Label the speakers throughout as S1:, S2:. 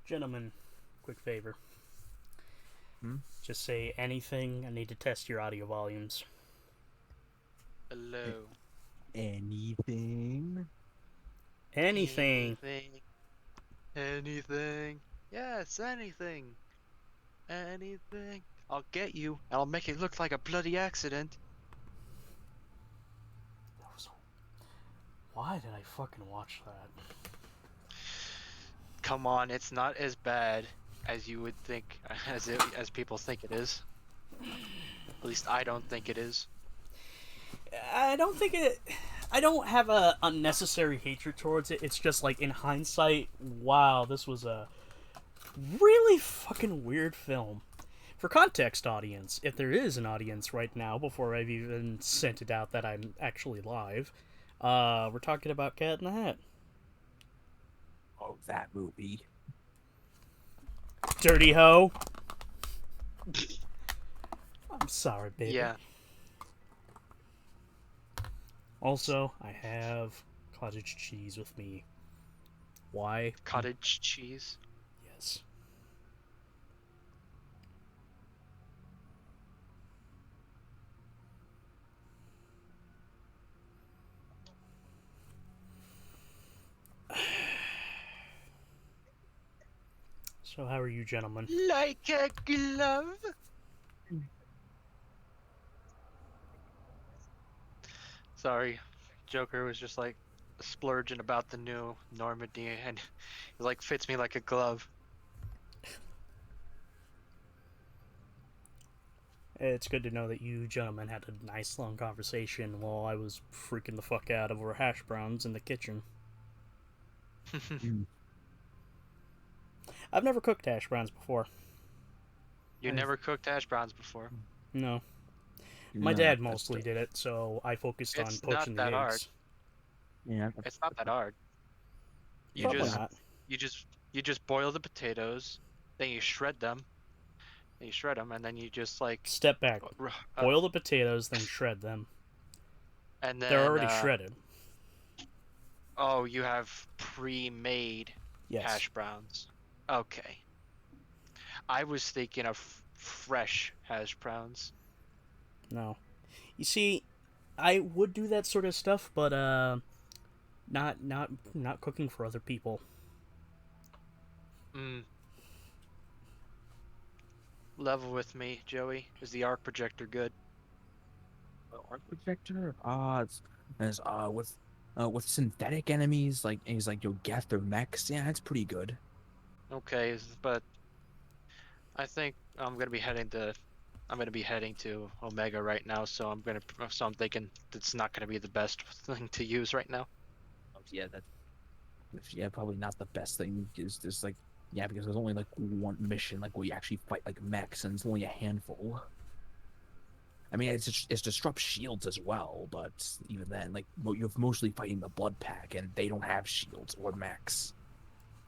S1: Gentlemen, quick favor.
S2: Hmm?
S1: Just say anything. I need to test your audio volumes.
S3: Hello.
S2: Anything?
S1: Anything.
S3: Anything. Anything. Yes, anything. Anything. I'll get you, and I'll make it look like a bloody accident.
S1: Why did I fucking watch that?
S3: Come on, it's not as bad as you would think, as people think it is. At least I don't think it is.
S1: I don't think it. I don't have a unnecessary hatred towards it. It's just like in hindsight, wow, this was a really fucking weird film. For context, audience, if there is an audience right now, before I've even sent it out that I'm actually live, we're talking about Cat in the Hat.
S2: Oh, that movie.
S1: Dirty hoe. I'm sorry, baby.
S3: Yeah.
S1: Also, I have cottage cheese with me. Why?
S3: Cottage cheese.
S1: Yes. So, how are you, gentlemen?
S3: Like a glove. Sorry, Joker was just like splurging about the new Normandy, and it like fits me like a glove.
S1: It's good to know that you gentlemen had a nice long conversation while I was freaking the fuck out over hash browns in the kitchen.
S2: Mm.
S1: I've never cooked hash browns before.
S3: You never cooked hash browns before.
S1: No. My
S2: No,
S1: dad
S2: that's
S1: mostly
S2: just-
S1: did it, so I focused on
S3: It's
S1: poaching
S3: not
S1: the
S3: that hard.
S1: eggs.
S2: Yeah.
S3: It's not that hard. You
S1: Probably
S3: just
S1: not.
S3: you just boil the potatoes, then you shred them, and then you just like
S1: Step back.
S3: uh,
S1: Boil the potatoes, then shred them.
S3: and
S1: They're
S3: then
S1: already shredded.
S3: oh, you have pre-made
S1: Yes.
S3: hash browns. Okay. I was thinking of fresh hash browns.
S1: No. You see, I would do that sort of stuff, but not cooking for other people.
S3: Mm. Level with me, Joey. Is the arc projector good?
S2: Arc projector? It's with synthetic enemies like enemies like you'll get their mechs. Yeah, it's pretty good.
S3: Okay, but I think I'm gonna be heading to Omega right now, so I'm thinking it's not gonna be the best thing to use right now.
S2: Yeah, probably not the best thing. Is just like because there's only like one mission like where you actually fight like mechs, and it's only a handful. I mean, it's disrupt shields as well, but even then, like you're mostly fighting the Blood Pack, and they don't have shields or mechs.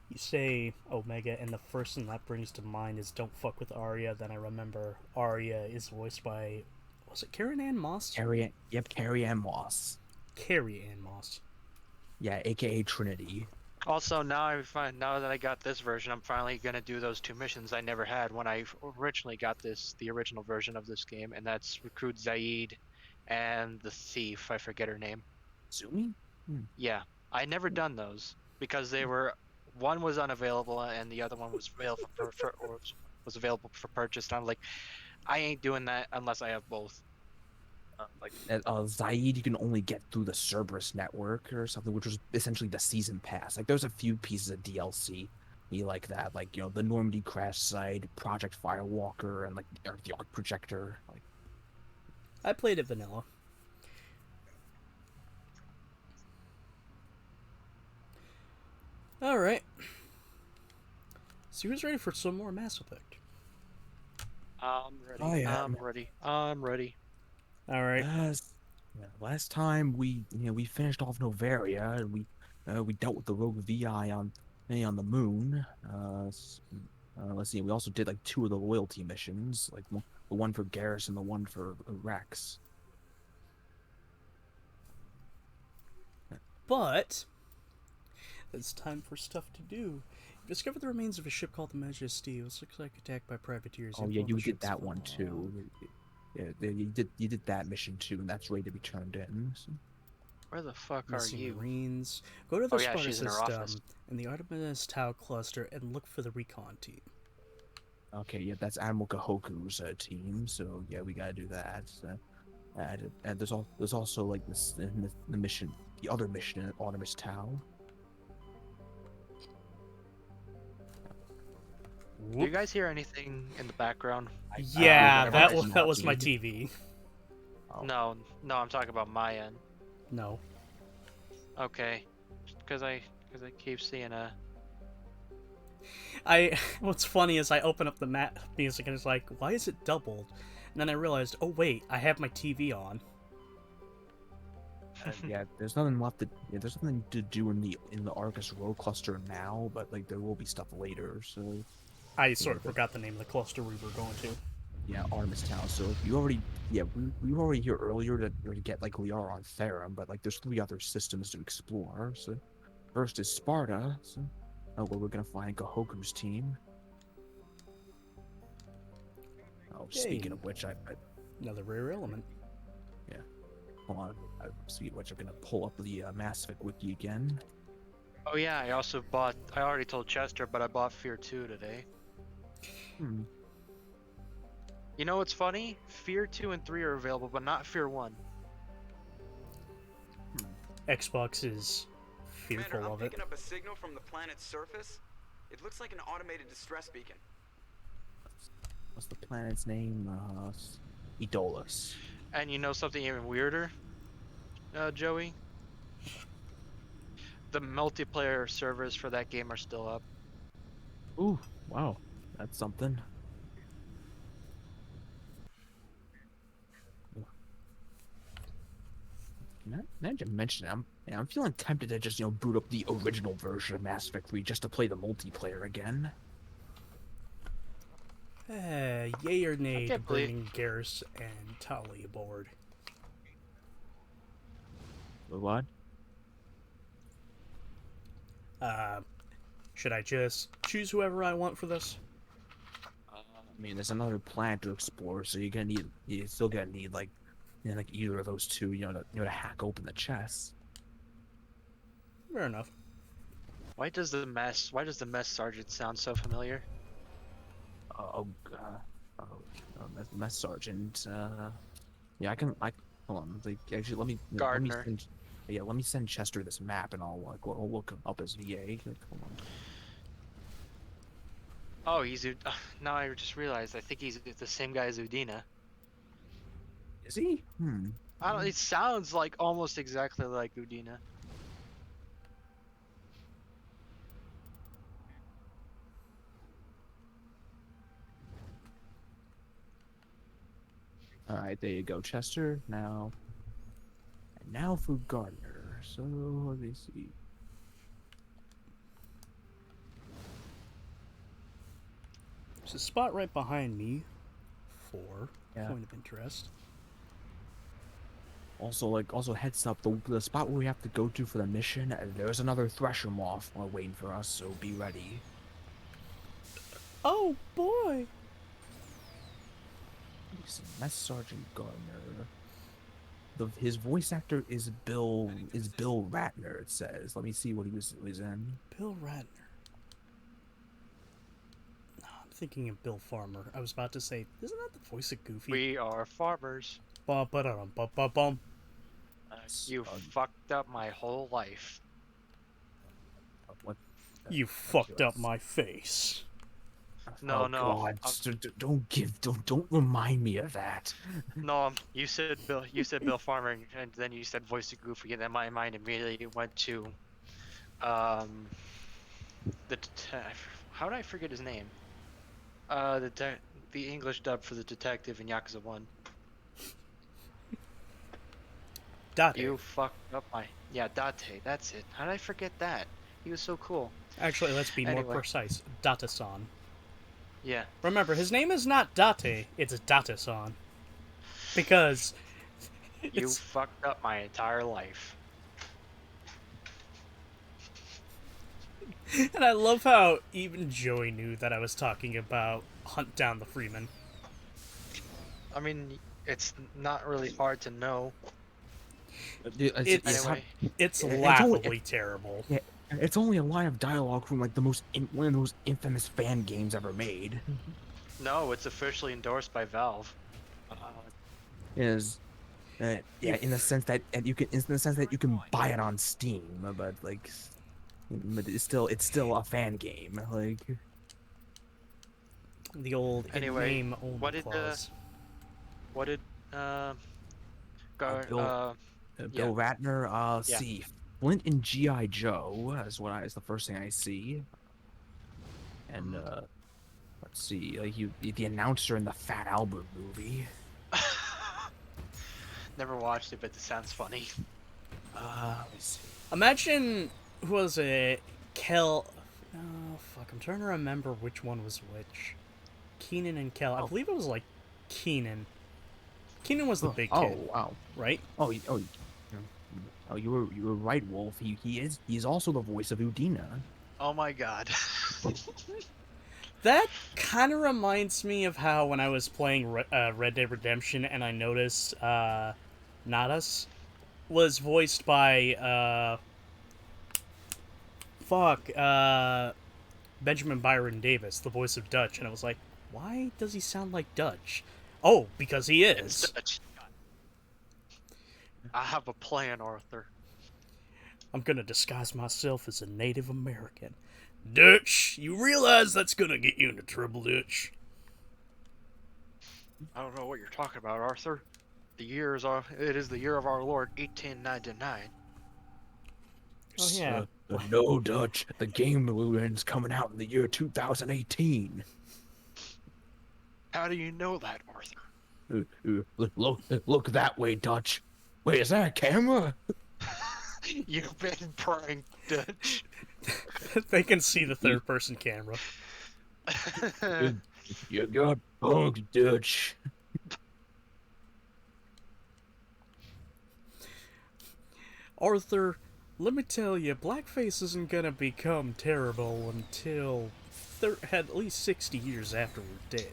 S1: You say Omega, and the first thing that brings to mind is "Don't fuck with Arya." Then I remember Arya is voiced by, was it Karen Ann Moss?
S2: Carrie Ann Moss.
S1: Carrie Ann Moss.
S2: Yeah, aka Trinity.
S3: Also, now that I got this version, I'm finally gonna do those two missions I never had when I originally got the original version of this game, and that's recruit Zaid and the thief. I forget her name.
S2: Zumi?
S3: Yeah, I never done those because one was unavailable and the other one was available was available for purchase. And I'm like, I ain't doing that unless I have both.
S2: Zaid you can only get through the Cerberus network or something, which was essentially the season pass. Like there's a few pieces of DLC like that, like the Normandy crash site, Project Firewalker, and like the Arc Projector. Like
S1: I played it vanilla. All right. So who's ready for some more Mass Effect?
S3: I'm ready.
S2: Oh, yeah.
S3: I'm ready. I'm ready.
S1: All right.
S2: last time we finished off Novaria, and we dealt with the rogue VI on the moon. Let's see. We also did like two of the loyalty missions, like the one for Garrus and the one for Rex.
S1: But It's time for stuff to do. You discover the remains of a ship called the Majesty. It looks like attacked by privateers.
S2: Oh yeah,
S1: Info on
S2: you
S1: the
S2: did
S1: ship's
S2: that one
S1: file.
S2: too. Yeah, you did that mission too, and that's ready to be turned in. So.
S3: Where the fuck are
S1: Missing
S3: you?
S1: Marines. Go to the
S3: Oh, yeah,
S1: Sparta
S3: she's in her office.
S1: system and the Artemis Tau cluster and look for the recon team.
S2: Okay, yeah, that's Admiral Kahoku's team. So yeah, we gotta do that. And there's also like this the mission, the other mission at Artemis Tau.
S3: Do you guys hear anything in the background?
S1: Yeah,
S3: whatever
S1: that
S3: I
S1: was, that was my
S2: see.
S1: TV.
S2: Oh.
S3: No, I'm talking about my end.
S1: No.
S3: Okay, because I keep seeing a.
S1: What's funny is I open up the map music and it's like, why is it doubled? And then I realized, oh wait, I have my TV on.
S2: Yeah, there's nothing left to. Yeah, there's nothing to do in the Argus Road cluster now, but like there will be stuff later. So
S1: I sort of forgot the name of the cluster we were going to.
S2: yeah, Artemis Tau. So you already, yeah, we were already here earlier to get like Liara on Therum, but like there's 3 other systems to explore. So first is Sparta. So where we're gonna find Kahoku's team. Oh, speaking
S1: Yay.
S2: of which, I
S1: Another rare element.
S2: hold on. Speaking of which, I'm gonna pull up the Mass Effect wiki again.
S3: Oh yeah, I already told Chester, but I bought Fear 2 today.
S2: Hmm.
S3: You know what's funny? Fear 2 and 3 are available, but not Fear 1.
S1: Xbox is fearful
S4: Commander, I'm
S1: of it.
S4: picking up a signal from the planet's surface. It looks like an automated distress beacon.
S2: What's the planet's name? Idolus.
S3: And you know something even weirder, Joey? The multiplayer servers for that game are still up.
S2: Ooh, wow, that's something. Now that you mention it, I'm feeling tempted to just boot up the original version of Mass Effect 3 just to play the multiplayer again.
S1: Yay or nay to
S3: can't believe-
S1: bringing Garrus and Tali aboard?
S2: What?
S1: Should I just choose whoever I want for this?
S2: I mean, there's another planet to explore, so you're still gonna need like either of those two, to hack open the chest.
S1: Fair enough.
S3: Why does the mess sergeant sound so familiar?
S2: Mess sergeant. Yeah, hold on. Like, actually, let me
S3: Gardner.
S2: let me send Chester this map, and I'll look him up as VA. Like, hold on.
S3: Oh, he's now I just realized. I think he's the same guy as Udina.
S2: Is he?
S3: I don't. It sounds like almost exactly like Udina.
S2: All right, there you go, Chester. Now for Gardner. So let me see.
S1: There's a spot right behind me for
S2: Yeah.
S1: point of interest.
S2: Also heads up, the spot where we have to go to for the mission, there's another Thresher Moth waiting for us, so be ready.
S1: Oh boy!
S2: Mess Sergeant Gardner. His voice actor is Bill Ratner. It says. Let me see what he was in.
S1: Bill Ratner. No, I'm thinking of Bill Farmer. I was about to say, isn't that the voice of Goofy?
S3: We are farmers.
S1: Ba-ba-da-dum-ba-ba-bum.
S3: You fucked up my whole life.
S2: What?
S1: You fucked up my face.
S3: No,
S2: Oh,
S3: no.
S2: God. Don't remind me of that.
S3: No, you said Bill Farmer, and then you said voice of Goofy, and then my mind immediately went to, how did I forget his name? The English dub for the detective in Yakuza 1.
S1: Date.
S3: You fucked up my... Yeah, Date, that's it. How did I forget that? He was so cool.
S1: Actually, let's be more
S3: Anyway.
S1: precise. Data-san.
S3: Yeah.
S1: Remember, his name is not Date, it's Data-san. Because...
S3: You
S1: it's-
S3: fucked up my entire life.
S1: And I love how even Joey knew that I was talking about Hunt Down the Freeman.
S3: I mean, it's not really hard to know.
S2: Dude,
S1: It's
S3: Anyway,
S1: it's
S2: only-
S1: laughably terrible.
S2: yeah, it's only a line of dialogue from like one of the most infamous fan games ever made.
S3: no, it's officially endorsed by Valve.
S2: Is yeah, in the sense that you can buy it on Steam, but like, but it's still a fan game. Like,
S1: The old
S3: Anyway,
S1: in-game only
S3: what did,
S1: clause.
S3: What did
S2: Bill
S3: yeah.
S2: Ratner,
S3: Yeah.
S2: see, Flint and GI Joe is the first thing I see, and let's see, like the announcer in the Fat Albert movie.
S3: Never watched it, but it sounds funny.
S2: Let me see.
S1: Imagine, who was it? Kel. Oh, fuck. I'm trying to remember which one was which. Keenan and Kel. I believe it was like Keenan. Keenan was the big kid,
S2: Wow.
S1: right?
S2: You were right, Wolf. He's also the voice of Udina.
S3: Oh my god.
S1: That kind of reminds me of how when I was playing Red Dead Redemption and I noticed Nadas was voiced by Benjamin Byron Davis, the voice of Dutch, and I was like, why does he sound like Dutch? Oh, because he
S3: It's
S1: is.
S3: Dutch. I have a plan, Arthur.
S1: I'm gonna disguise myself as a Native American. Dutch, you realize that's gonna get you into trouble, Dutch.
S3: I don't know what you're talking about, Arthur. It is the year of our Lord 1899.
S1: Oh, yeah.
S2: No, Dutch. The game is coming out in the year 2018.
S3: How do you know that, Arthur?
S2: Look that way, Dutch. Wait, is that a camera?
S3: You've been pranked, Dutch.
S1: They can see the third-person camera.
S2: You got punked, Dutch.
S1: Arthur, let me tell you, blackface isn't gonna become terrible until at least 60 years after we're dead.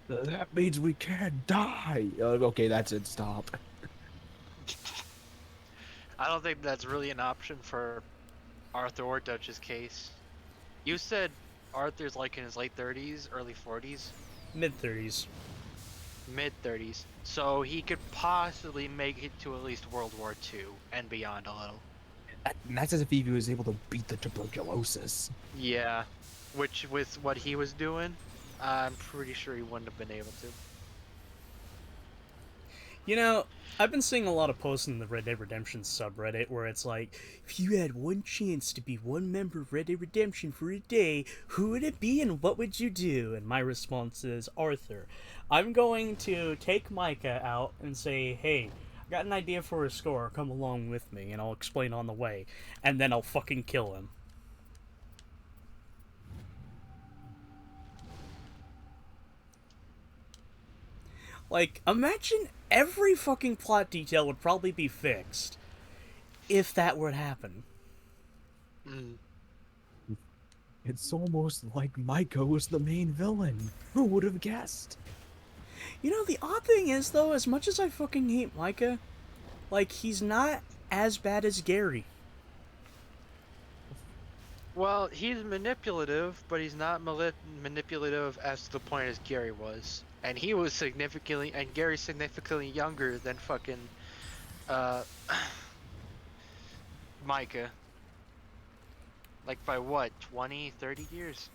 S2: That means we can't die. Okay, that's it. Stop.
S3: I don't think that's really an option for Arthur or Dutch's case. You said Arthur's like in his late 30s, early 40s,
S1: Mid-30s.
S3: mid 30s, so he could possibly make it to at least World War II and beyond a little.
S2: And that's as if he was able to beat the tuberculosis.
S3: Yeah, which with what he was doing, I'm pretty sure he wouldn't have been able to.
S1: You know, I've been seeing a lot of posts in the Red Dead Redemption subreddit where it's like, if you had one chance to be one member of Red Dead Redemption for a day, who would it be and what would you do? And my response is Arthur. I'm going to take Micah out and say, hey, I got an idea for a score, come along with me, and I'll explain on the way. And then I'll fucking kill him. Like, imagine every fucking plot detail would probably be fixed if that were to happen.
S3: Mm.
S2: It's almost like Micah was the main villain. Who would have guessed?
S1: You know, the odd thing is, though, as much as I fucking hate Micah, like, he's not as bad as Gary.
S3: Well, he's manipulative, but he's not manipulative as to the point as Gary was. And he was Gary's significantly younger than fucking, Micah. Like by what, 20, 30 years?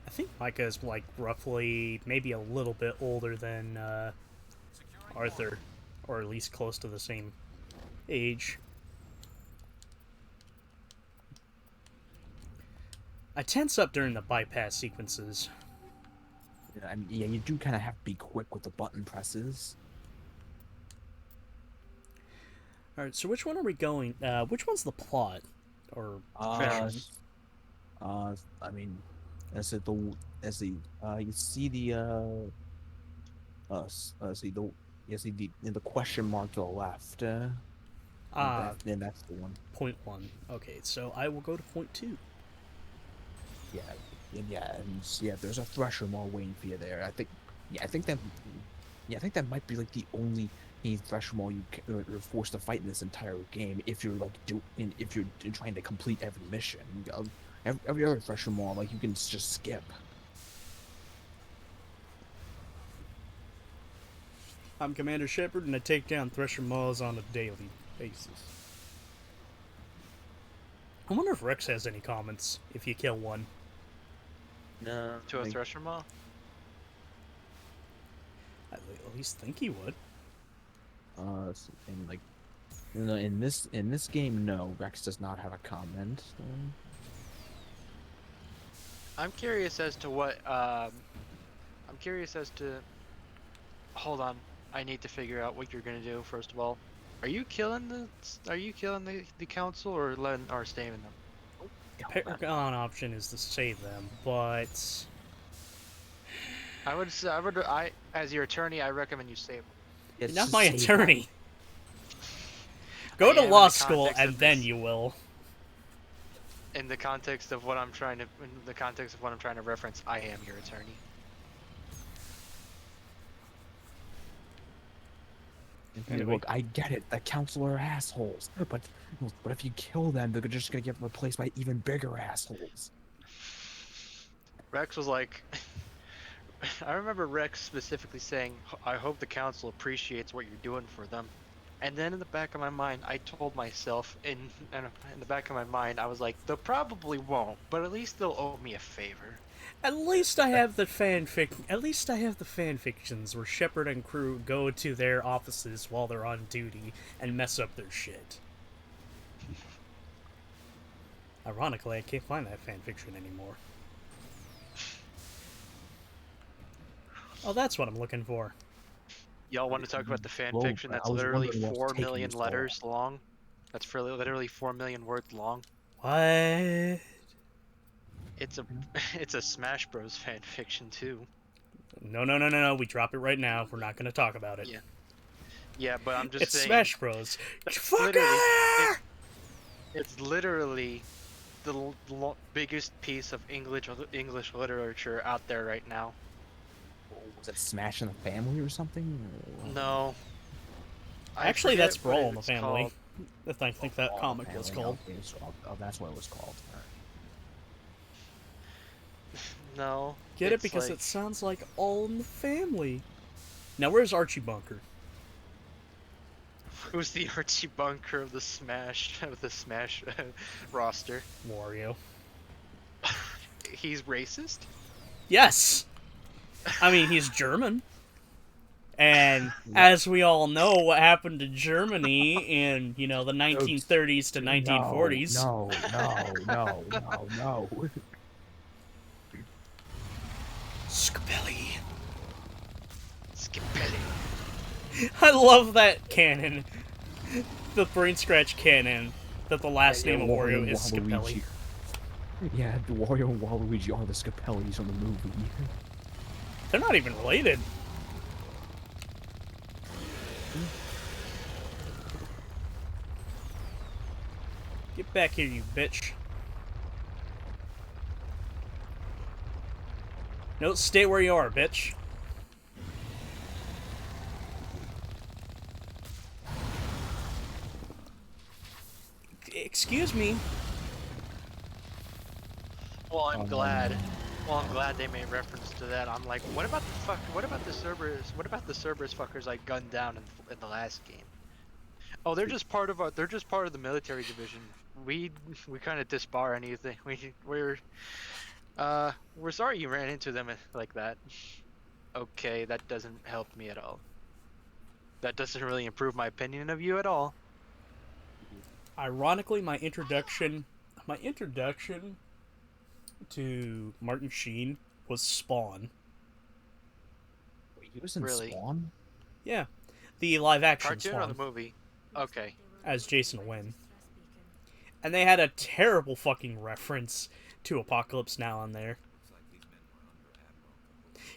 S1: I think Micah is, like, roughly, maybe a little bit older than, Arthur. Or at least close to the same age. I tense up during the bypass sequences.
S2: I mean, yeah, you do kind of have to be quick with the button presses.
S1: Alright, so which one are we going? Which one's the plot? Or
S2: I mean, you see the question mark to the left. Then that's the one.
S1: Point one. Okay, so I will go to point two.
S2: Yeah, and there's a Thresher Maw waiting for you there. I think that might be like the only Thresher Maw you're forced to fight in this entire game. If you're like if you're trying to complete every mission, every other Thresher Maw like you can just skip.
S1: I'm Commander Shepard, and I take down Thresher Maws on a daily basis. I wonder if Rex has any comments if you kill one.
S2: No,
S3: To a Thresher Maw?
S1: I at least think he would.
S2: and like, in this game, no, Rex does not have a comment.
S3: I'm curious as to what, hold on. I need to figure out what you're gonna do, first of all. Are you killing the council or saving them?
S1: The Paragon option is to save them, but
S3: as your attorney, I recommend you save them.
S2: It's
S1: not
S2: just
S1: my
S2: save
S1: attorney.
S3: I
S1: Go to
S3: am in
S1: law
S3: the
S1: school
S3: context
S1: and
S3: of
S1: then
S3: this.
S1: you will.
S3: In the context of what I'm trying to reference, I am your attorney.
S1: Anyway.
S2: Look, I get it. The council are assholes, but if you kill them, they're just gonna get replaced by even bigger assholes.
S3: Rex was like, I remember Rex specifically saying, "I hope the council appreciates what you're doing for them." And then in the back of my mind, I told myself, in the back of my mind, I was like, "They probably won't, but at least they'll owe me a favor."
S1: At least I have the fanfictions where Shepard and crew go to their offices while they're on duty and mess up their shit. Ironically, I can't find that fanfiction anymore. Oh, that's what I'm looking for.
S3: Y'all want to talk about the fan
S2: Well,
S3: fiction that's
S2: I was
S3: literally
S2: wondering what's
S3: 4
S2: taking
S3: million
S2: you so long.
S3: letters long? That's for literally 4 million words long.
S1: What?
S3: It's a Smash Bros fan fiction too.
S1: No. We drop it right now. We're not going to talk about it.
S3: Yeah. Yeah, but I'm just
S1: It's
S3: saying.
S1: Smash Bros.
S3: literally-
S1: Fucker!
S3: It's literally the biggest piece of English literature out there right now.
S2: Was it Smash in the Family or something? Or what?
S3: No. I
S1: Actually,
S3: forget
S1: that's
S3: what
S1: Brawl in the
S3: it's
S1: Family.
S3: called.
S1: I think that comic was called.
S2: Okay, that's what it was called.
S3: No.
S1: Get it?
S3: it's
S1: Because
S3: like-
S1: it sounds like All in the Family. Now, where's Archie Bunker?
S3: Who's the Archie Bunker of the Smash roster?
S1: Wario.
S3: He's racist?
S1: Yes! I mean, he's German. And as we all know, what happened to Germany in, the 1930s to 1940s.
S2: No.
S1: Scapelli.
S3: Scapelli.
S1: I love that canon. The brain scratch canon. That the last name of Wario is Scapelli.
S2: Yeah, Wario and Waluigi are the Scapellis from the movie.
S1: They're not even related. Get back here, you bitch. No, stay where you are, bitch. Excuse me.
S3: Well, I'm glad. Well, I'm glad they made reference to that. I'm like, what about the Cerberus fuckers I gunned down in the last game? Oh, they're just part of the military division. We kind of disbar anything. We're sorry you ran into them like that. Okay, that doesn't help me at all. That doesn't really improve my opinion of you at all.
S1: Ironically, my introduction to Martin Sheen was Spawn.
S2: Wait, he was in
S3: Really?
S2: Spawn?
S1: Yeah, the live action
S3: Cartoon or
S1: Spawn
S3: the movie? Okay.
S1: as Jason Wynn. And they had a terrible fucking reference to Apocalypse Now on there.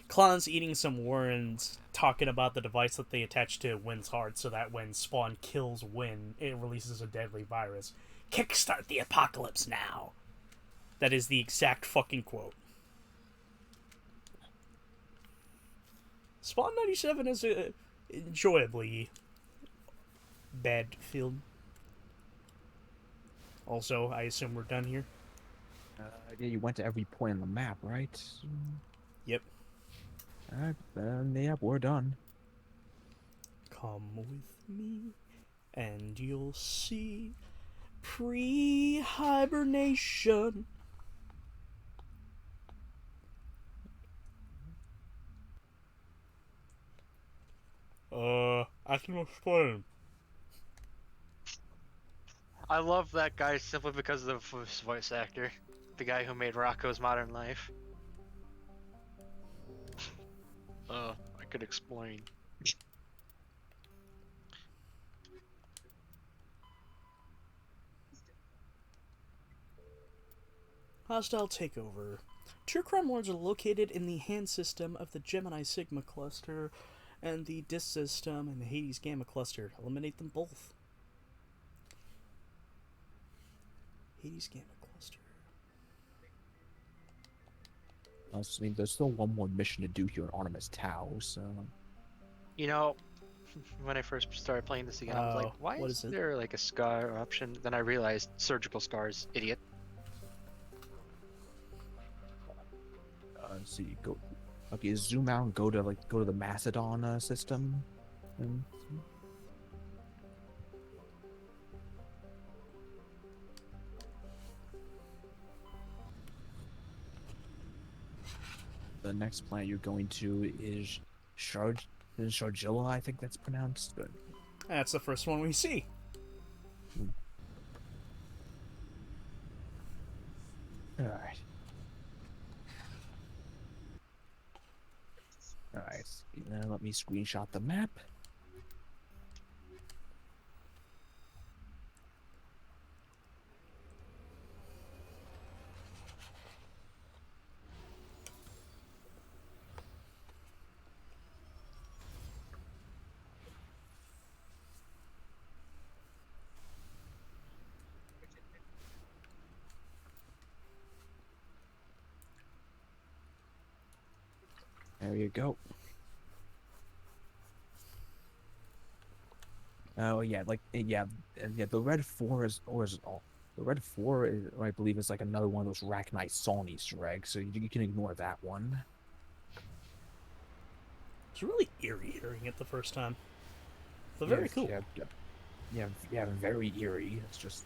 S1: Klon's eating some worms, talking about the device that they attach to Wynn's heart so that when Spawn kills Wynn, it releases a deadly virus. Kickstart the apocalypse now. That is the exact fucking quote. Spawn 97 is a enjoyably bad film. Also, I assume we're done here.
S2: Yeah, you went to every point on the map, right?
S1: Yep.
S2: Alright, then yeah, we're done.
S1: Come with me, and you'll see pre-hibernation. I can explain.
S3: I love that guy simply because of his voice actor. The guy who made Rocco's Modern Life. I could explain.
S1: Hostile takeover. True crime wards are located in the hand system of the Gemini Sigma cluster and the Dis system and the Hades Gamma cluster. Eliminate them both. Hades Gamma cluster.
S2: I mean, there's still one more mission to do here in Artemis Tau, so...
S3: You know, when I first started playing this again, I was like, why
S1: what
S3: is
S1: is it?
S3: there like a scar option? Then I realized surgical scars, idiot.
S2: So you go... Okay, zoom out and go to the Macedon system. And... The next planet you're going to is Shargilla, I think that's pronounced, but...
S1: That's the first one we see.
S2: Alright. Alright, now let me screenshot the map. There you go. Oh yeah, the red 4 is the red 4 is, I believe, is like another one of those Rachni Sawn Easter eggs, so you can ignore that one.
S1: It's really eerie hearing it the first time. But very cool.
S2: Yeah, very eerie. It's just...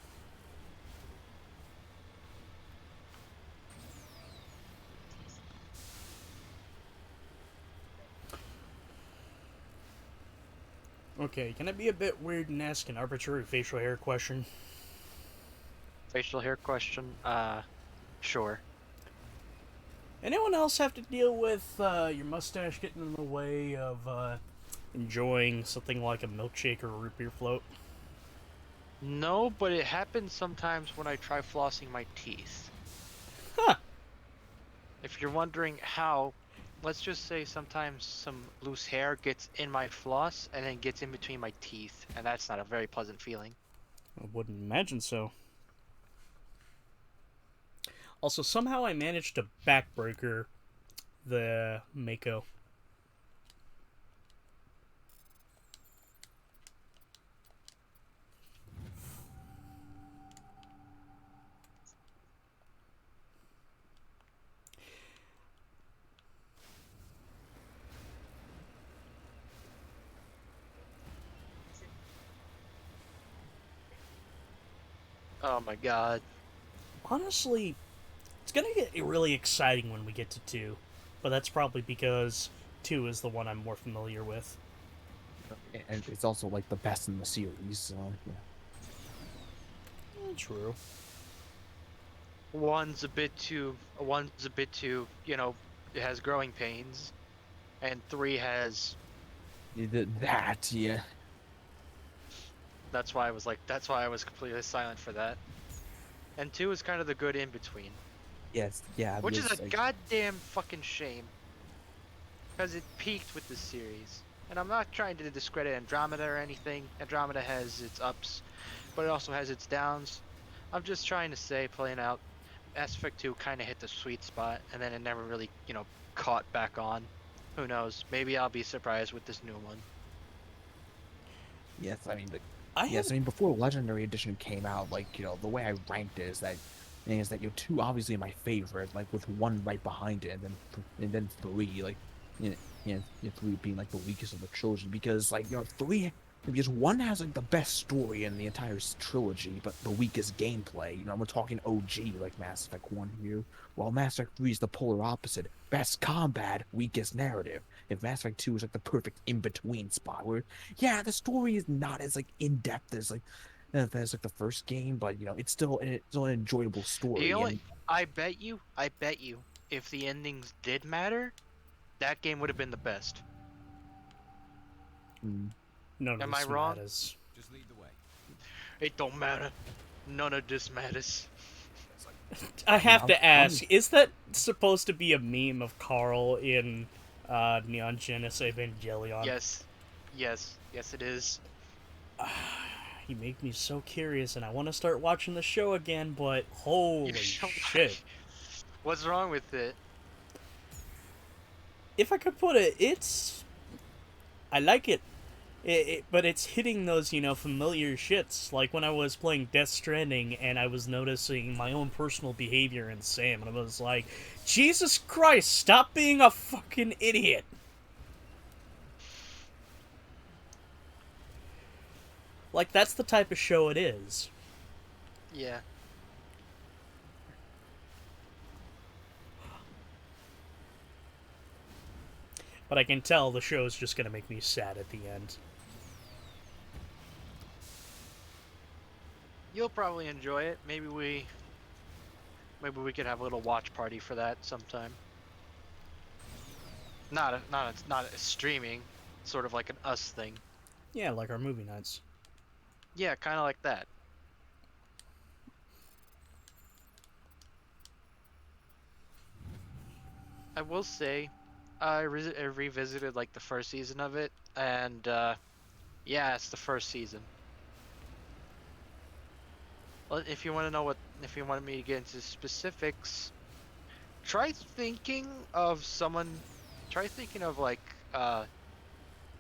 S1: Okay, can I be a bit weird and ask an arbitrary facial hair question?
S3: Facial hair question? Sure.
S1: Anyone else have to deal with your mustache getting in the way of enjoying something like a milkshake or a root beer float?
S3: No, but it happens sometimes when I try flossing my teeth.
S1: Huh.
S3: If you're wondering how, let's just say sometimes some loose hair gets in my floss and then gets in between my teeth, and that's not a very pleasant feeling.
S1: I wouldn't imagine so. Also, somehow I managed to backbreaker the Mako.
S3: Oh my god.
S1: Honestly, it's gonna get really exciting when we get to 2, but that's probably because 2 is the one I'm more familiar with.
S2: And it's also like the best in the series, so yeah.
S1: True.
S3: One's a bit too, you know, it has growing pains, and 3 has...
S2: That, yeah.
S3: That's why I was completely silent for that. And 2 is kind of the good in-between.
S2: Yes, yeah.
S3: Which is
S2: because,
S3: a goddamn fucking shame. because it peaked with this series. And I'm not trying to discredit Andromeda or anything. Andromeda has its ups, but it also has its downs. I'm just trying to say, playing out, Mass Effect 2 kind of hit the sweet spot, and then it never really, caught back on. Who knows? Maybe I'll be surprised with this new one.
S2: Yes, I mean,
S1: I
S2: yes,
S1: have
S2: I mean before Legendary Edition came out, like the way I ranked it is that two obviously my favorite, like with one right behind it, and then three, like you know, three being like the weakest of the trilogy because three because one has like the best story in the entire trilogy, but the weakest gameplay. We're talking OG like Mass Effect 1 here, while Mass Effect 3 is the polar opposite: best combat, weakest narrative. If Mass Effect 2 is like the perfect in between spot where yeah, the story is not as like in depth as like the first game, but it's still an enjoyable
S3: The
S2: story.
S3: only, I bet you, if the endings did matter, that game would have been the best.
S2: And
S1: none of
S3: Am
S1: this
S3: I wrong?
S1: matters.
S5: Just lead the way.
S3: It don't matter. None of this matters.
S1: I have
S2: I'm-
S1: to ask: is that supposed to be a meme of Carl in Neon Genesis Evangelion?
S3: Yes. Yes, it is.
S1: You make me so curious, and I want to start watching the show again. But holy
S3: You-
S1: shit!
S3: What's wrong with it?
S1: If I could put it, I like it. But it's hitting those, familiar shits. Like when I was playing Death Stranding and I was noticing my own personal behavior in Sam, and I was like, Jesus Christ, stop being a fucking idiot. Like, that's the type of show it is.
S3: Yeah.
S1: But I can tell the show's just gonna make me sad at the end.
S3: You'll probably enjoy it. Maybe we could have a little watch party for that sometime. Not a streaming, sort of like an us thing.
S1: Yeah, like our movie nights.
S3: Yeah, kind of like that. I will say, I revisited like the first season of it, and yeah, it's the first season. Well, if you want to know if you want me to get into specifics, try thinking of like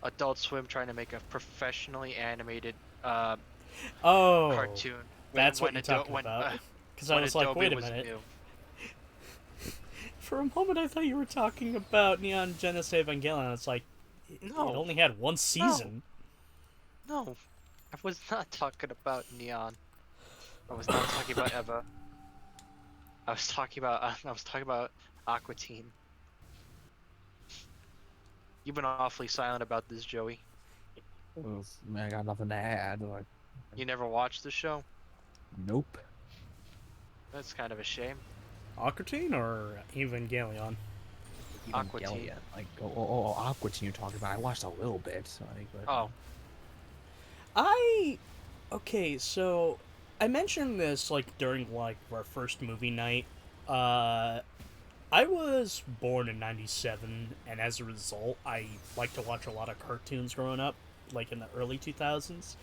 S3: Adult Swim trying to make a professionally animated
S1: Oh,
S3: cartoon.
S1: that's what you're talking
S3: when,
S1: about. Because I
S3: when
S1: was like,
S3: Adobe
S1: wait a
S3: was
S1: minute.
S3: new.
S1: For a moment, I thought you were talking about Neon Genesis Evangelion. It's like, it
S3: No.
S1: only had one season.
S3: No, I was not talking about Neon. I was not talking about Eva. I was talking about Aqua Teen. You've been awfully silent about this, Joey.
S2: Man, I got nothing to add. Like,
S3: You never watched the show?
S2: nope.
S3: That's kind of a shame.
S1: Aqua Teen or Evangelion?
S3: Aqua Teen.
S2: Evangelion. Like, Aqua Teen you're talking about. I watched a little bit. But,
S3: Oh,
S1: Okay, so I mentioned this like during like our first movie night. I was born in '97, and as a result, I like to watch a lot of cartoons growing up, like in the early 2000s.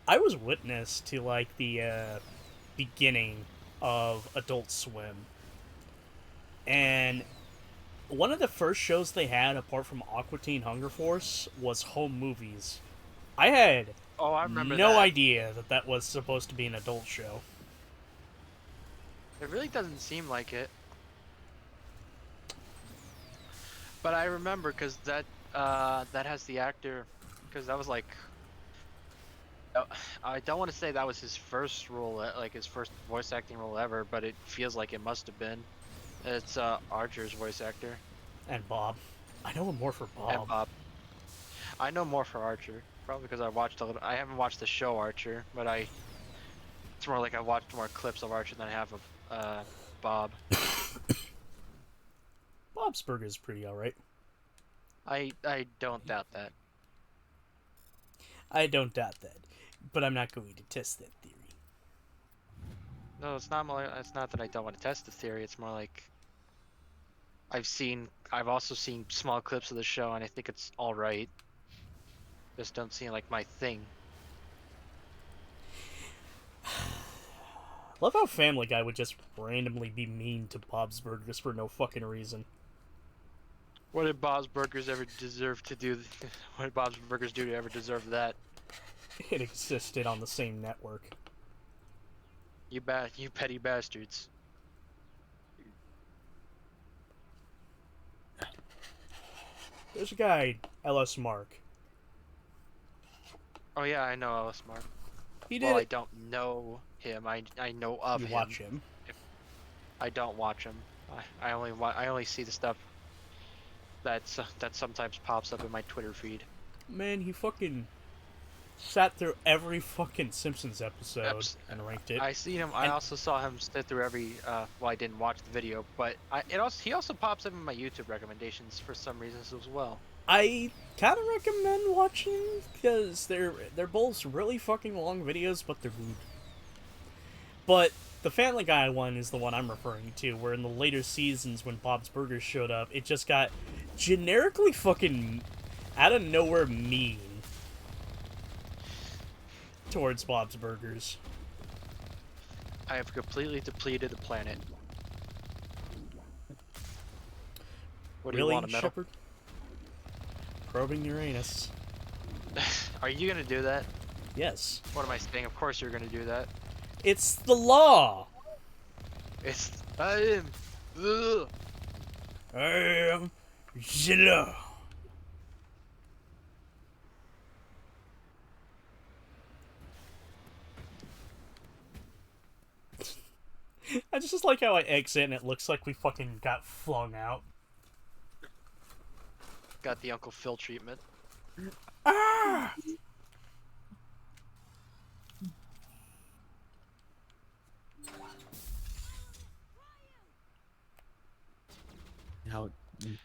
S1: I was witness to like the beginning of Adult Swim, and one of the first shows they had, apart from Aqua Teen Hunger Force, was Home Movies. I had
S3: I remember
S1: no
S3: that.
S1: idea that was supposed to be an adult show.
S3: It really doesn't seem like it. But I remember because that has the actor, because that was like, I don't want to say that was his first role, like his first voice acting role ever, but it feels like it must have been. It's Archer's voice actor.
S1: And Bob. I know him more for Bob.
S3: And Bob. I know more for Archer, probably because I watched a little. I haven't watched the show Archer, but it's more like I watched more clips of Archer than I have of Bob.
S1: Bob's Burger is pretty alright.
S3: I don't doubt that.
S1: I don't doubt that. But I'm not going to test that theory.
S3: No, it's not more. It's not that I don't want to test the theory. It's more like I've also seen small clips of the show, and I think it's all right. Just don't seem like my thing.
S1: Love how Family Guy would just randomly be mean to Bob's Burgers for no fucking reason.
S3: What did Bob's Burgers ever deserve to do? What did Bob's Burgers do to ever deserve that?
S1: It existed on the same network.
S3: You petty bastards.
S1: There's a guy, LS Mark.
S3: Oh yeah, I know Ellis Mark.
S1: He did
S3: Well, I
S1: it.
S3: don't know him. I know of
S1: You
S3: him.
S1: watch him.
S3: I don't watch him. I only see the stuff that sometimes pops up in my Twitter feed.
S1: Man, he fucking sat through every fucking Simpsons episode and ranked it.
S3: I seen him. I
S1: And-
S3: also saw him sit through every. Well, I didn't watch the video, but he also pops up in my YouTube recommendations for some reasons as well.
S1: I kind of recommend watching because they're both really fucking long videos, but they're good. But the Family Guy one is the one I'm referring to, where in the later seasons when Bob's Burgers showed up, it just got generically fucking out of nowhere mean towards Bob's Burgers.
S3: I have completely depleted the planet. What do
S1: Really,
S3: you want, a medal?
S1: Shepard? Probing Uranus.
S3: Are you gonna do that?
S1: Yes.
S3: What am I saying? Of course you're gonna do that.
S1: It's the law!
S3: It's I am. Ugh.
S1: I am the law. I just like how I exit and it looks like we fucking got flung out.
S3: Got the Uncle Phil treatment.
S1: Ah!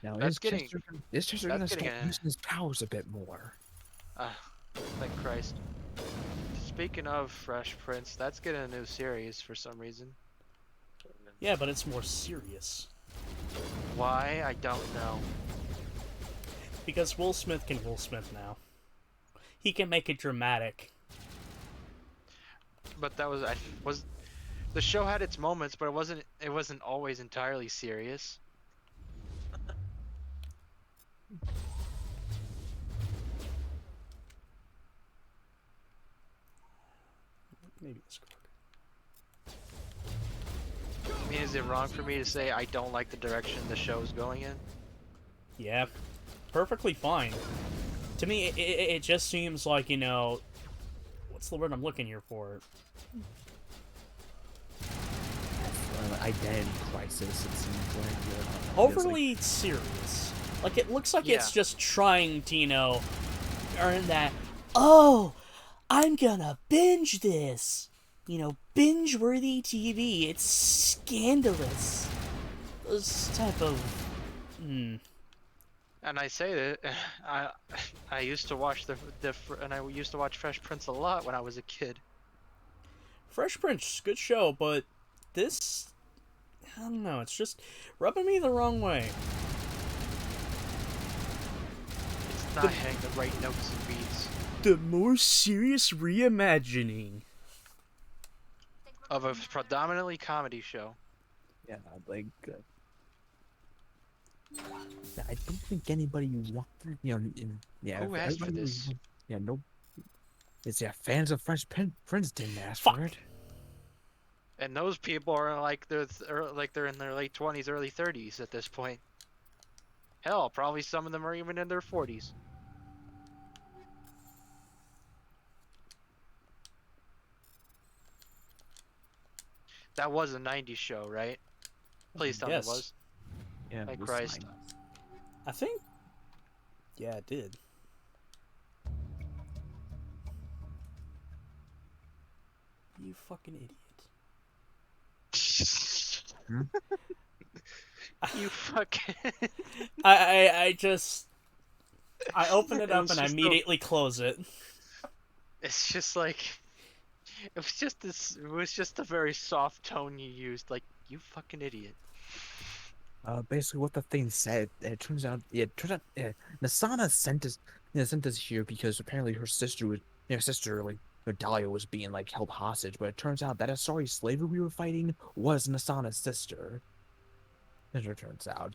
S2: Now,
S3: That's getting-
S2: is Chester
S3: that's
S2: gonna
S3: getting
S2: start
S3: a-
S2: using his powers a bit more?
S3: Thank Christ. Speaking of Fresh Prince, that's getting a new series for some reason.
S1: Yeah, but it's more serious.
S3: Why? I don't know.
S1: Because Will Smith can Will Smith now. He can make it dramatic.
S3: But that was the show had its moments, but it wasn't always entirely serious.
S1: Maybe this could work.
S3: I mean, is it wrong for me to say I don't like the direction the show's going in?
S1: Yeah, perfectly fine. To me, it just seems like, you know, what's the word I'm looking here for?
S2: Identity crisis. It seems like
S1: Overly serious. Like, it looks like it's
S3: Yeah.
S1: just trying to, you know, earn that, oh, I'm gonna binge this. You know, binge-worthy TV. It's scandalous. Those type of...
S3: And I say that I used to watch and I used to watch Fresh Prince a lot when I was a kid.
S1: Fresh Prince, good show, but this... I don't know, it's just rubbing me the wrong way.
S3: It's not hitting the right notes and beats
S1: The more serious reimagining.
S3: of a predominantly comedy show.
S2: yeah, like. I don't think anybody
S3: Who asked for this?
S2: Yeah, no. It's fans of Fresh Prince didn't ask
S1: Fuck.
S2: for it.
S3: And those people are like they're in their late 20s, early 30s at this point. Hell, probably some of them are even in their 40s. That was a 90s show, right? Please tell
S1: Yes.
S3: me it was.
S2: Yeah,
S3: Thank
S2: it was
S3: Christ.
S2: fine.
S1: I think... Yeah, it did. You fucking idiot.
S3: You fucking.
S1: I just... I open it up
S3: It's
S1: and I
S3: just
S1: immediately close it.
S3: It's just like. It was just a very soft tone you used, like, you fucking idiot.
S2: Basically what the thing said, Nasana sent us here because apparently her sister, like, Dahlia was being, like, held hostage, but it turns out that Asari slaver we were fighting was Nasana's sister. As it turns out.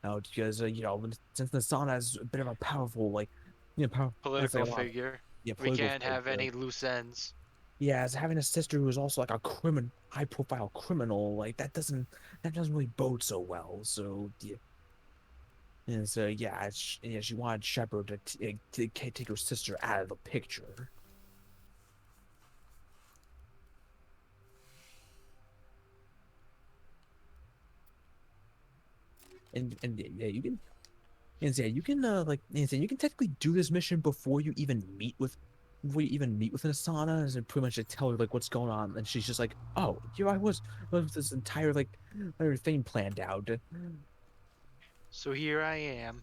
S2: Because, since Nasana is a bit of a powerful, like, has a
S3: Political
S2: lot,
S3: figure.
S2: yeah,
S3: We
S2: political
S3: can't have
S2: figure.
S3: any loose ends.
S2: Yeah, as having a sister who is also like a high profile criminal, like that doesn't really bode so well. So yeah, and so yeah, she wanted Shepard to take her sister out of the picture. And yeah, you can and yeah, you can and you can technically do this mission before you even meet with Asana, and pretty much just tell her like what's going on, and she's just like, oh, here I was with this entire thing planned out.
S3: So here I am,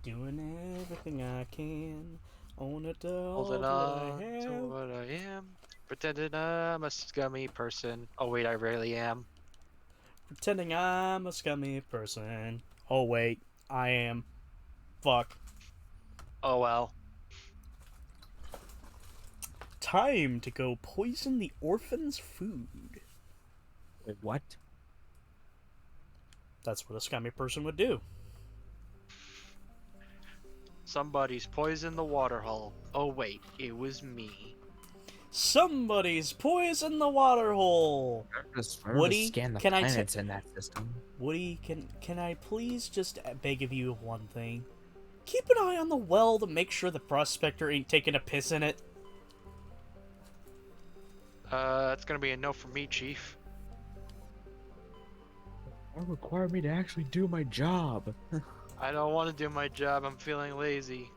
S1: Doing everything I can on it
S3: holding
S1: all what I
S3: on to
S1: have.
S3: what I am, pretending I'm a scummy person. Oh wait, I really am.
S1: Pretending I'm a scummy person. Oh wait, I am. Fuck.
S3: Oh well.
S1: Time to go poison the orphan's food.
S2: Wait, what?
S1: That's what a scummy person would do.
S3: Somebody's poisoned the water hole. Oh wait, it was me.
S1: Somebody's poisoned the water hole.
S2: Remember
S1: Woody,
S2: to scan the
S1: can I
S2: planets in that system.
S1: Woody, can I please just beg of you one thing? Keep an eye on the well to make sure the prospector ain't taking a piss in it.
S3: That's gonna be a no for me, Chief.
S2: That require me to actually do my job.
S3: I don't want to do my job. I'm feeling lazy.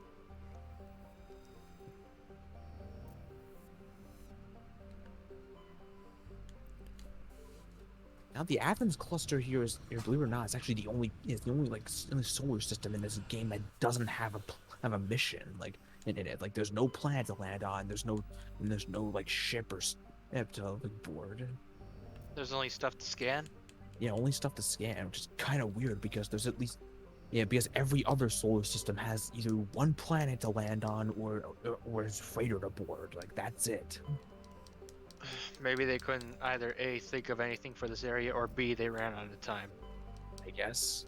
S2: Now the Athens cluster here is, believe it or not, is actually the only like only solar system in this game that doesn't have a mission. Like in it, like there's no planet to land on. There's no like ship or to like, board.
S3: There's only stuff to scan.
S2: Yeah, only stuff to scan, which is kind of weird because there's at least because every other solar system has either one planet to land on or is freighter to board. Like that's it.
S3: Maybe they couldn't either A, think of anything for this area, or B, they ran out of time.
S2: I guess.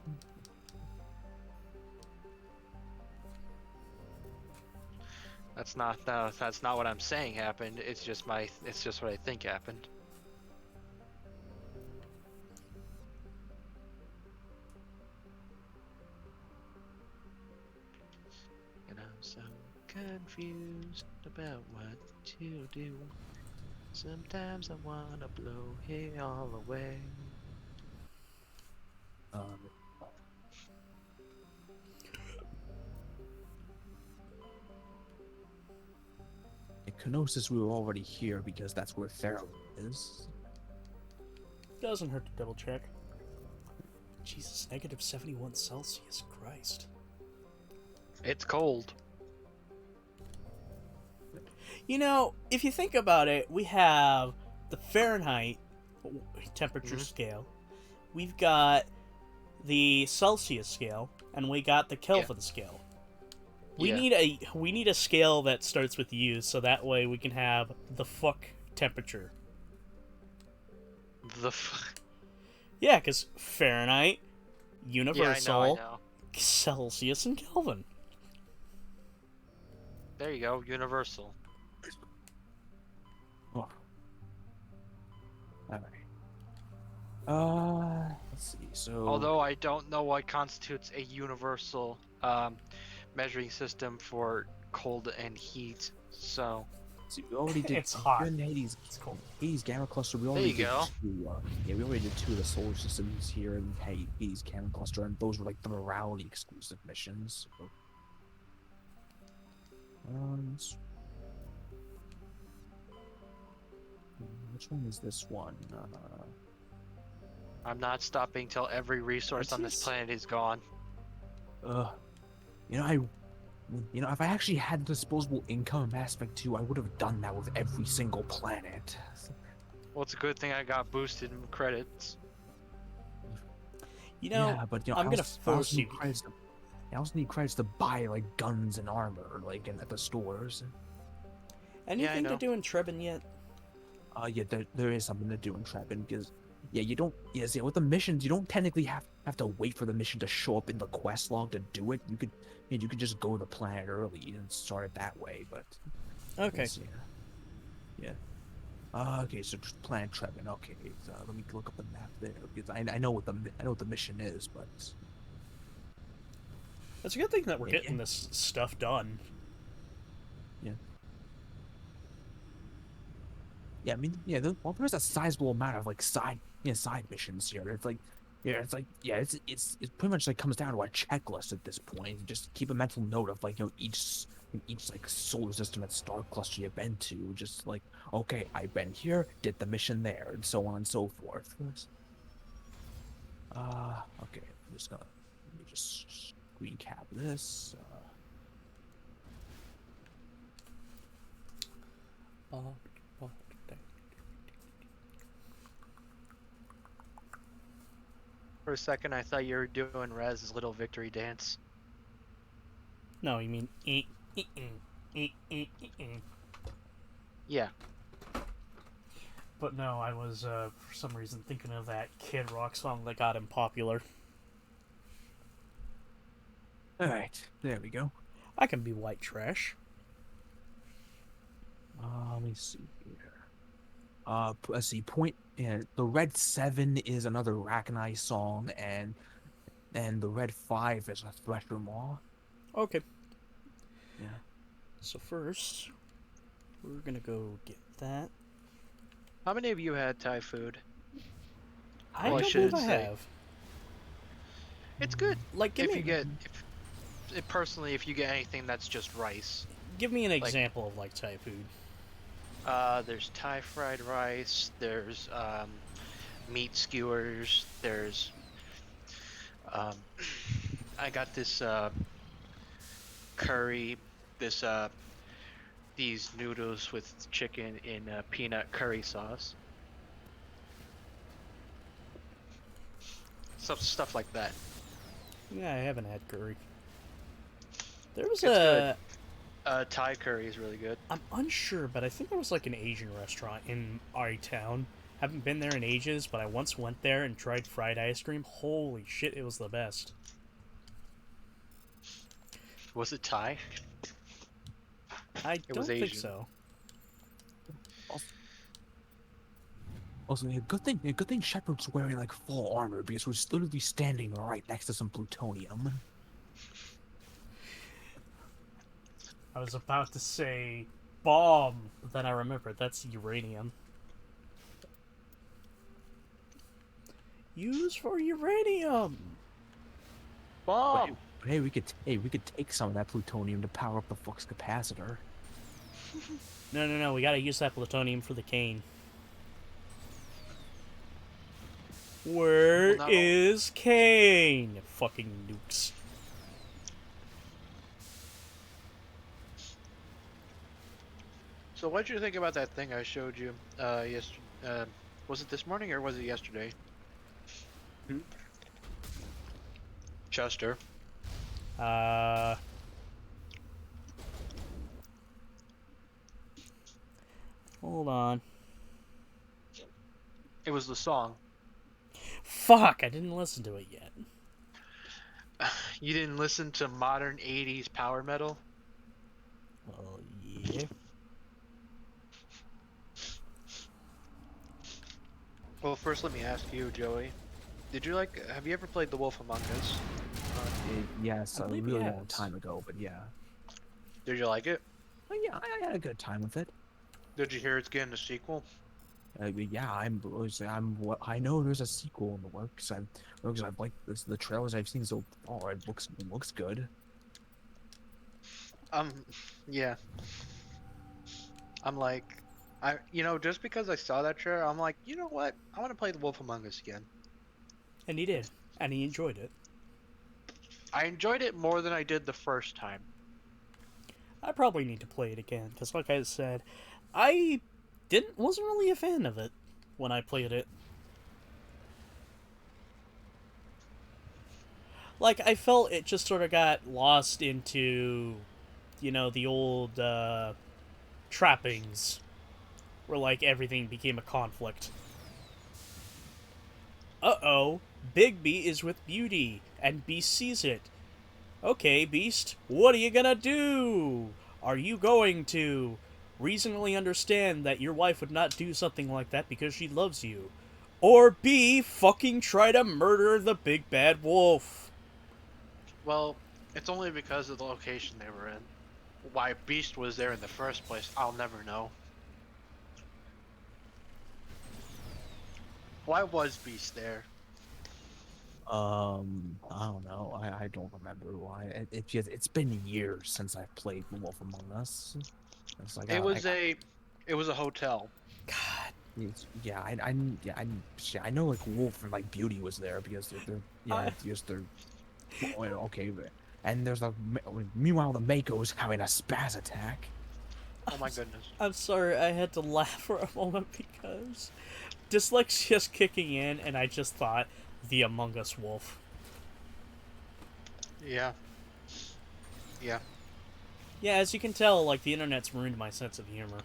S3: That's not no, that's not what I'm saying happened. It's just what I think happened. And I'm so confused about what to do. Sometimes I wanna blow it all away.
S2: In Kenosis, we were already here because that's where Pharaoh is.
S1: Doesn't hurt to double check. Jesus, negative 71 Celsius. Christ.
S3: It's cold.
S1: You know, if you think about it, we have the Fahrenheit temperature scale, we've got the Celsius scale, and we got the Kelvin scale. We need a scale that starts with U, so that way we can have the fuck temperature.
S3: The fuck?
S1: Yeah, because Fahrenheit, universal,
S3: I know.
S1: Celsius, and Kelvin.
S3: There you go, universal.
S2: Oh. Alright. Let's see. So.
S3: Although I don't know what constitutes a universal measuring system for cold and heat, so.
S2: See, we already did.
S1: It's hot.
S2: In Hades,
S1: It's cold.
S2: Hades Gamma Cluster. We
S3: There
S2: already
S3: you
S2: did
S3: go.
S2: two. We already did two of the solar systems here in Hades Gamma Cluster, and those were like the morality exclusive missions. So. Which one is this one?
S3: I'm not stopping till every resource on this
S2: Arceus?
S3: planet is gone.
S2: If I actually had disposable income in Mass Effect 2, I would have done that with every single planet.
S3: Well, it's a good thing I got boosted in credits.
S1: You know,
S2: yeah, but
S1: I'm
S2: I
S1: gonna
S2: also
S1: force you.
S2: need credits. I also need credits to buy like guns and armor, like at the stores.
S1: Anything to
S3: know.
S1: do in Trebin yet?
S2: Yeah, there is something to do in Trebin because yeah, you don't yes, yeah, with the missions, you don't technically have to wait for the mission to show up in the quest log to do it. You could just go to the planet early and start it that way. But
S1: Okay.
S2: yes, yeah. Okay, so Planet Trebin. Okay, so let me look up the map there because I know what the mission is, but
S1: It's a good thing that we're
S2: yeah,
S1: getting this stuff done.
S2: yeah. Yeah, I mean, yeah, well, there's a sizable amount of like side missions here. It's like, it's pretty much like comes down to a checklist at this point. You just keep a mental note of like each like solar system and star cluster you've been to. Just like, okay, I've been here, did the mission there, and so on and so forth. Okay, I'm just gonna let me just screen cap this.
S3: For a second, I thought you were doing Rez's little victory dance.
S1: No, you mean
S3: Yeah.
S1: But no, I was for some reason thinking of that Kid Rock song that got him popular.
S2: All right, there we go.
S1: I can be white trash.
S2: Let me see here. Let's see. Point. Yeah, the Red 7 is another Rachni song, and the Red 5 is a Thresher Maw.
S1: Okay.
S2: Yeah.
S1: So first, we're gonna go get that.
S3: How many of you had Thai food?
S1: I
S3: Well, I
S1: don't believe
S3: shouldn't
S1: I
S3: say.
S1: have.
S3: It's good.
S1: Like, give
S3: If
S1: me
S3: you get, personally, if you get anything that's just rice.
S1: give me an example of like Thai food.
S3: There's Thai fried rice. There's meat skewers. There's I got this curry. These noodles with chicken in peanut curry sauce. Stuff like that.
S1: Yeah, I haven't had curry. There was
S3: It's
S1: a.
S3: good. Thai curry is really good.
S1: I'm unsure, but I think there was like an Asian restaurant in our town. Haven't been there in ages, but I once went there and tried fried ice cream. Holy shit, it was the best.
S3: Was it Thai?
S1: I
S3: It
S1: don't
S3: was
S1: think
S3: Asian.
S1: so.
S2: Also, a good thing Shepard's wearing like full armor because we're literally standing right next to some plutonium.
S1: I was about to say bomb, but then I remembered that's uranium. Use for uranium.
S3: Bomb.
S2: But hey, we could take some of that plutonium to power up the flux capacitor.
S1: No. We gotta use that plutonium for the cane. Where
S3: Well, not
S1: is Kane? Fucking nukes.
S3: So what did you think about that thing I showed you? Was it this morning or was it yesterday? Chester.
S1: Hold on.
S3: It was the song.
S1: Fuck, I didn't listen to it yet.
S3: You didn't listen to modern 80s power metal?
S1: Well, yeah.
S3: Well, first let me ask you, Joey. Have you ever played The Wolf Among Us?
S2: Yes,
S1: I
S2: a
S1: believe
S2: really
S1: he
S2: long
S1: has.
S2: time ago, but yeah.
S3: Did you like it?
S2: But yeah, I had a good time with it.
S3: Did you hear it's getting a sequel?
S2: Yeah, I know there's a sequel in the works. I've liked the trailers I've seen so far. It looks good.
S3: Yeah. I'm like, just because I saw that trailer, I'm like, you know what? I want to play The Wolf Among Us again.
S1: And he did. And he enjoyed it.
S3: I enjoyed it more than I did the first time.
S1: I probably need to play it again, because like I said, I wasn't really a fan of it when I played it. Like, I felt it just sort of got lost into, the old trappings, where like everything became a conflict. Uh-oh, Bigby is with Beauty, and Beast sees it. Okay, Beast, what are you gonna do? Are you going to reasonably understand that your wife would not do something like that because she loves you? Or B, fucking try to murder the big bad wolf?
S3: Well, it's only because of the location they were in. Why Beast was there in the first place, I'll never know. Why was Beast there?
S2: I don't know. I don't remember why. It's been years since I've played Wolf Among Us. It's like
S3: It was a hotel.
S1: God,
S2: I know like Wolf and like Beauty was there because
S1: I-
S2: they're well, okay, and there's meanwhile the Mako's having a spaz attack.
S3: Oh my goodness.
S1: I'm sorry, I had to laugh for a moment because dyslexia's kicking in, and I just thought the Among Us wolf.
S3: Yeah. Yeah.
S1: Yeah, as you can tell, like, the internet's ruined my sense of humor.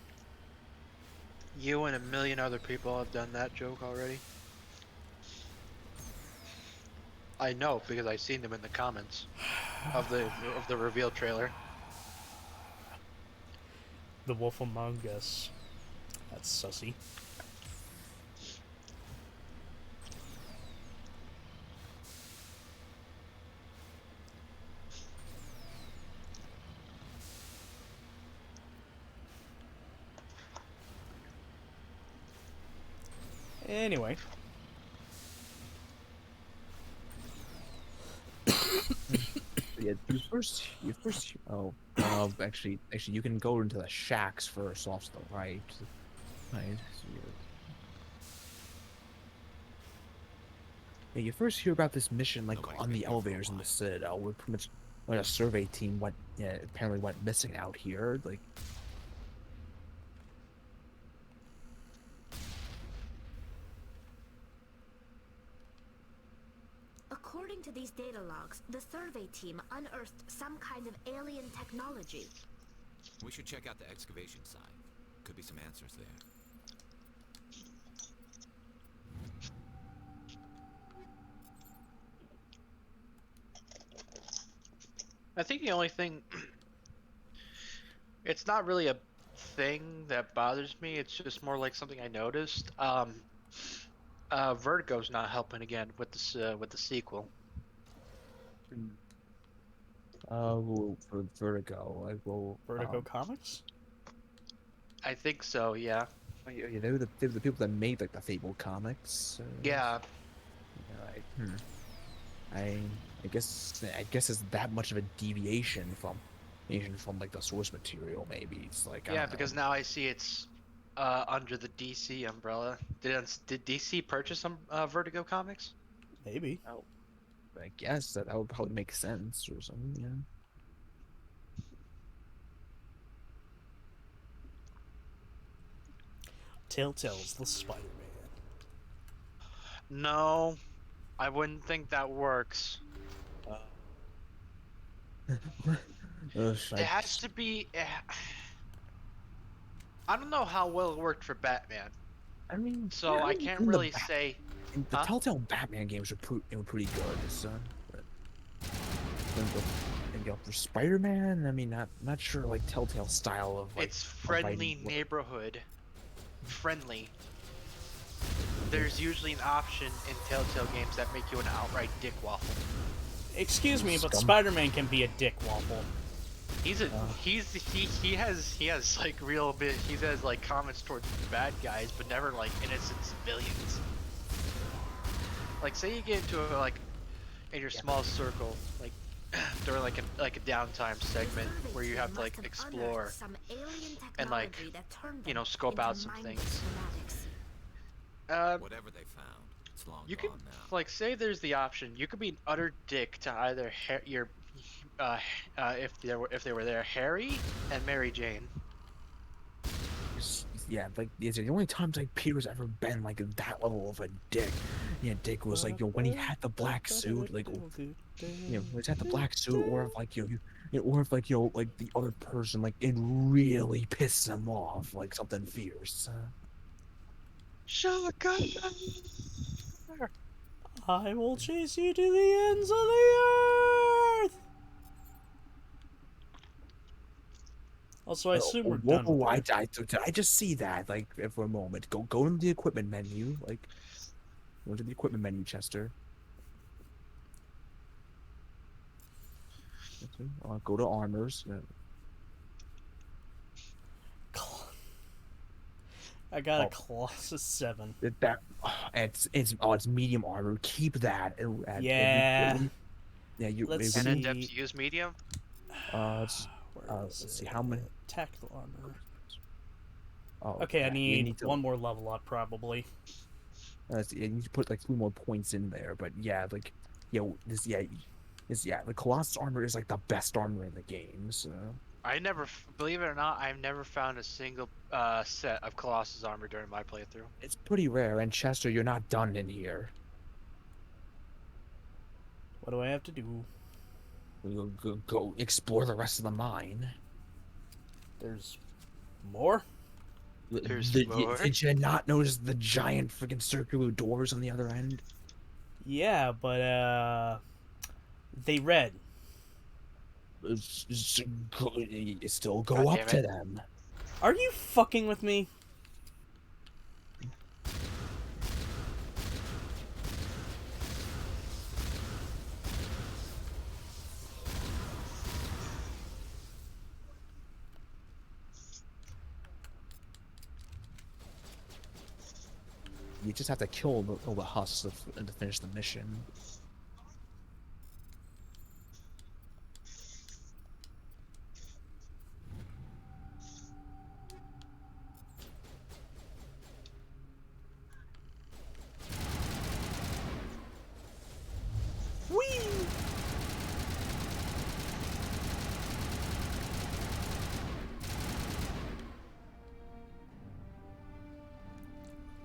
S3: You and a million other people have done that joke already. I know because I've seen them in the comments of the reveal trailer.
S1: The Wolf Among Us. That's sussy. Anyway.
S2: Yeah, actually you can go into the shacks first also, right? Right. Yeah, you first hear about this mission like
S5: Nobody's
S2: on
S5: been
S2: the
S5: here for a
S2: elevators in the
S5: while.
S2: Citadel, where pretty much when a survey team apparently went missing out here. Like,
S6: According to these data logs, the survey team unearthed some kind of alien technology.
S5: We should check out the excavation site. Could be some answers there.
S3: I think the only thing it's not really a thing that bothers me, it's just more like something I noticed. Vertigo's not helping again with the sequel.
S2: for Vertigo, like, well,
S1: Vertigo Comics?
S3: I think so, yeah.
S2: yeah, they were the people that made like the Fable comics.
S3: Yeah.
S2: Yeah, I guess it's that much of a deviation from like the source material. Maybe it's like, I
S3: Yeah,
S2: don't
S3: because
S2: know.
S3: now I see it's under the DC umbrella. Did DC purchase some Vertigo comics?
S1: Maybe.
S2: I guess that would probably make sense or something. Yeah.
S1: Telltale's the Spider-Man.
S3: No, I wouldn't think that works.
S2: Ugh,
S3: It has to be. I don't know how well it worked for Batman,
S2: I mean,
S3: so
S2: yeah,
S3: I
S2: mean,
S3: can't
S2: in the
S3: really
S2: Bat-
S3: say.
S2: in the
S3: Huh?
S2: Telltale Batman games were pretty good. So, but for Spider-Man, I mean, not sure like Telltale style of like
S3: It's
S2: of writing
S3: friendly
S2: work.
S3: neighborhood. Friendly. There's usually an option in Telltale games that make you an outright dick waffle.
S1: Excuse me, but
S2: Scum.
S1: Spider-Man can be a dick waffle.
S3: He has like real bit. He has like comments towards bad guys, but never like innocent civilians. Like, say you get into in your small circle, like during like a downtime
S6: The
S3: segment
S6: survey
S3: where you
S6: team
S3: have to
S6: must
S3: like
S6: have
S3: explore.
S6: unearthed some alien
S3: and, like,
S6: technology that turned
S3: you know,
S6: them
S3: scope
S6: into
S3: out some
S6: mindless
S3: things.
S6: fanatics.
S5: Whatever they found, it's long
S3: You
S5: gone
S3: could
S5: now.
S3: like say there's the option. You could be an utter dick to either if they were there, Harry and Mary Jane.
S2: Yeah, like these are the only times like Peter's ever been like that level of a dick. Dick was like, when he had the black suit, like, when he's had the black suit, or if like or if like like the other person, like it really pisses him off, like something fierce.
S3: Shotgun.
S1: I will chase you to the ends of the earth. Also, I assume we're done with
S2: I just see that, like, for a moment. Go into the equipment menu, like, go to the equipment menu, Chester. Go to armors.
S1: I got a Colossus 7.
S2: It's medium armor. Keep that.
S1: Yeah. Let's
S3: Can
S1: see.
S3: Adepts use medium?
S2: Let's
S1: Where is
S2: see
S1: it?
S2: how many.
S1: Tactical armor.
S2: Oh,
S1: Okay,
S2: yeah,
S1: I need one more level up, probably.
S2: You need to put like 3 more points in there, but yeah, like, the Colossus armor is like the best armor in the game. So
S3: I never, believe it or not, I've never found a single set of Colossus armor during my playthrough.
S2: it's pretty rare. And Chester, you're not done in here.
S1: What do I have to do?
S2: We'll go explore the rest of the mine.
S1: There's more?
S3: There's more?
S2: Did you not notice the giant freaking circular doors on the other end?
S1: Yeah, but, they read.
S2: Still go
S3: God
S2: up
S3: damn
S2: to
S3: it.
S2: them.
S1: Are you fucking with me?
S2: You just have to kill all the husks to finish the mission.
S1: Whee!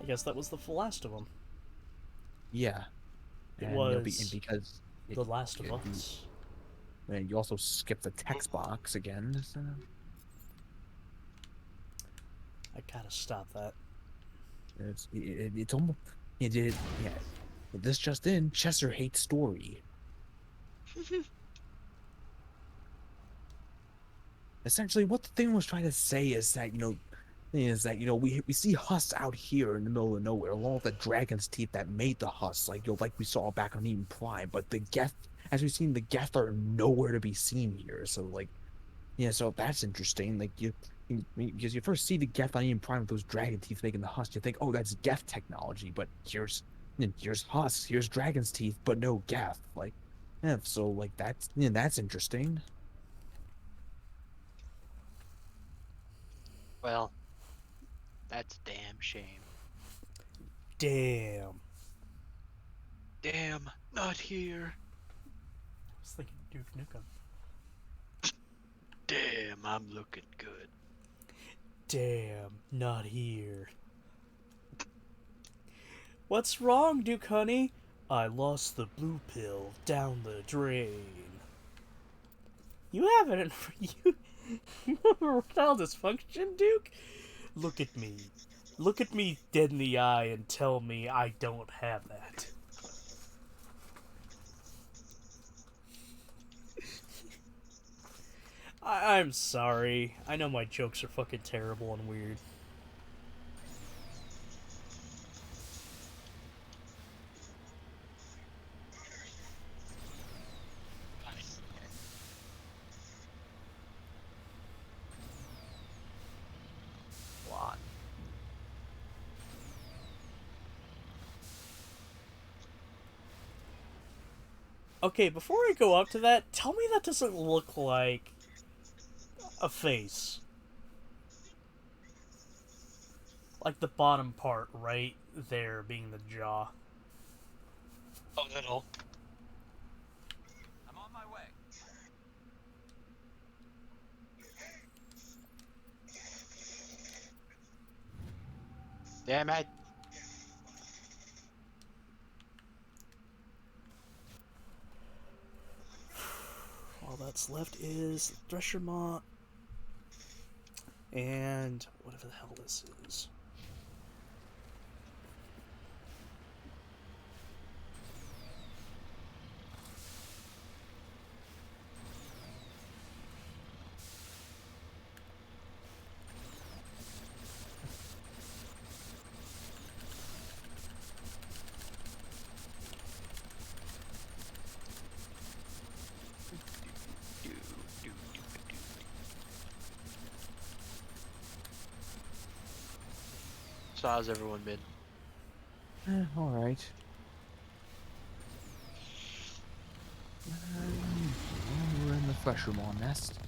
S1: I guess that was the last of them.
S2: Yeah.
S1: It
S2: And,
S1: was
S2: and because
S1: The Last of
S2: it-
S1: Us.
S2: and you also skip the text box again. So.
S1: I gotta stop that.
S2: It's almost yeah. This just in, Chester hates story. Essentially, what the thing was trying to say is that we see husks out here in the middle of nowhere, along with the dragon's teeth that made the husks, like we saw back on Eden Prime. But the Geth, as we've seen, the Geth are nowhere to be seen here. So so that's interesting. Because you first see the Geth on Eden Prime with those dragon teeth making the husks, you think, oh, that's Geth technology. But here's husks, here's dragon's teeth, but no Geth. So that's interesting.
S3: Well, that's a damn shame.
S1: Damn.
S3: Damn, not here.
S1: I was thinking Duke Nukem.
S3: Damn, I'm looking good.
S1: Damn, not here. What's wrong, Duke honey? I lost the blue pill down the drain. You have it in you have erectile dysfunction, Duke? Look at me. Look at me dead in the eye and tell me I don't have that. I'm sorry. I know my jokes are fucking terrible and weird. Okay, before I go up to that, tell me that doesn't look like a face. Like the bottom part right there being the jaw.
S3: A little.
S5: I'm on my way.
S3: Damn it.
S1: that's left is Thresher Maw and whatever the hell this is.
S3: So how's everyone been?
S2: All right. We're in the Fleshermaw nest.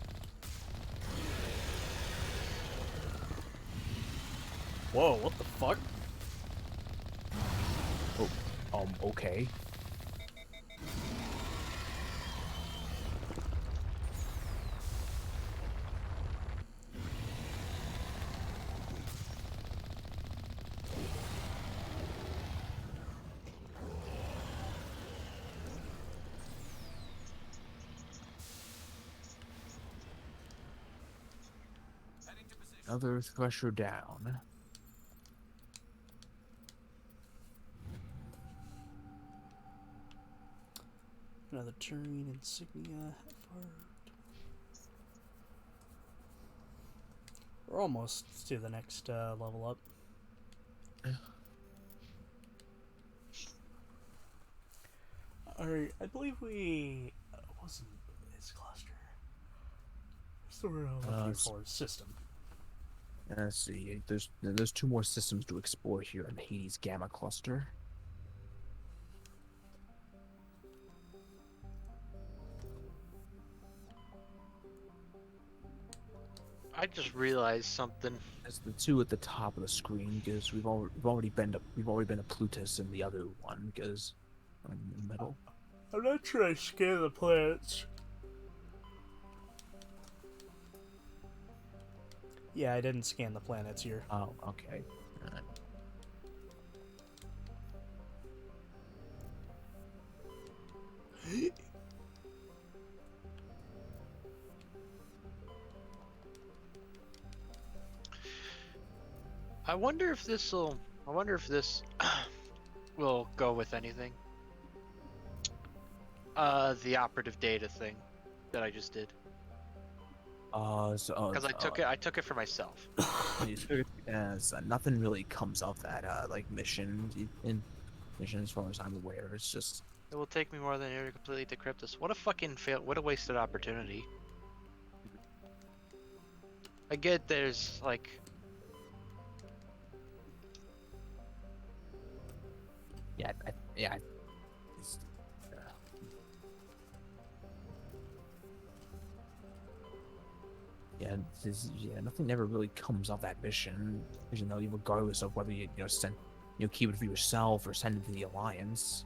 S1: Whoa, what the fuck?
S2: Oh, okay. Another Thresher down.
S1: Another Turing insignia. We're almost to the next level up. Alright, I believe we wasn't his cluster. So we're looking for system.
S2: Let's see. There's 2 more systems to explore here in the Hades Gamma cluster.
S3: I just realized something.
S2: There's the 2 at the top of the screen because we've already been to Plutus and the other one because in the middle.
S1: I'm not sure I scan the planets. Yeah, I didn't scan the planets here.
S2: Oh, okay. Alright.
S3: I wonder if this will go with anything. The operative data thing that I just did. Because I took it for myself.
S2: Nothing really comes of that like mission as far as I'm aware. It's just
S3: It will take me more than a year to completely decrypt this. What a fucking fail! What a wasted opportunity. I get there's like.
S2: it's, nothing ever really comes of that mission, regardless of whether you send keep it for yourself or send it to the Alliance.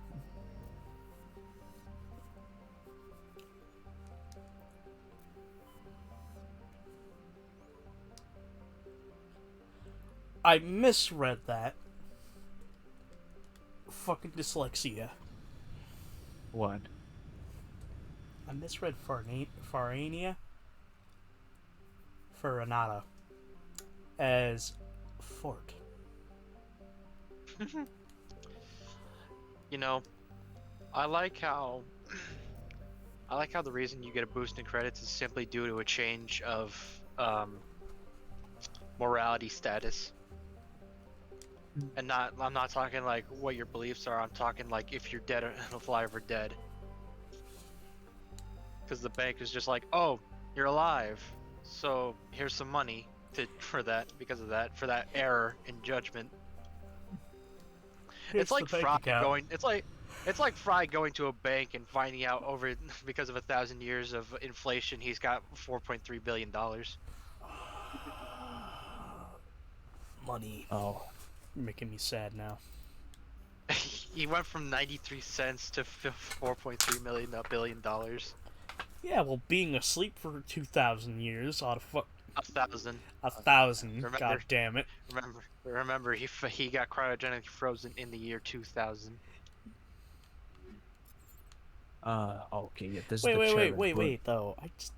S1: I misread that. Fucking dyslexia.
S2: What?
S1: I misread Farania. Faranata. As Fort.
S3: You know, I like how the reason you get a boost in credits is simply due to a change of morality status. And I'm not talking like what your beliefs are, I'm talking like if you're dead or alive or dead. Because the bank is just like, oh, you're alive, so here's some money for that error in judgment. It's like Fry going. It's like Fry going to a bank and finding out because of 1,000 years of inflation, he's got $4.3 billion.
S1: Money.
S2: Oh,
S1: You're making me sad now.
S3: He went from 93 cents to $4.3 billion.
S1: Yeah, well, being asleep for 2,000 years ought to fuck.
S3: 1,000.
S1: 1,000.
S3: Remember-
S1: God damn it.
S3: Remember, he got cryogenically frozen in the year 2000.
S2: Okay, yeah, this
S1: Wait,
S2: is the
S1: wait, wait,
S2: chairman,
S1: wait,
S2: but-
S1: wait, though. I just.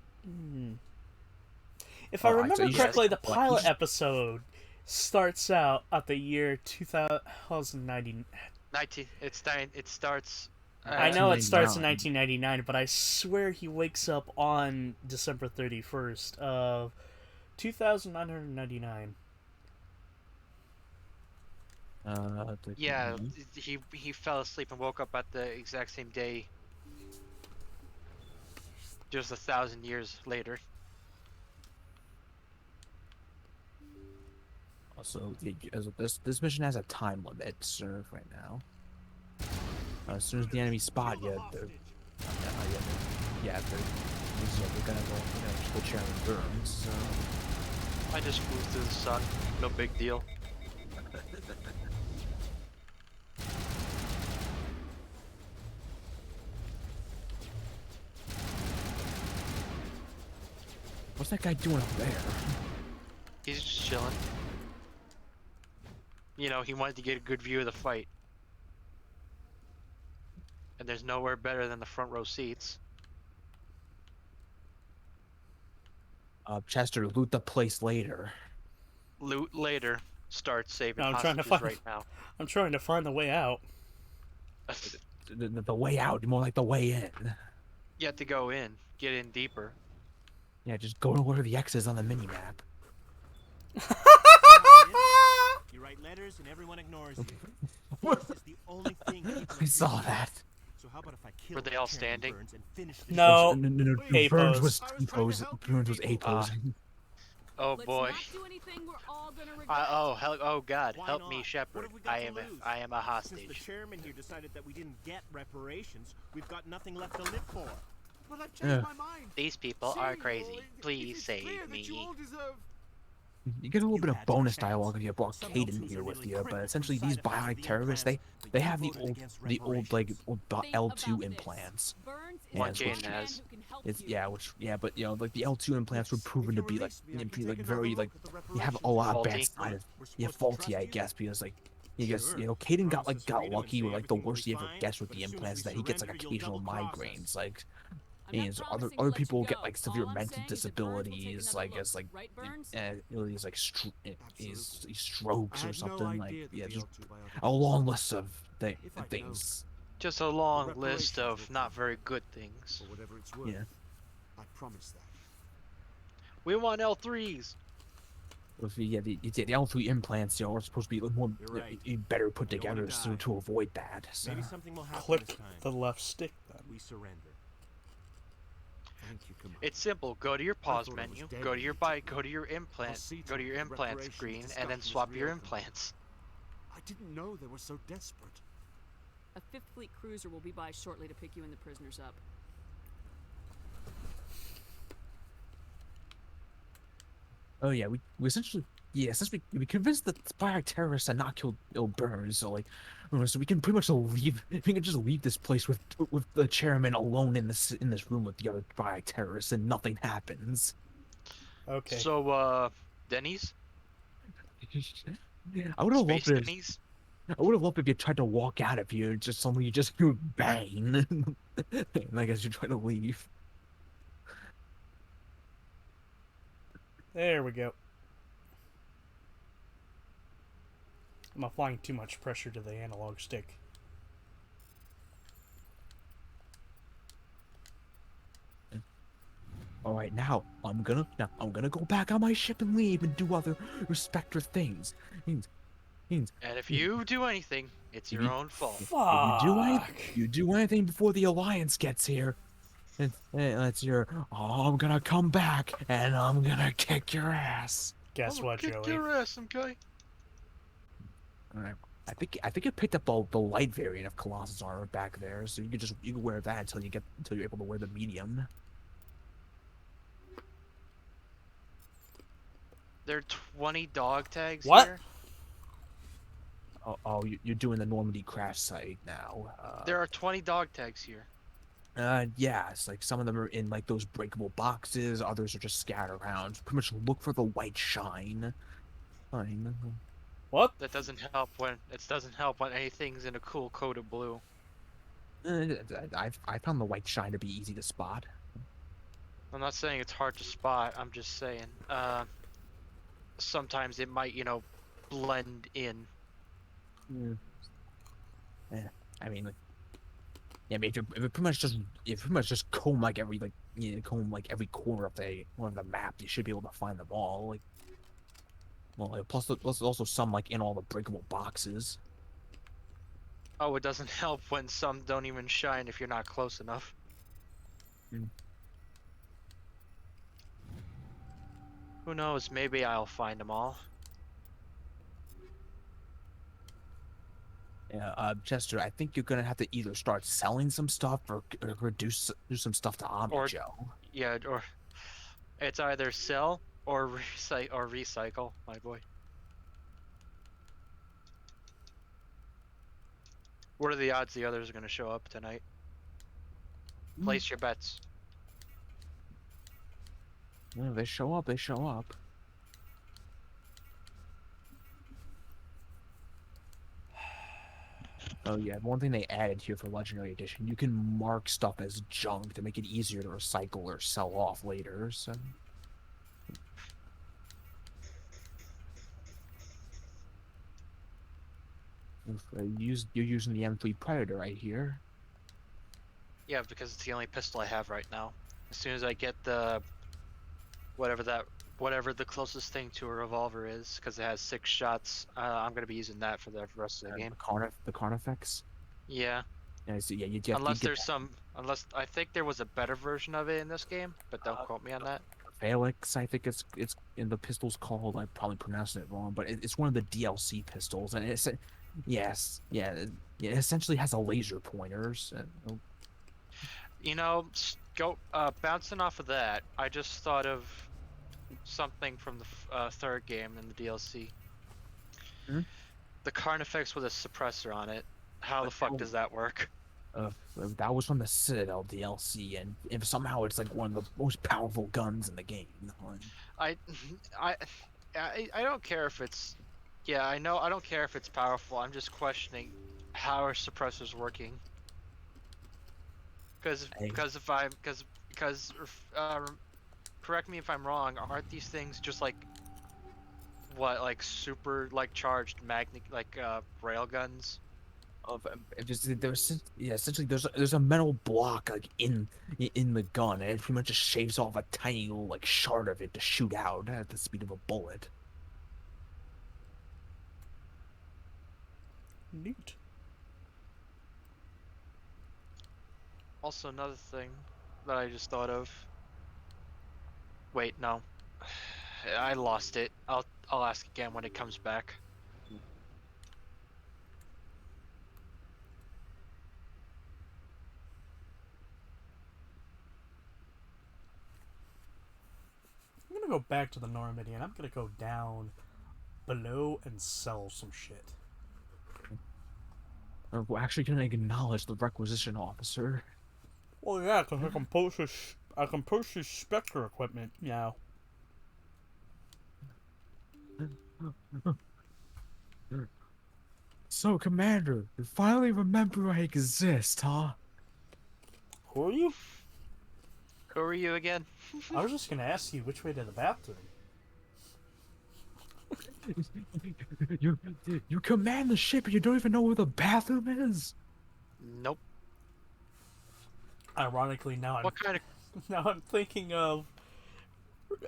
S1: If I
S2: Alright, so
S1: remember
S2: you
S1: correctly,
S2: just-
S1: the
S2: like, you
S1: pilot
S2: just-
S1: episode starts out at the year 2090.
S3: 19. It starts.
S1: I know it starts in
S2: 1999.
S1: 1999, but I swear he wakes up on December 31st of 2999.
S3: Yeah, he fell asleep and woke up at the exact same day. Just 1,000 years later.
S2: Also, this mission has a time limit, sir, right now. As soon as the enemy spot you, they're gonna go Chairman Burns. So.
S3: I just flew through the sun. No big deal.
S2: What's that guy doing up there?
S3: He's just chilling. You know, he wanted to get a good view of the fight. And there's nowhere better than the front row seats.
S2: Chester, loot the place later.
S3: Loot later. Start saving
S1: I'm trying to
S3: hostages
S1: find-
S3: right now.
S1: I'm trying to find the way out.
S2: The way out, more like the way in.
S3: You have to go in. Get in deeper.
S2: Yeah, just go to where the X is on the mini-map.
S7: You write letters and everyone ignores you. This is the only thing people
S2: I saw
S7: agree
S2: that.
S7: on. So how about if I kill
S3: Were they all
S7: Chairman
S3: standing?
S7: Burns and finish this
S1: No.
S2: No,
S1: A
S2: Burns
S1: pose.
S2: was
S7: I was
S2: T
S7: trying to
S2: posing.
S7: help you
S2: Burns was A
S7: people.
S2: posing.
S3: Oh
S8: Let's
S3: boy.
S8: not do anything we're all gonna regret.
S3: Oh God,
S7: Why
S3: help
S7: not?
S3: me,
S7: What
S3: Shepard.
S7: have we got
S3: I
S7: to
S3: am
S7: lose?
S3: I am a
S7: Since the
S3: hostage.
S7: chairman here decided that we didn't get reparations, we've got nothing left to live for.
S9: But I've
S2: Yeah.
S9: changed my mind.
S3: These people are
S9: See,
S3: crazy.
S9: Lloyd,
S3: Please
S9: it's
S3: save
S9: clear that
S3: me.
S9: you all deserve-
S2: You get a little
S7: You
S2: bit of
S7: had
S2: bonus
S7: your chance.
S2: dialogue if you brought
S7: Some
S2: Caden
S7: L2s
S2: here
S7: are
S2: with
S7: really
S2: you, but
S7: critical
S2: essentially
S7: side
S2: these
S7: effects of
S2: bionic
S7: the
S2: terrorists,
S7: implants,
S2: they
S7: but you
S2: have the
S7: voted
S2: old
S7: against
S2: like
S7: reparations.
S8: Think
S2: L2
S8: about this.
S2: implants.
S8: Burns
S2: Yeah,
S3: One
S8: is
S3: Jane
S8: the man
S3: has.
S8: who can help
S2: It's
S8: you.
S2: but you know, like the L2 implants were
S9: Yes,
S2: proven
S9: if
S2: to
S9: you
S2: be like,
S9: release me, I can take
S2: like
S9: another
S2: very
S9: look
S2: like
S9: at the
S2: you have a
S9: reparations.
S2: lot of
S3: Faulty?
S2: bad side of
S9: We're
S2: yeah,
S9: supposed to
S2: faulty,
S9: trust
S2: I
S9: you?
S2: guess, because like you guess
S9: Sure.
S2: you know, Caden got
S9: Process
S2: got
S9: read 'em and
S2: lucky
S9: say
S2: with like the
S9: everything will
S2: worst
S9: be
S2: he ever
S9: fine,
S2: gets with
S9: but
S2: the
S9: as soon as
S2: implants
S9: we
S2: that he gets like
S9: surrender, you'll
S2: occasional
S9: double-cross us.
S2: migraines, like
S8: I'm not
S2: other
S8: promising to
S2: other
S8: let
S2: people
S8: you
S2: get
S8: go.
S2: like severe
S8: All I'm
S2: mental
S8: saying is that Burns will take
S2: disabilities,
S8: another
S2: like
S8: look.
S2: as like
S8: Right, Burns?
S2: you know, these like
S9: Absolutely.
S2: strokes
S9: I
S2: or
S9: had no
S2: something, like
S9: idea that
S2: yeah,
S9: the
S2: just
S9: L2
S2: a long list of
S9: If I'd
S2: things.
S3: Just a long
S9: reparations
S3: list of
S9: will
S3: not
S9: come.
S3: very good things.
S9: For whatever it's worth.
S2: Yeah.
S9: I promise that.
S3: We want L3s.
S2: With the L3 implants, you know, are supposed to be a little more
S9: You're right.
S2: better put
S9: I don't wanna
S2: together
S9: die.
S2: to avoid that. So.
S7: Maybe something will happen
S1: Click
S7: this time.
S1: the left stick then.
S7: We surrender.
S9: Thank you, Commander.
S3: It's simple. Go to your pause
S9: thought I was
S3: menu,
S9: dead
S3: go to
S9: when
S3: your
S9: you
S3: bike,
S9: took
S3: go
S9: me.
S3: to your implant,
S9: see
S3: go to
S9: to
S3: your
S9: it
S3: implant
S9: reparations
S3: screen, and then
S9: discussion is
S3: swap your
S9: reopened.
S3: implants.
S9: I didn't know they were so desperate.
S8: A Fifth Fleet cruiser will be by shortly to pick you and the prisoners up.
S2: Oh yeah, we essentially since we convinced the bionic terrorists to not kill Burns, so like so we can pretty much leave. We can just leave this place with the chairman alone in this room with the other bionic terrorists, and nothing happens.
S1: Okay.
S3: So, Denny's?
S2: I would have
S3: Space
S2: loved it.
S3: Denny's?
S2: I would have loved if you tried to walk out of here, just suddenly you just hear bang, and I guess you try to leave.
S1: There we go. I'm applying too much pressure to the analog stick.
S2: All right, now I'm gonna go back on my ship and leave and do other respecter things.
S3: And if you do anything, it's your
S2: You-
S3: own fault.
S2: If
S1: Fuck.
S2: you do anything before the Alliance gets here, and it's your, I'm gonna come back and I'm gonna kick your ass.
S1: Guess
S3: I'm gonna
S1: what,
S3: kick
S1: Joey?
S3: your ass, okay?
S2: All right. I think I picked up the light variant of Colossus armor back there, so you can wear that until you're able to wear the medium.
S3: There are 20 dog tags
S1: What?
S3: here.
S2: You're doing the Normandy crash site now.
S3: There are 20 dog tags here.
S2: Yeah, it's like some of them are in like those breakable boxes, others are just scattered around. Pretty much look for the white shine. Fine.
S1: What?
S3: That doesn't help when anything's in a cool coat of blue.
S2: I found the white shine to be easy to spot.
S3: I'm not saying it's hard to spot. I'm just saying, sometimes it might, blend in.
S2: Yeah, I mean, like, yeah, I mean, if you pretty much just comb like every every corner of the map, you should be able to find them all. Like, well, plus there's also some like in all the breakable boxes.
S3: Oh, it doesn't help when some don't even shine if you're not close enough. Who knows? Maybe I'll find them all.
S2: Yeah, Chester, I think you're gonna have to either start selling some stuff or do some stuff to Omni
S3: Or-
S2: Joe.
S3: Yeah, or it's either sell or recycle, my boy. What are the odds the others are going to show up tonight? Place your bets.
S2: Yeah, they show up. They show up. Oh yeah, one thing they added here for Legendary Edition, you can mark stuff as junk to make it easier to recycle or sell off later, so... You're using the M3 Predator right here.
S3: Yeah, because it's the only pistol I have right now. As soon as I get the... whatever the closest thing to a revolver is, because it has 6 shots, I'm going to be using that for the rest of the game.
S2: The Carnifex?
S3: Yeah.
S2: Yeah, so yeah,
S3: Unless I think there was a better version of it in this game, but don't quote me on that.
S2: Felix, I think it's in the pistol's called. I probably pronounced it wrong, but it's one of the DLC pistols, and it essentially has a laser pointers.
S3: Bouncing off of that, I just thought of something from the third game in the DLC.
S2: Hmm?
S3: The Carnifex with a suppressor on it. How the fuck does that work?
S2: That was from the Citadel DLC, and if somehow it's like one of the most powerful guns in the game.
S3: I don't care if it's... Yeah, I know. I don't care if it's powerful. I'm just questioning how are suppressors working. Because correct me if I'm wrong. Aren't these things just like super charged rail guns?
S2: Essentially there's a metal block like in the gun, and it pretty much just shaves off a tiny little shard of it to shoot out at the speed of a bullet.
S1: Neat.
S3: Also, another thing that I just thought of. Wait, no. I lost it. I'll ask again when it comes back.
S1: I'm gonna go back to the Normandy, and I'm gonna go down below and sell some shit.
S2: We're actually gonna acknowledge the requisition officer.
S1: Well, yeah, because I can purchase Spectre equipment now.
S2: So, Commander, you finally remember I exist, huh?
S1: Who are you?
S3: Who are you again?
S1: I was just gonna ask you which way to the bathroom.
S2: You command the ship and you don't even know where the bathroom is?
S3: Nope.
S1: Ironically, now
S3: What kind of...
S1: now I'm thinking of...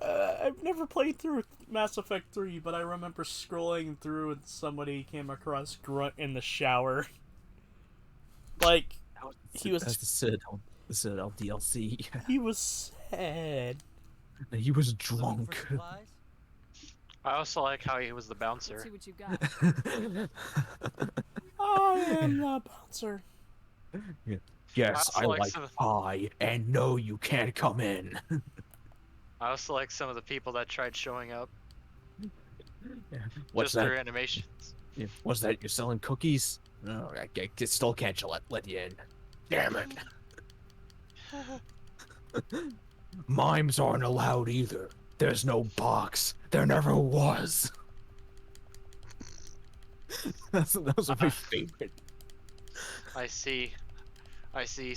S1: I've never played through Mass Effect 3, but I remember scrolling through and somebody came across Grunt in the shower. Like, he was...
S2: That's the Citadel DLC.
S1: He was sad.
S2: He was drunk.
S3: I also like how he was the
S8: Let's
S3: bouncer.
S8: see what you got.
S1: I am the bouncer.
S2: Yes, I
S3: also like
S2: like
S3: some of-
S2: pie, and no, you can't come in.
S3: I also like some of the people that tried showing up.
S2: What's
S3: Just
S2: that?
S3: their animations.
S2: Yeah, what's that? You're selling cookies? No, I still can't let you in. Damn it. Mimes aren't allowed either. There's no box. There never was. Those are my favorite.
S3: I see. I see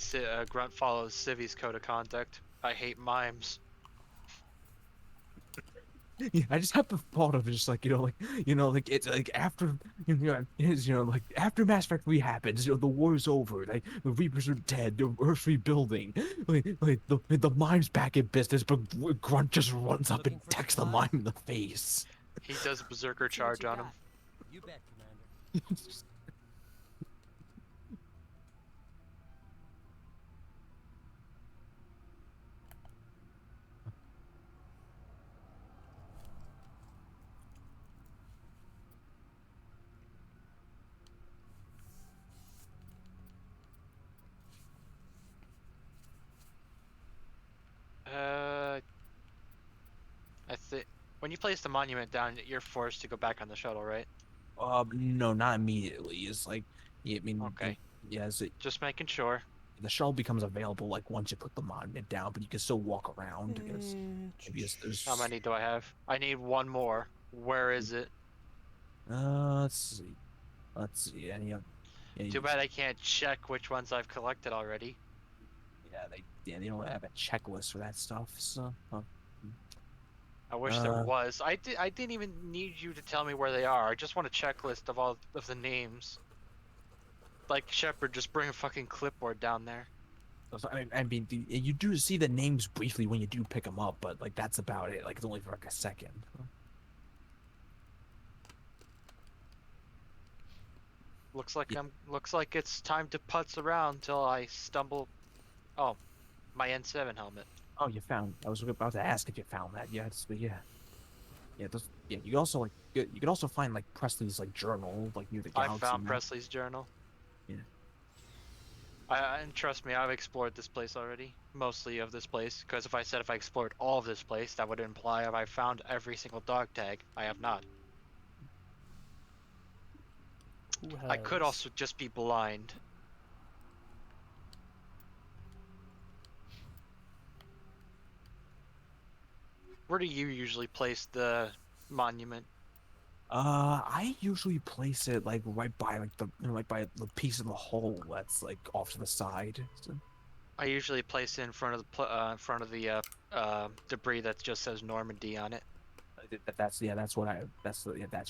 S3: Grunt follows Civi's code of conduct. I hate mimes.
S2: Yeah, I just have the thought of just like like it's like after like after Mass Effect 3 happens, the war's over, like the Reapers are dead, the Earth's rebuilding, like the mime's back in business, but Grunt just runs up and texts the mime in the face.
S3: He does a berserker charge on him.
S7: You bet, Commander.
S3: I think when you place the monument down, you're forced to go back on the shuttle, right?
S2: No, not immediately. It's like, yeah, I mean,
S3: Okay.
S2: yes,
S3: Just making sure.
S2: the shell becomes available like once you put the monument down, but you can still walk around because maybe there's.
S3: How many do I have? I need one more. Where is it?
S2: Let's see. Let's see.
S3: Too bad I can't check which ones I've collected already.
S2: They don't have a checklist for that stuff. So.
S3: I wish there was. I didn't even need you to tell me where they are. I just want a checklist of all of the names. Like Shepard, just bring a fucking clipboard down there.
S2: I mean, you do see the names briefly when you do pick them up, but like that's about it. Like it's only for like a second.
S3: Looks like it's time to putz around till I stumble. Oh, my N7 helmet.
S2: Oh, you found. I was about to ask if you found that. Yeah, yeah. You can also you can also find like Presley's like journal, like near the galaxy.
S3: I found
S2: map.
S3: Presley's journal.
S2: Yeah.
S3: And trust me, I've explored this place already. Mostly of this place, because if I explored all of this place, that would imply I found every single dog tag. I have not. I could also just be blind. Where do you usually place the monument?
S2: I usually place it like right by like the piece of the hull that's like off to the side. So.
S3: I usually place it in front of the debris that just says Normandy on it.
S2: That's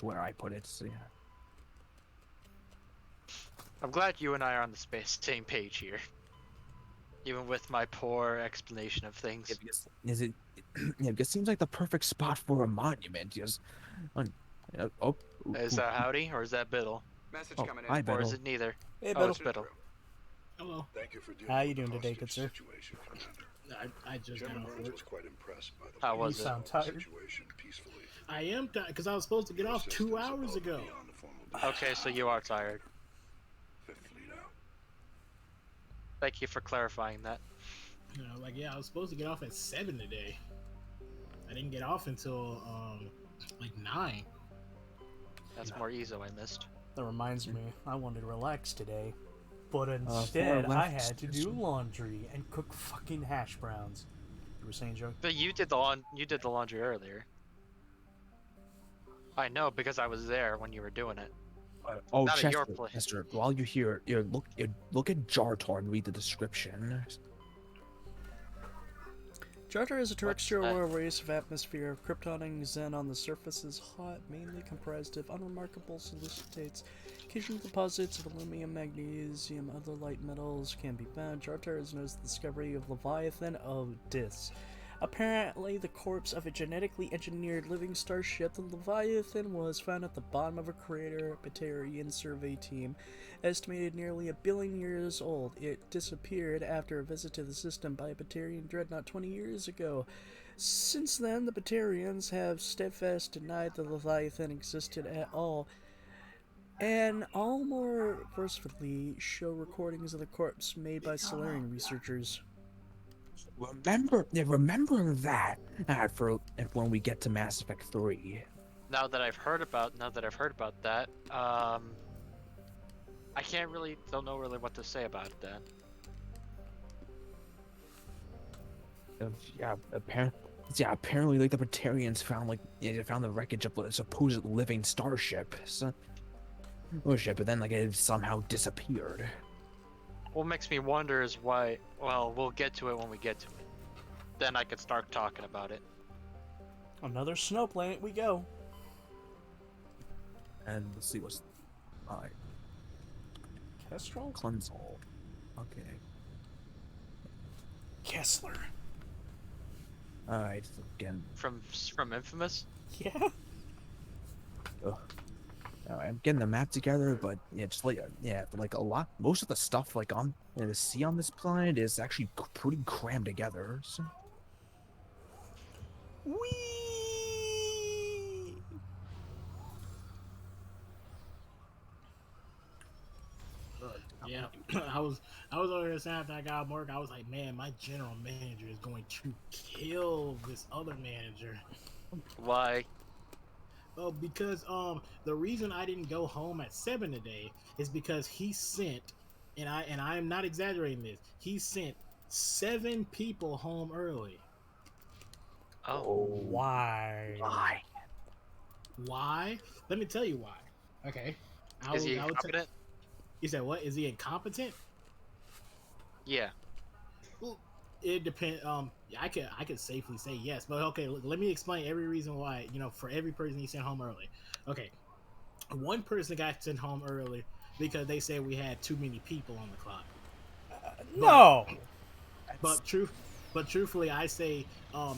S2: where I put it. So, yeah.
S3: I'm glad you and I are on the same page here. Even with my poor explanation of things.
S2: Yeah, because it seems like the perfect spot for a monument. Just,
S3: is that Howdy or is that Biddle?
S4: Message
S2: Oh,
S4: coming in.
S2: hi,
S3: Or
S2: Biddle.
S3: is it neither?
S1: Hey,
S3: Oh,
S1: Biddle.
S3: it's Biddle.
S10: Hello.
S11: Thank you for dealing
S1: How you
S11: with the
S1: doing today,
S11: hostage
S1: good sir?
S11: situation, Commander.
S10: I just got
S11: General
S10: off
S11: Burns
S10: work.
S11: was quite impressed by the
S3: How
S11: way
S3: was
S11: you
S3: it?
S1: sound
S11: solved the
S1: tired.
S11: situation peacefully.
S10: I am because I was supposed to get
S11: Your
S10: off 2
S11: assistance
S10: hours
S11: above
S10: ago.
S11: and beyond the formal
S3: Okay, so you are tired.
S11: Fifth Fleet out.
S3: Thank you for clarifying that.
S10: You know, like yeah, I was supposed to get off at 7 today. I didn't get off until like 9.
S3: That's more Ezo I missed.
S1: That reminds me, I wanted to relax today, but instead I had to do laundry and cook fucking hash browns. You were saying, Joe?
S3: But you did the laundry earlier. I know because I was there when you were doing it.
S2: Oh,
S3: Not at your
S2: Chester,
S3: place.
S2: Chester, while you're here, look at Jartor and read the description.
S1: Jar Jar is a terrestrial
S3: that?
S1: race of atmosphere of kryptonic Xen on the surface is hot, mainly comprised of unremarkable siliciates. Occasional deposits of aluminum, magnesium, other light metals can be found. Jar Jar is known as the discovery of Leviathan of Dis. Apparently, the corpse of a genetically engineered living starship, the Leviathan, was found at the bottom of a crater. Batarian survey team estimated nearly 1 billion years old. It disappeared after a visit to the system by a Batarian dreadnought 20 years ago. Since then, the Batarians have steadfastly denied the Leviathan existed at all, and all more forcefully show recordings of the corpse made by Solarian researchers.
S2: Remember that for when we get to Mass Effect 3.
S3: Now that I've heard about that, I don't know really what to say about it then.
S2: Apparently, like the Batarians found they found the wreckage of a supposed living starship. But then like it somehow disappeared.
S3: What makes me wonder is why. Well, we'll get to it when we get to it. Then I could start talking about it.
S1: Another snow planet we go.
S2: And let's see what's. Alright.
S1: Kestrel?
S2: Cleansol. Okay.
S1: Kessler.
S2: Alright, again.
S3: From Infamous.
S1: Yeah.
S2: Ugh. Alright, I'm getting the map together, but yeah, just like like a lot. Most of the stuff like on the sea on this planet is actually pretty crammed together. So.
S1: Whee!
S10: Yeah, I was over here saying after I got work, I was like, man, my general manager is going to kill this other manager.
S3: Why?
S10: Oh, because the reason I didn't go home at 7 today is because he sent, and I am not exaggerating this, he sent 7 people home early.
S3: Oh.
S1: Why?
S2: Why?
S10: Why? Let me tell you why. Okay.
S3: Is he incompetent?
S10: You said what? Is he incompetent?
S3: Yeah.
S10: Well, it depends. I could safely say yes, but okay. Let me explain every reason why. You know, for every person he sent home early. Okay, one person got sent home early because they said we had too many people on the clock.
S1: No.
S10: But truthfully, I say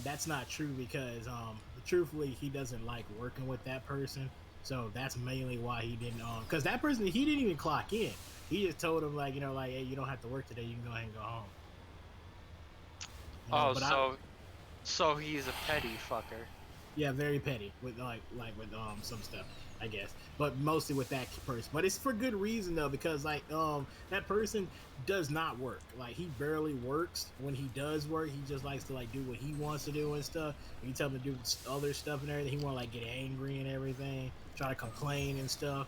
S10: that's not true because truthfully he doesn't like working with that person. So that's mainly why he didn't because that person, he didn't even clock in. He just told him like, you know, like, hey, you don't have to work today, you can go ahead and go home. You know,
S3: Oh,
S10: but
S3: so he's a petty fucker.
S10: yeah, very petty with like with some stuff, I guess, but mostly with that person. But it's for good reason though, because like that person does not work. Like he barely works. When he does work, he just likes to like do what he wants to do and stuff. When you tell him to do other stuff and everything, he want to like get angry and everything, try to complain and stuff.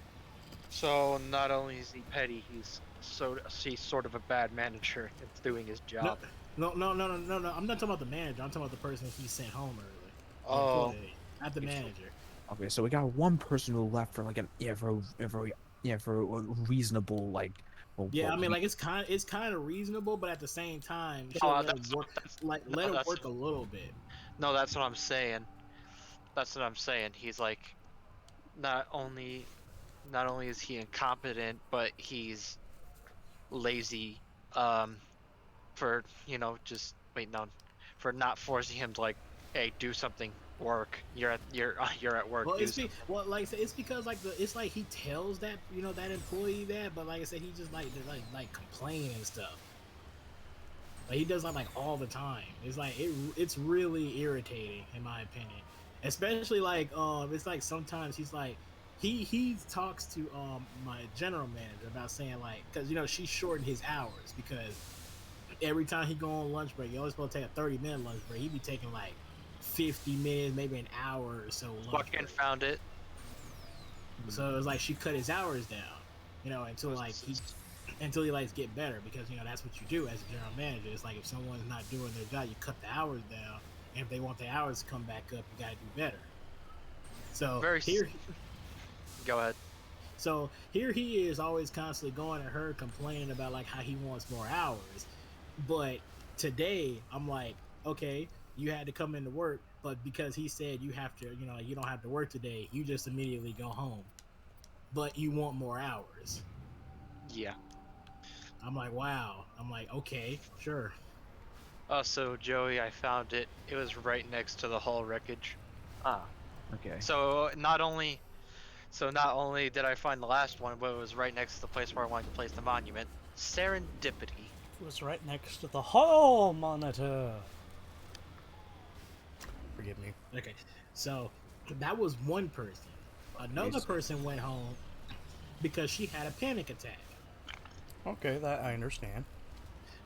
S3: So not only is he petty, he's sort of a bad manager at doing his job.
S10: No. I'm not talking about the manager. I'm talking about the person he sent home early.
S3: Oh.
S10: Not the manager.
S2: Okay, so we got one person who left for like an for a reasonable like. Well,
S10: Yeah,
S2: well,
S10: I mean, like it's kind of reasonable, but at the same time,
S3: No,
S10: let him work, let him work a little bit.
S3: No, that's what I'm saying. That's what I'm saying. He's like, not only is he incompetent, but he's lazy. For for not forcing him to like, hey, do something, work. You're at work.
S10: Well,
S3: do
S10: like
S3: something.
S10: I said, it's because like it's like he tells that that employee that, but like I said, he just like complain and stuff. Like he does that like all the time. It's like it's really irritating in my opinion. Especially like it's like sometimes he's like he talks to my general manager about saying like, because she shortened his hours because every time he go on lunch break, he always supposed to take a 30-minute lunch break. He be taking like 50 minutes, maybe an hour or so.
S3: Fucking found it.
S10: So it's like she cut his hours down, until he likes get better, because that's what you do as a general manager. It's like if someone's not doing their job, you cut the hours down, and if they want the hours to come back up, you gotta do better. So
S3: Go ahead.
S10: So here he is, always constantly going at her, complaining about like how he wants more hours. But today, I'm like, okay, you had to come into work, but because he said you have to, you don't have to work today, you just immediately go home. But you want more hours.
S3: Yeah.
S10: I'm like, wow. I'm like, okay, sure.
S3: So Joey, I found it. It was right next to the hull wreckage.
S2: Ah. Okay.
S3: So not only did I find the last one, but it was right next to the place where I wanted to place the monument. Serendipity.
S1: It was right next to the hall monitor. Forgive me.
S10: Okay, so that was one person. Another person went home because she had a panic attack.
S1: Okay, that I understand.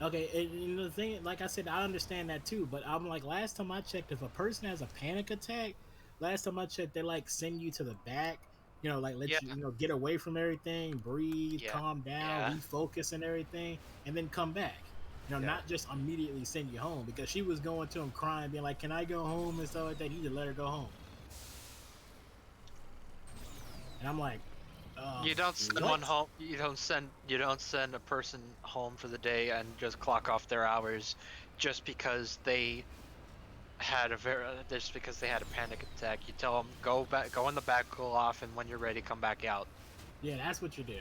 S10: Okay, and the thing, like I said, I understand that too, but I'm like, last time I checked, if a person has a panic attack, last time I checked, they like send you to the back, like let you, get away from everything, breathe, calm down, refocus and everything, and then come back. Not just immediately send you home, because she was going to him crying, being like, can I go home and stuff like that. He just let her go home. And I'm like,
S3: You don't send
S10: what?
S3: one home. You don't send a person home for the day and just clock off their hours, just because they had a panic attack. You tell them go in the back, cool off, and when you're ready, come back out.
S10: Yeah, that's what you do.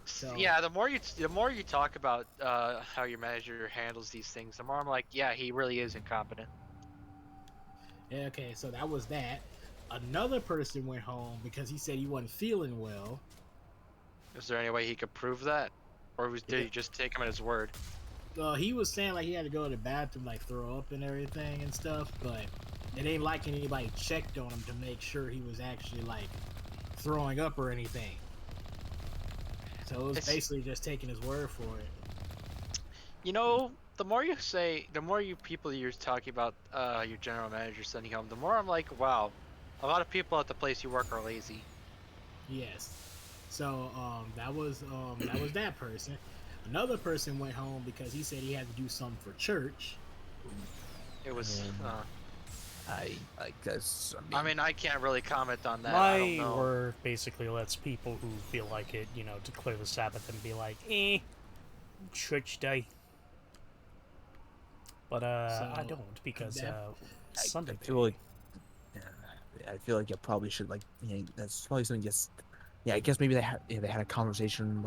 S10: So,
S3: Yeah, the more you talk about how your manager handles these things, the more I'm like, yeah, he really is incompetent.
S10: yeah, okay, so that was that. Another person went home because he said he wasn't feeling well.
S3: Is there any way he could prove that, or did he just take him at his word?
S10: He was saying like he had to go to the bathroom, like throw up and everything and stuff, but it ain't like anybody checked on him to make sure he was actually like throwing up or anything. So it was basically just taking his word for it.
S3: You know, the more you people you're talking about your general manager sending home, the more I'm like, wow, a lot of people at the place you work are lazy.
S10: Yes. So that was that person. Another person went home because he said he had to do something for church.
S3: It was.
S2: I guess.
S3: I mean, I can't really comment on that.
S1: My
S3: I don't know.
S1: word basically lets people who feel like it, declare the Sabbath and be like, church day. But I don't, because Sunday.
S2: I feel like. I feel like you probably should that's probably something just. Yeah, I guess maybe they had a conversation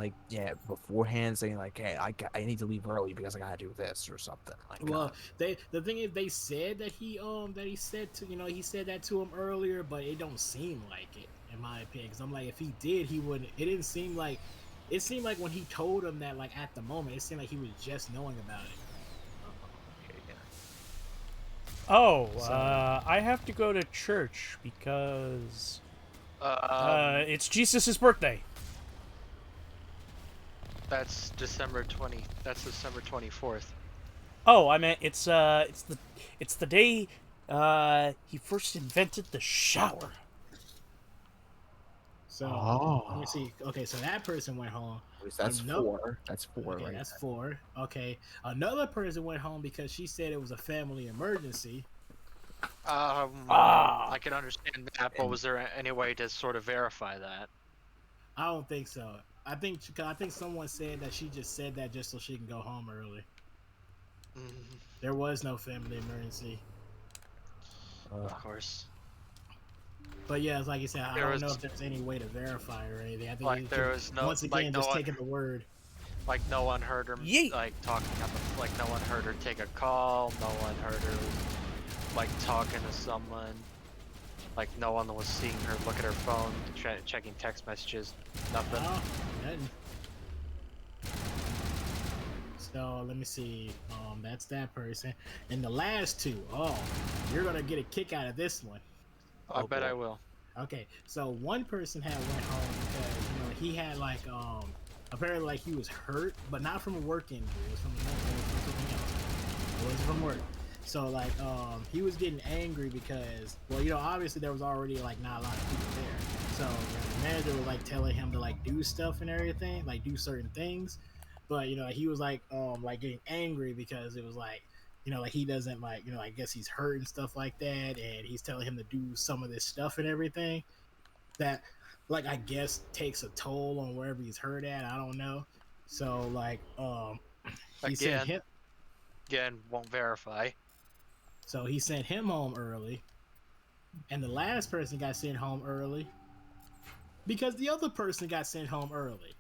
S2: beforehand, saying like, hey, I need to leave early because I gotta do this or something.
S10: Well, the thing is, they said that he said that to him earlier, but it don't seem like it, in my opinion. Because I'm like, if he did, he wouldn't. It didn't seem like. It seemed like when he told him that, like at the moment, it seemed like he was just knowing about it.
S1: Oh, I have to go to church because it's Jesus' birthday.
S3: That's December 24th.
S1: Oh, I meant it's the day he first invented the shower.
S10: So let me see. Okay, so that person went home.
S2: That's 4. That's 4,
S10: okay,
S2: right?
S10: That's 4. Okay, another person went home because she said it was a family emergency.
S3: I can understand that, but was there any way to sort of verify that?
S10: I don't think so. I think someone said that she just said that just so she can go home early. There was no family emergency.
S3: Of course.
S10: But yeah, it's like you said, I don't know if there's any way to verify or anything. I think
S3: Like there was no,
S10: once again, just taking the word.
S3: Like no one heard her talking on the, like no one heard her take a call. No one heard her talking to someone. Like no one was seeing her look at her phone, checking text messages. Nothing.
S10: Oh, nothing. So let me see. That's that person. And the last two. Oh, you're gonna get a kick out of this one.
S3: I bet I will.
S10: Okay, so one person went home because he had apparently he was hurt, but not from a work injury. It was from something else. It wasn't from work. So he was getting angry because obviously there was already not a lot of people there. So the manager was telling him to do stuff and everything, do certain things, but he was getting angry because it was he doesn't I guess he's hurt and stuff like that, and he's telling him to do some of this stuff and everything that I guess takes a toll on wherever he's hurt at. I don't know. So he sent him.
S3: Again, won't verify.
S10: So he sent him home early, and the last person got sent home early because the other person got sent home early.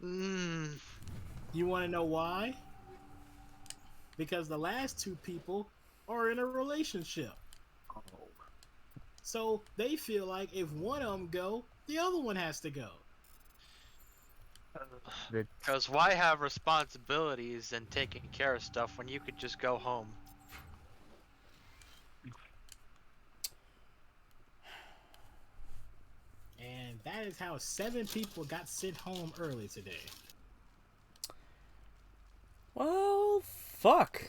S10: You want to know why? Because the last two people are in a relationship. So they feel like if one of them go, the other one has to go.
S3: Because why have responsibilities and taking care of stuff when you could just go home?
S10: And that is how 7 people got sent home early today.
S1: Well, fuck.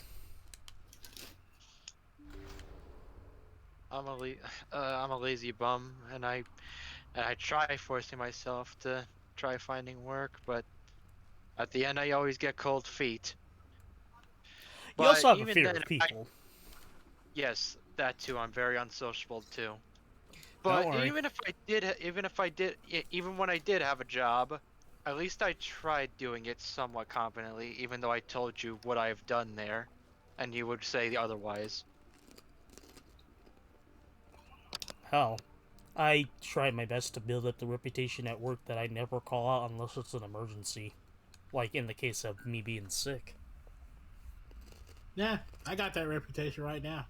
S3: I'm a lazy bum, and I try forcing myself to try finding work, but at the end I always get cold feet.
S1: You also have a fear of people.
S3: Yes, that too. I'm very unsociable too. But
S1: worry.
S3: even when I did have a job, at least I tried doing it somewhat competently, even though I told you what I've done there, and you would say otherwise.
S1: Hell, I tried my best to build up the reputation at work that I never call out unless it's an emergency. Like in the case of me being sick.
S10: Yeah, I got that reputation right now.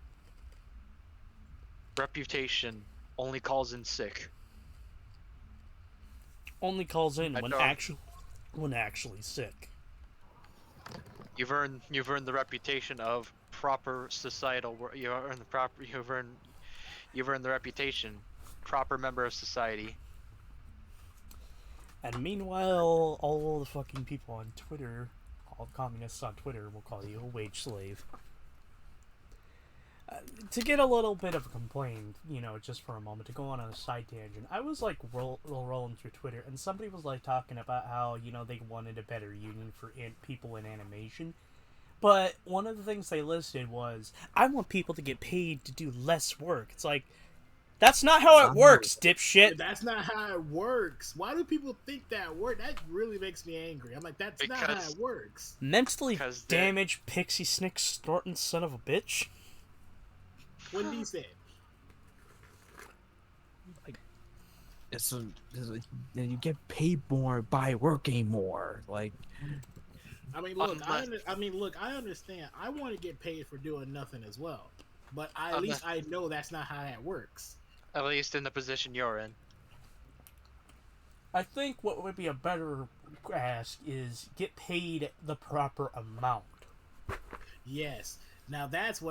S3: Reputation only calls in sick.
S1: Only calls in
S3: I
S1: when
S3: don't-
S1: actually sick.
S3: You've earned the reputation of proper societal work. You've earned the reputation proper member of society.
S1: And meanwhile, all the fucking people on Twitter, all communists on Twitter will call you a wage slave. To get a little bit of a complaint, just for a moment, to go on a side tangent, I was like rolling through Twitter, and somebody was like talking about how, they wanted a better union for people in animation. But one of the things they listed was, I want people to get paid to do less work. It's like, that's not how it works, dipshit.
S10: That's not how it works. Why do people think that works? That really makes me angry. I'm like, that's not how it works.
S1: Mentally damaged pixie snick snorting son of a bitch.
S10: What did he say?
S2: You get paid more by working more. Like,
S10: I mean, look, I understand. I want to get paid for doing nothing as well, but at least I know that's not how that works.
S3: At least in the position you're in.
S1: I think what would be a better ask is get paid the proper amount.
S10: Yes. Now that's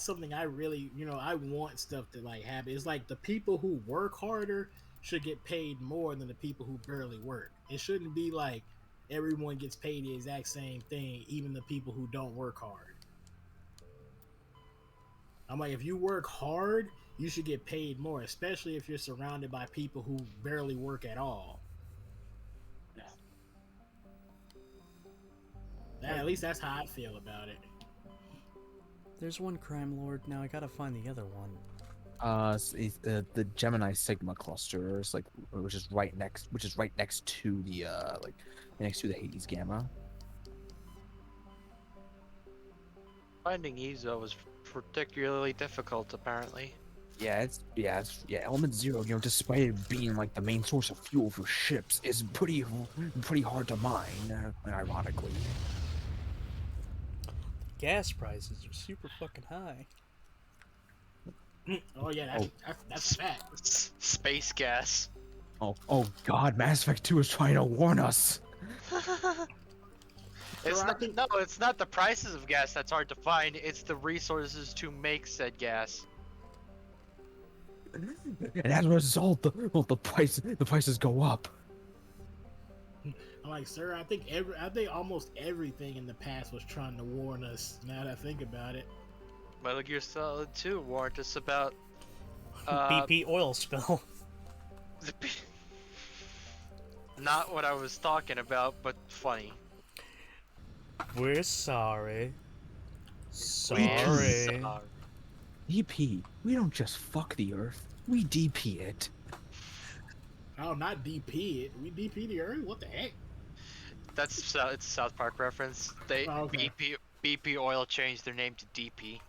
S10: something I really, I want stuff to like happen. It's like the people who work harder should get paid more than the people who barely work. It shouldn't be like everyone gets paid the exact same thing, even the people who don't work hard. I'm like, if you work hard, you should get paid more, especially if you're surrounded by people who barely work at all. At least that's how I feel about it.
S1: There's one crime lord. Now I gotta find the other one.
S2: The Gemini Sigma cluster is which is right next to the next to the Hades Gamma.
S3: Finding Ezo was particularly difficult, apparently.
S2: Yeah, Element Zero, despite it being like the main source of fuel for ships, is pretty hard to mine, ironically.
S1: Gas prices are super fucking high.
S10: Oh yeah, that's a fact.
S3: Space gas.
S2: Oh God, Mass Effect 2 is trying to warn us.
S3: It's not the prices of gas that's hard to find. It's the resources to make said gas.
S2: And as a result, the prices go up.
S10: I'm like, sir, I think almost everything in the past was trying to warn us. Now that I think about it.
S3: Metal Gear Solid 2 warned us about
S1: BP oil spill.
S3: Not what I was talking about, but funny.
S1: We're sorry.
S2: DP, we don't just fuck the Earth, we DP it.
S10: Oh, not DP it. We DP the Earth? What the heck?
S3: It's a South Park reference. BP Oil changed their name to DP.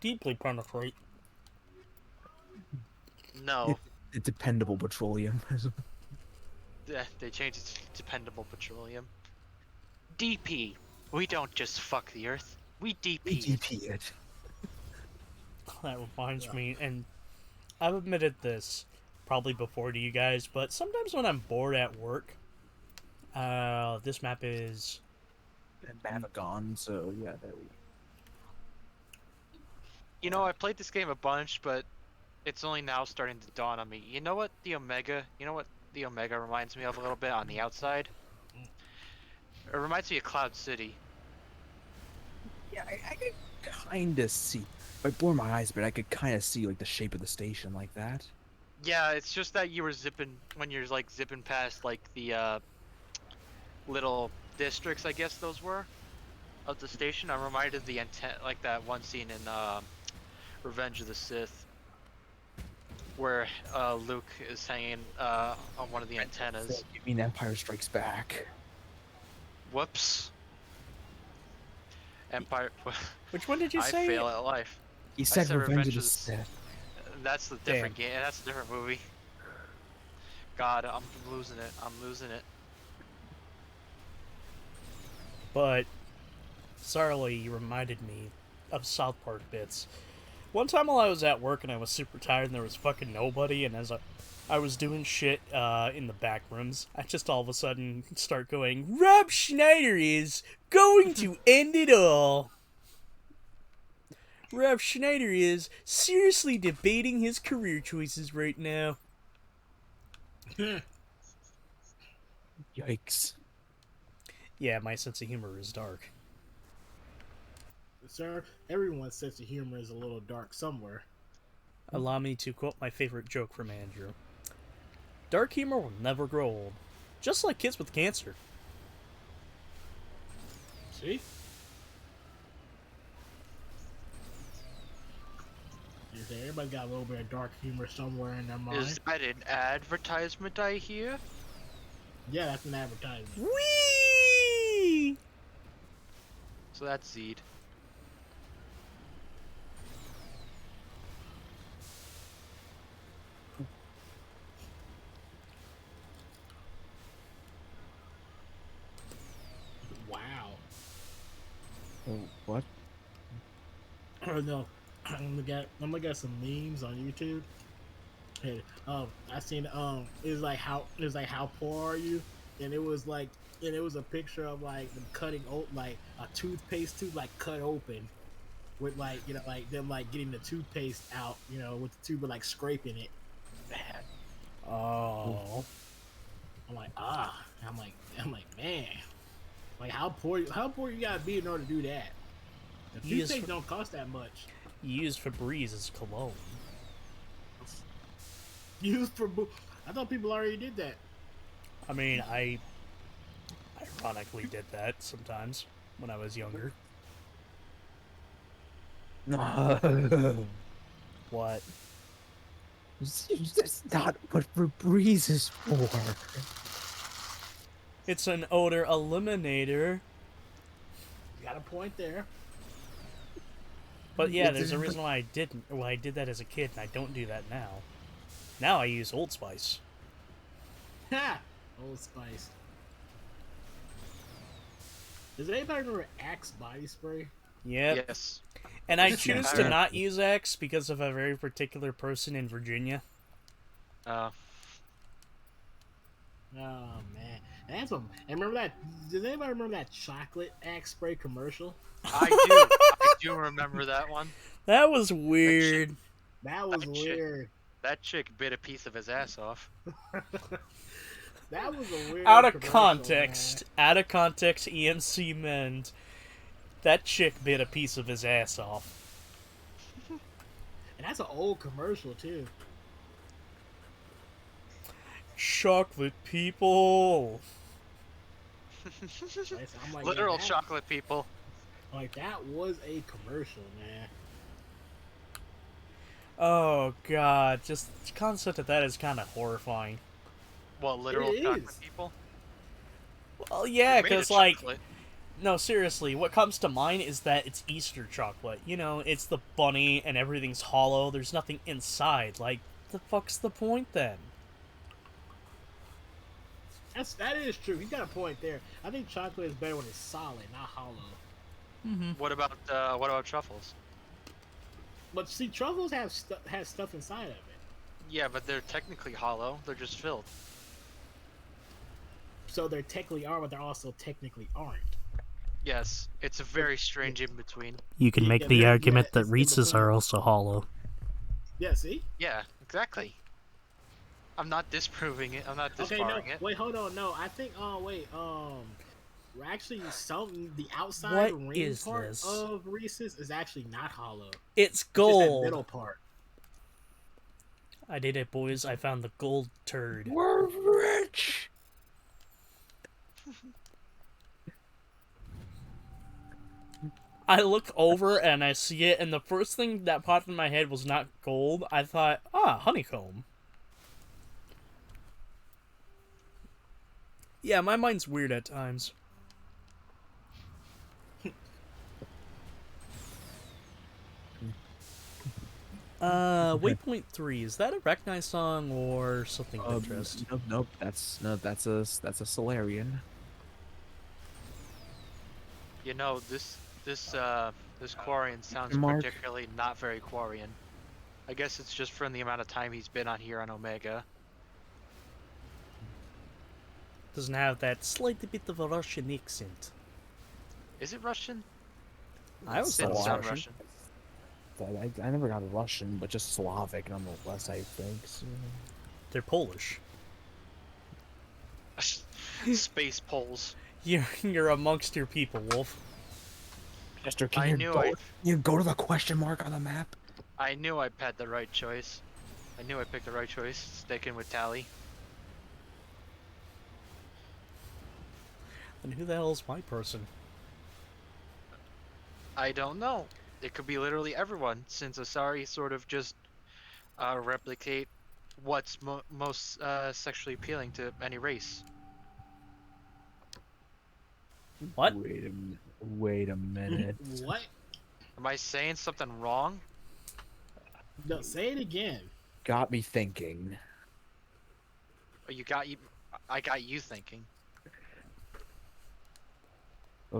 S1: Deeply penetrate.
S3: No.
S2: It's dependable petroleum.
S3: Yeah, they changed it to dependable petroleum. DP. We don't just fuck the Earth. We DP.
S2: We DP it.
S1: That reminds me, and I've admitted this probably before to you guys, but sometimes when I'm bored at work, this map is
S2: Mavagon, so yeah, there we go.
S3: I played this game a bunch, but it's only now starting to dawn on me. You know what the Omega reminds me of a little bit on the outside? It reminds me of Cloud City.
S2: Yeah, I could kind of see. I bore my eyes, but I could kind of see like the shape of the station like that.
S3: Yeah, it's just that you were zipping past like the little districts, I guess those were, of the station. I'm reminded of the like that one scene in Revenge of the Sith. where Luke is hanging on one of the antennas.
S2: You mean Empire Strikes Back?
S3: Whoops. Empire.
S1: Which one did you
S3: I
S1: say?
S3: fail at life.
S2: He
S3: I
S2: said
S3: said
S2: Revenge of the
S3: Revenge
S2: Sith.
S3: That's the different game. That's a different movie. God, I'm losing it. I'm losing it.
S1: But Sarly, you reminded me of South Park bits. One time while I was at work and I was super tired and there was fucking nobody, and as I was doing shit in the back rooms, I just all of a sudden start going, Rob Schneider is going to end it all. Rob Schneider is seriously debating his career choices right now.
S2: Yikes.
S1: Yeah, my sense of humor is dark.
S10: Sir, everyone's sense of humor is a little dark somewhere.
S1: Allow me to quote my favorite joke from Andrew. Dark humor will never grow old. Just like kids with cancer.
S10: See? Everybody got a little bit of dark humor somewhere in their mind.
S3: Is that an advertisement I hear?
S10: Yeah, that's an advertisement.
S1: Whee!
S3: So that's Zed.
S10: Wow.
S2: Oh, what?
S10: Oh no. I'm gonna get some memes on YouTube. Hey, I seen it's like how poor are you? And it was a picture of like them cutting like a toothpaste tube like cut open, with like like them like getting the toothpaste out with the tube but like scraping it.
S1: Oh.
S10: I'm like I'm like man, like how poor you gotta be in order to do that. The toothpaste don't cost that much.
S1: You use Febreze as cologne.
S10: I thought people already did that.
S1: I mean, I ironically did that sometimes when I was younger. What?
S2: That's not what Febreze is for.
S1: It's an odor eliminator.
S10: You got a point there.
S1: But yeah, there's a reason why I didn't. Well, I did that as a kid, and I don't do that now. Now I use Old Spice.
S10: Ha! Old Spice. Does anybody remember Axe body spray?
S1: Yep.
S3: Yes.
S1: And I choose to not use Axe because of a very particular person in Virginia.
S3: Oh.
S10: Oh man, and remember that? Does anybody remember that chocolate Axe spray commercial?
S3: I do. I do remember that one.
S1: That was weird.
S10: That was weird.
S3: That chick bit a piece of his ass off.
S10: That was a weird.
S1: Out of context, EMC Mend. That chick bit a piece of his ass off.
S10: And that's an old commercial too.
S1: Chocolate people.
S10: I'm like,
S3: Literal chocolate people.
S10: Like that was a commercial, man.
S1: Oh god, just the concept of that is kind of horrifying.
S3: Well, literal chocolate people?
S1: Well, yeah, because like,
S3: chocolate.
S1: no, seriously, what comes to mind is that it's Easter chocolate. You know, it's the bunny and everything's hollow. There's nothing inside. Like, the fuck's the point then?
S10: That is true. You got a point there. I think chocolate is better when it's solid, not hollow.
S1: Mm-hmm.
S3: What about truffles?
S10: But see, truffles have stuff inside of it.
S3: Yeah, but they're technically hollow. They're just filled.
S10: So they're technically are, but they're also technically aren't.
S3: Yes, it's a very strange in between.
S1: You can make the argument that Reese's are also hollow.
S10: Yeah, see?
S3: Yeah, exactly. I'm not disproving it. I'm not disbarring it.
S10: Wait, hold on. No, I think. Actually, the outside
S1: What
S10: ring
S1: is
S10: part
S1: this?
S10: of Reese's is actually not hollow.
S1: It's
S10: Just
S1: gold.
S10: that middle part.
S1: I did it, boys. I found the gold turd.
S2: We're rich.
S1: I look over and I see it, and the first thing that popped in my head was not gold. I thought, honeycomb. Yeah, my mind's weird at times. Waypoint 3, is that a Recognize song or something of interest?
S2: Nope. That's a Solarian.
S3: You know, this Quarian sounds
S2: Mark?
S3: particularly not very Quarian. I guess it's just from the amount of time he's been on here on Omega.
S1: Doesn't have that slight bit of a Russian accent.
S3: Is it Russian?
S1: I was
S3: Didn't
S1: thought
S3: sound
S1: Russian.
S2: I never got Russian, but just Slavic nonetheless, I think. So.
S1: They're Polish.
S3: Space Poles.
S1: You're amongst your people, Wolf.
S2: Chester,
S3: I
S2: can
S3: knew
S2: you go to the question mark on the map?
S3: I knew I had the right choice. I knew I picked the right choice, sticking with Tally.
S1: And who the hell is my person?
S3: I don't know. It could be literally everyone, since Asari sort of just replicate what's most sexually appealing to any race.
S1: What?
S2: Wait a minute.
S10: What?
S3: Am I saying something wrong?
S10: No, say it again.
S2: Got me thinking.
S3: Or I got you thinking.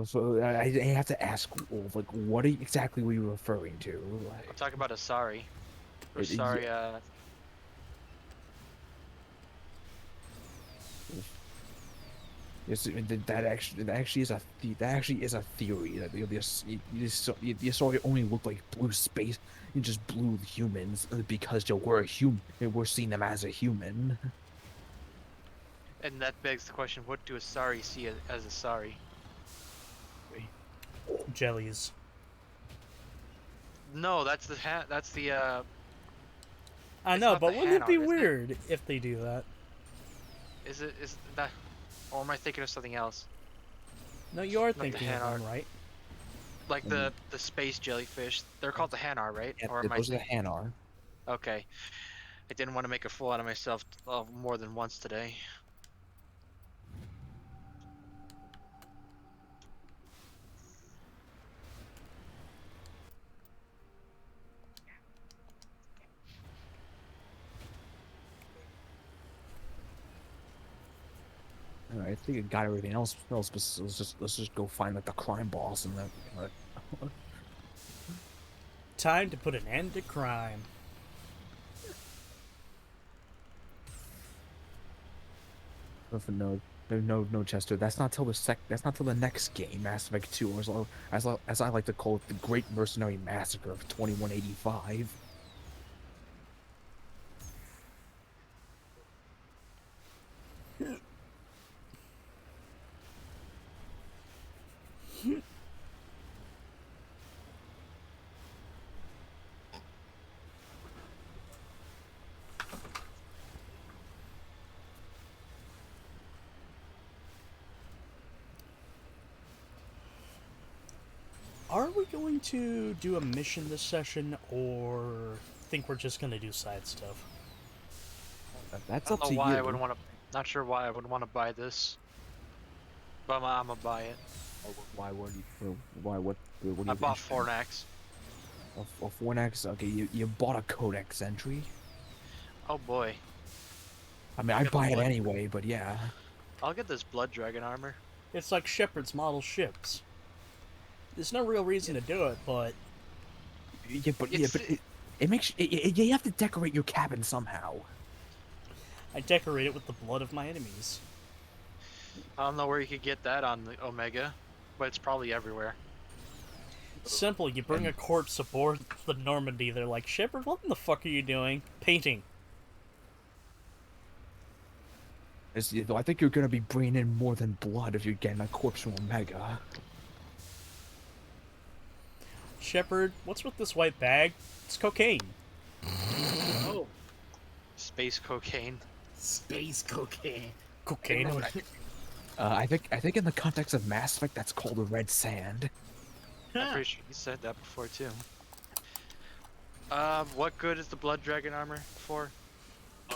S2: So I have to ask, like, what exactly were you referring to?
S3: I'm talking about Asari. Or
S2: It-
S3: sorry,
S2: Yes, that actually is a theory that the Asari only look like blue space, just blue humans because we're seeing them as a human.
S3: and that begs the question: what do Asari see as Asari?
S1: Jellies.
S3: No, that's the
S1: I
S3: It's
S1: know,
S3: not
S1: but
S3: the
S1: wouldn't it be
S3: Han art, is it?
S1: weird if they do that?
S3: is that, or am I thinking of something else?
S1: No, you are
S3: Like the
S1: thinking of
S3: Han
S1: them,
S3: art.
S1: right?
S3: Like the space jellyfish. They're called the Hanar, right?
S2: Yeah,
S3: Or am I
S2: those are the
S3: thinking-
S2: Hanar.
S3: Okay. I didn't want to make a fool out of myself more than once today.
S2: Alright, I think I got everything else. But let's just go find like the crime boss and then.
S1: Time to put an end to crime.
S2: No, Chester. That's not till That's not till the next game, Mass Effect 2, or as I like to call it, the Great Mercenary Massacre of 2185.
S1: Are we going to do a mission this session, or think we're just gonna do side stuff?
S2: That's
S3: I
S2: up
S3: don't
S2: to
S3: know why
S2: you.
S3: I would want to. Not sure why I would want to buy this. But I'm gonna buy it.
S2: Why would you? Why? What do you
S3: I bought
S2: think?
S3: Fornax.
S2: A Fornax? Okay, you bought a Codex entry.
S3: Oh boy.
S2: I mean,
S3: I'll
S2: I
S3: get the
S2: buy it
S3: blood.
S2: anyway, but yeah.
S3: I'll get this Blood Dragon armor.
S1: It's like Shepard's model ships. There's no real reason to do it, but
S2: Yeah, but
S3: It's-
S2: it makes you have to decorate your cabin somehow.
S1: I decorate it with the blood of my enemies.
S3: I don't know where you could get that on the Omega, but it's probably everywhere.
S1: Simple, you bring a corpse aboard the Normandy, they're like, Shepard, what in the fuck are you doing? Painting.
S2: I think you're gonna be bringing in more than blood if you're getting a corpse from Omega.
S1: Shepard, what's with this white bag? It's cocaine.
S10: Oh,
S3: Space cocaine.
S10: space cocaine.
S1: Cocaine?
S2: I think in the context of Mass Effect, that's called a red sand.
S3: I'm pretty sure you said that before too. What good is the blood dragon armor for?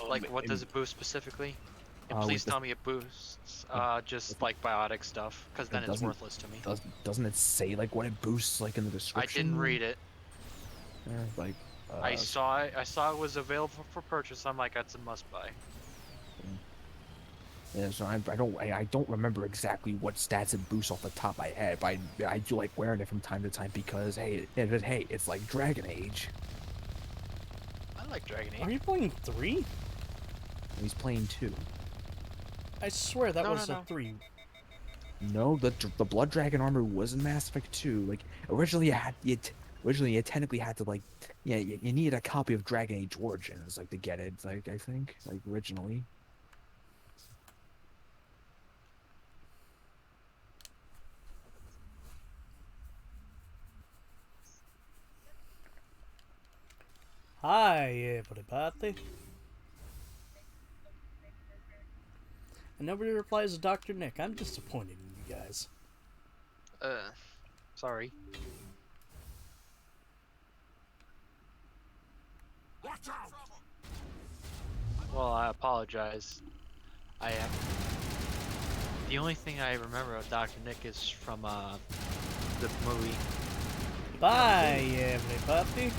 S3: Like, what does it boost specifically? And please tell me it boosts just like biotic stuff, because then it's worthless to me.
S2: Doesn't it say like what it boosts like in the
S3: I
S2: description?
S3: didn't read it.
S2: Like
S3: I saw it. I saw it was available for purchase. I'm like, that's a must buy.
S2: Yeah, so I don't remember exactly what stats it boosts off the top of my head, but I do like wearing it from time to time because hey, it's like Dragon Age.
S3: I like Dragon Age.
S1: Are you playing 3?
S2: He's playing 2.
S1: I swear that
S3: No,
S1: was
S3: no,
S1: a
S3: no.
S1: 3.
S2: No, the Blood Dragon armor was in Mass Effect 2. Like originally you technically had to like you needed a copy of Dragon Age Origins like to get it. Like I think like originally.
S1: Hi, everybody. And nobody replies to Dr. Nick. I'm disappointed in you guys.
S3: Sorry. Well, I apologize. I am. The only thing I remember of Dr. Nick is from the movie.
S1: Bye, everybody.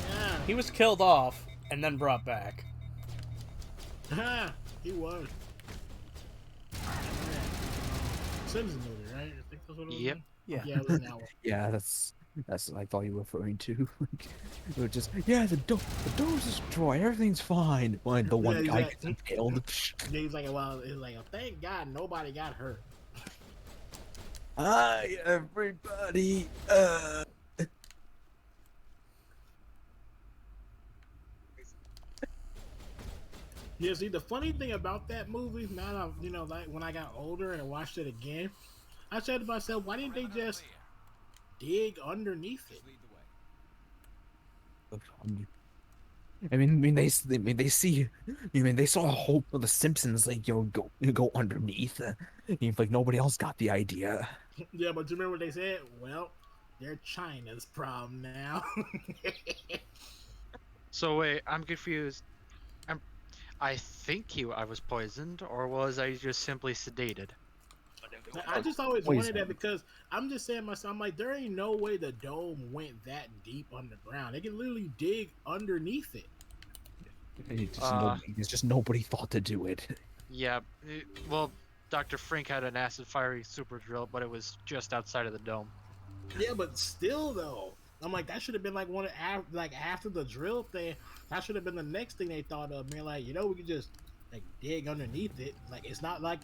S10: Yeah.
S1: He was killed off and then brought back.
S10: He was. Simpsons movie, right? I think that's what it was.
S3: Yep.
S1: Yeah.
S10: Yeah, it was that one.
S2: Yeah, that's what I thought you were referring to. Like, it was just the door's destroyed, everything's fine. When the one guy gets impaled.
S10: Yeah, he's like, well, it's like, thank God nobody got hurt.
S2: Hi, everybody.
S10: Yeah, see, the funny thing about that movie, now that, like when I got older and I watched it again, I said to myself, why didn't they just dig underneath it?
S2: They see. They saw a whole of the Simpsons like go underneath. Like nobody else got the idea.
S10: Yeah, but you remember what they said? Well, they're China's problem now.
S3: So wait, I'm confused. I think I was poisoned, or was I just simply sedated?
S10: I just always wanted that because I'm just saying myself, I'm like, there ain't no way the dome went that deep underground. They can literally dig underneath it.
S2: It's just nobody thought to do it.
S3: Yeah, well, Dr. Frink had an acid fiery super drill, but it was just outside of the dome.
S10: Yeah, but still though, I'm like, that should have been like after the drill thing. That should have been the next thing they thought of. Man, like, we could just like dig underneath it. Like it's not like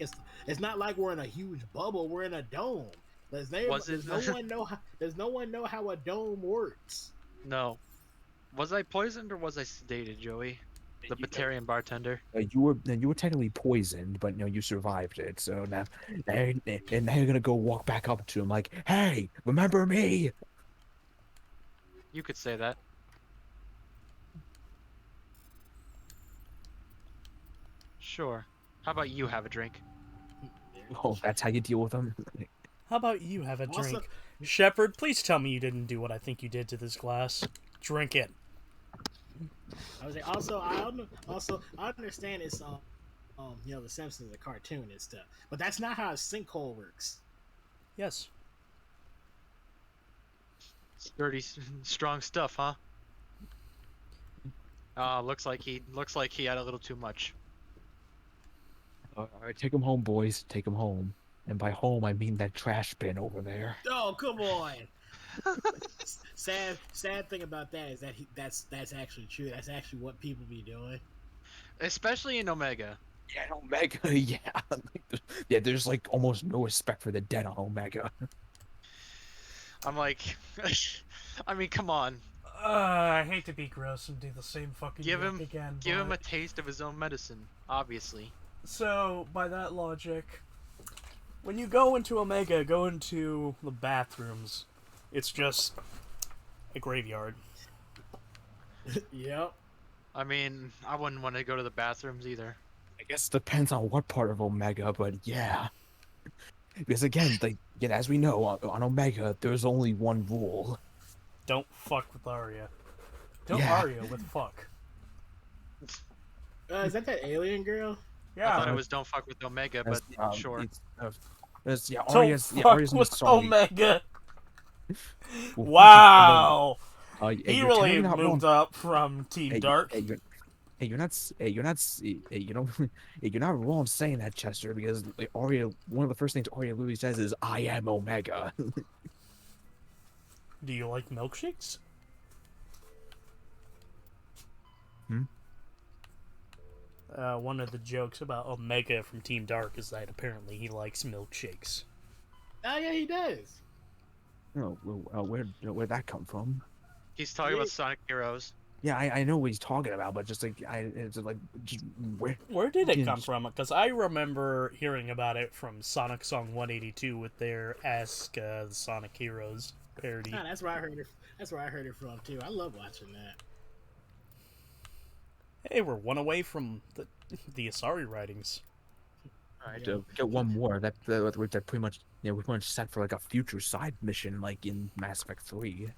S10: we're in a huge bubble. We're in a dome. Does no one know how a dome works?
S3: No. Was I poisoned or was I sedated, Joey? The Batarian bartender.
S2: You were technically poisoned, but you survived it. So now you're gonna go walk back up to him like, "Hey, remember me?"
S3: You could say that. Sure. How about you have a drink?
S2: Oh, that's how you deal with them.
S1: How about you have a
S10: Also-
S1: drink? Shepard, please tell me you didn't do what I think you did to this glass. Drink it.
S10: I was like, I understand it's the Simpsons, a cartoon and stuff, but that's not how a sinkhole works.
S1: Yes.
S3: Sturdy, strong stuff, huh? Looks like he had a little too much.
S2: All right, take him home, boys. Take him home. And by home, I mean that trash bin over there.
S10: Oh, come on. sad thing about that is that that's actually true. That's actually what people be doing.
S3: Especially in Omega.
S2: Yeah, Omega. Yeah, There's like almost no respect for the dead on Omega.
S3: I'm like, I mean, come on.
S1: I hate to be gross and do the same fucking
S3: Give
S1: joke
S3: him
S1: again.
S3: give him a
S1: but-
S3: taste of his own medicine. Obviously.
S1: So, by that logic, when you go into Omega, go into the bathrooms, it's just a graveyard.
S10: Yep.
S3: I mean, I wouldn't want to go to the bathrooms either.
S2: I guess it depends on what part of Omega, but yeah. Because again, like as we know, on Omega, there's only one rule.
S1: Don't fuck with Arya. Don't
S2: Yeah.
S1: Arya with fuck.
S10: Is that alien girl?
S3: I
S1: Yeah.
S3: thought it was don't fuck with Omega, but sure.
S2: Yeah,
S1: Don't
S2: Arya's
S1: fuck
S2: in the
S1: with
S2: story.
S1: Omega.
S2: Well,
S1: Wow.
S2: hey,
S1: He
S2: you're
S1: really
S2: totally not
S1: moved
S2: wrong.
S1: up from Team
S2: Hey,
S1: Dark.
S2: hey, you're not. You know, you're not wrong saying that, Chester. Because like, Arya, one of the first things Arya literally says is, "I am Omega."
S1: Do you like milkshakes?
S2: Hmm?
S1: One of the jokes about Omega from Team Dark is that apparently he likes milkshakes.
S10: Oh yeah, he does.
S2: Oh, well, where'd that come from?
S3: He's talking about Sonic Heroes.
S2: Yeah, I know what he's talking about, but just like just
S1: Where did it come from? Because I remember hearing about it from Sonic Song 182 with their Ask the Sonic Heroes parody.
S10: Nah, that's where I heard it. That's where I heard it from too. I love watching that.
S1: Hey, we're one away from the Asari writings.
S2: All right, get one more. That pretty much we're pretty much set for like a future side mission, like in Mass Effect 3.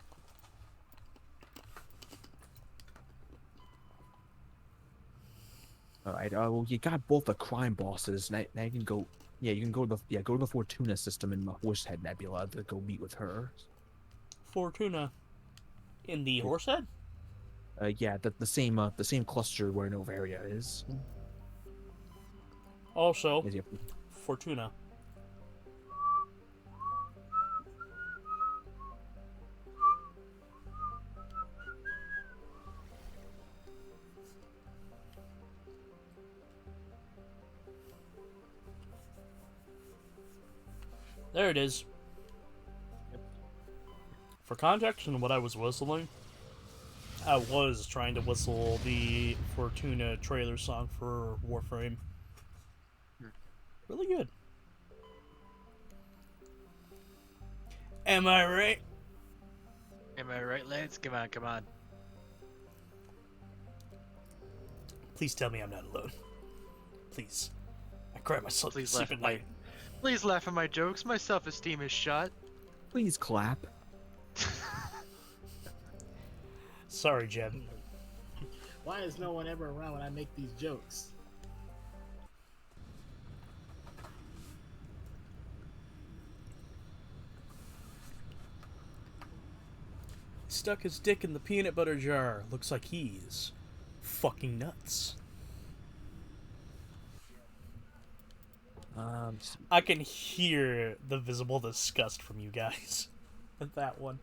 S2: All right. Well, you got both the crime bosses. Now you can go. Yeah, you can go to the Fortuna system in the Horsehead Nebula to go meet with her.
S1: Fortuna, in the Horsehead.
S2: Yeah, the same cluster where Novaria is.
S1: Also, Fortuna. There it is. For context and what I was whistling, I was trying to whistle the Fortuna trailer song for Warframe. Really good. Am I right?
S3: Am I right, Lance? Come on, come on.
S1: Please tell me I'm not alone. Please. I cry myself to
S3: Please
S1: sleep
S3: laugh
S1: at night.
S3: Please laugh at my jokes. My self-esteem is shot.
S2: Please clap.
S1: Sorry, Jen.
S10: Why is no one ever around when I make these jokes?
S1: Stuck his dick in the peanut butter jar. Looks like he's fucking nuts. I can hear the visible disgust from you guys at that one.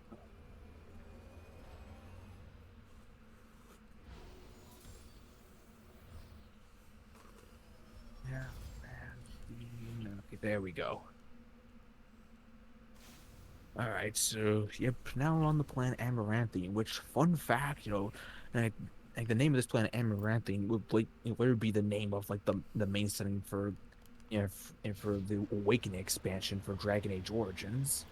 S2: Yeah, man. Okay, there we go. Alright, so, yep, now we're on the planet Amaranthine, which, fun fact, like the name of this planet Amaranthine would literally be the name of, like, the main setting for, for the Awakening expansion for Dragon Age Origins.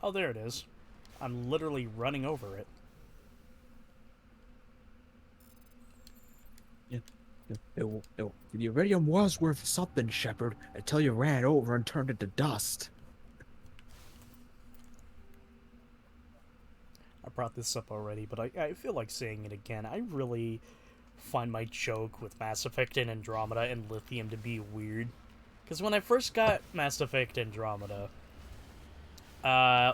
S1: Oh, there it is. I'm literally running over it.
S2: The iridium was worth something, Shepard, until you ran over and turned it to dust.
S1: I brought this up already, but I feel like saying it again. I really find my joke with Mass Effect and Andromeda and Lithium to be weird. Because when I first got Mass Effect Andromeda,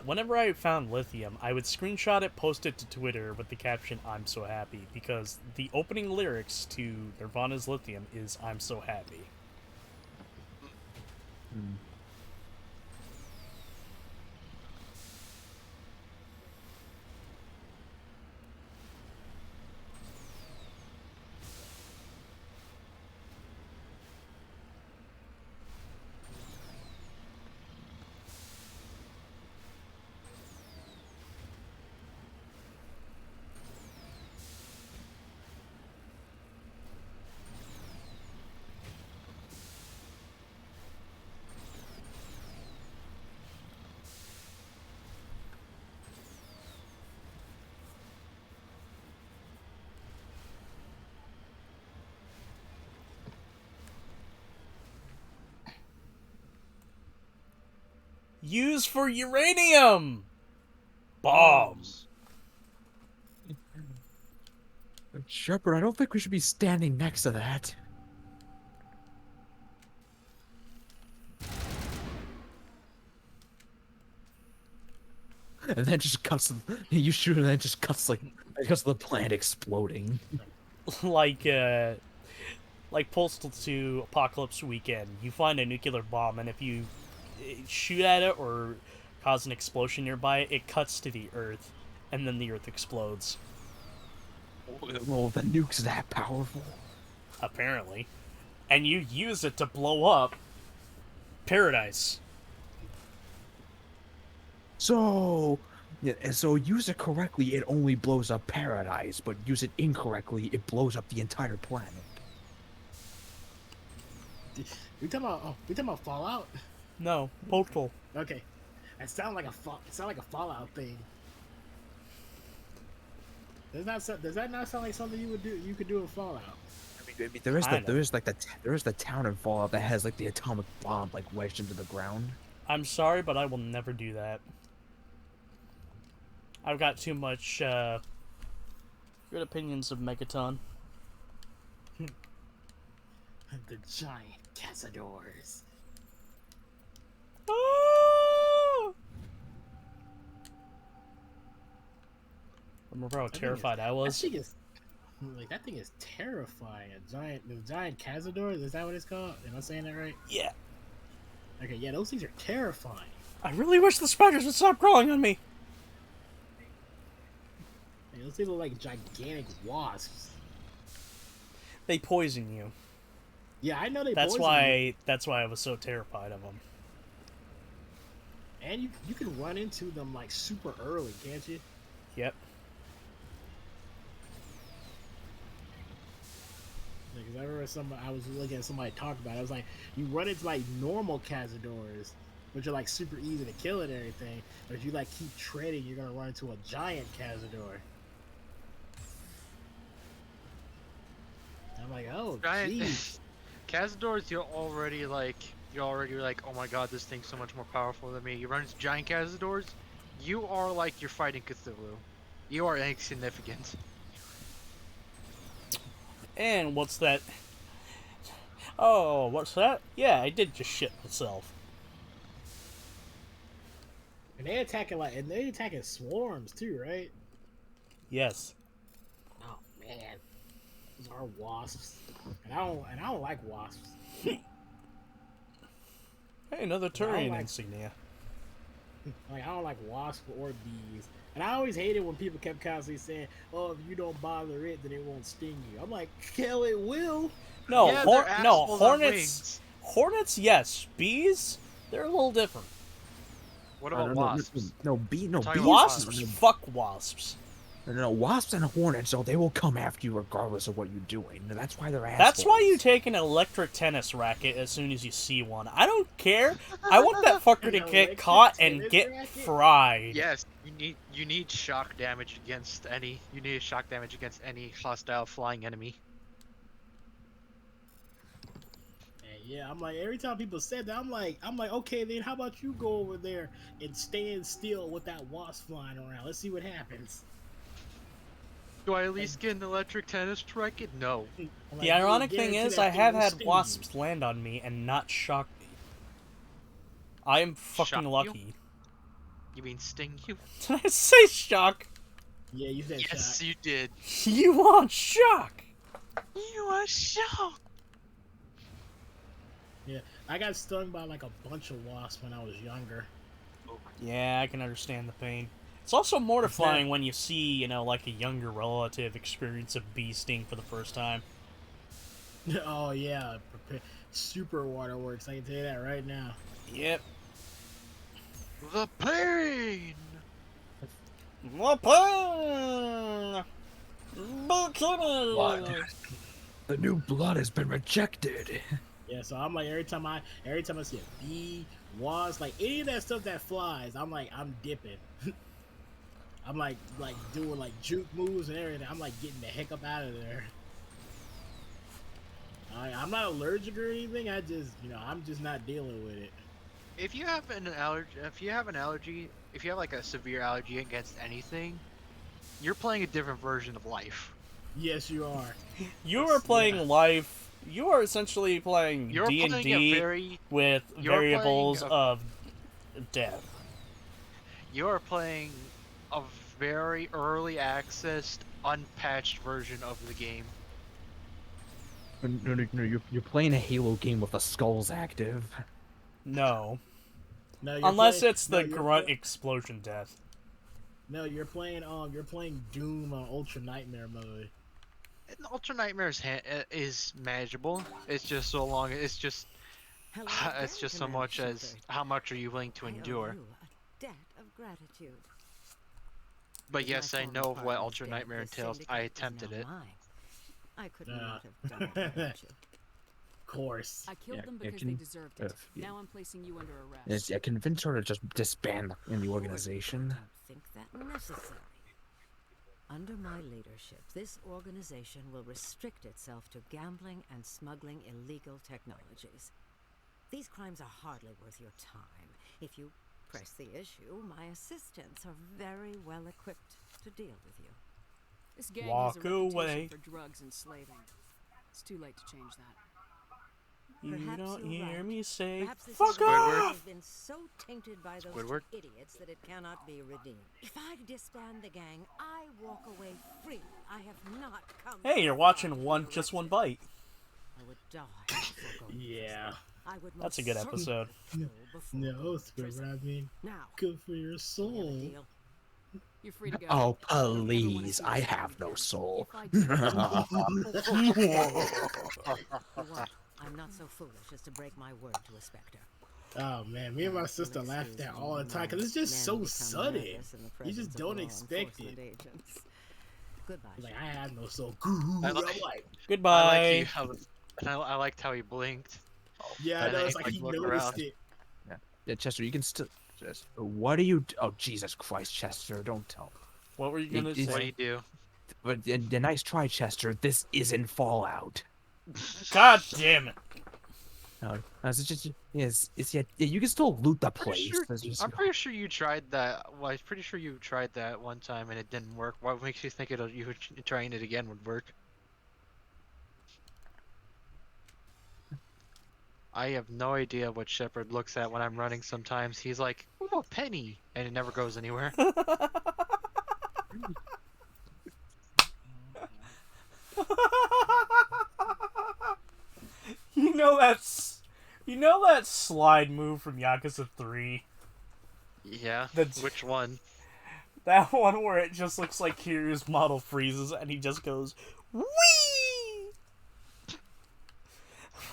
S1: whenever I found Lithium, I would screenshot it, post it to Twitter with the caption, "I'm so happy," because the opening lyrics to Nirvana's Lithium is "I'm so happy." Used for uranium! Bombs.
S2: Shepard, I don't think we should be standing next to that. And then just cuts. You shoot, and then just cuts like because of the plant exploding.
S1: like Postal 2 Apocalypse Weekend. You find a nuclear bomb, and if you shoot at it or cause an explosion nearby, it cuts to the Earth, and then the Earth explodes.
S2: Well, the nuke's that powerful.
S1: Apparently. And you use it to blow up Paradise.
S2: So, yeah, and so use it correctly, it only blows up Paradise, but use it incorrectly, it blows up the entire planet.
S10: We talking about Fallout?
S1: No, Postal.
S10: Okay, it sounds like a Fallout thing. Does that not sound like something you could do in Fallout?
S2: I mean, there is the town in Fallout that has like the atomic bomb like wedged into the ground.
S1: I'm sorry, but I will never do that. I've got too much good opinions of Megaton.
S10: The giant cazadors.
S1: Remember how terrified I was?
S10: That thing is terrifying. The giant cazadors. Is that what it's called? Am I saying that right?
S1: Yeah.
S10: Okay, yeah, those things are terrifying.
S1: I really wish the spiders would stop crawling on me.
S10: Hey, those things look like gigantic wasps.
S1: They poison you.
S10: Yeah, I know they.
S1: That's
S10: poison
S1: why.
S10: you.
S1: That's why I was so terrified of them.
S10: And you can run into them like super early, can't you?
S1: Yep.
S10: Because I remember I was looking at somebody talk about it. I was like, you run into like normal cazadors, which are like super easy to kill and everything. But if you like keep treading, you're gonna run into a giant cazador. I'm like, oh, jeez.
S3: Cazadors, you're already like, oh my god, this thing's so much more powerful than me. You run into giant Cazadors, you are like you're fighting Cthulhu. You are insignificant.
S1: And what's that? Oh, what's that? Yeah, I did just shit myself.
S10: And they attacking swarms too, right?
S1: Yes.
S10: Oh man, those are wasps, and I don't like wasps.
S1: Hey, another Turian insignia.
S10: Like I don't like wasps or bees, and I always hated when people kept constantly saying, "Oh, if you don't bother it, then it won't sting you." I'm like, hell, it will.
S1: No,
S3: Yeah,
S1: hornets. Hornets, yes. Bees, they're a little different.
S3: What about wasps?
S2: No, bees.
S1: Wasps, fuck wasps.
S2: No, wasps and hornets, so they will come after you regardless of what you're doing. That's why they're assholes.
S1: That's why you take an electric tennis racket as soon as you see one. I don't care. I want that fucker to get caught and get fried.
S3: Yes, you need shock damage against any. You need shock damage against any hostile flying enemy.
S10: Yeah, I'm like, every time people said that, I'm like, okay, then how about you go over there and stand still with that wasp flying around? Let's see what happens.
S3: Do I at least get an electric tennis racket? No.
S1: The ironic thing is, I have had wasps land on me and not shock me. I am fucking lucky.
S3: You mean sting you?
S1: Did I say shock?
S10: Yeah, you said shock.
S3: Yes, you did.
S1: You want shock?
S3: You want shock?
S10: Yeah, I got stung by like a bunch of wasps when I was younger.
S1: Yeah, I can understand the pain. It's also mortifying when you see, like a younger relative experience a bee sting for the first time.
S10: Oh yeah, super waterworks. I can tell you that right now.
S1: Yep.
S3: The pain.
S1: The pain.
S2: Blood. The new blood has been rejected.
S10: Yeah, so I'm like every time I see a bee, wasp, like any of that stuff that flies, I'm like I'm dipping. I'm like doing like juke moves and everything. I'm like getting the heck up out of there. I'm not allergic or anything. I just I'm just not dealing with it.
S3: if you have an allergy, if you have like a severe allergy against anything, you're playing a different version of life.
S10: Yes, you are.
S1: You are playing
S10: Yeah.
S1: life. You are essentially playing
S3: You're
S1: D and
S3: playing a
S1: D
S3: very
S1: with
S3: you're playing
S1: variables
S3: a-
S1: of death.
S3: You're playing a very early accessed, unpatched version of the game.
S2: No, you're playing a Halo game with the skulls active.
S1: No,
S10: No, you're
S1: unless
S10: playing-
S1: it's
S10: no,
S1: the
S10: you're
S1: grunt
S10: play-
S1: explosion death.
S10: No, you're playing Doom on Ultra Nightmare mode.
S3: And Ultra Nightmares is manageable. It's just so long. It's just it's just so much as how much are you willing to endure.
S12: Debt of gratitude.
S3: But yes, I know of what Ultra Nightmare entails. I attempted it.
S12: I could not have done it without you.
S10: Of course.
S8: I killed them because they deserved it. Now I'm placing you under arrest.
S2: Yes, yeah, convince her to just disband in the organization.
S12: Think that necessary. Under my leadership, this organization will restrict itself to gambling and smuggling illegal technologies. These crimes are hardly worth your time. If you press the issue, my assistants are very well equipped to deal with you.
S8: This gang
S1: Walk
S8: has a reputation
S1: away.
S8: for drugs and slaving. It's too late to change that.
S1: You
S12: Perhaps
S1: don't
S12: you're
S1: hear
S12: right.
S1: me say,
S12: Perhaps this
S1: "Fuck
S12: organization
S1: off!"
S12: has been so tainted by those
S3: Squidward?
S12: idiots that it cannot be redeemed. If I disband the gang, I walk away free. I have not come.
S1: Hey, you're watching just one bite.
S12: I would die before going to
S10: Yeah.
S12: prison. I would
S1: That's a
S12: most
S1: good
S12: certainly
S1: episode.
S12: kill before
S10: No,
S12: going to
S10: Squidward,
S12: prison.
S10: I mean,
S12: Now,
S10: good for your
S12: we have a
S10: soul.
S12: deal.
S8: You're free to go.
S2: Oh,
S8: I don't ever wanna
S2: please.
S8: see
S2: I
S8: you
S2: have
S8: again.
S2: no soul.
S8: If I do,
S12: You won't. I'm not so foolish as to break my word to a specter.
S10: Oh man, me and my sister laugh at that all the time because it's just so sudden. You just don't expect it.
S12: Goodbye.
S10: Like I have no soul.
S3: I
S10: I'm
S3: like-
S10: like,
S1: Goodbye.
S3: I liked how he blinked.
S10: yeah, I
S3: And
S10: know.
S3: then
S10: It's like he
S3: looked
S10: noticed
S3: around.
S10: it.
S2: Yeah, Chester, you can still. Just, what are you? Oh, Jesus Christ, Chester! Don't tell.
S1: What were you gonna
S2: It- it's-
S3: What do
S1: say?
S3: you do?
S2: But a nice try, Chester. This isn't Fallout.
S1: God damn it!
S2: No, it's just it's yeah. You can still loot the place.
S3: I'm pretty sure you tried that. Well, I'm pretty sure you tried that one time and it didn't work. What makes you think trying it again would work? I have no idea what Shepard looks at when I'm running sometimes. He's like, "Ooh, a penny," and it never goes anywhere.
S1: You know that slide move from Yakuza 3?
S3: Yeah.
S1: That's-
S3: Which one?
S1: That one where it just looks like Kiryu's model freezes and he just goes, wee!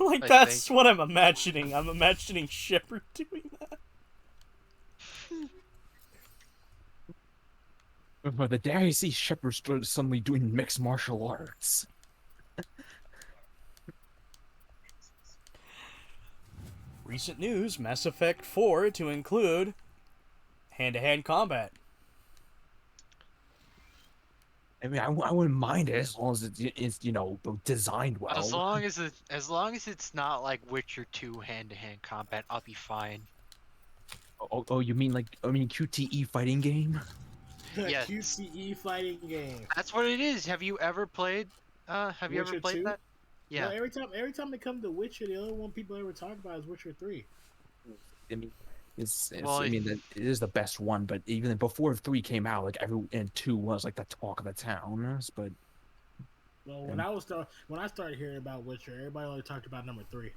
S1: Like,
S3: I
S1: that's
S3: think.
S1: what I'm imagining. I'm imagining Shepard doing that.
S2: But the day I see Shepard suddenly doing mixed martial arts.
S1: Recent news, Mass Effect 4 to include hand-to-hand combat.
S2: I mean, I wouldn't mind it as long as it's designed well.
S3: As long as it's not like Witcher 2 hand-to-hand combat, I'll be fine.
S2: Oh, you mean QTE fighting game?
S3: Yes.
S10: QTE fighting game.
S3: That's what it is. Have you ever played? Have you ever
S10: Witcher
S3: played
S10: 2?
S3: that? Yeah.
S10: No, every time they come to Witcher, the only one people ever talk about is Witcher 3.
S2: I mean,
S3: Well,
S2: it is the best one, but even before 3 came out, like and 2 was like the talk of the town. But
S10: Well, when I started hearing about Witcher, everybody only talked about number 3.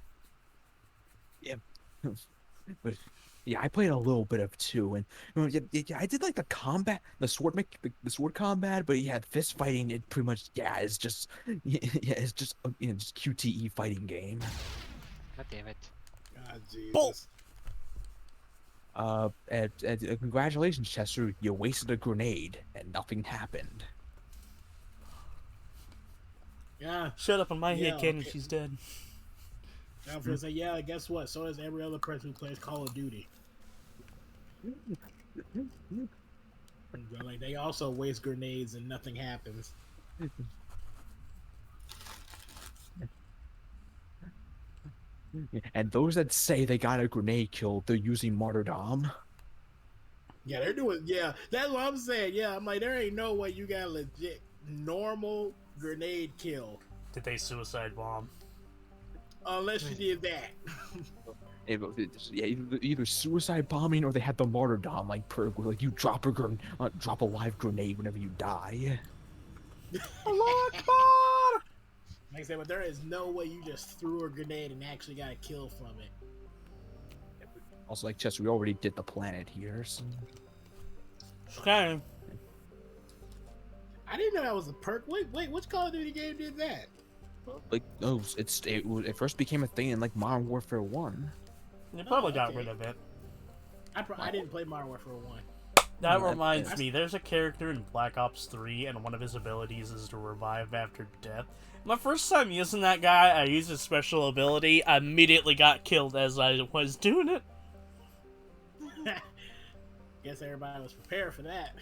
S2: yeah, but yeah, I played a little bit of 2, and I did like the combat, the sword combat, but yeah, fist fighting. It pretty much it's just it's just just QTE fighting game.
S3: God damn it.
S10: God, Jesus.
S1: Bolt.
S2: Congratulations, Chester. You wasted a grenade and nothing happened.
S10: Yeah.
S1: Shut up on my
S10: Yeah,
S1: head, Kenny.
S10: okay.
S1: She's dead.
S10: I was gonna say, yeah, guess what? So does every other person who plays Call of Duty. But, like, they also waste grenades and nothing happens.
S2: And those that say they got a grenade kill, they're using martyrdom.
S10: Yeah, they're doing. Yeah, that's what I'm saying. Yeah, I'm like, there ain't no way you got a legit normal grenade kill
S1: Did they suicide bomb?
S10: unless you did that.
S2: Yeah, either suicide bombing or they had the martyrdom like perk, where like you drop drop a live grenade whenever you die.
S1: Allah Akbar!
S10: Like I said, but there is no way you just threw a grenade and actually got a kill from it.
S2: Also, like Chester, we already did the planet here. So.
S1: Okay.
S10: I didn't know that was a perk. Wait, which Call of Duty game did that?
S2: Like, no, it first became a thing in like Modern Warfare 1.
S1: They probably got
S10: okay.
S1: rid of it.
S10: I didn't play Modern Warfare 1.
S1: That reminds me, there's a character in Black Ops 3, and one of his abilities is to revive after death. My first time using that guy, I used his special ability. I immediately got killed as I was doing it.
S10: Guess everybody was prepared for that.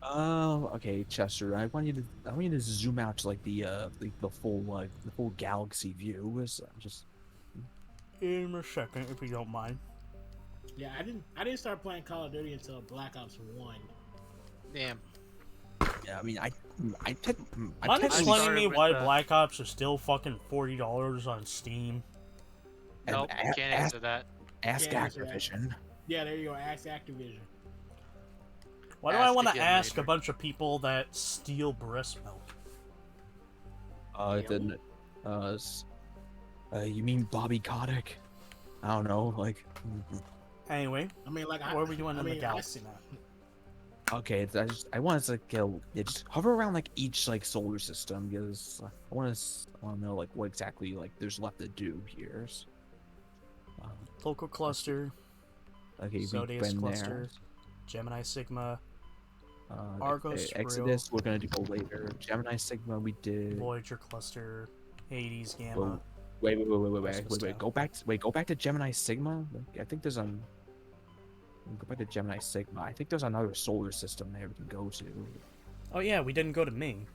S2: Okay, Chester. I want you to zoom out to like the full galaxy view. Just
S1: in a second, if you don't mind.
S10: Yeah, I didn't start playing Call of Duty until Black Ops 1.
S3: Damn.
S2: Yeah, I mean,
S1: Mind explaining me why Black Ops is still fucking $40 on Steam?
S3: Nope, can't answer that.
S2: Ask Activision.
S10: Yeah, there you go. Ask Activision.
S1: Why do I want to ask a bunch of people that steal breast milk?
S2: You mean Bobby Kotick? I don't know, like.
S1: Anyway,
S10: I mean, like,
S1: what are we doing in the galaxy now?
S2: Okay, I want to like just hover around like each like solar system because I want to know like what exactly like there's left to do here.
S1: Local cluster.
S2: Okay,
S1: Zodiac cluster. Gemini Sigma. Argos
S2: Exodus. We're gonna do later. Gemini Sigma. We did.
S1: Voyager cluster. Hades Gamma.
S2: Wait. Go back to Gemini Sigma. I think there's go back to Gemini Sigma. I think there's another solar system there we can go to.
S1: Oh yeah, we didn't go to Ming.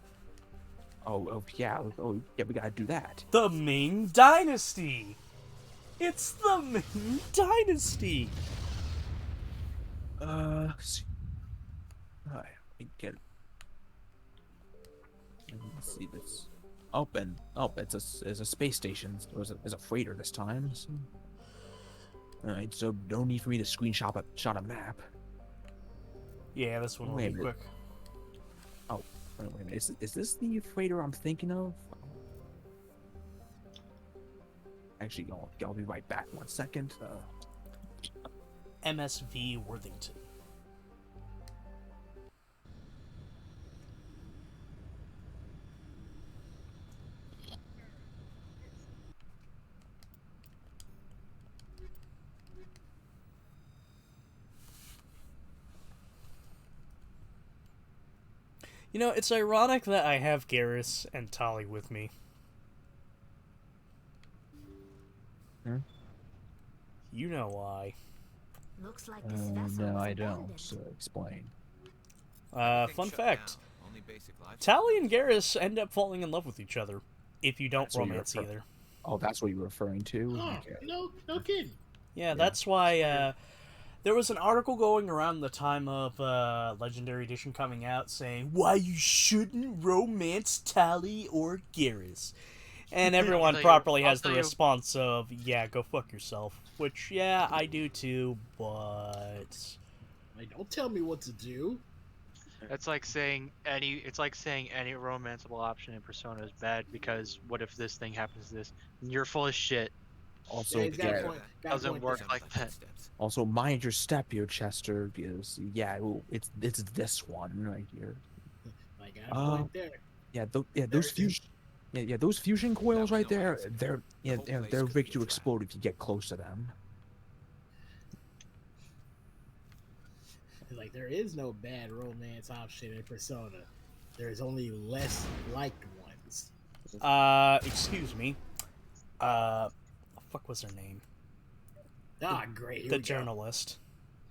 S2: Oh yeah, we gotta do that.
S1: The Ming Dynasty. It's the Ming Dynasty.
S2: Let's get. Let's see this. It's a space station. It's a freighter this time. So. Alright, so no need for me to screenshot a map.
S1: Yeah, this one will be quick.
S2: Oh, wait a minute. Is this the freighter I'm thinking of? Actually, I'll be right back. 1 second.
S1: MSV Worthington. You know, it's ironic that I have Garrus and Tali with me.
S2: Hmm?
S1: You know why.
S6: Looks like this vessel
S2: No,
S6: was
S2: I don't.
S6: abandoned.
S2: So explain.
S1: Fun fact. Tali and Garrus end up falling in love with each other. If you don't romance either.
S2: Oh, that's what you're referring to?
S10: Oh,
S2: Okay.
S10: no kidding.
S1: Yeah, that's why, there was an article going around the time of Legendary Edition coming out saying why you shouldn't romance Tali or Garrus. And everyone properly has the response of, yeah, go fuck yourself. Which, yeah, I do too, but...
S10: Like, don't tell me what to do.
S3: It's like saying any romanceable option in Persona is bad because what if this thing happens to this? You're full of shit.
S2: Also,
S3: yeah, doesn't work like that.
S2: Also, mind your step here, Chester, because it's this one right here.
S10: Like, I got a point there.
S2: Those fusion coils right there, they're rigged to explode if you get close to them.
S10: Like, there is no bad romance option in Persona. There's only less liked ones.
S1: Excuse me. Fuck was her name?
S10: Great.
S1: The journalist.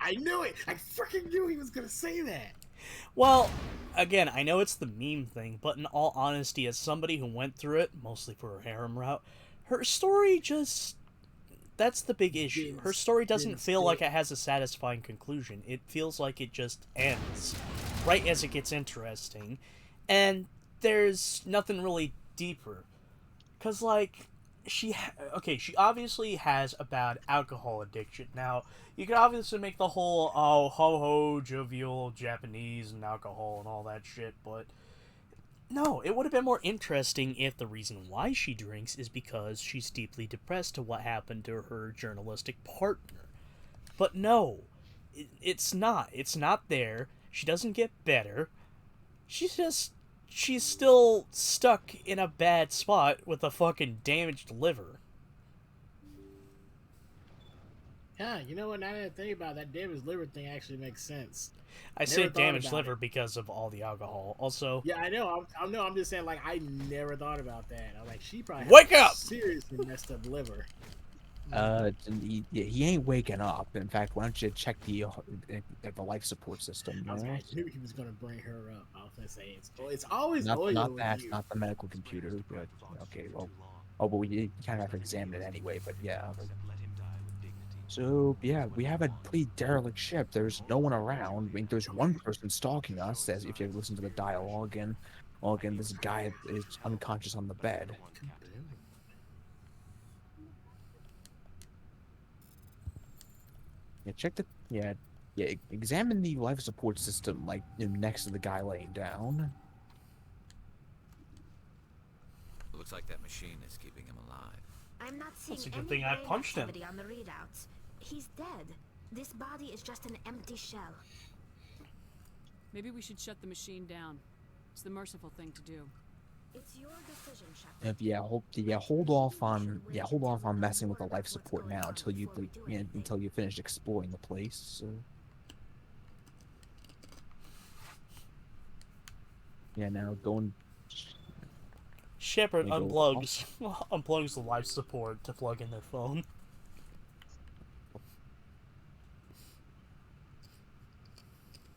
S10: I knew it! I freaking knew he was gonna say that!
S1: Well, again, I know it's the meme thing, but in all honesty, as somebody who went through it, mostly for her harem route, her story just that's the big issue. Her story doesn't
S10: didn't
S1: feel like
S10: stick.
S1: it has a satisfying conclusion. It feels like it just ends right as it gets interesting, and there's nothing really deeper. Cause like she obviously has a bad alcohol addiction. Now you could obviously make the whole ho ho jovial Japanese and alcohol and all that shit, but no, it would have been more interesting if the reason why she drinks is because she's deeply depressed to what happened to her journalistic partner. But no, it's not. It's not there. She doesn't get better. She's still stuck in a bad spot with a fucking damaged liver.
S10: Yeah, you know what? Now that I think about it, that damaged liver thing, actually makes sense.
S1: I
S10: Never
S1: say
S10: thought
S1: damaged
S10: about
S1: liver
S10: it.
S1: because of all the alcohol. Also,
S10: Yeah, I know. I'm just saying, like, I never thought about that. I'm like, she probably
S1: Wake
S10: has a
S1: up!
S10: seriously messed up liver.
S2: He ain't waking up. In fact, why don't you check the life support system?
S10: I
S2: Yes?
S10: knew he was gonna bring her up. I was gonna say it's always
S2: Not
S10: oil
S2: not
S10: with
S2: that,
S10: you.
S2: not the medical computer, but okay. Well, but we kind of have to examine it anyway. But yeah. So yeah, we have a pretty derelict ship. There's no one around. I mean, there's one person stalking us. As if you listen to the dialogue, and well, again, this guy is unconscious on the bed. Yeah, check the examine the life support system, like next to the guy laying down.
S5: Looks like that machine is keeping him alive.
S6: I'm not seeing
S1: That's a good
S6: any
S1: thing I
S6: brain
S1: punched him.
S6: activity on the readouts. He's dead. This body is just an empty shell.
S8: Maybe we should shut the machine down. It's the merciful thing to do.
S6: It's your decision, Shepard.
S2: Hold off on messing with the life support now until you finish exploring the place. So. Yeah, now going.
S1: Shepard
S2: Let me go
S1: unplugs the life support to plug in their phone.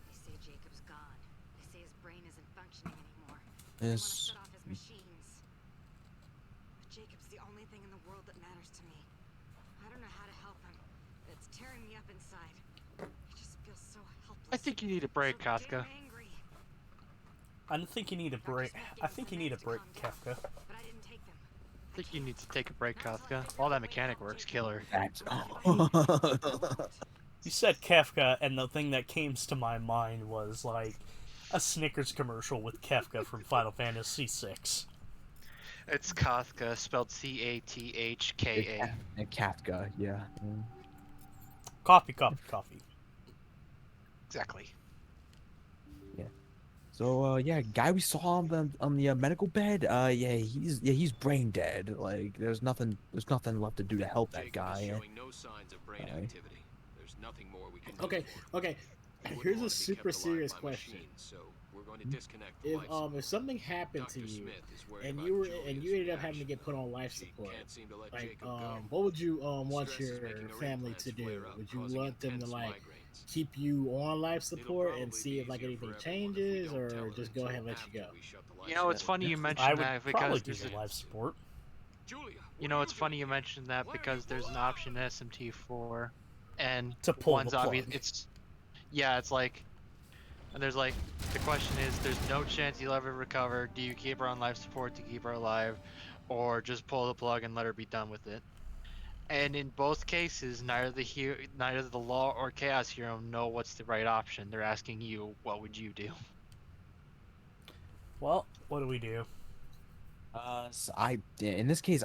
S13: They say Jacob's gone. They say his brain isn't functioning anymore.
S2: Yes.
S13: They want to shut off his machines. But Jacob's the only thing in the world that matters to me. I don't know how to help him. It's tearing me up inside. I just feel so helpless.
S3: I think you need a break, Kafka.
S1: I don't think you need a break. I think you need a break, Kafka.
S3: I think you need to take a break, Kafka. All that mechanic work's killer.
S1: You said Kafka, and the thing that came to my mind was like a Snickers commercial with Kafka from Final Fantasy VI.
S3: It's Kafka, spelled Cathka.
S2: Kafka, yeah.
S1: Coffee.
S3: Exactly.
S2: Yeah. So guy we saw on the medical bed, he's brain dead. Like there's nothing left to do to help that guy.
S5: Showing no signs of brain activity. There's nothing more we can do.
S10: Okay. Here's a super serious question.
S5: So we're going to disconnect
S10: If something happened to you and you ended up having to get put on life support, like what would you want your family to do? Would you want them to like keep you on life support and see if like anything changes, or just go ahead and let you go?
S3: You know, it's funny you mentioned
S1: I would
S3: that
S1: probably
S3: because
S1: do the life support.
S3: you know, it's funny you mentioned that because there's an option in SMT4, and
S1: To pull
S3: one's
S1: the
S3: obvious.
S1: plug.
S3: It's like, and there's like, the question is, there's no chance you'll ever recover. Do you keep her on life support to keep her alive, or just pull the plug and let her be done with it? And in both cases, neither the law or Chaos Hero know what's the right option. They're asking you, what would you do?
S1: Well, what do we do?
S2: In this case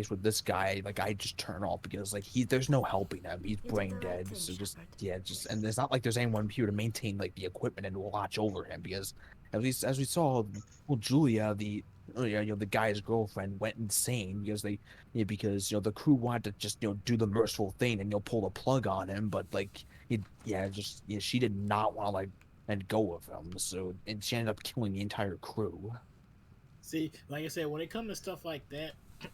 S2: with this guy, like I just turn off because like there's no helping him. He's brain dead. So and it's not like there's anyone here to maintain like the equipment and watch over him because as we saw, well, Julia, the guy's girlfriend, went insane because the crew wanted to just do the merciful thing and pull the plug on him, but like she did not want to like let go of him, and she ended up killing the entire crew.
S10: See, like I said, when it comes to stuff like that,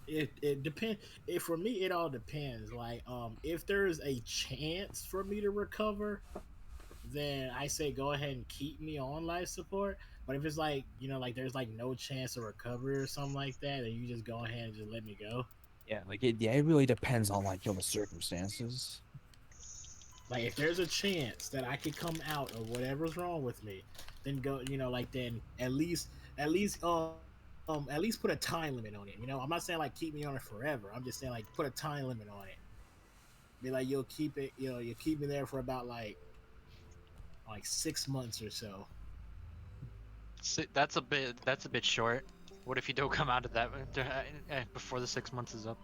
S10: it depends. For me, it all depends. Like, if there's a chance for me to recover, then I say go ahead and keep me on life support. But if it's like, like there's like no chance of recovery or something like that, then you just go ahead and just let me go.
S2: Yeah, like it really depends on like the circumstances.
S10: Like if there's a chance that I could come out of whatever's wrong with me, then go, like then at least put a time limit on it. I'm not saying like keep me on it forever. I'm just saying like put a time limit on it. Be like you'll keep it, you'll keep me there for about like 6 months or so.
S3: That's a bit short. What if you don't come out of that before the 6 months is up?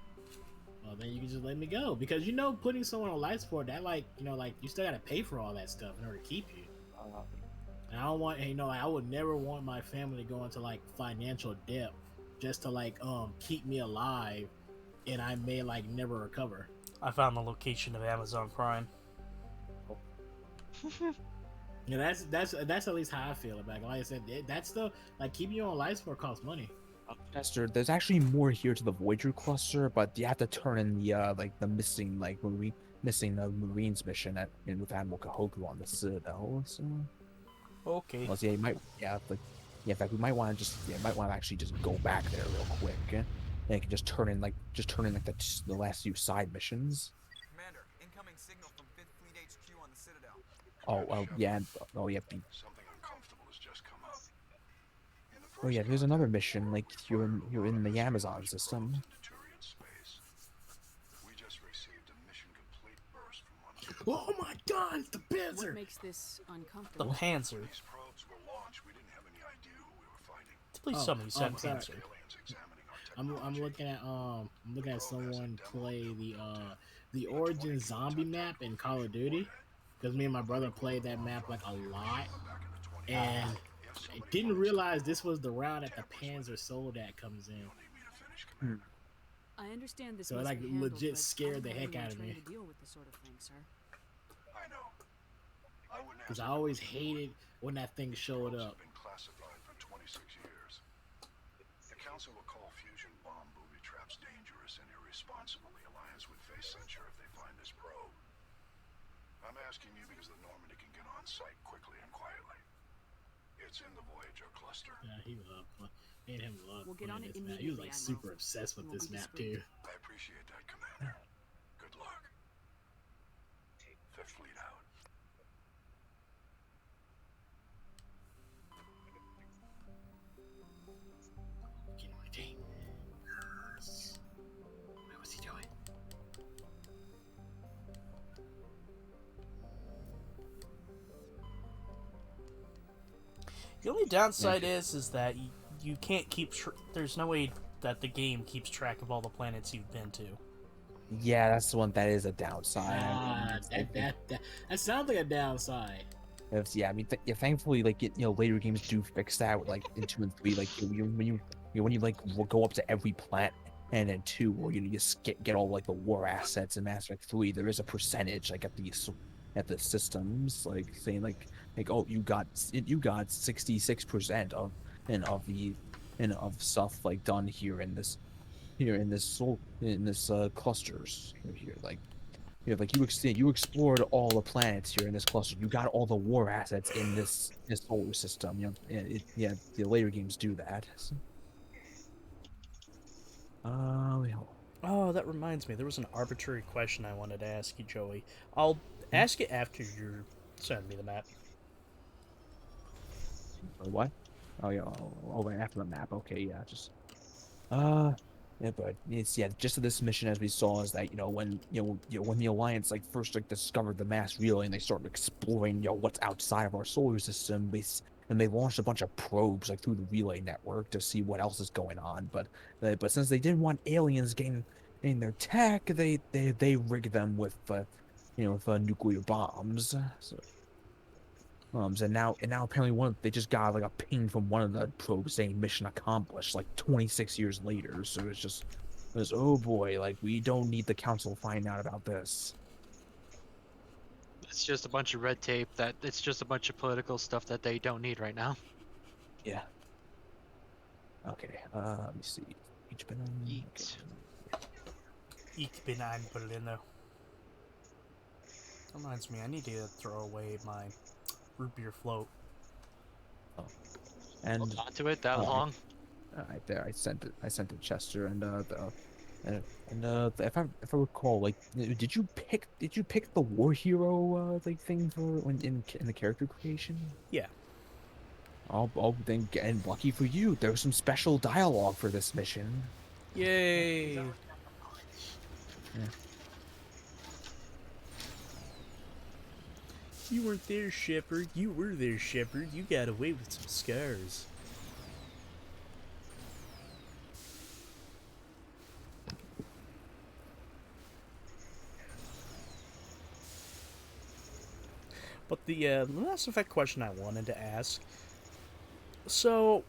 S10: Well, then you can just let me go because putting someone on life support that you still gotta pay for all that stuff in order to keep you. And I don't want I would never want my family to go into like financial debt just to keep me alive, and I may never recover.
S1: I found the location of Amazon Prime.
S10: Yeah, that's at least how I feel about it. Like I said, that's the keeping you on life support costs money.
S2: Chester, there's actually more here to the Voyager cluster, but you have to turn in the missing Marines mission with Admiral Kahoku on the Citadel. So
S1: okay.
S2: Well, yeah, in fact, we might want to actually just go back there real quick. And you can just turn in the last few side missions.
S4: Commander, incoming signal from 5th Fleet HQ on the Citadel.
S2: Yeah.
S11: Something uncomfortable has just come up.
S2: Oh yeah, there's another mission. Like you're in the Amazon system.
S11: Turian space. We just received a mission complete burst from one.
S10: Oh my God, it's the Panzer!
S8: What makes this uncomfortable?
S1: The Panzer.
S11: These probes were launched. We didn't have any idea who we were fighting.
S1: Please tell me you said
S10: sorry.
S1: Panzer.
S10: I'm looking at someone play the Origin zombie map in Call of Duty, because me and my brother played that map a lot, and I didn't realize this was the route that the Panzer Soldat comes in.
S8: I understand this.
S10: So it
S8: must be handled,
S10: legit
S8: but
S10: scared
S8: I'm
S10: the
S8: not
S10: heck
S8: really
S10: out of me.
S8: trained to deal with this sort of thing, sir.
S11: I know. I wouldn't
S10: Because I always hated when that thing showed up.
S11: been classified for 26 years. The Council will call fusion bomb booby traps dangerous and irresponsible. The Alliance would face censure if they find this probe. I'm asking you because the Normandy can get on site quickly and quietly. It's in the Voyager cluster.
S10: Yeah, he loved. Me and him loved
S8: We'll get on
S10: playing
S8: it
S10: this map. He was
S8: immediately,
S10: super
S8: Admiral.
S10: obsessed with
S8: We'll
S10: this
S8: be
S10: map
S8: discreet.
S10: too.
S11: I appreciate that, Commander. Good luck. 5th Fleet out.
S10: Get on my team. What was he doing?
S1: The only downside is that you can't keep. There's no way that the game keeps track of all the planets you've been to.
S2: Yeah, that's the one that is a downside.
S10: That sounds like a downside.
S2: Yeah, I mean, thankfully, later games do fix that with in 2 and 3. When you will go up to every planet, and then 2, where you just get all the war assets. In Mass Effect 3, there is a percentage at the systems saying oh, you got 66% of stuff done here in this clusters here. You explored all the planets here in this cluster. You got all the war assets in this solar system. The later games do that. So.
S1: Oh, that reminds me. There was an arbitrary question I wanted to ask you, Joey. I'll ask it after you're sending me the map.
S2: What? Oh yeah. Right after the map. Okay, yeah. Just. Yeah, but it's just this mission as we saw is that when the Alliance first discovered the mass relay and they started exploring what's outside of our solar system, and they launched a bunch of probes through the relay network to see what else is going on. But since they didn't want aliens getting their tech, they rigged them with nuclear bombs. So. And now apparently they just got a ping from one of the probes saying mission accomplished 26 years later. So it's oh boy, we don't need the Council to find out about this.
S3: It's just a bunch of red tape. It's just a bunch of political stuff that they don't need right now.
S2: Yeah. Okay. Let me see. Ich bin
S1: ein Berliner. Reminds me, I need to throw away my root beer float.
S2: Oh. And
S3: hold on to it that long.
S2: Right there, I sent it. I sent it Chester, and If I recall, like, did you pick the war hero like thing for when in the character creation?
S1: Yeah.
S2: Oh, then and lucky for you, there's some special dialogue for this mission.
S1: Yay!
S2: Yeah.
S1: You weren't there, Shepard. You were there, Shepard. You got away with some scars. But the Mass Effect question I wanted to ask. So,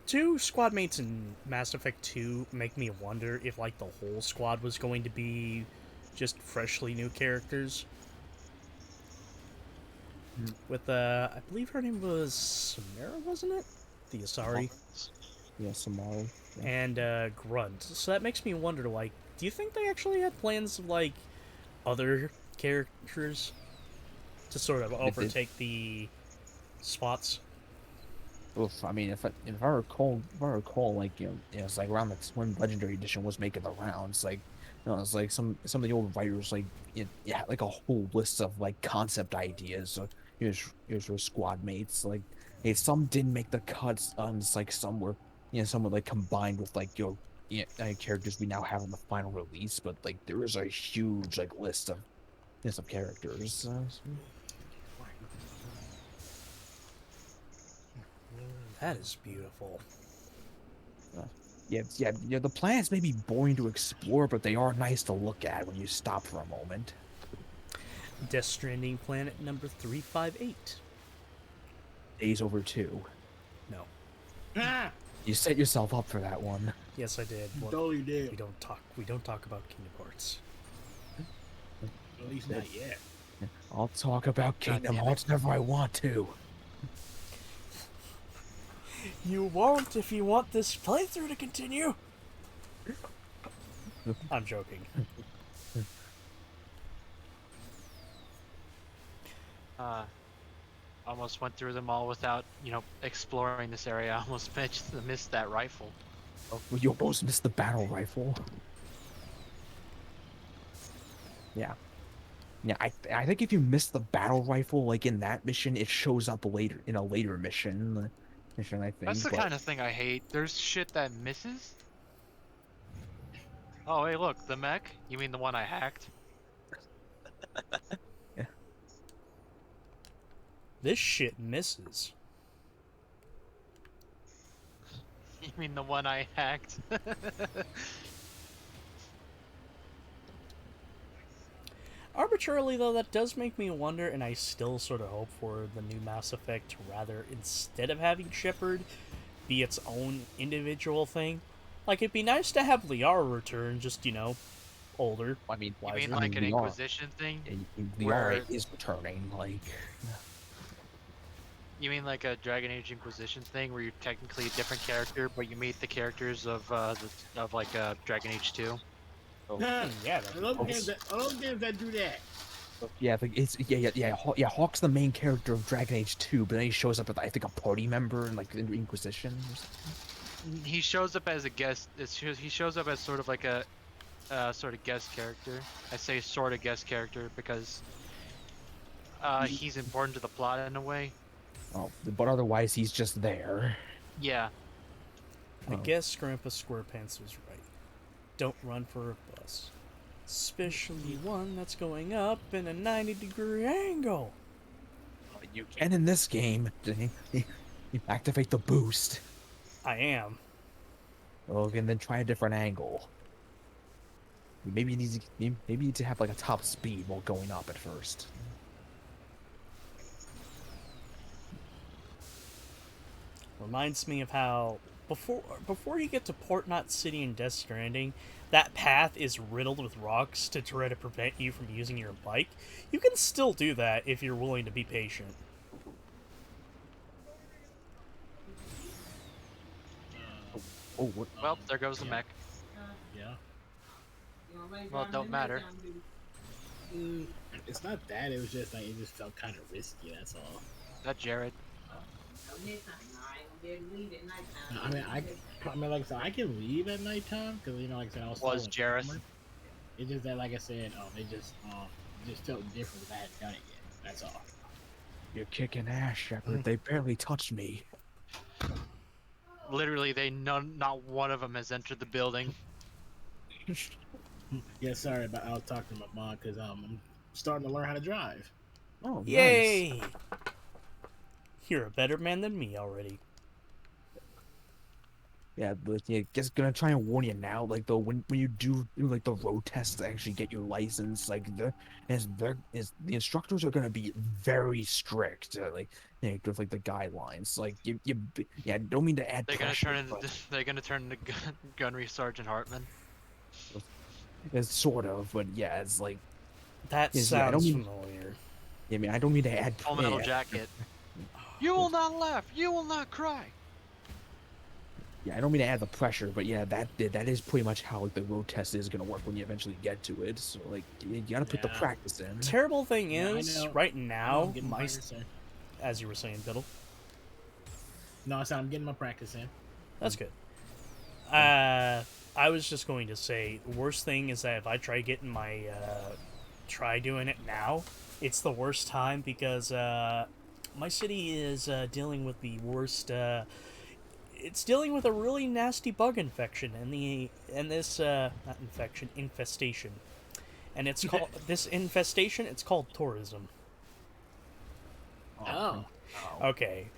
S1: do squad mates in Mass Effect 2 make me wonder if, like, the whole squad was going to be just freshly new characters? With, I believe her name was Samara, wasn't it? The Asari.
S2: Yeah, Samara. Yeah.
S1: And, Grunt. So that makes me wonder, like, do you think they actually had plans of, like, other characters to sort of overtake the spots?
S2: Oof, I mean, if I recall, like, it's like around when Legendary Edition was making the rounds, like, it's like some of the old writers, like, like a whole list of like concept ideas. So here's your squad mates. Like, some didn't make the cuts. It's like some were like combined with like characters we now have in the final release. But like there is a huge like list of characters.
S1: That is beautiful.
S2: Yeah, the planets may be boring to explore, but they are nice to look at when you stop for a moment.
S1: Death Stranding planet number 358.
S2: Days Over 2.
S1: No.
S2: You set yourself up for that one.
S1: Yes, I did.
S10: You totally did.
S1: We don't talk about Kingdom Hearts.
S10: At least not yet.
S2: I'll talk about Kingdom Hearts whenever I want to.
S1: You won't if you want this playthrough to continue. I'm joking.
S3: Almost went through them all without, exploring this area. I almost missed that rifle.
S2: Oh, you almost missed the battle rifle. Yeah. Yeah, I think if you miss the battle rifle, like in that mission, it shows up later in a later mission. I think.
S3: That's the kind of thing I hate. There's shit that misses. Oh, hey, look, the mech. You mean the one I hacked?
S2: Yeah.
S1: This shit misses.
S3: You mean the one I hacked?
S1: Arbitrarily, though, that does make me wonder, and I still sort of hope for the new Mass Effect to rather, instead of having Shepard be its own individual thing, like, it'd be nice to have Liara return, just, older.
S2: I mean,
S3: you mean like an Inquisition thing?
S2: Liara is returning, like...
S3: You mean like a Dragon Age Inquisition thing, where you're technically a different character, but you meet the characters of Dragon Age 2?
S10: Oh, yeah, I love games that do that.
S2: Yeah, Hawk's the main character of Dragon Age 2, but then he shows up as I think a party member in like the Inquisition or something.
S3: He shows up as a guest. He shows up as sort of like a sort of guest character. I say sort of guest character because he's important to the plot in a way.
S2: Oh, but otherwise he's just there.
S3: Yeah.
S1: I guess Grandpa Squarepants was right. Don't run for a bus. Especially one that's going up in a 90-degree angle.
S2: You can in this game. You activate the boost.
S1: I am.
S2: Okay, and then try a different angle. Maybe you need to have like a top speed while going up at first.
S1: Reminds me of how before you get to Port Knot City in Death Stranding, that path is riddled with rocks to try to prevent you from using your bike. You can still do that if you're willing to be patient.
S2: Oh, what?
S3: Well, there goes the mech.
S10: Yeah.
S3: Well, it don't matter.
S10: It's not that. It was just like it just felt kind of risky. That's all.
S3: That Jared.
S10: I mean, like I said, I can leave at nighttime because like I said, I was.
S3: Was Jareth?
S10: It's just that, like I said, it just felt different that I hadn't done it yet. That's all.
S2: You're kicking ass, Shepard. They barely touched me.
S3: Literally, not one of them has entered the building.
S10: Yeah, sorry, but I was talking to my mom because I'm starting to learn how to drive.
S2: Oh,
S1: Yay! Nice. You're a better man than me already.
S2: Yeah, but yeah, just gonna try and warn you now. Like when you do like the road tests to actually get your license, like the instructors are gonna be very strict. With like the guidelines. Like don't mean to add.
S3: They're
S2: pressure,
S3: they're gonna turn into Gunnery Sergeant Hartman.
S2: It's sort of, but yeah, it's like
S1: that sounds familiar.
S2: Yeah, I mean, I don't mean to add.
S3: Full Metal Jacket. You will not laugh. You will not cry.
S2: Yeah, I don't mean to add the pressure, but yeah, that is pretty much how like the road test is gonna work when you eventually get to it. So like, you gotta put the practice in.
S1: Terrible thing is, right now, as you were saying, Biddle.
S10: No, I'm getting my practice in.
S1: That's good. I was just going to say, the worst thing is that if I try getting my, try doing it now, it's the worst time because my city is dealing with the worst. It's dealing with a really nasty bug infection, infestation, and it's called this infestation. It's called tourism.
S10: Oh.
S1: Okay.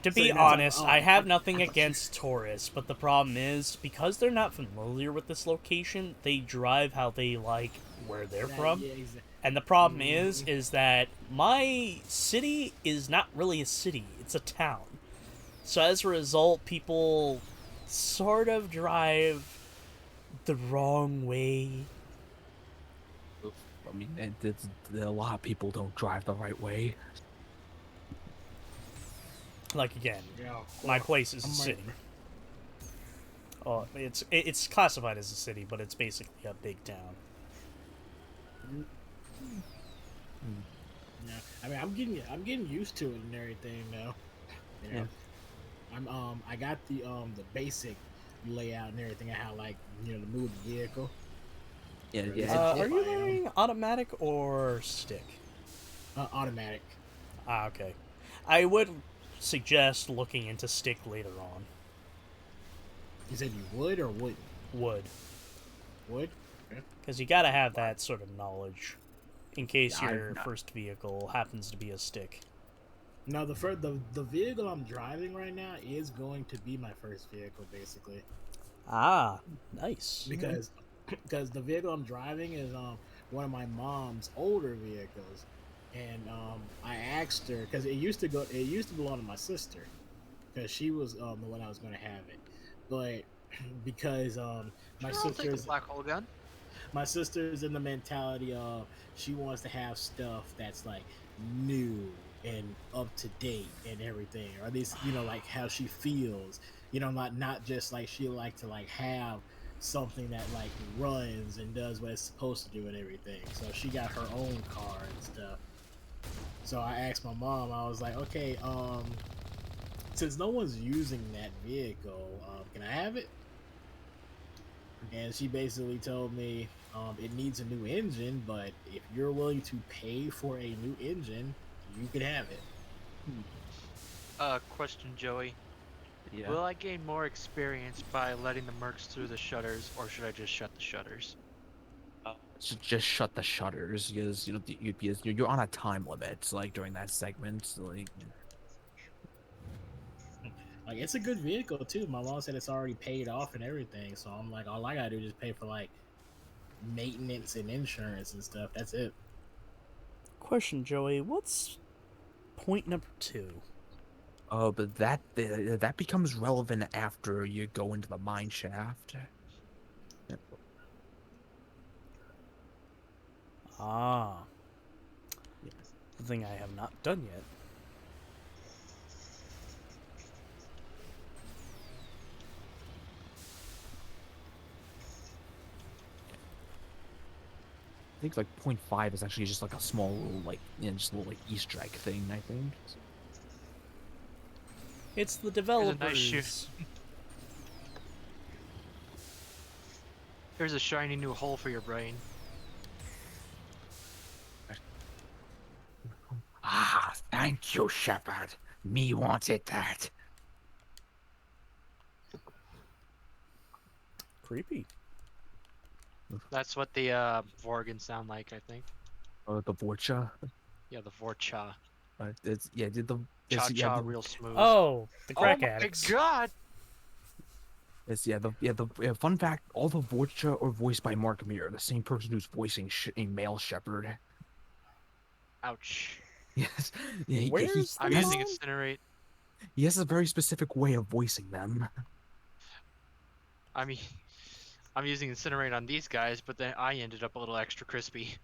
S1: To be honest, I have nothing against tourists, but the problem is because they're not familiar with this location, they drive how they like where they're from.
S10: Yeah, exactly.
S1: And the problem is that my city is not really a city; it's a town. So as a result, people sort of drive the wrong way.
S2: I mean, a lot of people don't drive the right way.
S1: Like again, my place is a city. Oh, it's classified as a city, but it's basically a big town.
S10: Yeah, I mean, I'm getting used to it and everything now. You know? I got the basic layout and everything. I how to move the vehicle.
S2: Yeah.
S1: Are you wearing automatic or stick?
S10: Automatic.
S1: Ah, okay. I would suggest looking into stick later on.
S10: You said you would or wouldn't?
S1: Would.
S10: Would?
S1: Because you gotta have that sort of knowledge in case your first vehicle happens to be a stick.
S10: No, the vehicle I'm driving right now is going to be my first vehicle, basically.
S1: Ah, nice.
S10: Because the vehicle I'm driving is one of my mom's older vehicles, and I asked her because it used to belong to my sister, because she was the one that was going to have it, but because my sister's
S3: black hole gun.
S10: My sister's in the mentality of she wants to have stuff that's like new and up to date and everything, or at least like how she feels, not just like she like to like have something that like runs and does what it's supposed to do and everything. So she got her own car and stuff. So I asked my mom, I was like, okay, since no one's using that vehicle, can I have it? And she basically told me it needs a new engine, but if you're willing to pay for a new engine, you could have it.
S3: Question, Joey.
S2: Yeah.
S3: Will I gain more experience by letting the mercs through the shutters, or should I just shut the shutters?
S2: Just shut the shutters, because you're on a time limit, like during that segment. Like
S10: it's a good vehicle too. My mom said it's already paid off and everything, so I'm like, all I gotta do is just pay for like maintenance and insurance and stuff. That's it.
S1: Question, Joey. What's point number 2?
S2: Oh, but that becomes relevant after you go into the mine shaft.
S1: Ah. The thing I have not done yet.
S2: I think like 0.5 is actually just like a small little just a little like Easter egg thing, I think.
S1: It's the
S3: Here's a
S1: developers.
S3: nice shoe. Here's a shiny new hole for your brain.
S2: Ah, thank you, Shepard. Me wanted that.
S1: Creepy.
S3: That's what the Vorgans sound like, I think.
S2: The Vorcha.
S3: Yeah, the Vorcha.
S2: It's did the
S3: Cha-cha real smooth.
S1: Oh, the crack
S3: oh
S1: addicts.
S3: my god!
S2: It's fun fact. All the Vorcha are voiced by Mark Mir, the same person who's voicing a male Shepard.
S3: Ouch.
S2: Yes. Yeah,
S1: Where's
S3: I'm using Incinerate.
S2: He has a very specific way of voicing them.
S3: I mean, I'm using Incinerate on these guys, but then I ended up a little extra crispy.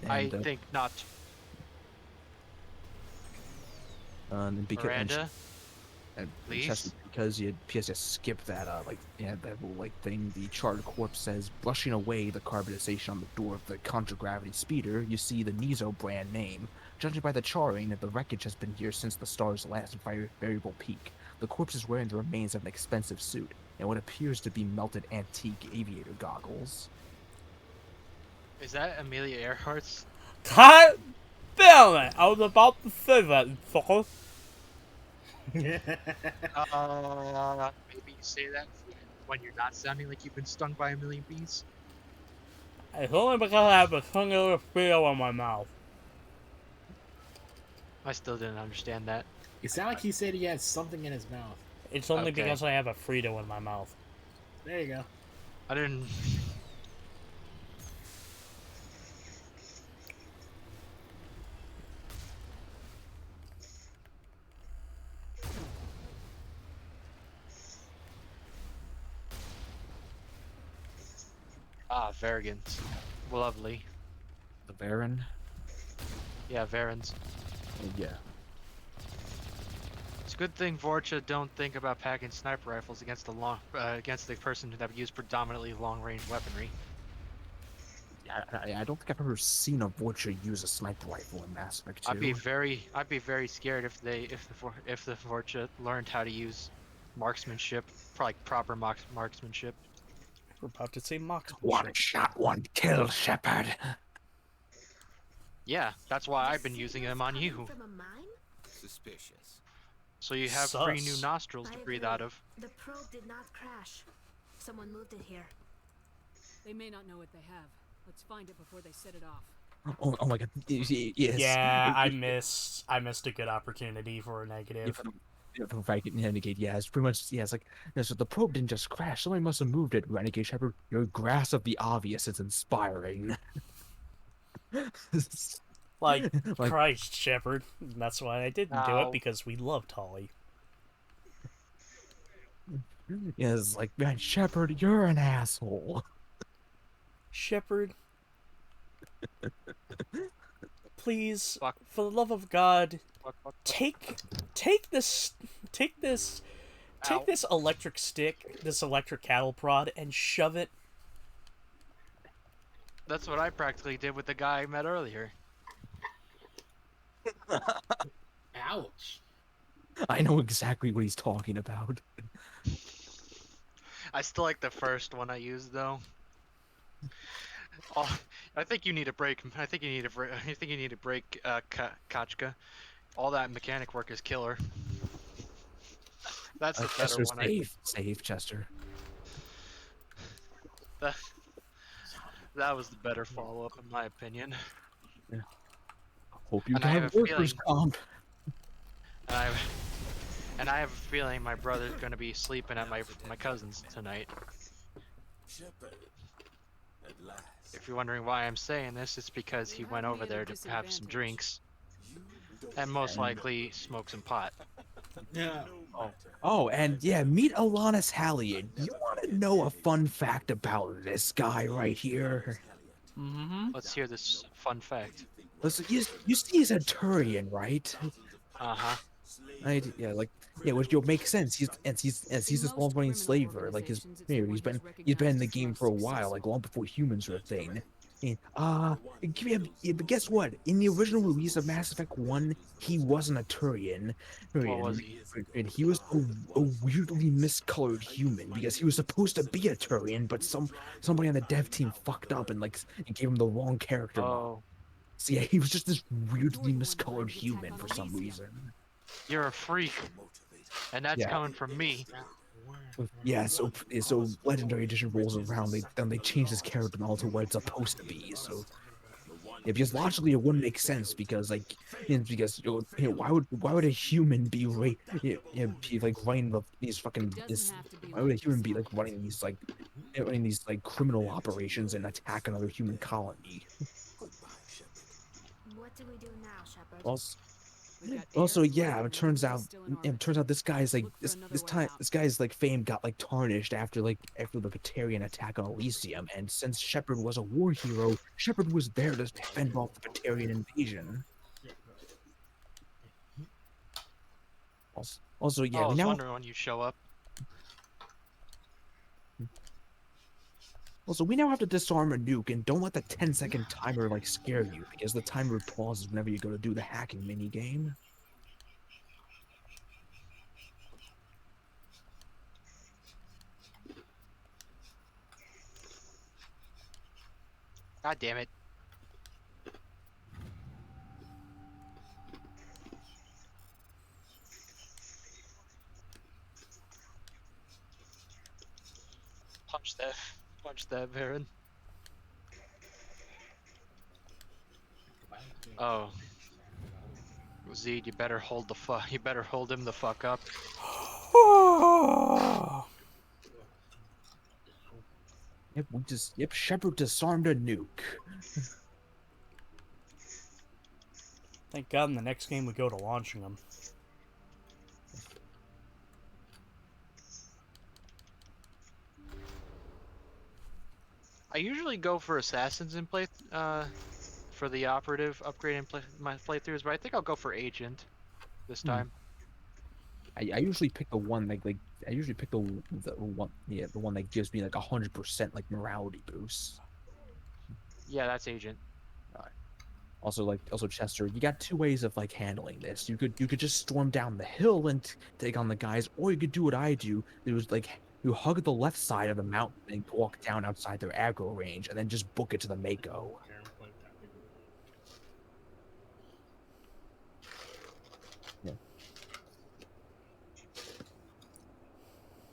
S3: I think not.
S2: And
S3: Miranda,
S2: and
S3: please?
S2: just because you just skip that that little thing. The charred corpse says, brushing away the carbonization on the door of the contragravity speeder, you see the Nizo brand name. Judging by the charring, the wreckage has been here since the star's last variable peak. The corpse is wearing the remains of an expensive suit and what appears to be melted antique aviator goggles.
S3: Is that Amelia Earhart's?
S1: God damn it! I was about to say that, fucker.
S3: Maybe you say that when you're not sounding like you've been stung by a million bees.
S1: It's only because I have a singular feel in my mouth.
S3: I still didn't understand that.
S10: It sounded like he said he had something in his mouth.
S1: It's only
S3: Okay.
S1: because I have a Frito in my mouth.
S10: There you go.
S3: I didn't. Ah, Varigans. Lovely.
S2: The Baron?
S3: Yeah, Varens.
S2: Yeah.
S3: It's a good thing Vorcha don't think about packing sniper rifles against against the person that used predominantly long-range weaponry.
S2: I don't think I've ever seen a Vorcha use a sniper rifle in Mass Effect 2.
S3: I'd be very scared if the Vorcha learned how to use marksmanship, like proper marksmanship.
S1: We're about to say marksmanship.
S2: One shot, one kill, Shepard.
S3: Yeah, that's why I've been using them on you.
S6: From a mine?
S5: Suspicious.
S3: So you have
S1: Sus.
S3: 3 new nostrils to
S6: I
S3: breathe
S6: agree.
S3: out of.
S6: The probe did not crash. Someone moved it here.
S8: They may not know what they have. Let's find it before they set it off.
S2: Oh my god. Yes.
S1: Yeah, I missed a good opportunity for a negative.
S2: From Renegade, yeah, it's pretty much, yeah, it's like, so the probe didn't just crash, somebody must have moved it, Renegade Shepard. Your grasp of the obvious is inspiring.
S1: Like, Christ, Shepard. That's why I didn't do it, because we loved Holly.
S2: Yeah, it's like, man, Shepard, you're an asshole.
S1: Shepard, please, for the love of God, take this electric stick, this electric cattle prod, and shove it.
S3: That's what I practically did with the guy I met earlier.
S10: Ouch.
S2: I know exactly what he's talking about.
S3: I still like the first one I used though. Oh, I think you need a break. I think you need a break, Kachka. All that mechanic work is killer. That's the better
S2: Chester's
S3: one.
S2: Save, Chester.
S3: That was the better follow-up, in my opinion.
S2: Yeah. Hope you
S3: And I
S2: have
S3: have a
S2: workers'
S3: feeling-
S2: comp.
S3: And I have a feeling my brother's gonna be sleeping at my cousin's tonight. If you're wondering why I'm saying this, it's because he went over there to have some drinks. And most likely smoke some pot.
S10: Yeah.
S2: Oh, and yeah, meet Alanis Hallian. You want to know a fun fact about this guy right here?
S1: Mm-hmm.
S3: Let's hear this fun fact.
S2: Listen, you see he's a Turian, right?
S3: Uh-huh.
S2: Right? Yeah, like, yeah, which will make sense. He's this long-running slaver. Like he's been in the game for a while, like long before humans were a thing. And yeah, but guess what? In the original release of Mass Effect 1, he wasn't a Turian.
S3: What was he?
S2: And he was a weirdly miscolored human because he was supposed to be a Turian, but somebody on the dev team fucked up and and gave him the wrong character model. So yeah, he was just this weirdly miscolored human for some reason.
S3: You're a freak, and that's coming from me.
S2: Yeah, so Legendary Edition rolls around, they change his character model to what it's supposed to be. So yeah, because logically it wouldn't make sense because why would a human be running these fucking why would a human be running these criminal operations and attack another human colony?
S6: What do we do now, Shepard?
S2: Also, yeah, it turns out this guy's this guy's fame got tarnished after the Batarian attack on Elysium, and since Shepard was a war hero, Shepard was there to fend off the Batarian invasion. Also, yeah,
S3: I was wondering when you show up.
S2: Also, we now have to disarm a nuke, and don't let the 10-second timer scare you, because the timer pauses whenever you go to do the hacking minigame.
S3: God damn it. Punch that, Baron. Oh. Zed, you better hold him the fuck up.
S2: Yep, Shepard disarmed a nuke.
S1: Thank God in the next game we go to launching them.
S3: I usually go for assassins in for the operative upgrade in my playthroughs, but I think I'll go for agent this time.
S2: I usually pick the one I usually pick the one that gives me 100% morality boost.
S3: Yeah, that's agent.
S2: Also Chester, you got two ways of handling this. You could just storm down the hill and take on the guys, or you could do what I do. It was you hug the left side of the mountain and walk down outside their aggro range, and then just book it to the Mako. Yeah.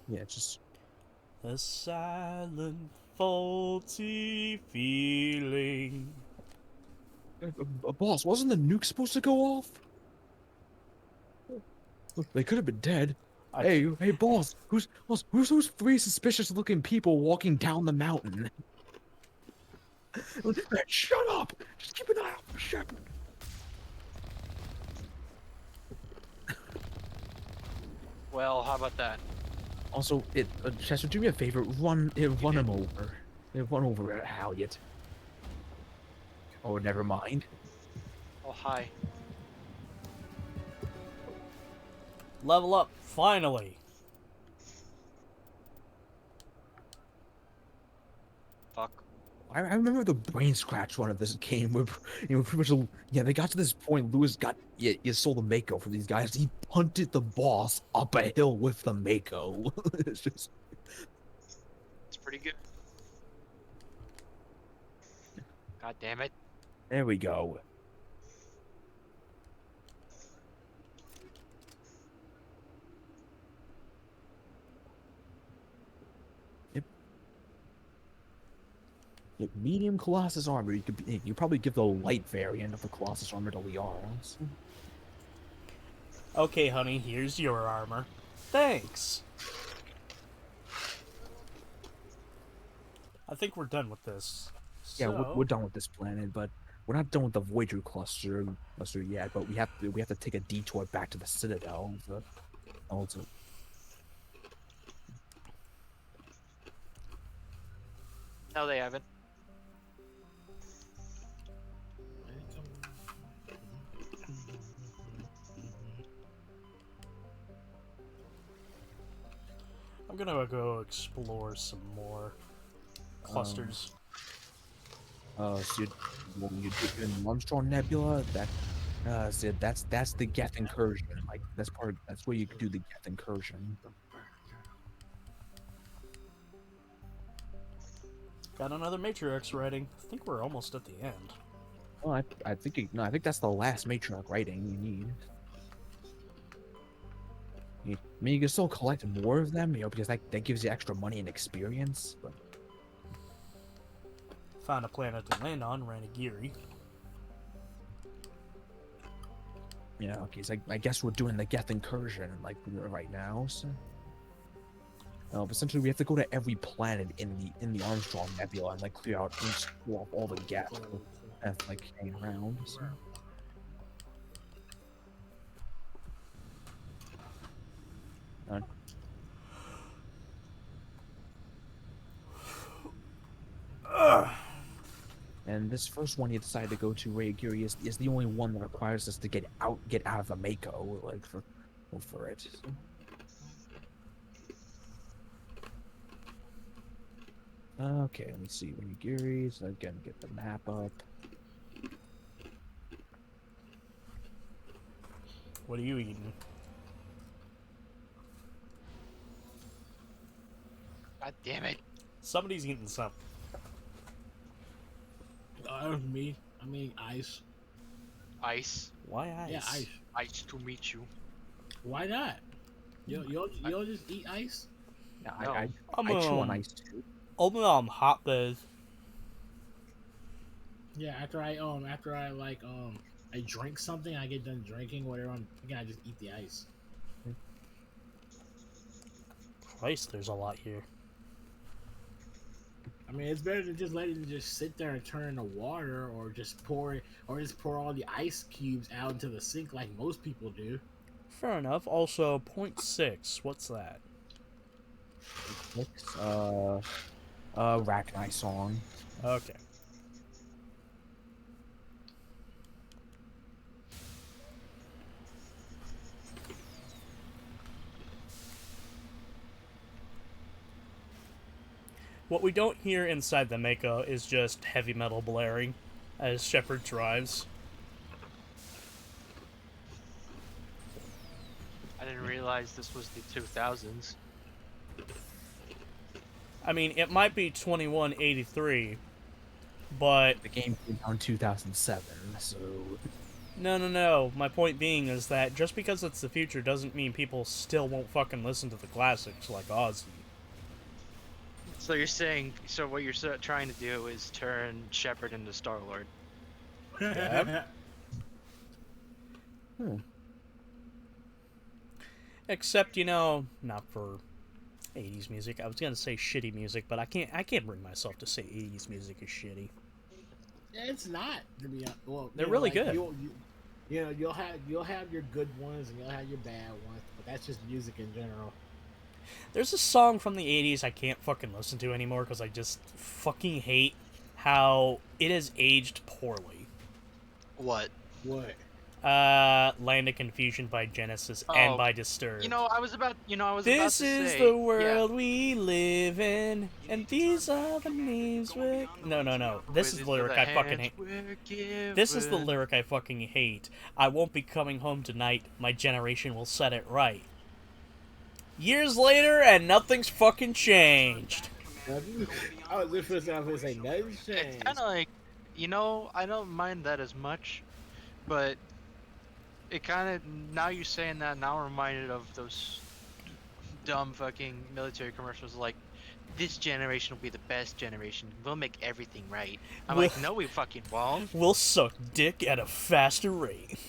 S2: Yeah, just
S1: a silent, faulty feeling.
S2: Boss, wasn't the nuke supposed to go off? They could have been dead. Hey, boss, who's those three suspicious-looking people walking down the mountain? Shut up! Just keep an eye out for Shepard.
S3: Well, how about that?
S2: Also, Chester, do me a favor. Run him over. Run over Halyat. Oh, never mind.
S3: Oh, hi.
S1: Level up, finally.
S3: Fuck.
S2: I remember the brain scratch one of this game where, pretty much, they got to this point. Lewis you sold the Mako for these guys. He punted the boss up a hill with the Mako. It's
S3: pretty good. God damn it.
S2: There we go. Medium Colossus armor. You probably give the light variant of the Colossus armor to Liara.
S1: Okay, honey, here's your armor. Thanks. I think we're done with this.
S2: Yeah, we're done with this planet, but we're not done with the Voyager cluster yet. But we have to take a detour back to the Citadel.
S3: No, they haven't.
S1: I'm gonna go explore some more clusters.
S2: So when you do in Armstrong Nebula, so that's the Geth incursion. Like that's where you do the Geth incursion.
S1: Got another Matriarch writing. I think we're almost at the end.
S2: Well, I think I think that's the last Matriarch writing you need. I mean, you can still collect more of them, because that gives you extra money and experience. But
S1: Found a planet to land on, Ranagiri.
S2: yeah, okay. So I guess we're doing the Geth incursion right now. So, but essentially, we have to go to every planet in the Armstrong Nebula and clear out all the Geth that's hanging around. So. And this first one you decided to go to, Ranagiri, is the only one that requires us to get out of the Mako, for it. Okay, let me see. Ranagiri, so again, get the map up.
S1: What are you eating?
S3: God damn it.
S1: Somebody's eating something.
S10: Me. I mean, ice.
S3: Ice?
S1: Why ice?
S10: Yeah, ice.
S3: Ice to meet you.
S10: Why not? You'll just eat ice?
S2: Yeah,
S3: No.
S2: I chew on ice too.
S1: Hot buzz.
S10: Yeah, after I I drink something, I get done drinking whatever I'm thinking, I just eat the ice.
S1: Christ, there's a lot here.
S10: I mean, it's better than just letting it just sit there and turn into water, or just pour all the ice cubes out into the sink like most people do.
S1: Fair enough. Also, 0.6. What's that?
S2: Rachni song.
S1: Okay. What we don't hear inside the Mako is just heavy metal blaring as Shepard drives.
S3: I didn't realize this was the 2000s.
S1: I mean, it might be 2183, but...
S2: The game came out in 2007, so...
S1: No. My point being is that just because it's the future doesn't mean people still won't fucking listen to the classics like Ozzy.
S3: So you're saying, what you're trying to do is turn Shepard into Star-Lord.
S1: Yep. Except, not for 80s music. I was gonna say shitty music, but I can't bring myself to say 80s music is shitty.
S10: Yeah, it's not, to be honest. Well,
S1: they're really good.
S10: You'll have your good ones and you'll have your bad ones, but that's just music in general.
S1: There's a song from the 80s I can't fucking listen to anymore because I just fucking hate how it has aged poorly.
S3: What?
S1: Land of Confusion by Genesis and by Disturbed.
S3: I was about to
S1: This
S3: say...
S1: is the world we live in, and these are the names we... No. This is the lyric I fucking hate. This is the lyric I fucking hate. I won't be coming home tonight. My generation will set it right. Years later, and nothing's fucking changed.
S10: I was just going to say, nothing's changed.
S3: It's kind of like, I don't mind that as much, but it kind of, now you're saying that, now I'm reminded of those dumb fucking military commercials like, this generation will be the best generation. We'll make everything right. I'm like, no, we fucking won't.
S1: We'll suck dick at a faster rate.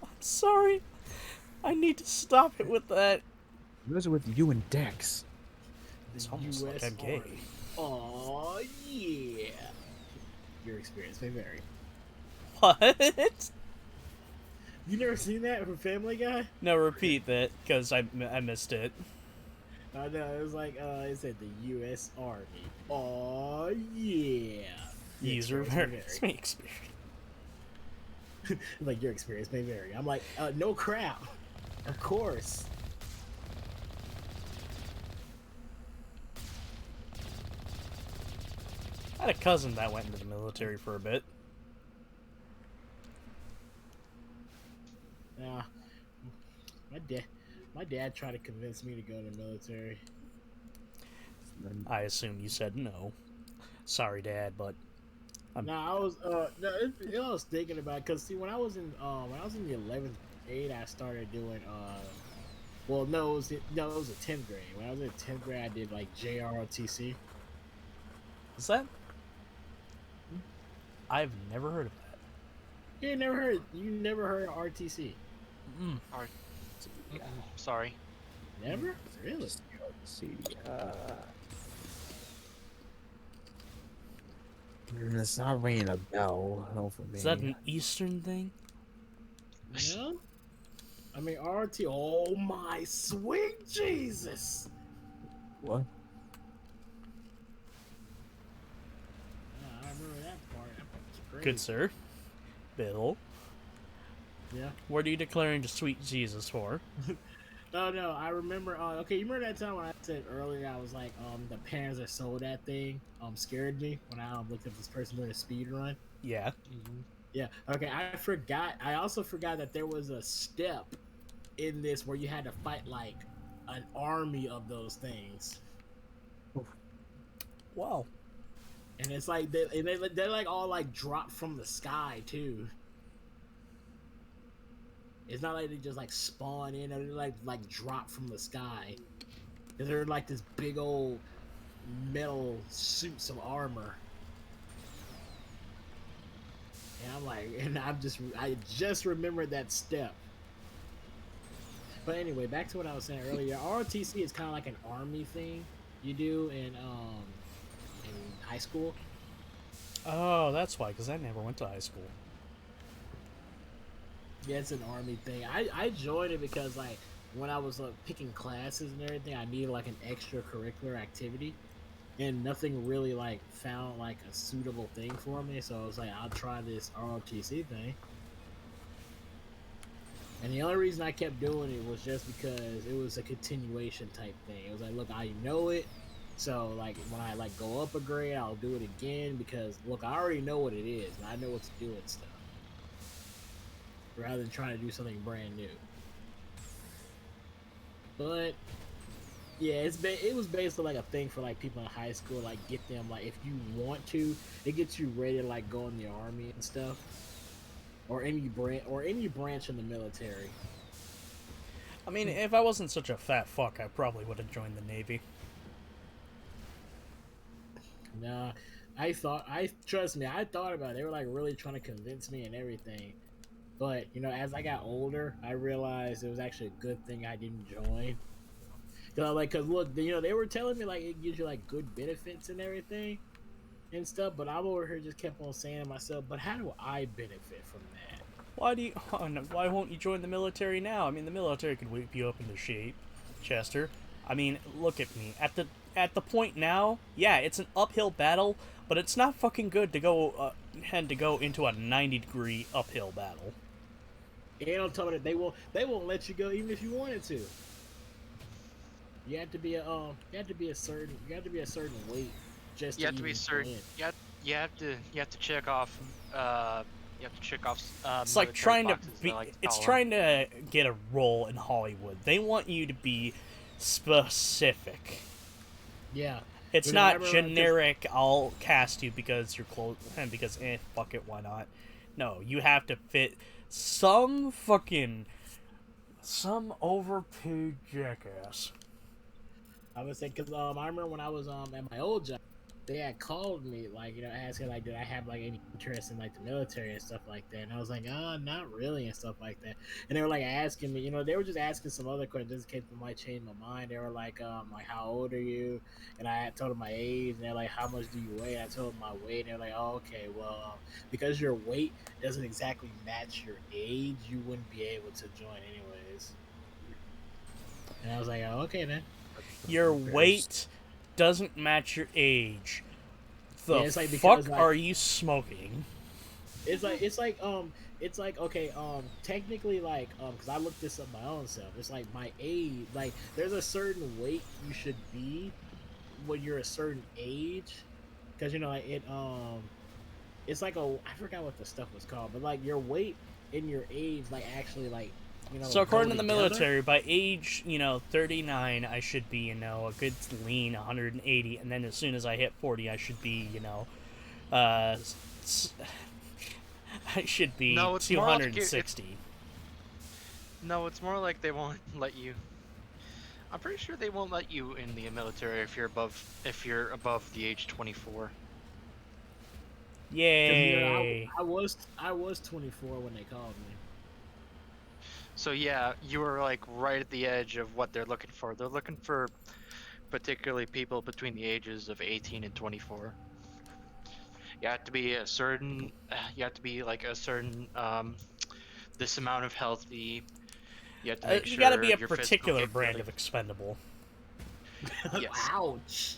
S1: I'm sorry. I need to stop it with that.
S2: Those are with you and Dex.
S1: It's almost like I'm gay.
S10: Oh yeah. Your experience may vary.
S1: What?
S10: You never seen that from Family Guy?
S1: No, repeat that, because I missed it.
S10: No, it was like, it said the U.S. Army. Oh yeah.
S1: User experience.
S10: Like, your experience may vary. I'm like, no crap. Of course.
S1: I had a cousin that went into the military for a bit.
S10: Yeah, my dad tried to convince me to go to the military.
S1: I assume you said no. Sorry, Dad, but
S10: No, I was I was thinking about, because see, when I was in the 11th grade, I started doing well, no, it was the 10th grade. When I was in 10th grade, I did like JROTC.
S1: is that? I've never heard of that.
S10: You never heard of RTC?
S3: Sorry.
S10: Never? Really?
S2: Let's see. It's not ringing a bell. No, for me.
S1: Is that an Eastern thing?
S10: No. I mean, RT. Oh my sweet Jesus!
S2: What?
S10: I remember that part. That part was crazy.
S1: Good sir. Bill.
S10: Yeah.
S1: What are you declaring to sweet Jesus for?
S10: No, I remember. Okay, you remember that time when I said earlier I was like, the parents that sold that thing scared me when I looked at this person doing a speed run.
S1: Yeah.
S10: Yeah. Okay, I forgot. I also forgot that there was a step in this where you had to fight like an army of those things.
S1: Wow.
S10: And it's like they're like all like dropped from the sky too. It's not like they just like spawn in, or they're like drop from the sky. They're like this big old metal suits of armor. And I'm like, I just remembered that step. But anyway, back to what I was saying earlier. ROTC is kind of like an army thing you do in high school.
S1: Oh, that's why, because I never went to high school.
S10: Yeah, it's an army thing. I joined it because like when I was picking classes and everything, I needed like an extracurricular activity, and nothing really like found like a suitable thing for me. So I was like, I'll try this ROTC thing. And the only reason I kept doing it was just because it was a continuation type thing. It was like, look, I know it, so like when I like go up a grade, I'll do it again because look, I already know what it is and I know what to do and stuff. Rather than trying to do something brand new. But yeah, it was basically like a thing for like people in high school, like get them like if you want to, it gets you ready to like go in the army and stuff, or any branch in the military.
S1: I mean, if I wasn't such a fat fuck, I probably would have joined the Navy.
S10: Nah, trust me, I thought about it. They were like really trying to convince me and everything. But, you know, as I got older, I realized it was actually a good thing I didn't join. Cause look, you know, they were telling me like it gives you like good benefits and everything and stuff, but I'm over here just kept on saying to myself, but how do I benefit from that?
S1: Why won't you join the military now? I mean, the military could whip you up into shape, Chester. I mean, look at me. At the point now, yeah, it's an uphill battle, but it's not fucking good to go into a 90-degree uphill battle.
S10: And on top of that, they won't let you go even if you wanted to. You have to be a certain weight just
S3: you have to be certain. You have to check off. You have to check off.
S1: It's like trying to be. It's trying to get a role in Hollywood. They want you to be specific.
S10: Yeah.
S1: It's not generic. I'll cast you because you're close and because fuck it, why not? No, you have to fit some overpaid jackass.
S10: I would say because I remember when I was at my old job, they had called me like, you know, asking like, did I have like any interest in like the military and stuff like that, and I was like, not really and stuff like that. And they were like asking me, you know, they were just asking some other questions in case they might change my mind. They were like how old are you? And I told them my age, and they're like, how much do you weigh? And I told them my weight, and they're like, oh, okay, well, because your weight doesn't exactly match your age, you wouldn't be able to join anyways. And I was like, oh, okay then.
S1: Your weight doesn't match your age. The
S10: yeah, like
S1: fuck are you smoking?
S10: It's like okay, technically like because I looked this up my own self. It's like my age, like there's a certain weight you should be when you're a certain age, because you know like, it's like I forgot what the stuff was called, but like your weight and your age like actually like you know.
S1: So according to
S10: go
S1: the
S10: together.
S1: military, by age 39, I should be a good lean 180, and then as soon as I hit 40, I should be I should be
S3: No, it's more like
S1: 260.
S3: No, it's more like they won't let you. I'm pretty sure they won't let you in the military if you're above the age 24.
S10: 'Cause,
S1: Yay!
S10: I was 24 when they called me.
S3: So yeah, you were like right at the edge of what they're looking for. They're looking for particularly people between the ages of 18 and 24. You have to be a certain. You have to be like a certain this amount of healthy. You have to make
S1: You
S3: sure
S1: gotta be a
S3: your physical
S1: particular brand
S3: capability-
S1: of expendable.
S3: Yes.
S10: Ouch.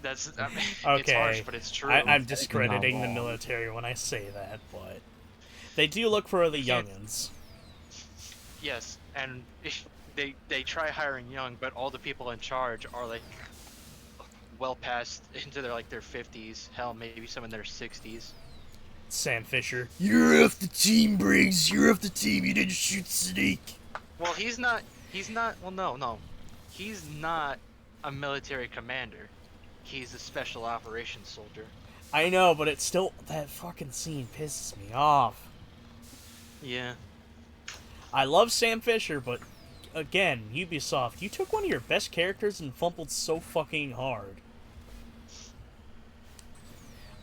S3: That's I mean, it's
S1: Okay,
S3: harsh, but it's true.
S1: I'm discrediting the
S2: wrong.
S1: military when I say that, but they do look for the youngins.
S3: Yes, and they try hiring young, but all the people in charge are like well past into their 50s. Hell, maybe some in their 60s.
S1: Sam Fisher, you're off the team, Briggs. You're off the team. You didn't shoot Snake.
S3: Well, he's not. Well, no. He's not a military commander. He's a special operations soldier.
S1: I know, but it's still that fucking scene pisses me off.
S3: Yeah.
S1: I love Sam Fisher, but again, Ubisoft, you took one of your best characters and fumbled so fucking hard.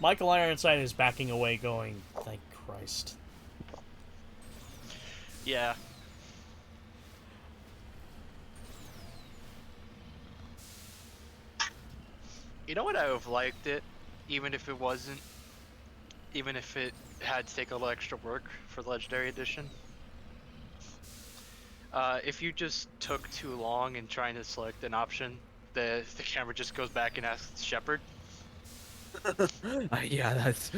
S1: Michael Ironside is backing away going, thank Christ.
S3: Yeah. You know what, I would have liked it, even if it wasn't, even if it had to take a little extra work for the Legendary Edition. If you just took too long in trying to select an option, the camera just goes back and asks Shepard.
S2: Yeah, that's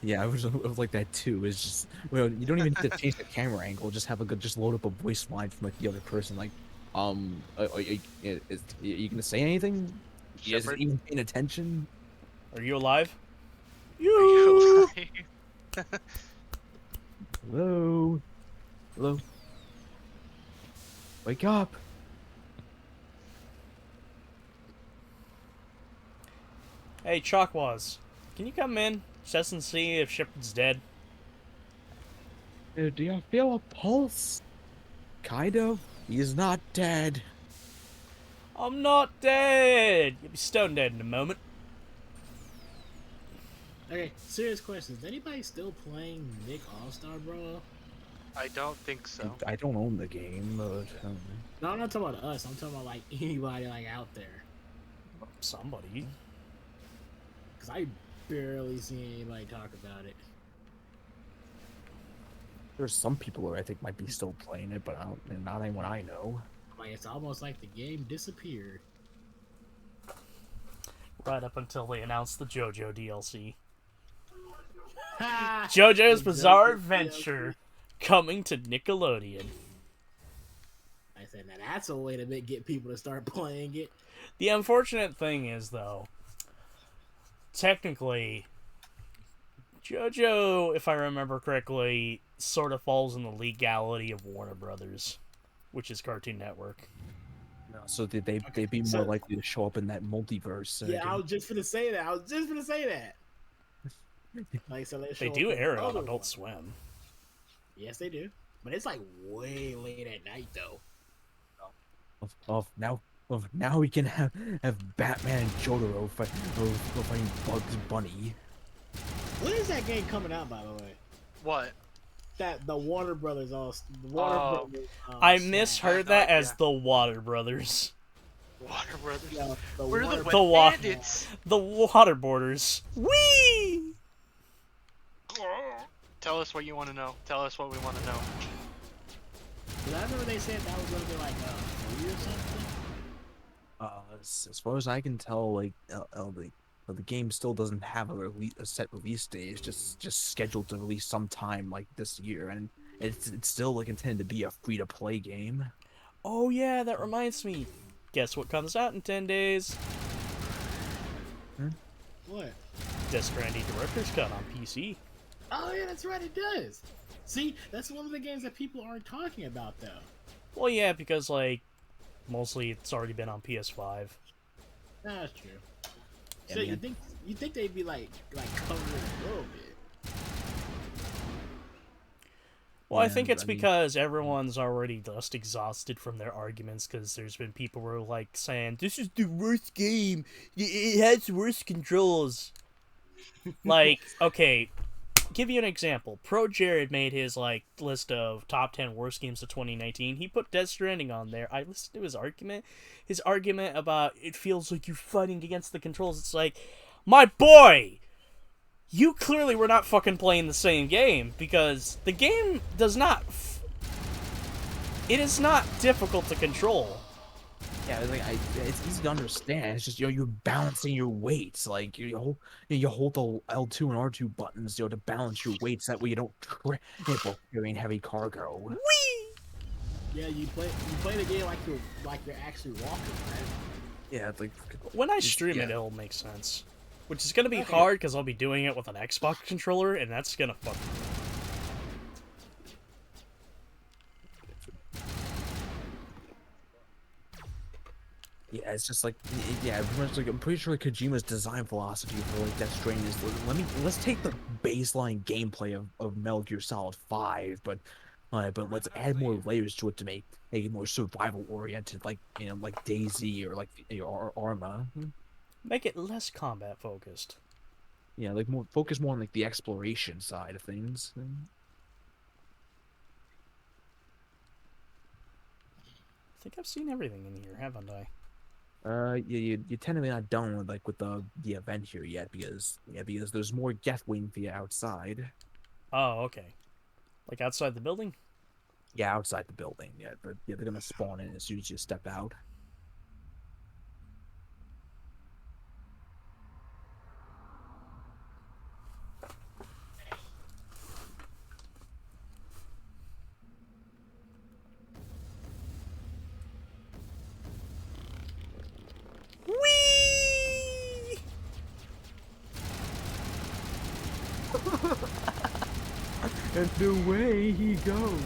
S2: yeah. I was like that too. It's just well, you don't even need to change the camera angle. Just have just load up a voice line from like the other person. Like, are you gonna say anything? Is it even paying attention?
S1: Are you alive?
S3: You.
S2: Hello, hello. Wake up.
S1: Hey, Chalkwaz, can you come in? Just and see if Shepard's dead.
S2: Do you feel a pulse? Kind of. He's not dead.
S1: I'm not dead! You'll be stone dead in a moment.
S10: Okay, serious question. Is anybody still playing Nick All-Star Brawl?
S3: I don't think so.
S2: I don't own the game, but
S10: No, I'm not talking about us. I'm talking about like anybody like out there.
S1: Somebody.
S10: Cause I barely see anybody talk about it.
S2: there's some people who I think might be still playing it, but not anyone I know.
S10: Like it's almost like the game disappeared.
S1: Right up until they announced the JoJo DLC.
S10: Ha!
S1: JoJo's
S10: The
S1: Bizarre
S10: JoJo
S1: Adventure coming to Nickelodeon.
S10: I said, now that's a way to get people to start playing it.
S1: The unfortunate thing is, though, technically, JoJo, if I remember correctly, sort of falls in the legality of Warner Brothers, which is Cartoon Network.
S2: No, so they'd be more likely to show up in that multiverse.
S10: Yeah, I was just gonna say that. Like, so
S1: They do air it on
S10: other
S1: Adult
S10: one.
S1: Swim.
S10: Yes, they do. But it's like way late at night, though.
S2: Now we can have Batman and Jotaro fighting Bugs Bunny.
S10: When is that game coming out, by the way?
S3: What?
S10: That the Warner Brothers Brothers.
S1: I misheard that as the Water Brothers.
S3: Water Brothers.
S10: Yeah, the
S3: We're
S10: Water
S3: the
S1: The
S3: wet
S1: wa-
S3: bandits.
S1: The Water Borders. Whee!
S3: Tell us what you want to know. Tell us what we want to know.
S10: Did I remember they said that was gonna be like free or something?
S2: As far as I can tell, like the game still doesn't have a set release date. It's just scheduled to release sometime like this year, and it's still like intended to be a free-to-play game.
S1: Oh yeah, that reminds me. Guess what comes out in 10 days?
S10: What?
S1: Death Stranding Director's Cut on PC.
S10: Oh yeah, that's right. It does. See, that's one of the games that people aren't talking about though.
S1: Well, yeah, because like mostly it's already been on PS5.
S10: That's true.
S2: Yeah,
S10: So
S2: man.
S10: you think they'd be like covering it a little bit?
S1: Well, I
S2: Yeah,
S1: think it's
S2: I mean-
S1: because everyone's already just exhausted from their arguments, because there's been people who are like saying, this is the worst game, it has worse controls. Like, okay, give you an example. Pro Jared made his, like, list of top 10 worst games of 2019. He put Death Stranding on there. I listened to his argument. His argument about it feels like you're fighting against the controls. It's like, my boy! You clearly were not fucking playing the same game, because the game does not... it is not difficult to control.
S2: Yeah, like it's easy to understand. It's just you're balancing your weights. Like you hold the L2 and R2 buttons, to balance your weights. That way you don't trip while carrying heavy cargo.
S1: Whee!
S10: Yeah, you play the game like you're actually walking, right?
S2: Yeah, it's like
S1: when I stream it, it'll make sense. Which is gonna be hard because I'll be doing it with an Xbox controller, and that's gonna fuck me.
S2: Yeah, it's just like I'm pretty sure Kojima's design philosophy for like Death Stranding is let's take the baseline gameplay of Metal Gear Solid 5, but let's add more layers to it to make it more survival oriented, like like DayZ or like or Arma.
S1: Make it less combat focused.
S2: Yeah, like focus more on like the exploration side of things.
S1: I think I've seen everything in here, haven't I?
S2: You tend to be not done with the event here yet because there's more death waiting for you outside.
S1: Oh, okay. Like outside the building?
S2: Yeah, outside the building. Yeah, but they're gonna spawn in as soon as you step out.
S1: Whee!
S2: And the way he goes.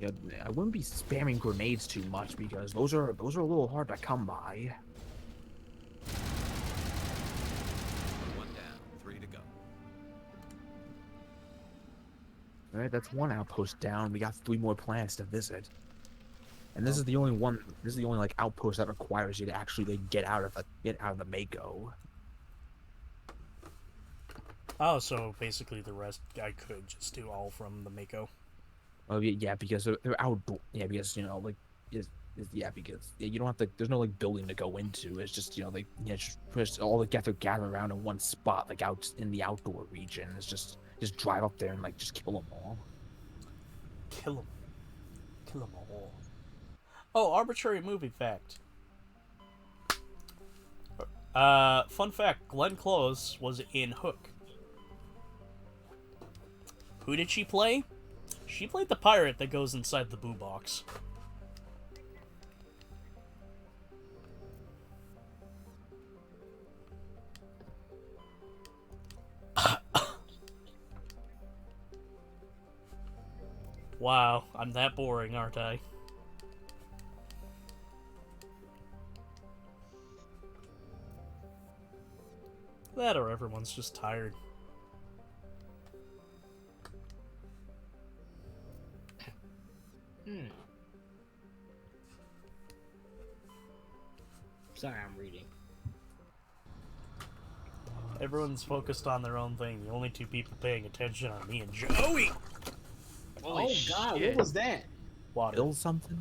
S2: Yeah, I wouldn't be spamming grenades too much because those are a little hard to come by.
S5: One down, 3 to go.
S2: All right, that's one outpost down. We got 3 more planets to visit, and this is the only one. This is the only like outpost that requires you to actually like, get out of the Mako.
S1: Oh, so basically the rest I could just do all from the Mako.
S2: Oh yeah, because they're outdoor. Yeah, because because you don't have to. There's no like building to go into. It's just just all together gather around in one spot, like out in the outdoor region. It's just drive up there and like just kill them all.
S1: Kill them all. Oh, arbitrary movie fact. Fun fact: Glenn Close was in Hook. Who did she play? She played the pirate that goes inside the boo box. Wow, I'm that boring, aren't I? That or everyone's just tired.
S10: Sorry, I'm reading.
S1: Everyone's focused on their own thing. The only 2 people paying attention are me and Joey.
S3: Holy
S10: God,
S3: shit.
S10: what was that?
S1: Water.
S2: Build something.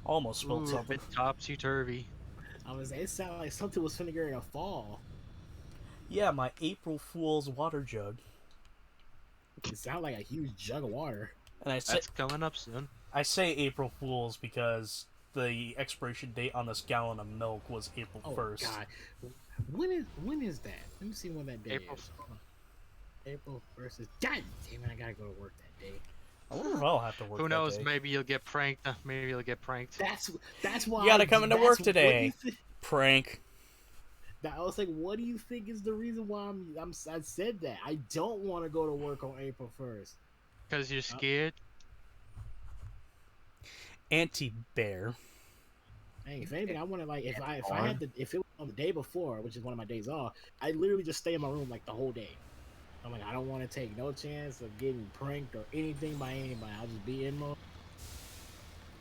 S1: Almost spilled something.
S3: Bit topsy-turvy.
S10: It sounded like something was finna get a fall.
S1: Yeah, my April Fool's water jug.
S10: It sounded like a huge jug of water.
S1: And I say
S3: That's coming up soon.
S1: I say April Fool's because the expiration date on this gallon of milk was April 1st.
S10: God. When is that? Let me see when that day
S3: April.
S10: is. April 1st is. God damn it! I gotta go to work that day.
S1: I wonder if I'll have to work.
S3: Who
S1: that
S3: knows?
S1: day.
S3: Maybe you'll get pranked. Maybe you'll get pranked.
S10: That's why
S1: You gotta come into work
S10: that's-
S1: today.
S10: what do you
S1: Prank.
S10: I was like, what do you think is the reason why I said that? I don't want to go to work on April 1st.
S3: Because you're scared.
S1: Anti-bear.
S10: Hey, if anything, I want to like if I had to if it was on the day before, which is one of my days off, I literally just stay in my room like the whole day. I'm like, I don't want to take no chance of getting pranked or anything by anybody. I'll just be in mode.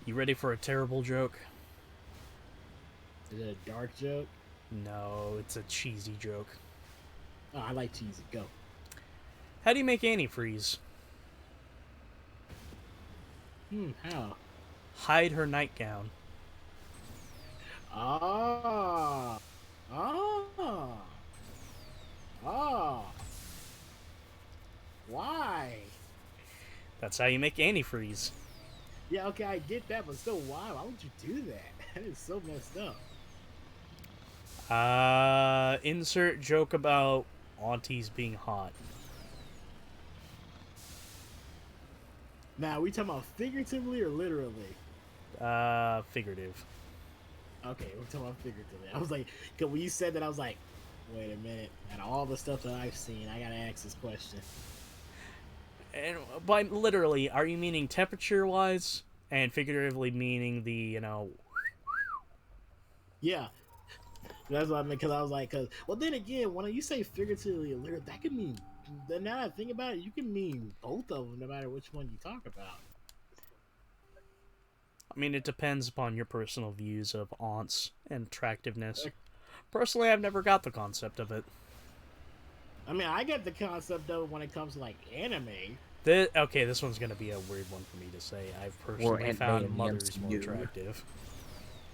S1: You ready for a terrible joke?
S10: Is it a dark joke?
S1: No, it's a cheesy joke.
S10: Oh, I like cheesy. Go.
S1: How do you make antifreeze?
S10: How?
S1: Hide her nightgown.
S10: Ah. Why?
S1: That's how you make antifreeze.
S10: Yeah, okay, I get that, but still, why? Why would you do that? That is so messed up.
S1: Insert joke about aunties being hot.
S10: Now, are we talking about figuratively or literally?
S1: Figurative.
S10: Okay, we're talking about figuratively. I was like, cause when you said that, I was like, wait a minute. Out of all the stuff that I've seen, I gotta ask this question.
S1: And by literally, are you meaning temperature-wise, and figuratively meaning the, you know?
S10: Yeah, that's what I meant. Cause I was like, well, then again, when you say figuratively or literally, that could mean. Now that I think about it, you can mean both of them, no matter which one you talk about.
S1: I mean, it depends upon your personal views of aunts and attractiveness. Personally, I've never got the concept of it.
S10: I mean, I get the concept of it when it comes to like anime.
S1: Okay, this one's gonna be a weird one for me to say. I've personally
S2: anime
S1: found
S2: in the
S1: mothers more
S2: MCU.
S1: attractive.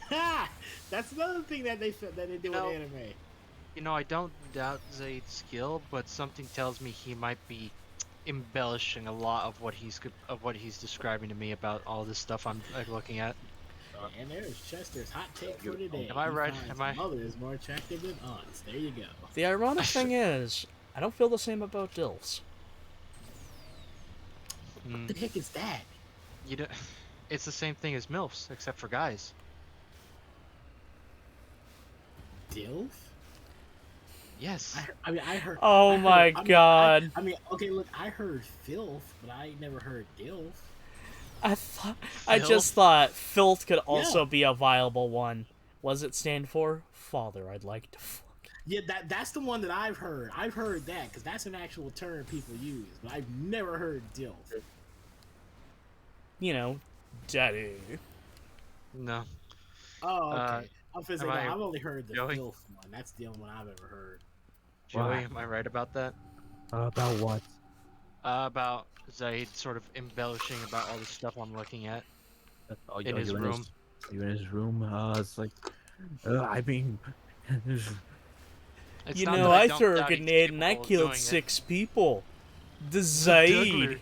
S10: Ha! That's another thing that they do with anime.
S3: You know, I don't doubt Zaid's skill, but something tells me he might be embellishing a lot of what he's describing to me about all this stuff I'm looking at.
S10: And there's Chester's hot take for today.
S3: Am I right?
S10: He finds
S3: Am I-
S10: Mother is more attractive than aunts. There you go.
S1: The ironic thing is, I don't feel the same about DILFs.
S10: What the heck is that?
S3: You don't, it's the same thing as MILFs, except for guys.
S10: DILF?
S3: Yes.
S10: I heard.
S1: Oh
S10: I heard-
S1: my God.
S10: I mean, okay, look, I heard filth, but I never heard DILF.
S1: I just thought filth could also
S10: Yeah.
S1: be a viable one. What does it stand for? Father, I'd like to fuck.
S10: Yeah, that's the one that I've heard. I've heard that because that's an actual term people use, but I've never heard DILF.
S1: You know, daddy.
S3: No.
S10: Oh, okay. I'm
S3: am
S10: saying,
S3: I-
S10: I've only heard the
S3: Joey?
S10: filth one. That's the only one I've ever heard.
S3: Joey, am I right about that?
S2: About what?
S3: About Zaid sort of embellishing about all the stuff I'm looking at in his
S2: you
S3: room.
S2: You in his room? It's like, I mean,
S3: It's
S1: You
S3: not
S1: know,
S3: that
S1: I
S3: don't
S1: threw a
S3: doubt he's
S1: grenade and I
S3: capable of
S1: killed
S3: doing it.
S1: 6 people. The Zaid.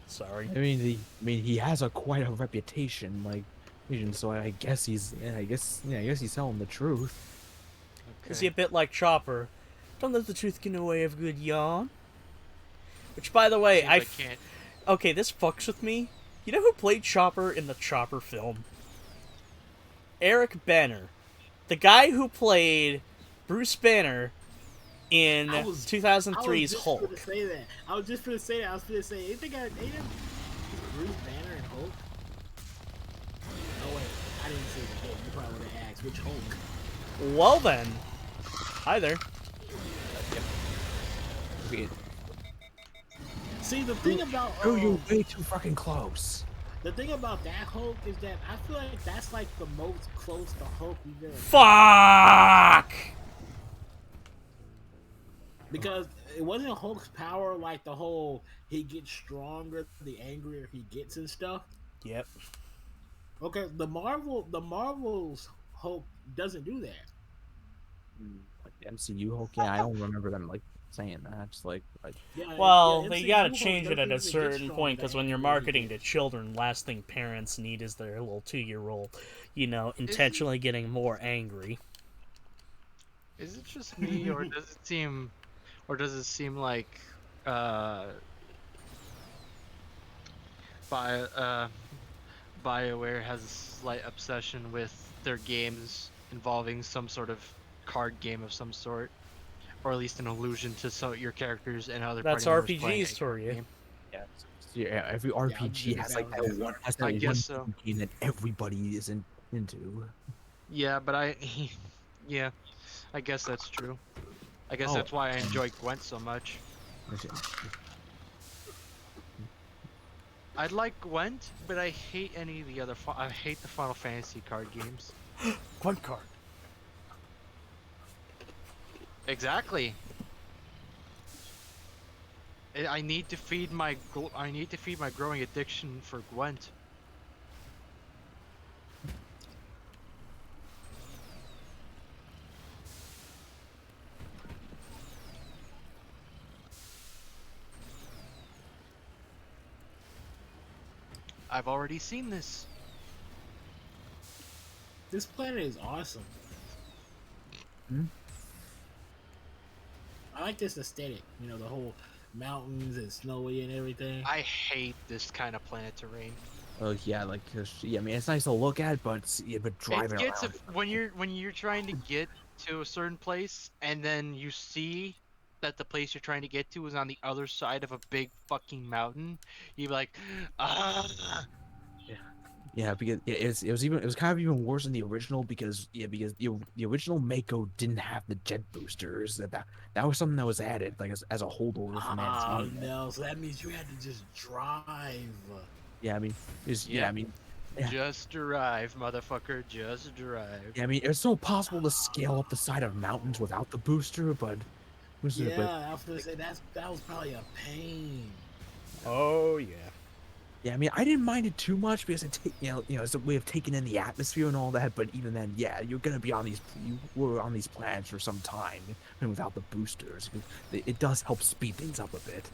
S1: Sorry.
S2: I mean, he has quite a reputation, like, so I guess he's telling the truth.
S1: Is he a bit like Chopper? Don't let the truth get in the way of a good yarn. Which, by the way,
S3: Seems I can't.
S1: Okay, this fucks with me. You know who played Chopper in the Chopper film? Eric Banner. The guy who played Bruce Banner in 2003's Hulk.
S10: I was just gonna say that. I was just gonna say that. I was gonna say, ain't Bruce Banner and Hulk? Oh wait, I didn't say the Hulk. You probably would have asked which Hulk.
S1: Well then. Hi there.
S10: See, the thing about
S2: you're way too fucking close.
S10: the thing about that Hulk is that I feel like that's like the most close to Hulk we've ever.
S1: Fuck!
S10: Because it wasn't Hulk's power like the whole he gets stronger the angrier he gets and stuff.
S1: Yep.
S10: Okay, the Marvel's Hulk doesn't do that.
S2: Like MCU Hulk, yeah, I don't remember them like saying that. Just like,
S1: Well,
S10: yeah,
S1: they
S10: MCU
S1: gotta
S10: movies
S1: change it
S10: don't
S1: at a
S10: even get
S1: certain
S10: strong
S1: point, because
S10: that
S1: when you're
S10: really
S1: marketing
S10: good.
S1: to children, last thing parents need is their little 2-year-old, intentionally getting more angry.
S3: Is it just me, or does it seem like BioWare has a slight obsession with their games involving some sort of card game of some sort, or at least an allusion to your characters and other
S1: That's
S3: party members playing
S1: RPGs
S3: a
S1: for
S3: card
S1: you.
S3: game.
S2: yeah, every RPG has like that one,
S3: I guess so.
S2: game that everybody is into.
S3: Yeah, but yeah, I guess that's true. I guess
S2: Oh.
S3: that's why I enjoy Gwent so much. I like Gwent, but I hate any of the other. I hate the Final Fantasy card games.
S1: Gwent card.
S3: Exactly. I need to feed my growing addiction for Gwent. I've already seen this.
S10: This planet is awesome. I like this aesthetic. The whole mountains and snowy and everything.
S3: I hate this kind of planet terrain.
S2: Oh yeah, like I mean, it's nice to look at, but driving
S3: It gets
S2: around.
S3: when you're trying to get to a certain place and then you see that the place you're trying to get to is on the other side of a big fucking mountain. You're like,
S2: Yeah, because it was kind of even worse than the original because the original Mako didn't have the jet boosters. That was something that was added like as a holdover from
S10: Oh
S2: Anthem.
S10: no! So that means you had to just drive.
S2: Yeah, I mean,
S3: just drive, motherfucker, just drive.
S2: Yeah, I mean, it's so possible to scale up the side of mountains without the booster, but
S10: Yeah, I was gonna say that was probably a pain.
S1: Oh yeah.
S2: Yeah, I mean, I didn't mind it too much because it's a way of taking in the atmosphere and all that. But even then, yeah, you were on these planets for some time, and without the boosters, it does help speed things up a bit.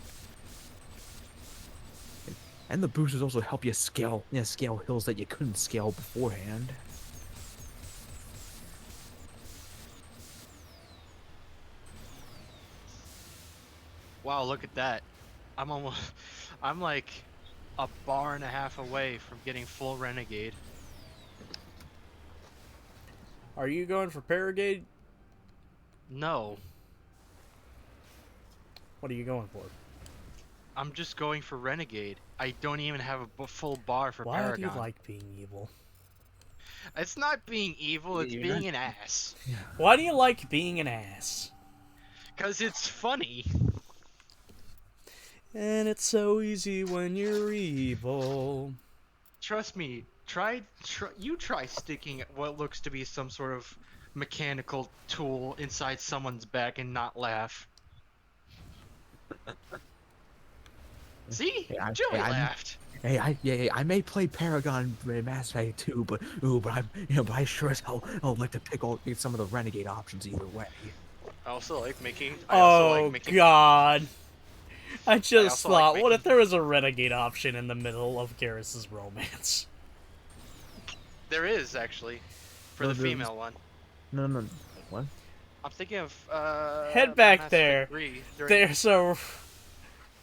S2: And the boosters also help you scale hills that you couldn't scale beforehand.
S3: Wow, look at that. I'm like a bar and a half away from getting full Renegade.
S1: Are you going for Paragade?
S3: No,
S1: What are you going for?
S3: I'm just going for Renegade. I don't even have a full bar for
S1: Why
S3: Paragon.
S1: do you like being evil?
S3: It's not being evil, it's being an ass.
S1: Why do you like being an ass?
S3: Cause it's funny.
S1: And it's so easy when you're evil.
S3: Trust me, you try sticking what looks to be some sort of mechanical tool inside someone's back and not laugh. See? Joey laughed.
S2: I may play Paragon Mass Effect 2, but I sure as hell like to pick some of the Renegade options either way.
S3: I also like making.
S1: God. I just
S3: also
S1: thought,
S3: like
S1: what if there was a Renegade option in the middle of Garrus's romance?
S3: There is actually, for the female one.
S2: No, what?
S3: I'm thinking of
S1: Head back
S3: Mass
S1: there.
S3: Effect 3 during-
S1: There's a.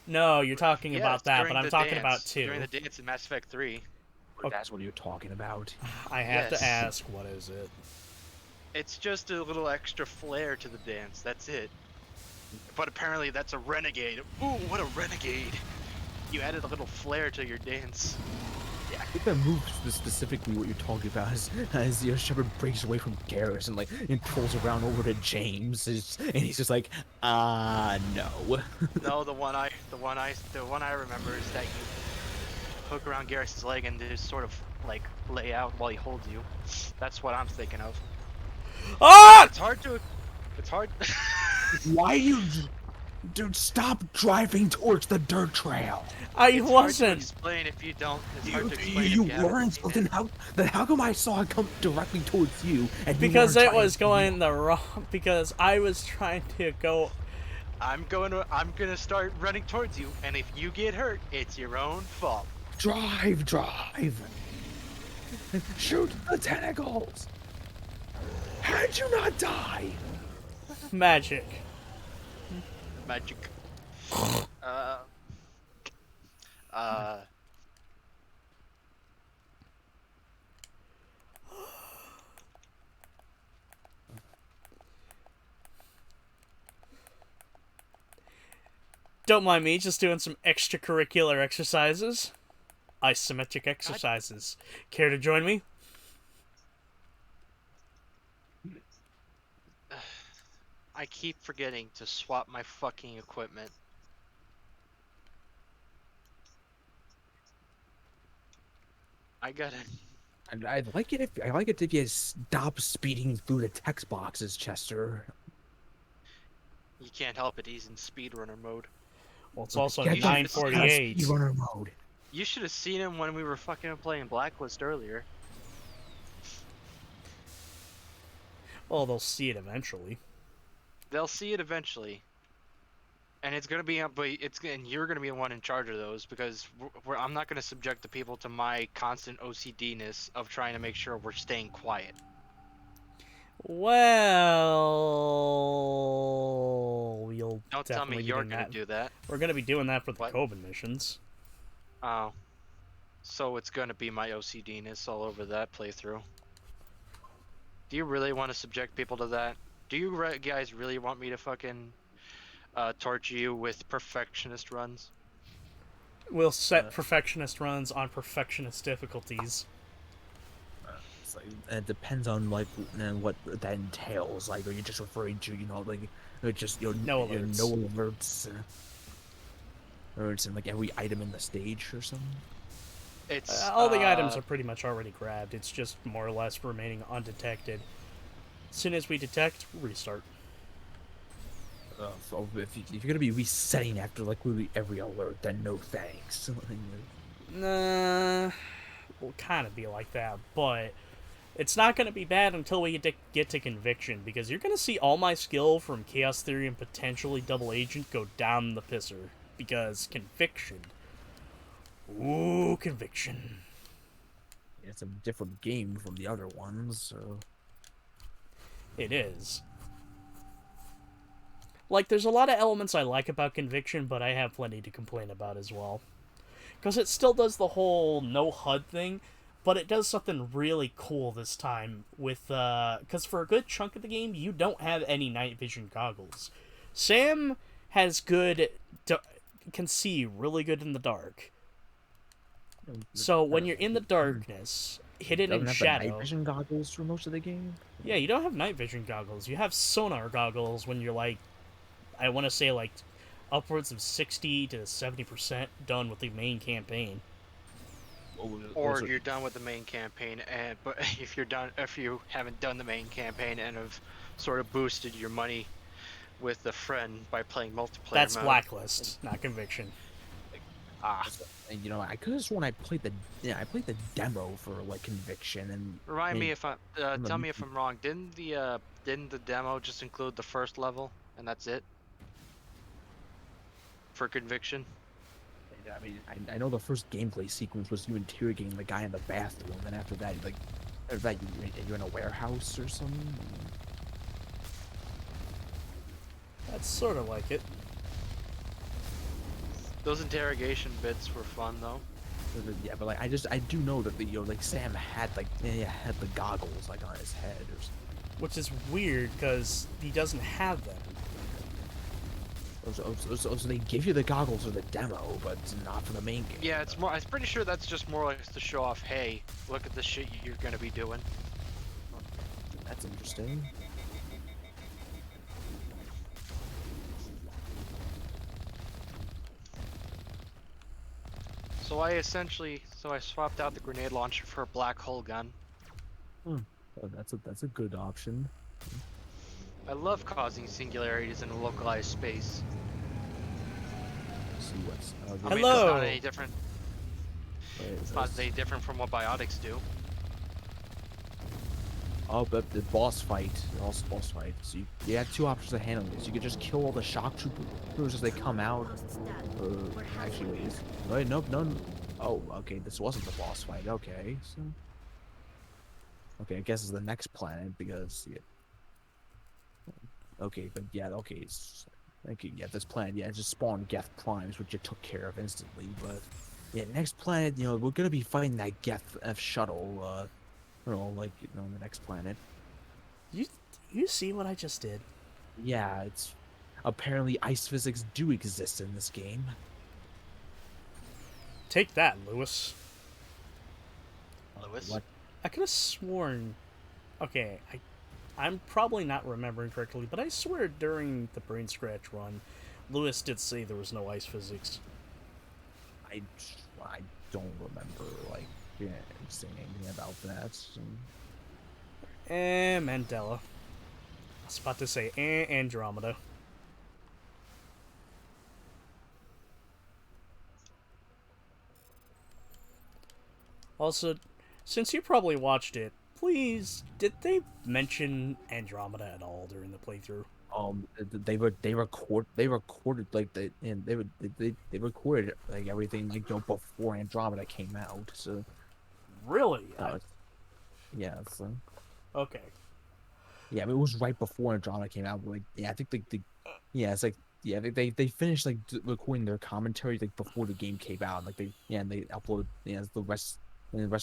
S1: No, you're talking
S3: Yes,
S1: about that,
S3: during
S1: but I'm
S3: the
S1: talking
S3: dance,
S1: about 2.
S3: During the dance in Mass Effect 3.
S2: That's what you're talking about.
S1: I have
S3: Yes.
S1: to ask, what is it?
S3: It's just a little extra flair to the dance. That's it. But apparently that's a renegade. Ooh, what a renegade! You added a little flair to your dance.
S2: Yeah, I think that move specifically what you're talking about is Shepard breaks away from Garrus and pulls around over to James, and he's just like, no.
S3: No, the one I remember is that you hook around Garrus's leg and just sort of like lay out while he holds you. That's what I'm thinking of.
S1: Ah!
S3: It's hard.
S2: Why dude, stop driving towards the dirt trail.
S1: I wasn't.
S3: Hard to explain if you don't. It's hard to explain
S2: You
S3: if you haven't
S2: weren't.
S3: seen it.
S2: Then how come I saw it come directly towards you? And
S1: Because
S2: you
S1: it
S2: weren't
S1: was
S2: trying
S1: going the wrong. Because I was trying to go.
S3: I'm gonna start running towards you, and if you get hurt, it's your own fault.
S2: Drive! Shoot the tentacles! How did you not die?
S1: Magic.
S3: Magic.
S1: Don't mind me, just doing some extracurricular exercises. Isometric exercises. Care to join me?
S3: I keep forgetting to swap my fucking equipment. I gotta.
S2: I like it if you stop speeding through the text boxes, Chester.
S3: You can't help it. He's in speedrunner mode.
S1: Well, it's also
S2: Get that
S1: 9:48.
S2: Speedrunner mode.
S3: You should have seen him when we were fucking playing Blacklist earlier.
S1: Well, they'll see it eventually.
S3: They'll see it eventually, and it's gonna be and you're gonna be the one in charge of those because I'm not gonna subject the people to my constant OCD-ness of trying to make sure we're staying quiet.
S1: Well, you'll
S3: Don't tell me
S1: definitely be
S3: you're
S1: doing
S3: gonna
S1: that.
S3: do that.
S1: We're gonna be doing that for the Coben missions.
S3: Oh, so it's gonna be my OCD-ness all over that playthrough. Do you really want to subject people to that? Do you guys really want me to fucking torture you with perfectionist runs?
S1: We'll set perfectionist runs on perfectionist difficulties.
S2: It's like, it depends on like what that entails. Like, are you just referring to just
S1: no alerts,
S2: no alerts, or it's in like every item in the stage or something?
S3: It's
S1: all the items are pretty much already grabbed. It's just more or less remaining undetected. As soon as we detect, restart.
S2: So if you're gonna be resetting after like literally every alert, then no thanks.
S1: Nah, we'll kind of be like that, but it's not going to be bad until we get to Conviction, because you're going to see all my skill from Chaos Theory and potentially Double Agent go down the pisser, because Conviction. Ooh, Conviction.
S2: It's a different game from the other ones, so...
S1: It is. Like, there's a lot of elements I like about Conviction, but I have plenty to complain about as well. Because it still does the whole no HUD thing, but it does something really cool this time with, because for a good chunk of the game, you don't have any night vision goggles. Sam has can see really good in the dark. So when you're in the darkness, hidden in shadow...
S2: night vision goggles for most of the game?
S1: Yeah, you don't have night vision goggles. You have sonar goggles when you're like, I want to say like upwards of 60 to 70% done with the main campaign.
S3: Or you're done with the main campaign, but if you haven't done the main campaign and have sort of boosted your money with a friend by playing multiplayer.
S1: That's
S3: mode.
S1: Blacklist, not Conviction.
S2: And I could have sworn I played the demo for like Conviction and.
S3: Remind me if tell me if I'm wrong. Didn't the demo just include the first level and that's it for Conviction?
S2: I mean, I know the first gameplay sequence was you interrogating the guy in the bathroom, and after that, you're in a warehouse or something.
S1: That's sort of like it.
S3: Those interrogation bits were fun though.
S2: Yeah, but like I do know that Sam had had the goggles like on his head or something.
S1: Which is weird because he doesn't have them.
S2: So they give you the goggles for the demo, but not for the main game.
S3: Yeah, it's more. I'm pretty sure that's just more like to show off. Hey, look at the shit you're gonna be doing.
S2: That's interesting.
S3: So I swapped out the grenade launcher for a black hole gun.
S2: Oh, that's a good option.
S3: I love causing singularities in a localized space.
S2: Let's see what's
S3: I mean, it's not any different. It's not any different from what biotics do.
S2: Oh, but the boss fight, also boss fight. So you have two options of handling this. You could just kill all the shock troopers as they come out. Actually, wait, nope, no. Oh, okay, this wasn't the boss fight. Okay, so. Okay, I guess it's the next planet because. Yeah. Okay, but yeah, okay, it's. Okay, yeah, this planet, yeah, it just spawned Geth Primes, which you took care of instantly. But yeah, next planet, you know, we're gonna be fighting that Geth F shuttle. You know, like, you know, on the next planet.
S1: You see what I just did?
S2: Yeah, it's apparently ice physics do exist in this game.
S1: Take that, Lewis.
S3: Lewis?
S2: What?
S1: I could have sworn. Okay, I'm probably not remembering correctly, but I swear during the Brain Scratch run, Lewis did say there was no ice physics.
S2: I don't remember, like, yeah, saying anything about that. So.
S1: Mandela. I was about to say Andromeda. Also, since you probably watched it, please, did they mention Andromeda at all during the playthrough?
S2: They recorded like they recorded like everything like, you know, before Andromeda came out. So
S1: really,
S2: yeah. So
S1: okay.
S2: Yeah, but it was right before Andromeda came out. Like, yeah, I think yeah, it's like, yeah, they finished like recording their commentary like before the game came out. Like they uploaded, yeah, the rest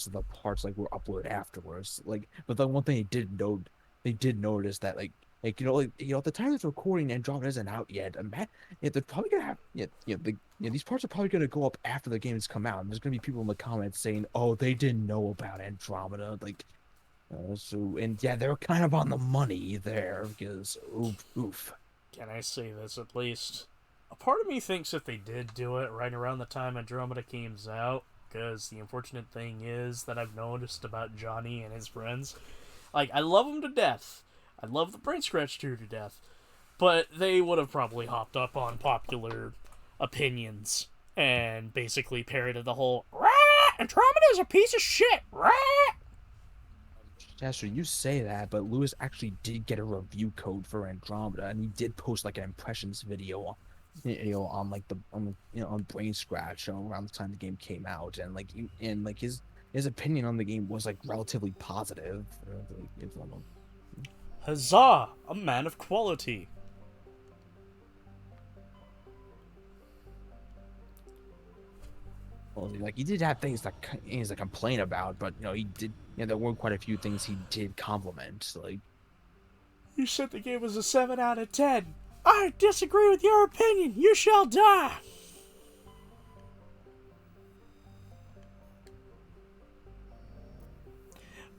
S2: of the parts like were uploaded afterwards. Like, but the one thing they did notice that like you know at the time of recording, Andromeda isn't out yet. And yeah, they're probably gonna have these parts are probably gonna go up after the game has come out. And there's gonna be people in the comments saying, "Oh, they didn't know about Andromeda." Like. So, and yeah, they're kind of on the money there because oof.
S1: Can I say this at least? A part of me thinks if they did do it right around the time Andromeda came out, because the unfortunate thing is that I've noticed about Johnny and his friends, like, I love them to death. I love the Brain Scratch 2 to death. But they would have probably hopped up on popular opinions and basically parroted the whole, "Rah! Andromeda's a piece of shit! Rah!"
S2: Chester, you say that, but Lewis actually did get a review code for Andromeda, and he did post like an impressions video, on like on Brain Scratch, around the time the game came out, and like his opinion on the game was like relatively positive.
S1: Huzzah! A man of quality.
S2: Well, like he did have things to complain about, but he did. There were quite a few things he did compliment. Like,
S1: you said the game was a 7 out of 10. I disagree with your opinion. You shall die.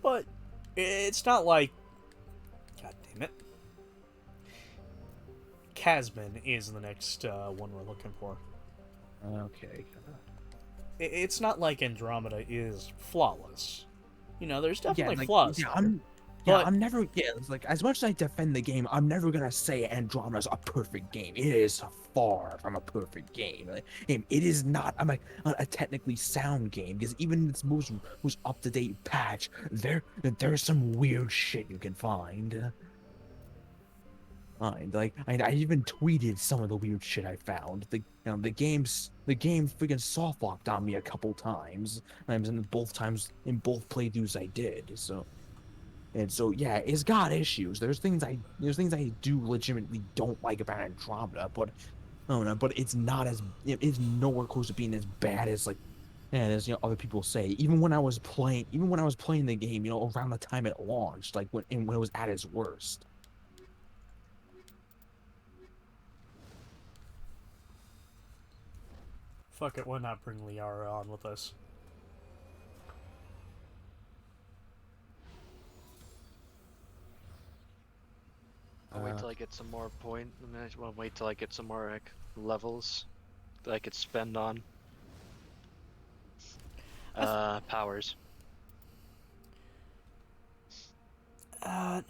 S1: But it's not like, god damn it, Casman is the next one we're looking for.
S2: Okay.
S1: It's not like Andromeda is flawless. There's definitely flaws.
S2: Yeah, I'm never. Yeah, it's like, as much as I defend the game, I'm never gonna say Andromeda's a perfect game. It is far from a perfect game. Like, it is not a technically sound game, because even its most up to date patch, there's some weird shit you can find. Like, I even tweeted some of the weird shit I found. The game freaking soft locked on me a couple times. In both playthroughs I did. So yeah, it's got issues. There's things I do legitimately don't like about Andromeda, but it's nowhere close to being as bad as other people say. Even when I was playing the game, around the time it launched, like when it was at its worst.
S1: Fuck it, why not bring Liara on with us?
S3: I'll wait till I get some more I'll wait till I get some more levels that I could spend on powers.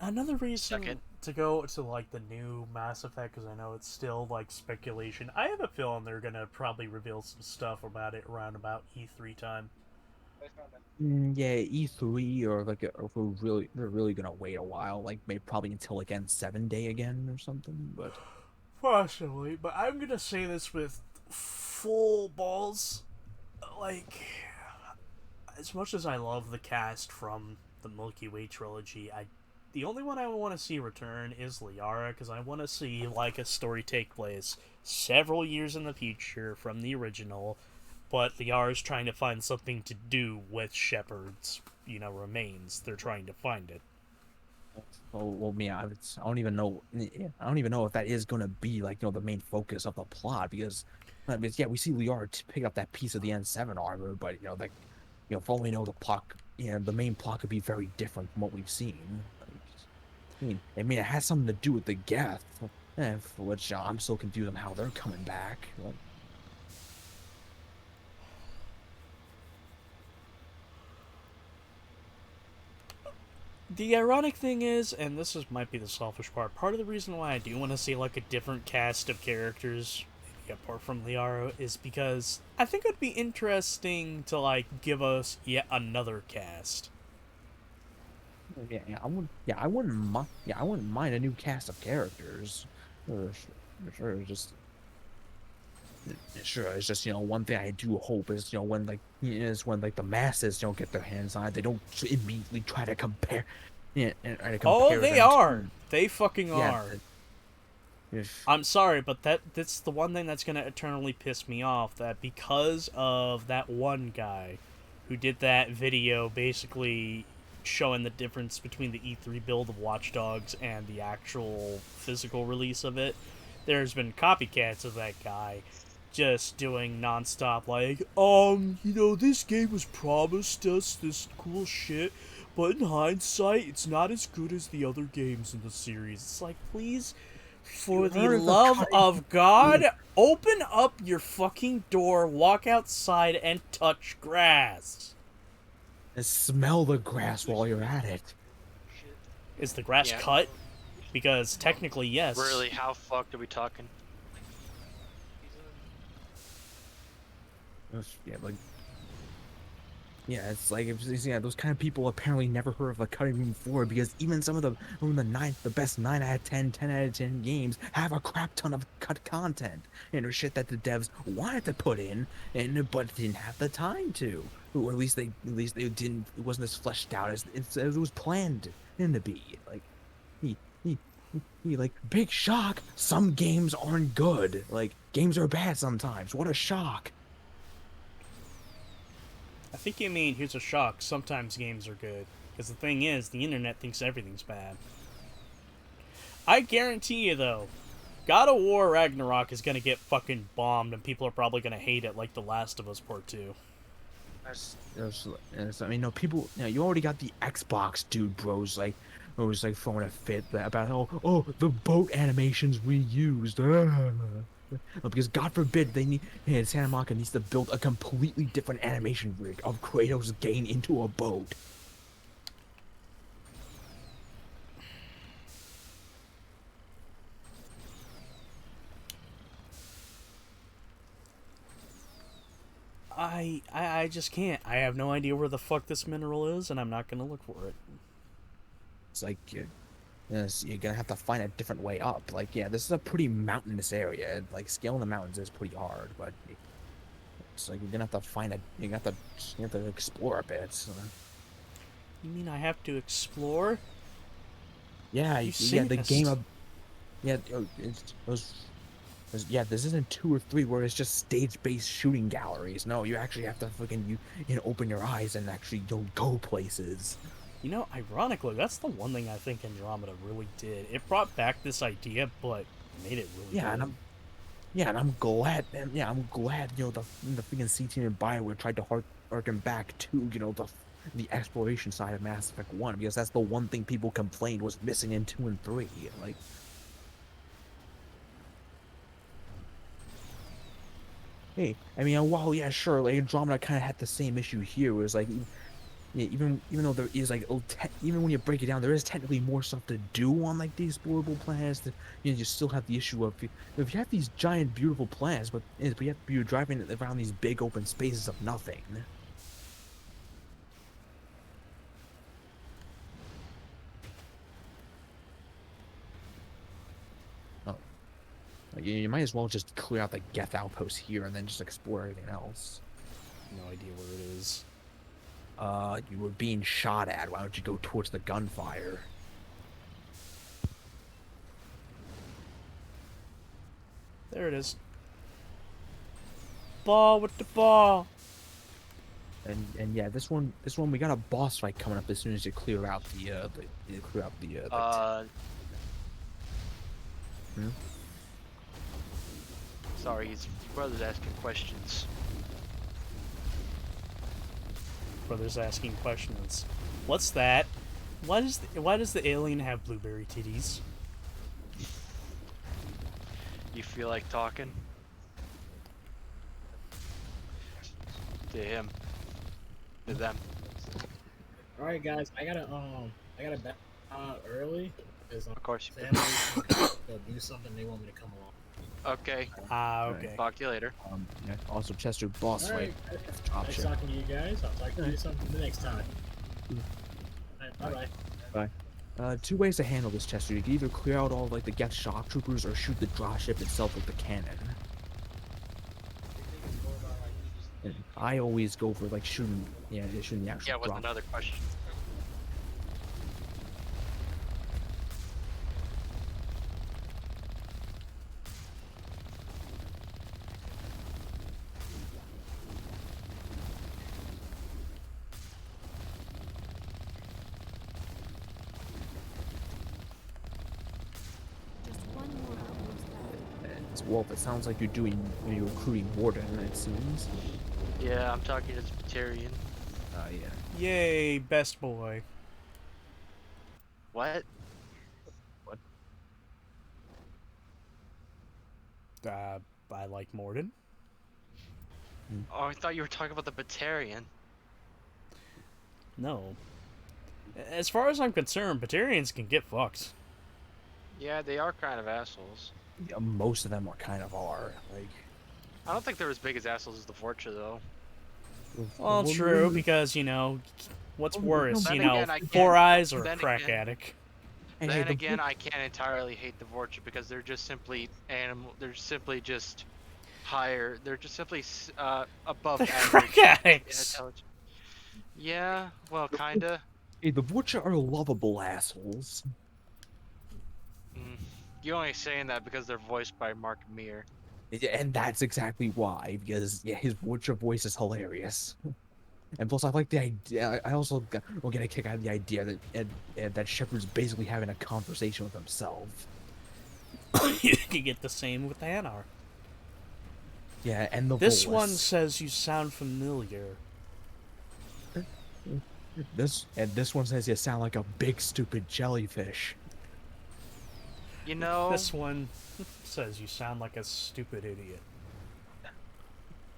S1: Another reason to go to like the new Mass Effect, because I know it's still like speculation. I have a feeling they're gonna probably reveal some stuff about it around about E3 time.
S2: Yeah, E3 or like, or if they're really gonna wait a while, like maybe probably until like N7 day again or something. But
S1: Possibly, but I'm gonna say this with full balls. Like, as much as I love the cast from the Milky Way trilogy, the only one I want to see return is Liara, because I want to see like a story take place several years in the future from the original, but Liara's trying to find something to do with Shepard's, remains. They're trying to find it.
S2: well, yeah, I don't even know. I don't even know if that is gonna be like the main focus of the plot because, yeah, we see Liara pick up that piece of the N7 armor, but like, for all we know, the plot, the main plot could be very different from what we've seen. I mean, it has something to do with the Geth, for which I'm still confused on how they're coming back.
S1: The ironic thing is, and might be the selfish part of the reason why I do want to see like a different cast of characters, maybe apart from Liara, is because I think it would be interesting to like give us yet another cast.
S2: I wouldn't mind a new cast of characters. Sure, it's just one thing I do hope is when the masses get their hands on it, they don't immediately try to compare.
S1: Oh, they are. They fucking are. I'm sorry, but that's the one thing that's gonna eternally piss me off. That because of that one guy who did that video, basically showing the difference between the E3 build of Watch Dogs and the actual physical release of it, there's been copycats of that guy just doing nonstop like, this game was promised us this cool shit, but in hindsight, it's not as good as the other games in the series. It's like, please, for the love of God, open up your fucking door, walk outside, and touch grass.
S2: And smell the grass while you're at it.
S1: Is the grass cut? Because technically, yes.
S3: Really, how fucked are we talking?
S2: It's like those kind of people apparently never heard of a cutting room floor because even some of the best 9 out of 10, 10 out of 10 games have a crap ton of cut content and shit that the devs wanted to put in but didn't have the time to, or at least they didn't. It wasn't as fleshed out as it was planned to be. Like like big shock. Some games aren't good. Like games are bad sometimes. What a shock.
S1: I think you mean, here's a shock, sometimes games are good. Because the thing is, the internet thinks everything's bad. I guarantee you, though, God of War Ragnarok is gonna get fucking bombed, and people are probably gonna hate it like The Last of Us Part 2.
S2: I mean, no, people, you already got the Xbox dude bros, like, who's like throwing a fit about, the boat animations we used. Because God forbid Santa Monica needs to build a completely different animation rig of Kratos getting into a boat.
S1: I just can't. I have no idea where the fuck this mineral is, and I'm not gonna look for it.
S2: It's like you're gonna have to find a different way up. Like, this is a pretty mountainous area. Like, scaling the mountains is pretty hard, but it's like you're gonna have to you have to explore a bit. So.
S1: You mean I have to explore?
S2: Yeah, the game. This isn't 2 or 3 where it's just stage-based shooting galleries. No, you actually have to fucking open your eyes and actually go places.
S1: Ironically, that's the one thing I think Andromeda really did. It brought back this idea, but made it really good.
S2: And I'm glad. I'm glad. The freaking C team and BioWare tried to harken back to the exploration side of Mass Effect 1 because that's the one thing people complained was missing in 2 and 3. Like. Hey, I mean, while sure, like Andromeda kind of had the same issue here. It was like. Yeah, even though there is like even when you break it down, there is technically more stuff to do on like these explorable planets. You still have the issue of if you have these giant beautiful planets, but you have to be driving around these big open spaces of nothing. Like, you might as well just clear out the Geth outpost here and then just explore everything else.
S1: No idea where it is.
S2: You were being shot at. Why don't you go towards the gunfire?
S1: There it is. Ball with the ball.
S2: And yeah, this one we got a boss fight coming up as soon as you clear out
S3: Sorry, his brother's asking questions.
S1: Brother's asking questions. What's that? Why does the alien have blueberry titties?
S3: You feel like talking? To him. To them.
S10: All right, guys, I gotta back early.
S3: Of course you
S10: They'll do something. They want me to come along.
S3: Okay.
S1: Okay.
S3: Talk to you later.
S2: Yeah, also, Chester, boss fight.
S10: Nice talking to you guys. I'll talk to you something the next time. Bye bye.
S2: Bye. Two ways to handle this, Chester. You can either clear out all like the Geth shock troopers or shoot the dropship itself with the cannon. And I always go for like shooting the actual
S3: Yeah, with
S2: drop.
S3: another question.
S2: Well, it sounds like you're recruiting Warden, it seems.
S3: Yeah, I'm talking to the Batarian.
S2: Yeah.
S1: Yay, best boy.
S3: What?
S2: What?
S1: I like Morden.
S3: Oh, I thought you were talking about the Batarian.
S1: No. As far as I'm concerned, Batarians can get fucked.
S3: Yeah, they are kind of assholes.
S2: Yeah, most of them are. Like,
S3: I don't think they're as big as assholes as the Vorcha, though.
S1: Well, true, because, you know, what's worse,
S3: Then
S1: you know,
S3: again, I can't-
S1: Four Eyes or a
S3: then
S1: crack
S3: again-
S1: addict?
S3: Then again, I can't entirely hate the Vorcha because they're just simply They're simply just higher. They're just simply above
S1: They're
S3: average.
S1: crack addicts.
S3: Intelligence. Yeah, well, kinda.
S2: Hey, the Vorcha are lovable assholes.
S3: You're only saying that because they're voiced by Mark Meer.
S2: Yeah, and that's exactly why, because yeah, his Vorcha voice is hilarious. And plus, I like the idea. I also will get a kick out of the idea that Shepard's basically having a conversation with himself.
S1: You can get the same with Anar.
S2: Yeah, and the
S1: This
S2: voice.
S1: one says you sound familiar.
S2: This one says you sound like a big stupid jellyfish.
S3: You know.
S1: This one says you sound like a stupid idiot.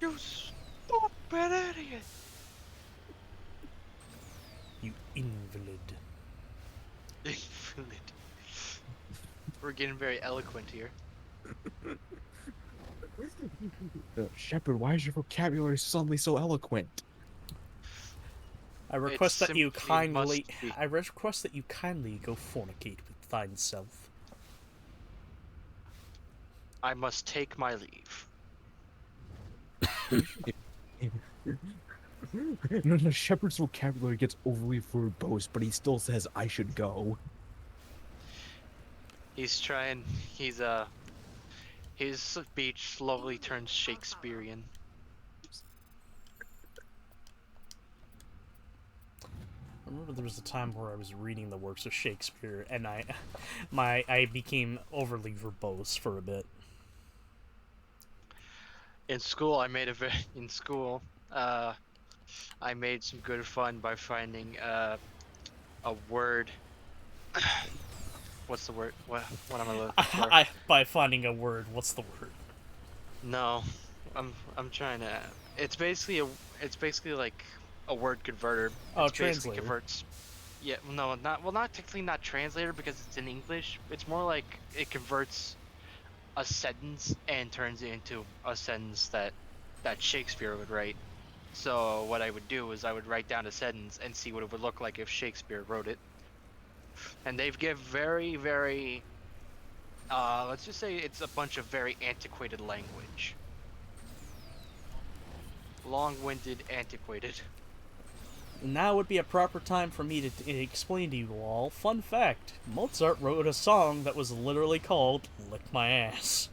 S3: You stupid idiot.
S1: You invalid.
S3: Invalid. We're getting very eloquent here.
S2: Shepard, why is your vocabulary suddenly so eloquent?
S1: I request that you
S3: simply
S1: kindly.
S3: must be.
S1: I request that you kindly go fornicate with thine self.
S3: I must take my leave.
S2: No, Shepard's vocabulary gets overly verbose, but he still says, I should go.
S3: He's trying. His speech slowly turns Shakespearean.
S1: I remember there was a time where I was reading the works of Shakespeare, and I became overly verbose for a bit.
S3: In school, I made I made some good fun by finding a word. What's the word? What am I looking for?
S1: By finding a word, what's the word?
S3: No, I'm trying to. It's basically like a word converter.
S1: Oh,
S3: It's basically
S1: translator.
S3: converts. Yeah, no, not technically not translator because it's in English. It's more like it converts a sentence and turns it into a sentence that Shakespeare would write. So what I would do is I would write down a sentence and see what it would look like if Shakespeare wrote it. And they've give very, very Let's just say it's a bunch of very antiquated language. Long-winded, antiquated.
S1: Now would be a proper time for me to explain to you all. Fun fact, Mozart wrote a song that was literally called Lick My Ass.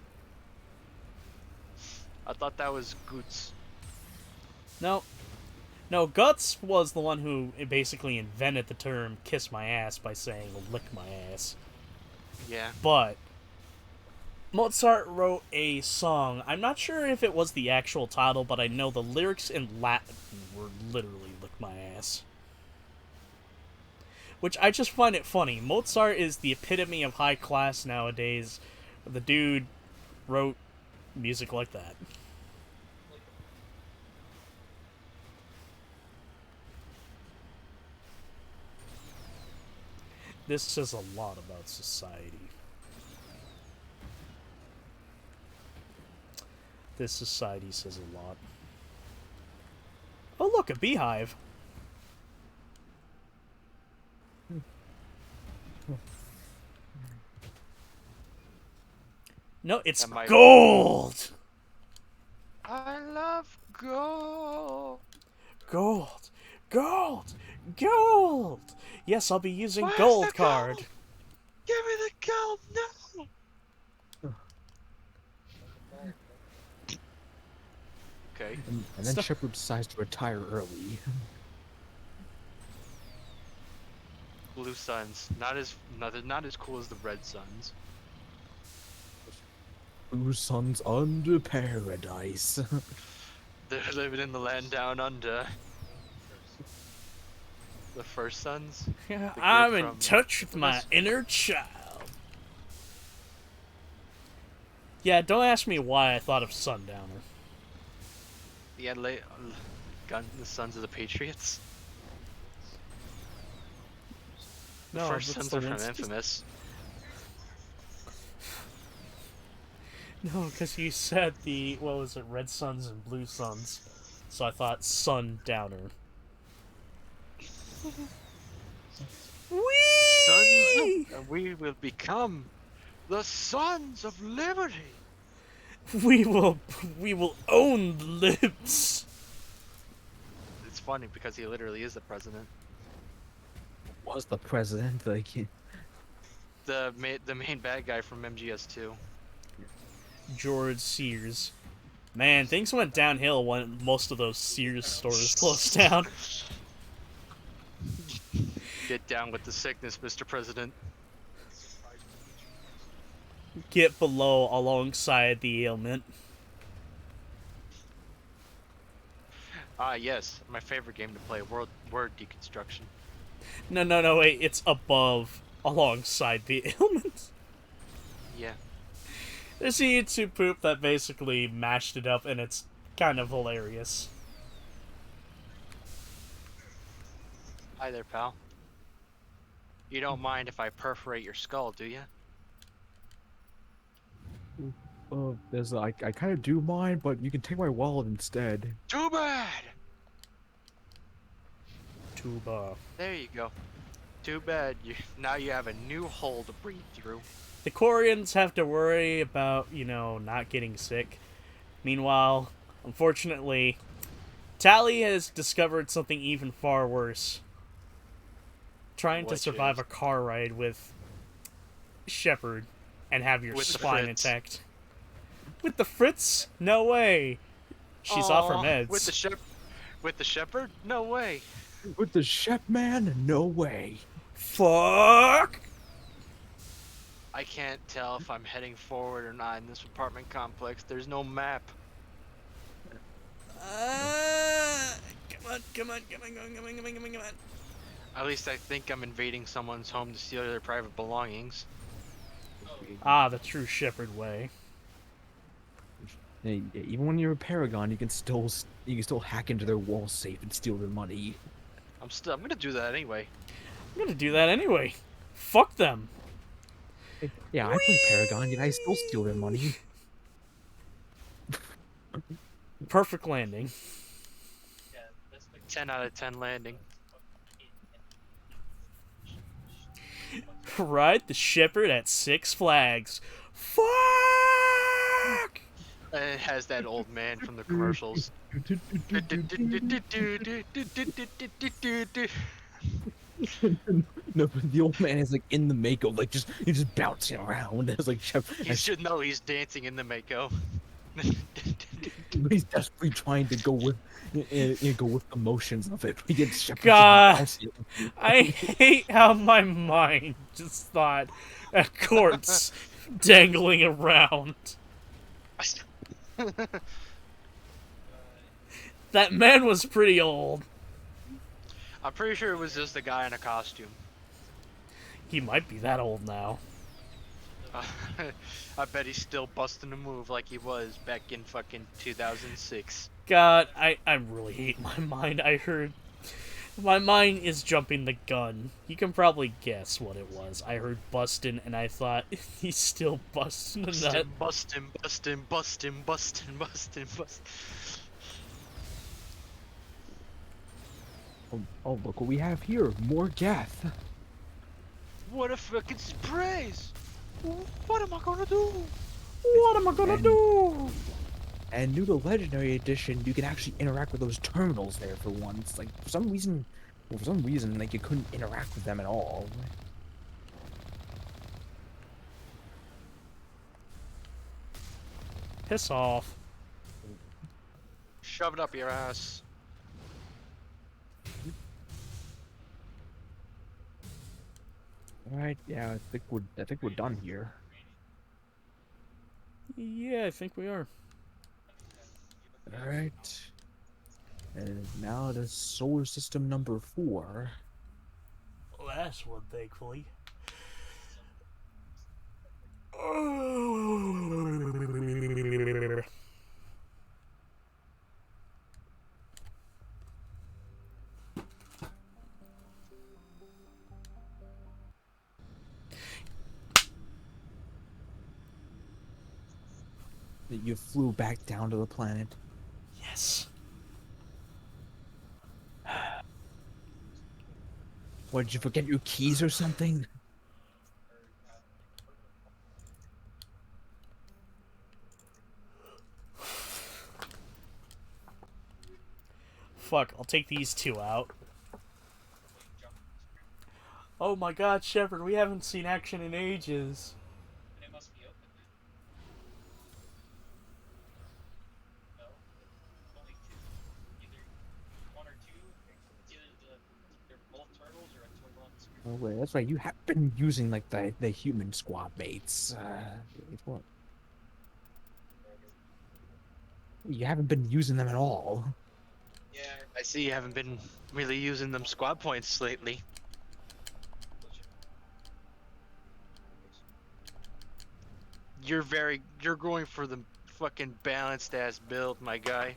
S3: I thought that was Goots.
S1: No, Guts was the one who basically invented the term kiss my ass by saying lick my ass.
S3: Yeah.
S1: But Mozart wrote a song. I'm not sure if it was the actual title, but I know the lyrics in Latin were literally lick my ass. Which I just find it funny. Mozart is the epitome of high class nowadays. The dude wrote music like that. This says a lot about society. This society says a lot. Oh look, a beehive. No, it's gold!
S3: I love gold!
S1: Gold! Gold! Gold! Yes, I'll be using
S3: Where's
S1: gold
S3: the
S1: card.
S3: gold? Give me the gold now! Okay.
S2: And then Shepard decides to retire early.
S3: Blue Suns, not as cool as the Red Suns.
S2: Blue Suns under paradise.
S3: They're living in the land down under. The First Sons.
S1: Yeah,
S3: The
S1: I'm
S3: group
S1: in
S3: from-
S1: touch with my inner child. Yeah, don't ask me why I thought of Sundowner.
S3: Yeah, the Sons of the Patriots. The
S1: No,
S3: First
S1: that's
S3: Sons
S1: the
S3: are from
S1: ones-
S3: Infamous.
S1: No, because you said what was it, Red Suns and Blue Suns. So I thought Sundowner. Whee!
S3: We will become the Sons of Liberty.
S1: We will own the libs.
S3: It's funny because he literally is the president.
S2: Was the president like?
S3: The main bad guy from MGS2.
S1: George Sears. Man, things went downhill when most of those Sears stores closed down.
S3: Get down with the sickness, Mr. President.
S1: Get below alongside the ailment.
S3: Ah, yes, my favorite game to play, word deconstruction.
S1: No, wait, it's above alongside the ailment.
S3: Yeah.
S1: There's a YouTube poop that basically mashed it up, and it's kind of hilarious.
S3: Hi there, pal. You don't mind if I perforate your skull, do you?
S2: There's I kind of do mind, but you can take my wallet instead.
S3: Too bad!
S1: Tuba.
S3: There you go. Too bad. Now you have a new hole to breathe through.
S1: The Koreans have to worry about, not getting sick. Meanwhile, unfortunately, Tally has discovered something even far worse. Trying to
S3: Which
S1: survive
S3: is?
S1: a car ride with Shepard and have your
S3: With the
S1: spine
S3: Fritz.
S1: intact. With the Fritz? No way. She's off her
S3: Aw,
S1: meds.
S3: With the shepherd? No way.
S2: With the Shep man? No way.
S1: Fuck!
S3: I can't tell if I'm heading forward or not in this apartment complex. There's no map.
S1: Come on.
S3: At least I think I'm invading someone's home to steal their private belongings.
S1: Ah, the true Shepard way.
S2: Hey, even when you're a Paragon, you can still hack into their wall safe and steal their money.
S3: I'm gonna do that anyway.
S1: I'm gonna do that anyway. Fuck them.
S2: Yeah, I play Paragon, yet I still steal their money.
S1: Perfect landing.
S3: 10 out of 10 landing.
S1: Ride the Shepherd at Six Flags. Fuck!
S3: It has that old man from the commercials.
S2: No, but the old man is like in the Mako, like he's just bouncing around as like Chef.
S3: He should know he's dancing in the Mako.
S2: He's desperately trying to go with the motions of it. He gets Shepard
S1: God,
S2: bouncing.
S1: I hate how my mind just thought a corpse dangling around. That man was pretty old.
S3: I'm pretty sure it was just a guy in a costume.
S1: He might be that old now.
S3: I bet he's still busting a move like he was back in fucking 2006.
S1: God, I really hate my mind. I heard... My mind is jumping the gun. You can probably guess what it was. I heard bustin' and I thought, he's still bustin' a nut.
S3: Bustin'.
S2: Oh, look what we have here. More Geth.
S3: What a fucking surprise! What am I gonna do?
S1: What am I gonna do?
S2: And new to Legendary Edition, you can actually interact with those terminals there for once. Like, for some reason, like, you couldn't interact with them at all.
S1: Piss off.
S3: Shove it up your ass.
S2: Alright, yeah, I think we're done here.
S1: Yeah, I think we are.
S2: Alright. And now to solar system number 4.
S1: Last one, thankfully.
S2: You flew back down to the planet.
S1: Yes.
S2: What, did you forget your keys or something?
S1: Fuck, I'll take these two out. Oh my god, Shepard, we haven't seen action in ages.
S2: Oh wait, that's right. You have been using like the human squad mates. What? You haven't been using them at all.
S3: Yeah, I see you haven't been really using them squad points lately. You're going for the fucking balanced ass build, my guy.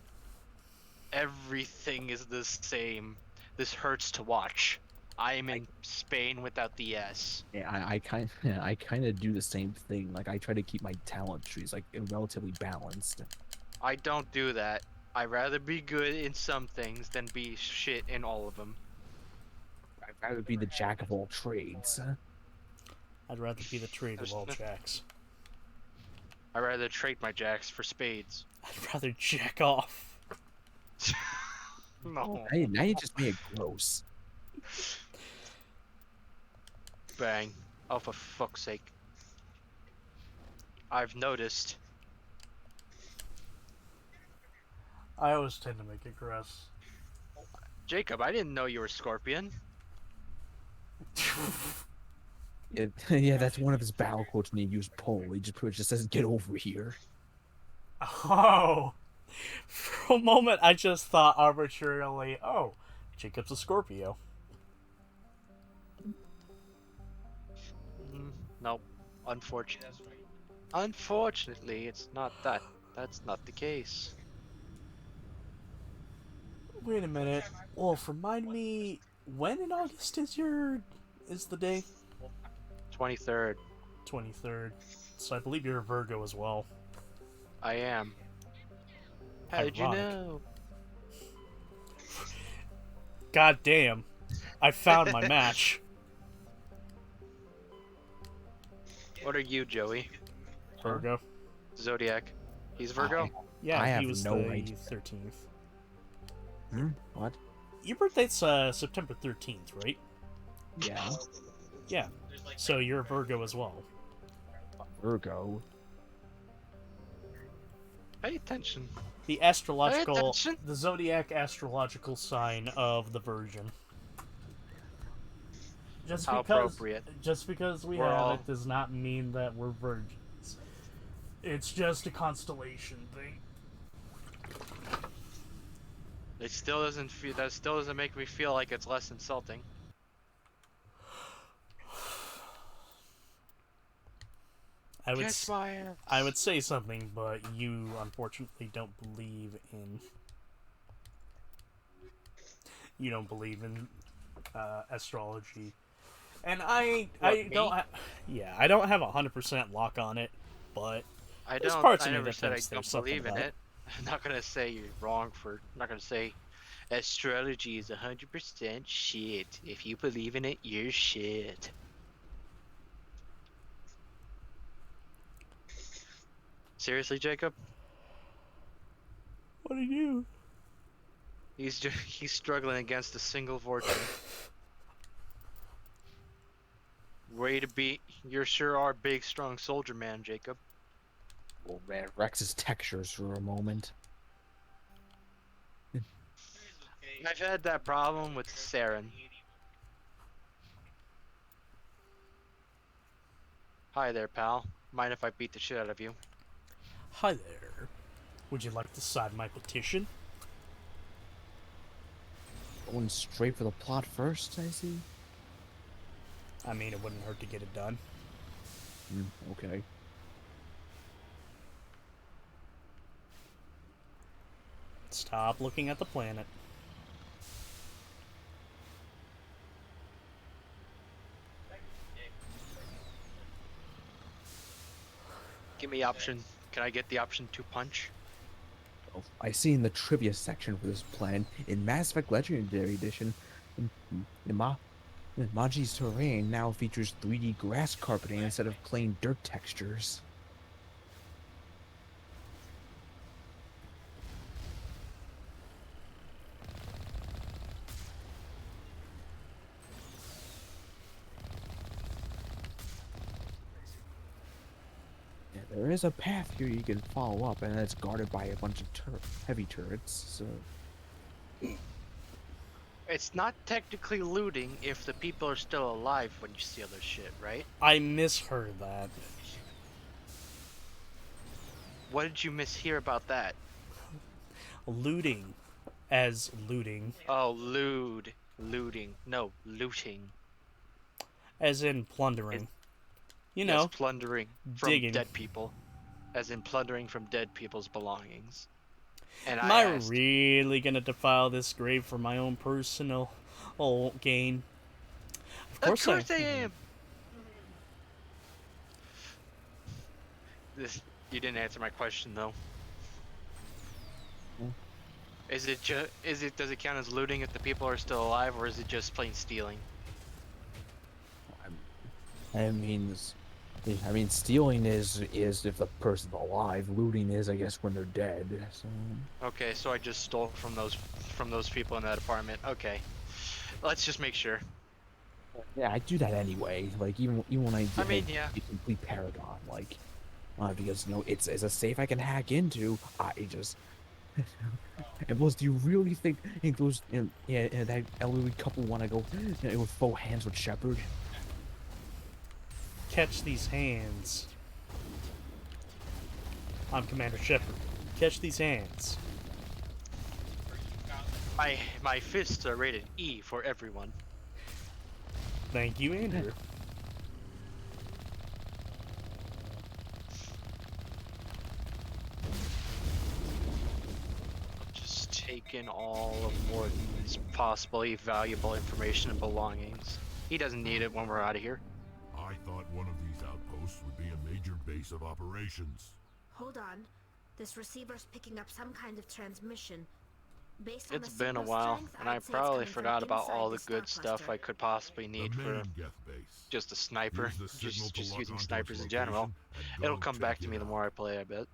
S3: Everything is the same. This hurts to watch. I am in Spain without the S.
S2: Yeah, I kind of do the same thing. Like I try to keep my talent trees like relatively balanced.
S3: I don't do that. I'd rather be good in some things than be shit in all of them.
S2: I'd rather be the jack of all trades.
S1: I'd rather be the trade of all jacks.
S3: I'd rather trade my jacks for spades.
S1: I'd rather jack off.
S3: No.
S2: Hey, now you just made it gross.
S3: Bang. Oh, for fuck's sake. I've noticed.
S1: I always tend to make it gross.
S3: Jacob, I didn't know you were Scorpion.
S2: Yeah, that's one of his battle quotes when he used pole. He just pretty much just says, "Get over here."
S1: Oh. For a moment, I just thought arbitrarily, oh, Jacob's a Scorpio.
S3: Nope. Unfortunately. Unfortunately, it's not that. That's not the case.
S1: Wait a minute. Wolf, remind me, when in August is the day?
S3: 23rd.
S1: 23rd. So I believe you're a Virgo as well.
S3: I am. How did you know?
S1: God damn. I found my match.
S3: What are you, Joey?
S1: Virgo.
S3: Zodiac. He's Virgo?
S1: Yeah,
S2: I
S1: he
S2: have
S1: was
S2: no
S1: the
S2: idea.
S1: 13th.
S2: What?
S1: Your birthday's September 13th, right?
S2: Yeah.
S1: Yeah. So you're a Virgo as well.
S2: Virgo.
S3: Pay attention.
S1: The the zodiac astrological sign of the Virgin.
S3: How appropriate.
S1: Just because we
S3: We're
S1: have
S3: all-
S1: it does not mean that we're virgins. It's just a constellation thing.
S3: It still doesn't feel. That still doesn't make me feel like it's less insulting.
S1: I would
S3: Kiss my ass.
S1: I would say something, but you unfortunately don't believe in. You don't believe in astrology, and I don't. I don't have 100% lock on it, but
S3: I
S1: there's
S3: don't.
S1: parts
S3: I
S1: of me
S3: never
S1: that
S3: said I
S1: thinks
S3: don't
S1: there's something
S3: believe in
S1: about
S3: it. I'm not gonna say you're wrong for. I'm not gonna say astrology is 100% shit. If you believe in it, you're shit. Seriously, Jacob?
S1: What are you?
S3: He's struggling against a single fortune. Way to be! You sure are big, strong soldier man, Jacob.
S2: Oh man, Rex's textures for a moment.
S3: I've had that problem with Saren. Hi there, pal. Mind if I beat the shit out of you?
S1: Hi there. Would you like to sign my petition?
S2: Going straight for the plot first, I see.
S1: I mean, it wouldn't hurt to get it done.
S2: Okay.
S1: Stop looking at the planet.
S3: Give me option. Can I get the option to punch?
S2: I see in the trivia section for this plan, in Mass Effect Legendary Edition, Maji's terrain now features 3D grass carpeting instead of plain dirt textures. Yeah, there is a path here you can follow up, and it's guarded by a bunch of heavy turrets, so...
S3: It's not technically looting if the people are still alive when you steal their shit, right?
S1: I misheard that.
S3: What did you mishear about that?
S1: Looting. As looting.
S3: Oh, looting. No, looting.
S1: As in plundering. You know.
S3: Yes, plundering from
S1: digging.
S3: dead people. As in plundering from dead people's belongings. And
S1: Am I really gonna defile this grave for my own personal gain? Of course
S3: I am! You didn't answer my question though. Does it count as looting if the people are still alive, or is it just plain stealing?
S2: I mean, stealing is if the person's alive. Looting is, I guess, when they're dead. So.
S3: Okay, so I just stole from those people in that apartment. Okay, let's just make sure.
S2: Yeah, I do that anyway. Like even when I
S3: yeah.
S2: complete Paragon, like because it's a safe I can hack into. I just. And plus, do you really think those that elderly couple want to go with full hands with Shepard?
S1: Catch these hands. I'm Commander Shepard. Catch these hands.
S3: My fists are rated E for everyone.
S1: Thank you, Andrew.
S3: Just take in all of Morton's possibly valuable information and belongings. He doesn't need it when we're out of here.
S11: I thought one of these outposts would be a major base of operations.
S6: Hold on. This receiver's picking up some kind of transmission. Based on
S3: It's
S6: the
S3: been a
S6: signal
S3: while,
S6: strength,
S3: and I
S6: I'd say it's
S3: probably
S6: coming from
S3: forgot about all the
S6: inside the
S3: good
S6: star
S3: stuff
S6: cluster.
S3: I could possibly need for just a sniper.
S11: Use the signal to
S3: Just
S11: lock
S3: using
S11: onto
S3: snipers
S11: its
S3: in general.
S11: location and
S3: It'll
S11: go
S3: come back
S11: check
S3: to me
S11: it
S3: the
S11: out.
S3: more I play, I bet.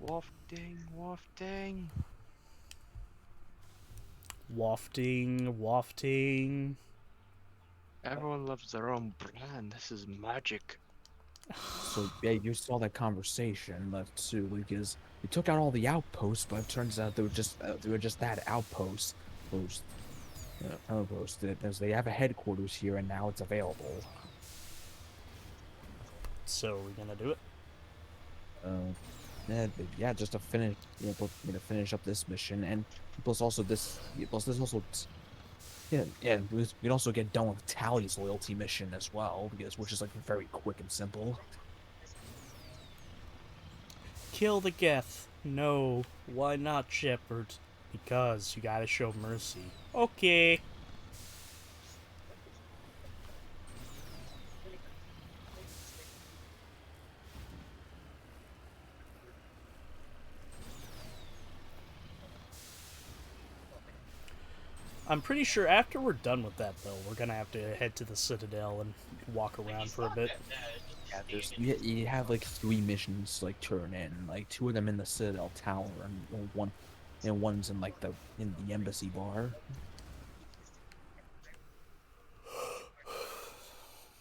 S3: Wafting, wafting.
S1: Wafting, wafting.
S3: Everyone loves their own brand. This is magic.
S2: So yeah, you saw that conversation left too, because we took out all the outposts, but it turns out they were just that outpost. Outpost. They have a headquarters here, and now it's available.
S1: So are we gonna do it?
S2: Yeah, just to finish, finish up this mission, and plus also this, we can also get done with Tally's loyalty mission as well, which is like very quick and simple.
S1: Kill the Geth. No. Why not, Shepard? Because you gotta show mercy. Okay. I'm pretty sure after we're done with that, though, we're gonna have to head to the Citadel and walk around for a bit.
S2: Yeah, you have like 3 missions like turn in, like 2 of them in the Citadel Tower, and one's in like in the embassy bar.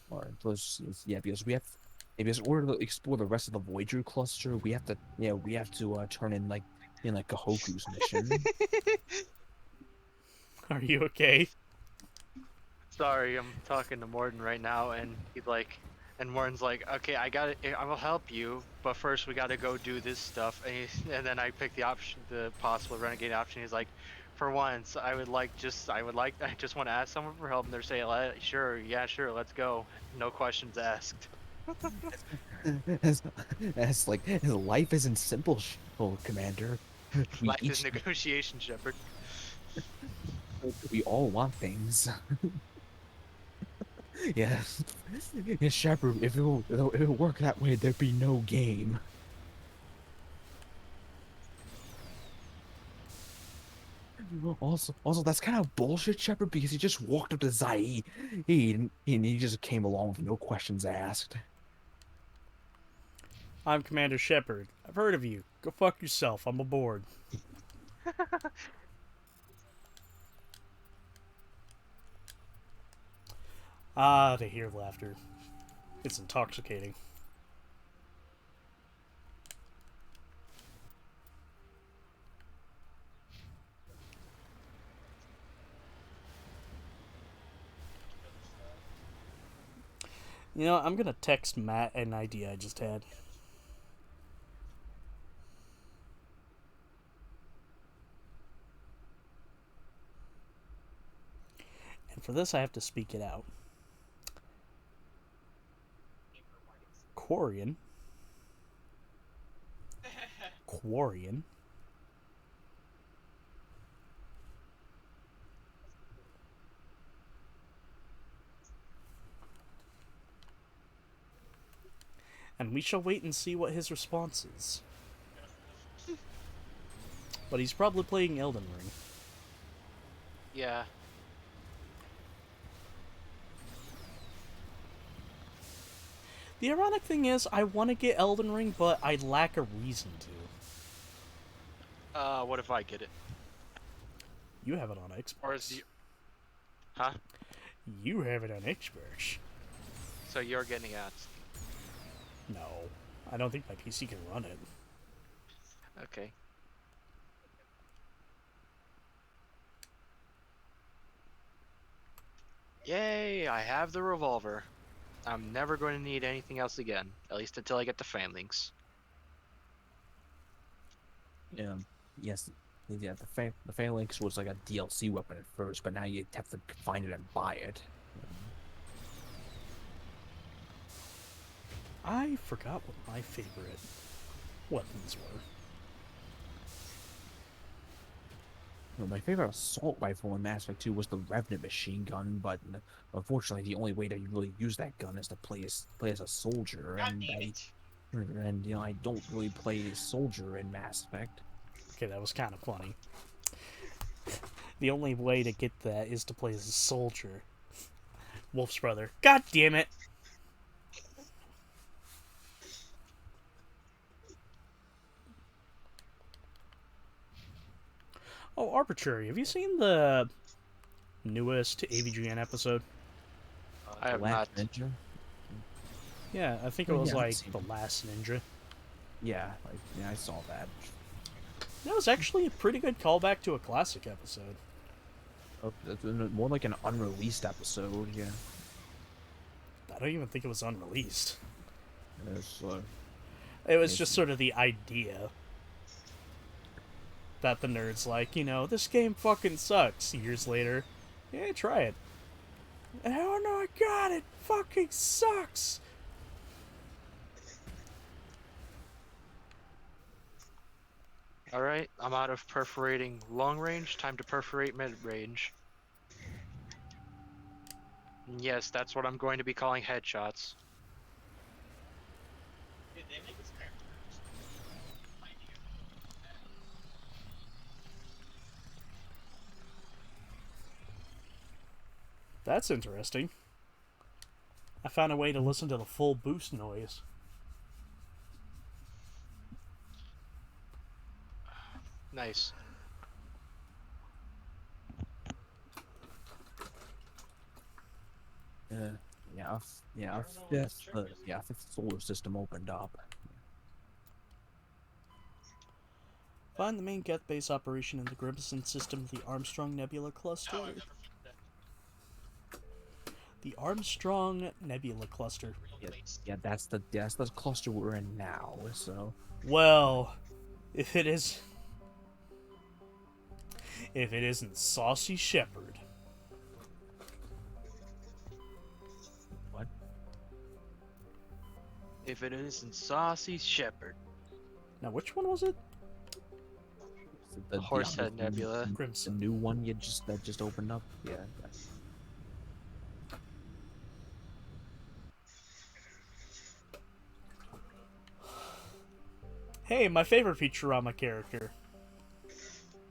S2: Or because we have, because in order to explore the rest of the Voyager cluster, we have to turn in like Kahoku's mission.
S1: Are you okay?
S3: Sorry, I'm talking to Morden right now, and he's like, and Morden's like, okay, I will help you, but first we gotta go do this stuff. And then I pick the possible renegade option. He's like, for once, I just want to ask someone for help, and they're saying, sure, let's go, no questions asked.
S2: As life isn't simple, Commander.
S3: Life is negotiation, Shepard.
S2: We all want things. Yes, Shepard. If it worked that way, there'd be no game. Also, that's kind of bullshit, Shepard, because he just walked up to Zaid. He just came along with no questions asked.
S1: I'm Commander Shepard. I've heard of you. Go fuck yourself. I'm aboard. Ah, to hear laughter. It's intoxicating. You know, I'm gonna text Matt an idea I just had. And for this, I have to speak it out. Quarian. And we shall wait and see what his response is. But he's probably playing Elden Ring.
S3: Yeah.
S1: The ironic thing is, I want to get Elden Ring, but I lack a reason to.
S3: What if I get it?
S1: You have it on Xbox.
S3: Or is the... Huh?
S1: You have it on Xbox.
S3: So you're getting it.
S1: No. I don't think my PC can run it.
S3: Okay. Yay, I have the revolver. I'm never going to need anything else again, at least until I get to Fanlinks.
S2: Yes, the Phalanx was like a DLC weapon at first, but now you have to find it and buy it.
S1: I forgot what my favorite weapons were.
S2: My favorite assault rifle in Mass Effect 2 was the Revenant machine gun, but unfortunately the only way to really use that gun is to play as a soldier, and And I don't really play a soldier in Mass Effect.
S1: Okay, that was kind of funny. The only way to get that is to play as a soldier. Wolf's brother. God damn it! Oh, Arbitrary. Have you seen the newest AVGN episode?
S3: I have
S2: Last
S3: not.
S2: Ninja?
S1: Yeah, I think it
S2: Oh,
S1: was
S2: yeah, I've
S1: like
S2: seen
S1: The
S2: it.
S1: Last Ninja.
S2: Yeah, I saw that.
S1: That was actually a pretty good callback to a classic episode.
S2: Oh, that's more like an unreleased episode, yeah.
S1: I don't even think it was unreleased.
S2: It's,
S1: It was just sort of the idea that the nerds like, this game fucking sucks. Years later, yeah, try it. Oh no, I got it! Fucking sucks!
S3: Alright, I'm out of perforating long range, time to perforate mid range. Yes, that's what I'm going to be calling headshots.
S1: That's interesting. I found a way to listen to the full boost noise.
S3: Nice.
S2: Fifth solar system opened up.
S1: Find the main Geth base operation in the Grimson system of the Armstrong Nebula Cluster. The Armstrong Nebula Cluster.
S2: Yeah, that's the cluster we're in now. So.
S1: Well, if it isn't Saucy Shepherd.
S2: What?
S3: If it isn't Saucy Shepherd.
S1: Now, which one was it?
S2: The
S3: Horsehead Nebula.
S2: Crimson. The new one that just opened up. Yeah.
S1: Hey, my favorite Futurama character.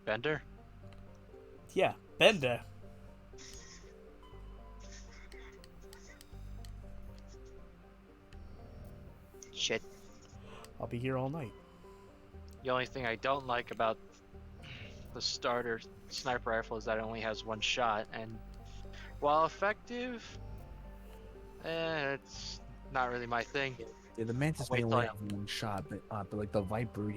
S3: Bender?
S1: Yeah, Bender.
S3: Shit.
S1: I'll be here all night.
S3: The only thing I don't like about the starter sniper rifle is that it only has one shot, and while effective, it's not really my thing.
S2: Yeah, the Mantis may only have one shot, but like the Viper,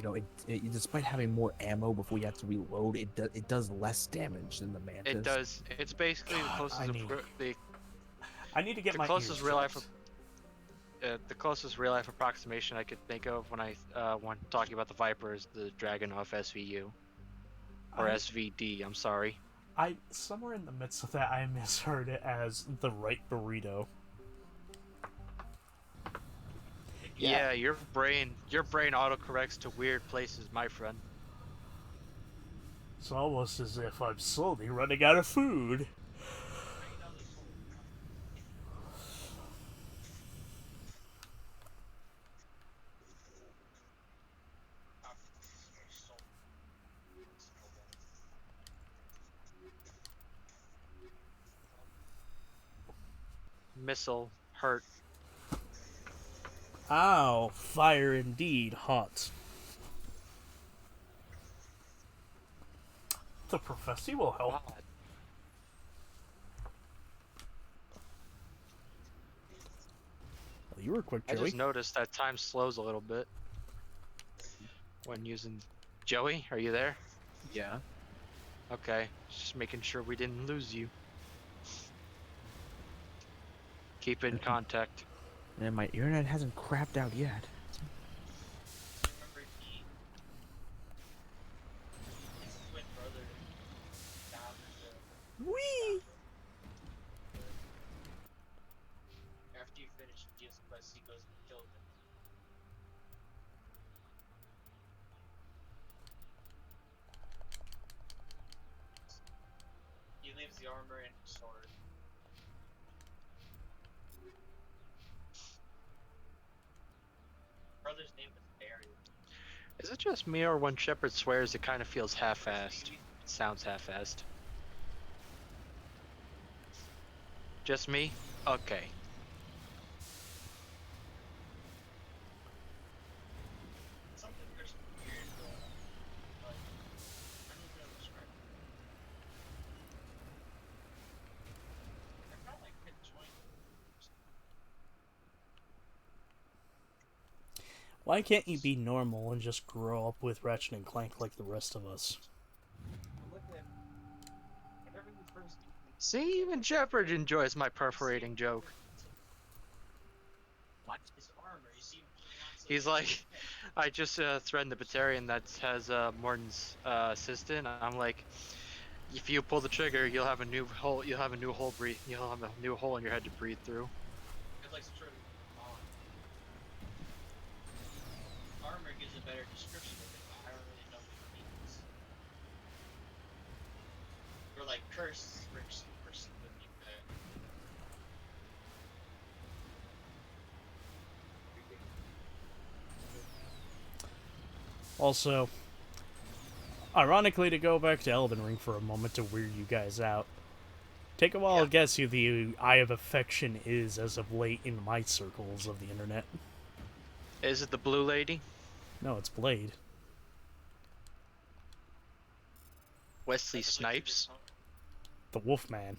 S2: despite having more ammo before you have to reload, it does less damage than the Mantis.
S3: It does. It's basically the closest.
S1: I need to get my
S3: closest
S1: ears
S3: real life.
S1: fixed.
S3: The closest real life approximation I could think of when talking about the Viper is the Dragunov SVU, or SVD. I'm sorry.
S1: Somewhere in the midst of that, I misheard it as the right burrito.
S3: Yeah, your brain autocorrects to weird places, my friend.
S1: It's almost as if I'm slowly running out of food.
S3: Missile hurt.
S1: Ow, fire indeed, hot. The prophecy will help.
S3: God.
S1: Well, you were quick,
S3: I
S1: Joey.
S3: just noticed that time slows a little bit when using. Joey, are you there?
S2: Yeah.
S3: Okay, just making sure we didn't lose you. Keep in contact.
S2: And my internet hasn't crapped out yet.
S1: Whee!
S14: After you finish Geo's quest, he goes and kills him. He leaves the armor and sword. brother's name was Barry.
S3: Is it just me, or when Shepard swears, it kind of feels half-assed? It sounds half-assed. Just me? Okay.
S14: Something there's weird, like, I don't know how to describe it. I felt like enjoying
S1: Why can't you be normal and just grow up with Ratchet and Clank like the rest of us?
S14: look at whenever you first
S3: See, even Shepard enjoys my perforating joke.
S14: what his armor, you see him putting on some
S3: He's like, I just threatened the Batarian that has Morton's assistant. I'm like, if you pull the trigger, you'll have a new hole. You'll have a new hole breathe. You'll have a new hole in your head to breathe through.
S14: it's like some sort of armor gives a better description of it, but I don't really know what it means. Or like curse would be better.
S1: Also, ironically, to go back to Elden Ring for a moment to weird you guys out, take a wild guess who the Eye of Affection is as of late in my circles of the internet.
S3: Is it the blue lady?
S1: No, it's Blade.
S3: Wesley Snipes?
S1: The Wolfman.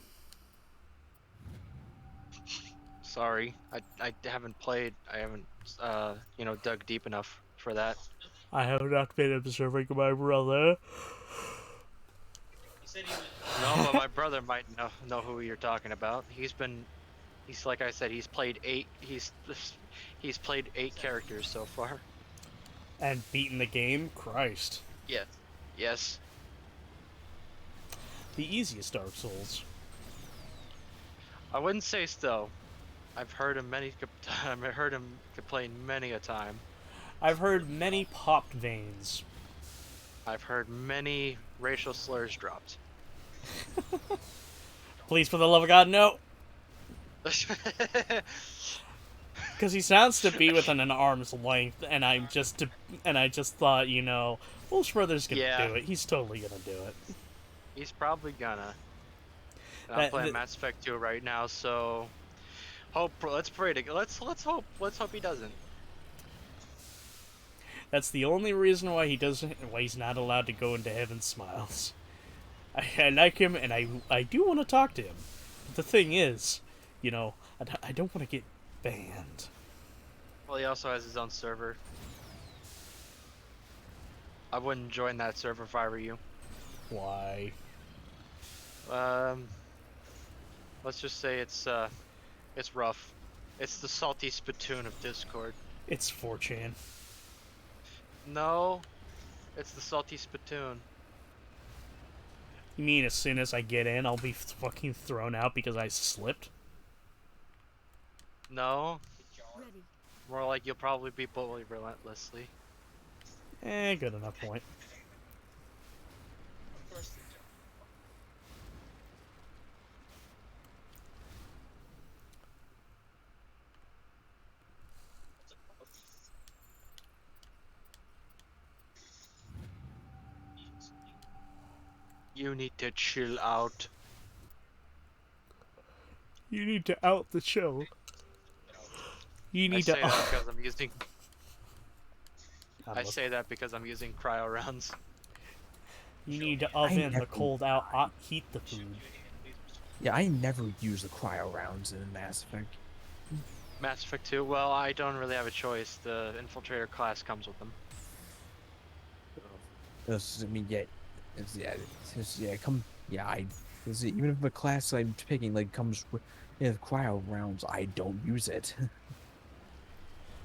S3: Sorry, I haven't played. I haven't dug deep enough for that.
S1: I have not been observing my brother.
S14: He said he was
S3: No, but my brother might know who you're talking about. He's like I said, he's played 8 characters so far.
S1: And beaten the game? Christ.
S3: Yeah. Yes.
S1: The easiest Dark Souls.
S3: I wouldn't say so. I've heard him complain many a time.
S1: I've heard many popped veins.
S3: I've heard many racial slurs dropped.
S1: Please, for the love of God, no! Because he sounds to be within an arm's length, and I just thought, Wolf's Brother's gonna do it. He's totally gonna do it.
S3: He's probably gonna. And I'm playing Mass Effect 2 right now, so let's hope he doesn't.
S1: That's the only reason why he's not allowed to go into Heaven Smiles. I like him, and I do want to talk to him. But the thing is, I don't want to get banned.
S3: Well, he also has his own server. I wouldn't join that server if I were you.
S1: Why?
S3: Let's just say it's rough. It's the salty spittoon of Discord.
S1: It's 4chan.
S3: No, it's the salty spittoon.
S1: You mean as soon as I get in, I'll be fucking thrown out because I slipped?
S3: No.
S8: Ready.
S3: More like you'll probably be bullied relentlessly.
S1: Good enough point.
S14: of course they don't.
S3: You need to chill out.
S1: You need to out the show. You need
S3: I say that because I'm using. I say that because I'm using cryo rounds.
S1: You need to oven the cold out, heat the food.
S2: Yeah, I never use the cryo rounds in Mass Effect.
S3: Mass Effect 2. Well, I don't really have a choice. The infiltrator class comes with them.
S2: Even if the class I'm picking comes with cryo rounds, I don't use it.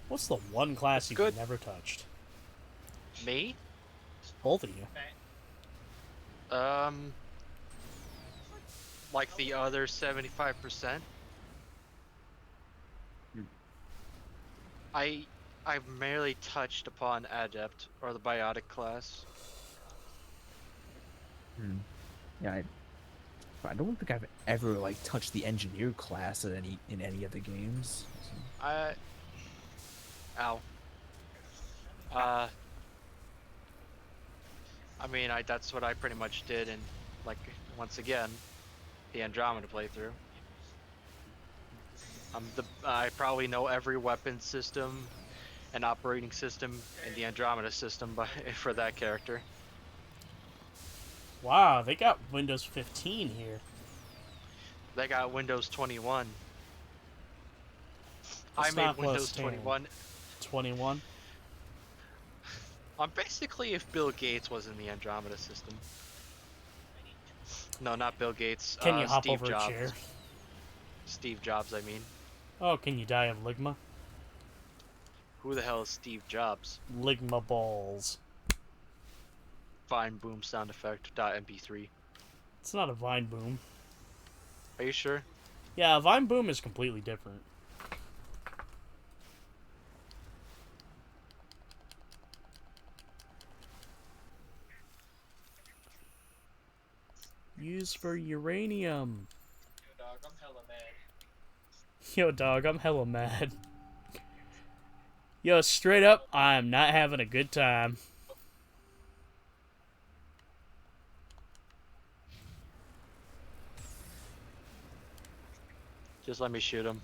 S1: What's the one class you've never touched?
S3: Me?
S1: Both of you.
S3: Like the other 75%. I've merely touched upon Adept or the Biotic class.
S2: Yeah, I don't think I've ever touched the Engineer class in any of the games.
S3: Ow. I mean, that's what I pretty much did, and like once again, the Andromeda playthrough. I probably know every weapon system and operating system in the Andromeda system for that character.
S1: Wow, they got Windows 15 here.
S3: They got Windows 21. I
S1: It's
S3: made
S1: not
S3: Windows
S1: plus 10.
S3: 21.
S1: 21?
S3: I'm basically if Bill Gates was in the Andromeda system. No, not Bill Gates.
S1: Can you hop
S3: Steve
S1: over
S3: Jobs.
S1: a chair?
S3: Steve Jobs, I mean.
S1: Oh, can you die of Ligma?
S3: Who the hell is Steve Jobs?
S1: Ligma balls.
S3: Fine boom sound effect. .mp3.
S1: It's not a Vine Boom.
S3: Are you sure?
S1: Yeah, a Vine Boom is completely different. Used for uranium.
S14: Yo, dog, I'm hella mad.
S1: Yo, dog, I'm hella mad. Yo, straight up, I'm not having a good time.
S3: Just let me shoot him.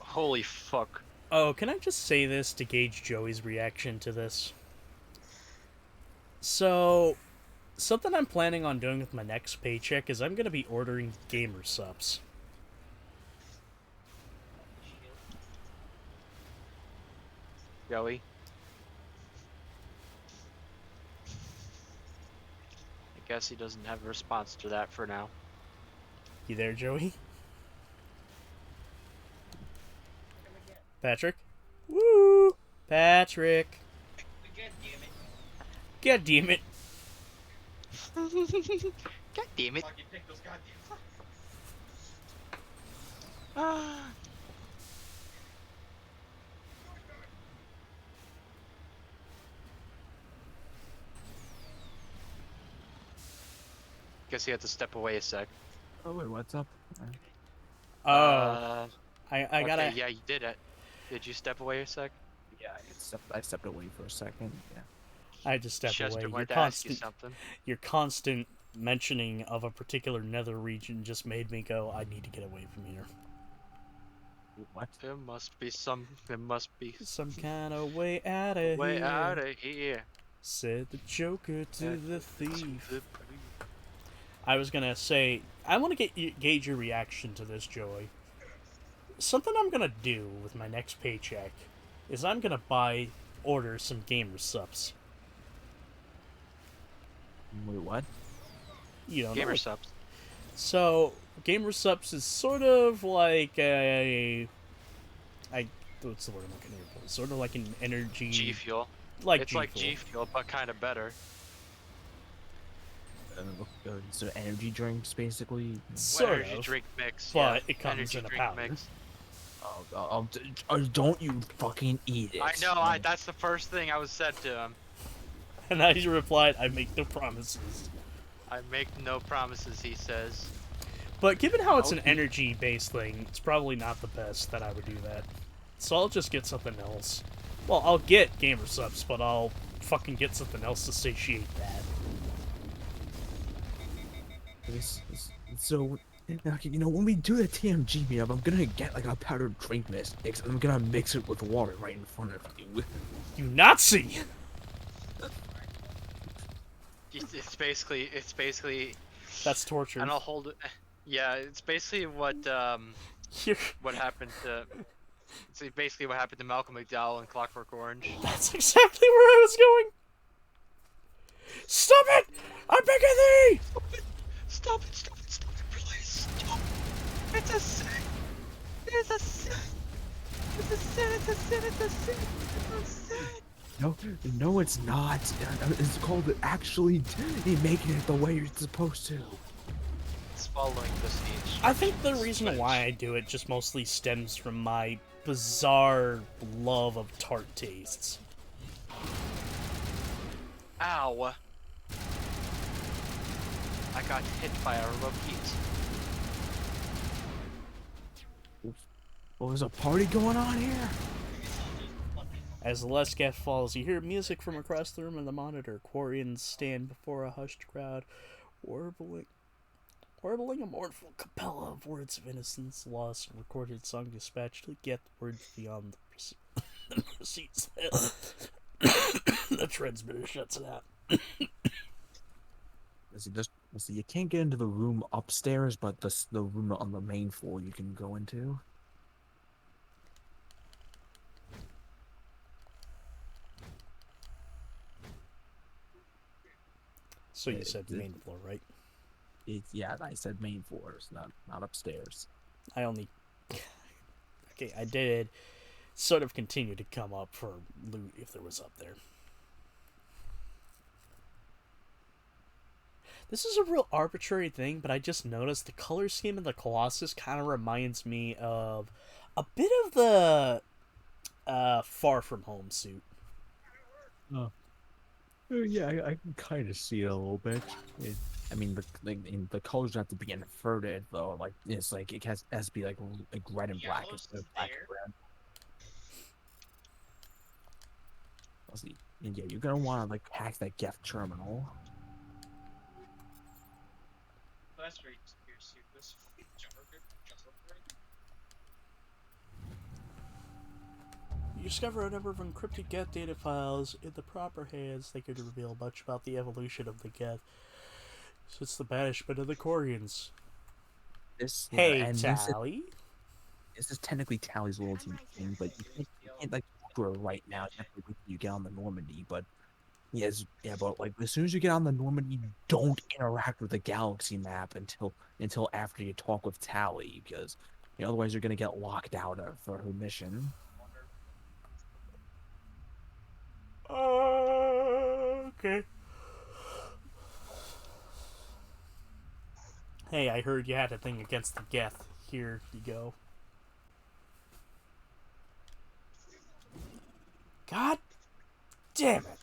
S3: Holy fuck.
S1: Oh, can I just say this to gauge Joey's reaction to this? So, something I'm planning on doing with my next paycheck is I'm going to be ordering gamer subs.
S3: Joey? I guess he doesn't have a response to that for now.
S1: You there, Joey? Patrick? Woo! Patrick! God damn it.
S3: God damn it.
S14: Fucking pick those goddamn.
S3: Ah. Guess he had to step away a sec.
S2: Oh wait, what's up?
S1: I
S3: okay,
S1: gotta...
S3: yeah, you did it. Did you step away a sec?
S2: Yeah, I stepped away for a second. Yeah.
S1: I just stepped
S3: Chester
S1: away.
S3: wanted to ask you something.
S1: Your constant mentioning of a particular nether region just made me go, I need to get away from here.
S2: What?
S3: There must be some
S1: kind of way out of here.
S3: Way out of here.
S1: Said the Joker to the thief. I was gonna say, I want to gauge your reaction to this, Joey. Something I'm gonna do with my next paycheck is I'm gonna order some gamer subs.
S2: Wait, what?
S1: You don't
S3: Gamer
S1: know.
S3: subs.
S1: So, gamer subs is sort of like what's the word I'm looking for? Sort of like an energy...
S3: G Fuel.
S1: Like
S3: it's
S1: G
S3: like
S1: Fuel.
S3: G Fuel, but kind of better.
S2: So energy drinks, basically.
S1: Sort
S3: energy
S1: of,
S3: drink mix.
S1: but
S3: yeah.
S1: it comes
S3: energy
S1: in a
S3: drink
S1: powder.
S3: mix.
S2: Don't you fucking eat it.
S3: I know. That's the first thing I was said to him.
S1: And I replied, I make no promises.
S3: I make no promises, he says.
S1: But given how it's an energy-based thing, it's probably not the best that I would do that. So I'll just get something else. Well, I'll get gamer subs, but I'll fucking get something else to satiate that.
S2: So, okay, when we do the TMG meetup, I'm gonna get like a powdered drink mix. I'm gonna mix it with water right in front of you.
S1: You Nazi!
S3: It's basically.
S1: That's torture.
S3: And I'll hold it. Yeah, it's basically what happened to. It's basically what happened to Malcolm McDowell in Clockwork Orange.
S1: That's exactly where I was going. Stop it! I'm begging thee!
S3: Stop it, please. Stop. It's a sin. It's a sin. It's a sin, it's a sin, it's a sin. It's a sin.
S2: No, it's not. It's called actually making it the way you're supposed to.
S3: It's following the stage.
S1: I think the reason why I do it just mostly stems from my bizarre love of tart tastes.
S3: Ow. I got hit by a repeat.
S2: Well, there's a party going on here.
S1: As the last gap falls, you hear music from across the room on the monitor. Quarians stand before a hushed crowd, warbling a mournful capella of words of innocence, loss, and recorded song dispatched to get words beyond the proceeds. The transmitter shuts it out.
S2: See, you can't get into the room upstairs, but the room on the main floor you can go into.
S1: So you said main floor, right?
S2: Yeah, I said main floors, not upstairs.
S1: Okay, I did sort of continue to come up for loot if there was up there. This is a real arbitrary thing, but I just noticed the color scheme of the Colossus kind of reminds me of a bit of the Far From Home suit.
S2: Oh. Yeah, I can kind of see it a little bit. I mean, the colors have to be inverted though. Like it's like it has to be like red and black instead of black and red. Let's see. And yeah, you're gonna want to like hack that Geth terminal.
S14: That's very serious. This jumper.
S1: You discover a number of encrypted Geth data files. In the proper hands, they could reveal much about the evolution of the Geth since the banishment of the Quarians. Hey, Tali.
S2: This is technically Tally's loyalty thing, but you can't like talk to her right now. You have to wait till you get on the Normandy. But but like as soon as you get on the Normandy, don't interact with the galaxy map until after you talk with Tally, because otherwise you're gonna get locked out for her mission.
S1: Okay. Hey, I heard you had a thing against the Geth. Here you go. God damn it.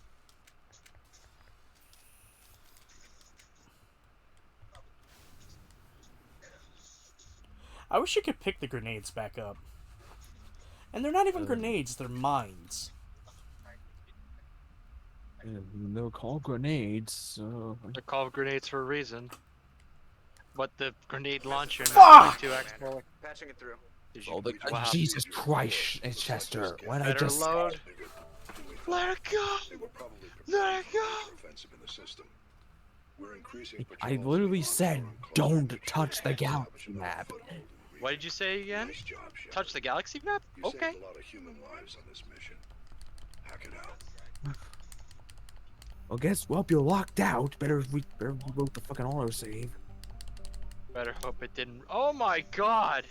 S1: I wish you could pick the grenades back up. And they're not even grenades, they're mines.
S2: They're called grenades.
S3: They're called grenades for a reason. But the grenade launcher
S1: Fuck!
S4: Patching it through.
S2: Jesus Christ, Chester. Why did I just
S3: load? Let it go! Let it go!
S2: I literally said, don't touch the galaxy map.
S3: What did you say again? Touch the galaxy map? Okay.
S2: Well, guess what? You're locked out. Better reload the fucking autosave.
S3: Better hope it didn't. Oh my god!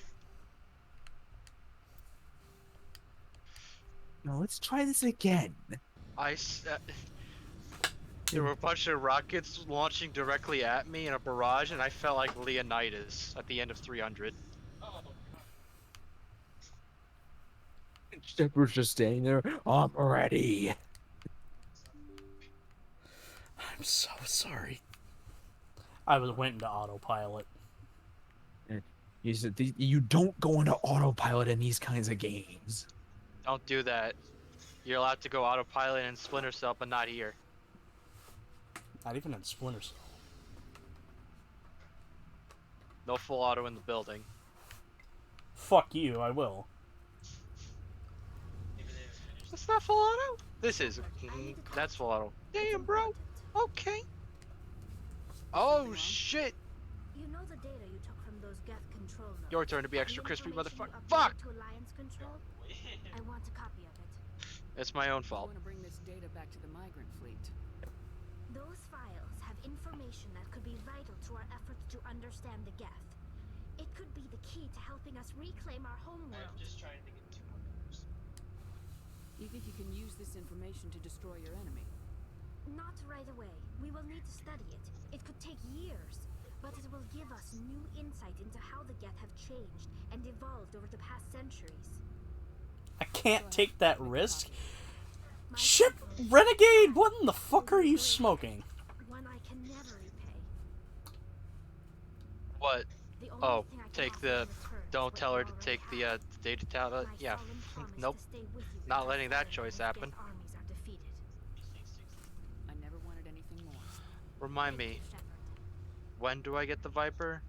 S2: No, let's try this again.
S3: There were a bunch of rockets launching directly at me in a barrage, and I felt like Leonidas at the end of 300.
S2: Shepard's just standing there. I'm ready.
S1: I'm so sorry. I went into autopilot.
S2: You don't go into autopilot in these kinds of games.
S3: Don't do that. You're allowed to go autopilot in Splinter Cell, but not here.
S1: Not even in Splinter Cell.
S3: No full auto in the building.
S1: Fuck you, I will.
S3: That's not full auto? This is. That's full auto. Damn, bro. Okay. Oh, shit.
S6: You know the data you took from those Geth control nodes.
S3: Your turn to be extra crispy,
S6: Information
S3: motherfucker.
S6: uploaded
S3: Fuck!
S6: to Alliance control? I want a copy of it.
S3: It's my own fault.
S8: I want to bring this data back to the migrant fleet.
S6: Those files have information that could be vital to our efforts to understand the Geth. It could be the key to helping us reclaim our homeworld.
S14: I'm just trying to get 2 more numbers.
S8: You think you can use this information to destroy your enemy?
S6: Not right away. We will need to study it. It could take years, but it will give us new insight into how the Geth have changed and evolved over the past centuries.
S1: I can't take that risk. Shit, Renegade, what in the fuck are you smoking?
S6: One I can never repay.
S3: What?
S6: The only
S3: Oh,
S6: thing I can
S3: take
S6: offer
S3: the.
S6: in return is
S3: Don't
S6: what
S3: tell
S6: you
S3: her to
S6: already
S3: take the
S6: have.
S3: data tablet.
S6: My
S3: Yeah.
S6: solemn promise to
S3: Nope.
S6: stay with you
S3: Not
S6: until
S3: letting that
S6: Fallen
S3: choice
S6: and
S3: happen.
S6: Geth armies are defeated.
S8: I never wanted anything more.
S3: Remind
S6: Thank you,
S3: me,
S6: Shepard.
S3: when do I get the Viper?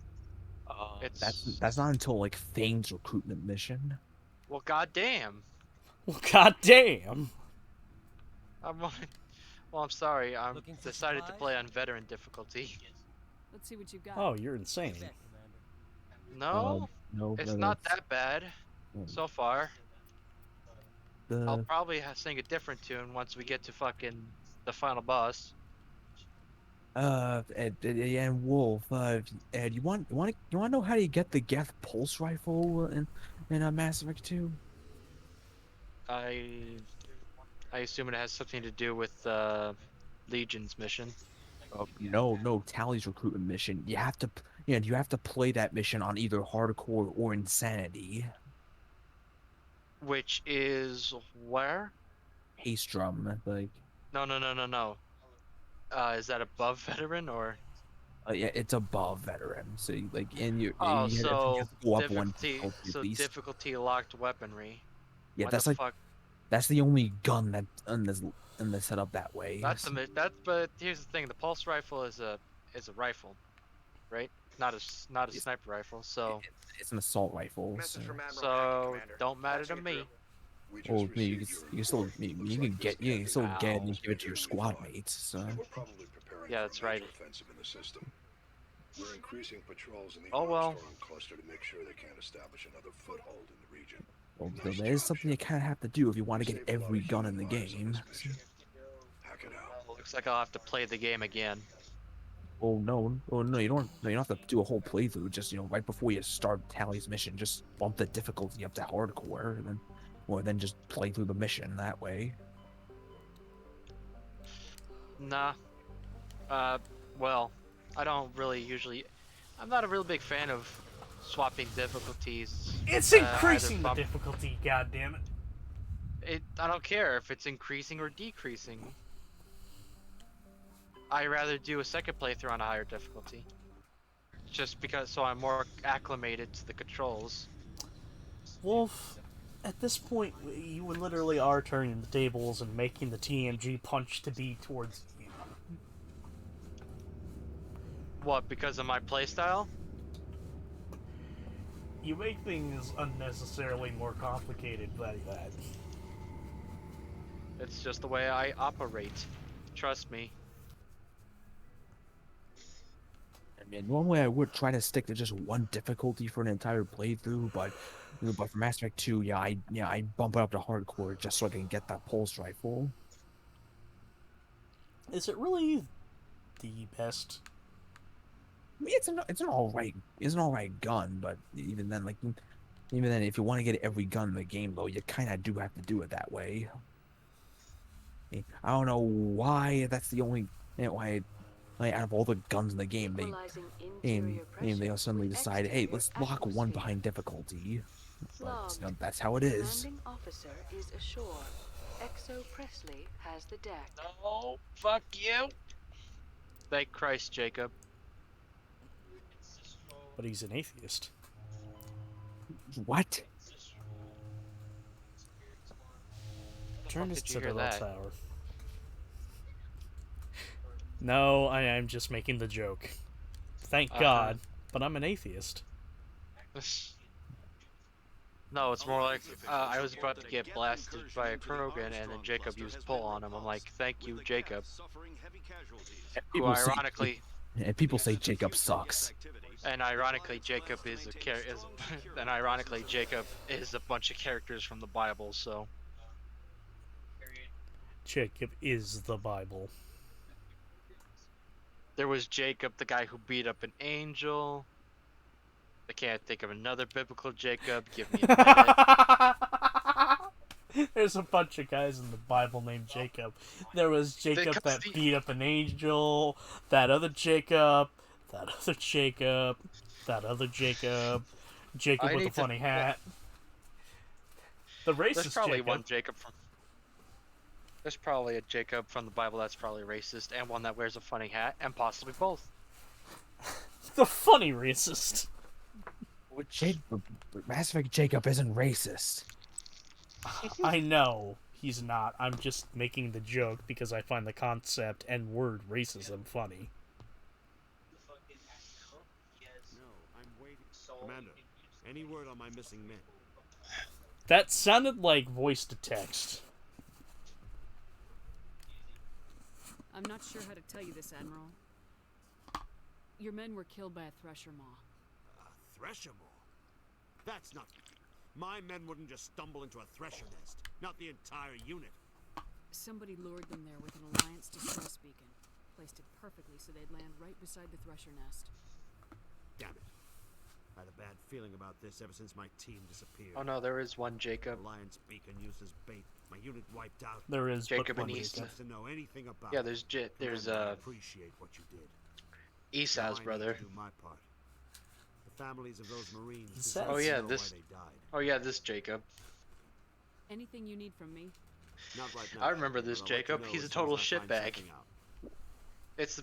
S2: That's
S3: It's
S2: not until like Thane's recruitment mission.
S3: well, goddamn.
S1: Well, goddamn.
S3: I'm well, I'm sorry. I'm
S7: Looking for
S3: decided to
S7: supplies?
S3: play on veteran difficulty.
S8: Let's see what you got.
S1: Oh, you're insane.
S7: Get back, Commander.
S3: No,
S2: No,
S3: it's
S2: no,
S3: not
S2: that's-
S3: that bad so far. I'll probably sing a different tune once we get to fucking the final boss.
S2: And Wolf, Ed, you want to know how you get the Geth pulse rifle in Mass Effect 2?
S3: I assume it has something to do with Legion's mission.
S2: No, Tally's recruitment mission. You have to, you have to play that mission on either hardcore or insanity.
S3: Which is where?
S2: Haystrom, like,
S3: No. Is that above veteran or?
S2: yeah, it's above veteran. So like, and you
S3: Oh,
S2: you
S3: so
S2: have to go up one
S3: difficulty.
S2: difficulty
S3: So
S2: at least.
S3: difficulty locked weaponry.
S2: Yeah,
S3: What
S2: that's
S3: the
S2: like
S3: fuck?
S2: that's the only gun that in the setup that way.
S3: That's but here's the thing: the pulse rifle is a rifle, right? Not a sniper rifle. So
S2: It's an assault rifle.
S4: Message from Admiral
S3: so
S4: Hackett, Commander.
S3: don't matter to
S4: Patching it
S3: me.
S4: through.
S11: We just
S2: Well, you
S11: received
S2: can,
S11: your
S2: you can still
S11: report.
S2: you
S11: Looks
S2: can
S11: like
S2: get
S11: this
S2: you can still
S11: Geth
S2: get it
S11: is
S2: and give it to your
S11: bigger than we
S2: squad
S11: thought.
S2: mates. So.
S11: We're probably preparing
S3: Yeah,
S11: for
S3: that's
S11: a major
S3: right.
S11: offensive in the system. We're increasing patrols in the
S3: Oh, well.
S11: Armstrong cluster to make sure they can't establish another foothold in the region.
S2: Well,
S11: Nice
S2: that is
S11: job,
S2: something you
S11: Shepard.
S2: kind of have to do if you want to
S11: You
S2: get
S11: saved a lot
S2: every
S11: of
S2: gun in
S11: human
S2: the
S11: lives on
S2: game.
S11: this mission. Hack it out.
S3: Looks like I'll have to play the game again.
S2: Oh no, you don't. No, you don't have to do a whole playthrough. Just right before you start Tally's mission, just bump the difficulty up to hardcore, and then just play through the mission that way.
S3: Nah. Well, I don't really usually. I'm not a real big fan of swapping difficulties.
S1: It's
S3: either
S1: increasing the
S3: bump-
S1: difficulty, goddammit.
S3: I don't care if it's increasing or decreasing. I rather do a second playthrough on a higher difficulty. Just because, so I'm more acclimated to the controls.
S1: Wolf, at this point, you literally are turning the tables and making the TMG punch to be towards you.
S3: What, because of my playstyle?
S1: You make things unnecessarily more complicated by that.
S3: It's just the way I operate. Trust me.
S2: I mean, normally I would try to stick to just one difficulty for an entire playthrough, but for Mass Effect 2, I bump it up to hardcore just so I can get that pulse rifle.
S1: Is it really the best?
S2: I mean, it's an all right gun, but even then, if you want to get every gun in the game, though, you kind of do have to do it that way. I don't know why that's the only why. Like, out of all the guns in the game, they suddenly decide, hey, let's lock one behind difficulty. But, that's how it is.
S15: Commanding officer is ashore. Exo Presley has the deck.
S3: No, fuck you. Thank Christ, Jacob.
S1: But he's an atheist.
S2: What?
S1: Turn
S3: Did
S1: his
S3: you hear
S1: Citadel
S3: that?
S1: Tower. No, I am just making the joke. Thank God, but I'm an atheist.
S3: No, it's more like I was about to get blasted by a Krogan, and then Jacob used pull on him. I'm like, thank you, Jacob. Who ironically,
S2: And people say Jacob sucks.
S3: and ironically, Jacob is and ironically, Jacob is a bunch of characters from the Bible. So
S1: Jacob is the Bible.
S3: there was Jacob, the guy who beat up an angel. I can't think of another biblical Jacob. Give me a minute.
S1: There's a bunch of guys in the Bible named Jacob. There was Jacob that beat up an angel, that other Jacob, that other Jacob, that other Jacob, Jacob with a funny hat. The racist
S3: There's probably
S1: Jacob.
S3: one Jacob from. There's probably a Jacob from the Bible that's probably racist, and one that wears a funny hat, and possibly both.
S1: The funny racist.
S2: Mass Effect Jacob isn't racist.
S1: I know he's not. I'm just making the joke because I find the concept and word racism funny.
S9: No, I'm waiting. Commander, any word on my missing men?
S1: That sounded like voice to text.
S8: I'm not sure how to tell you this, Admiral. Your men were killed by a Thresher Maw.
S9: Thresher Maw? That's not... My men wouldn't just stumble into a Thresher nest. Not the entire unit.
S8: Somebody lured them there with an Alliance distress beacon. Placed it perfectly so they'd land right beside the Thresher nest.
S9: Damn it. I had a bad feeling about this ever since my team disappeared.
S3: Oh no, there is one Jacob.
S9: Alliance beacon used as bait. My unit wiped out.
S1: There is
S3: Jacob
S1: but
S3: and
S1: one
S3: Issa.
S9: To know anything about
S3: Yeah, there's
S9: appreciate what you did.
S3: Esau's
S9: Now I need
S3: brother.
S9: to do my part. The families of those Marines
S1: Esau's-
S3: Oh yeah,
S9: know
S3: this.
S9: why they died.
S3: Oh yeah, this Jacob.
S8: Anything you need from me?
S9: Not right now.
S3: I remember this
S9: but I'll let you
S3: Jacob.
S9: know
S3: He's a
S9: as soon
S3: total
S9: as I find
S3: shitbag.
S9: something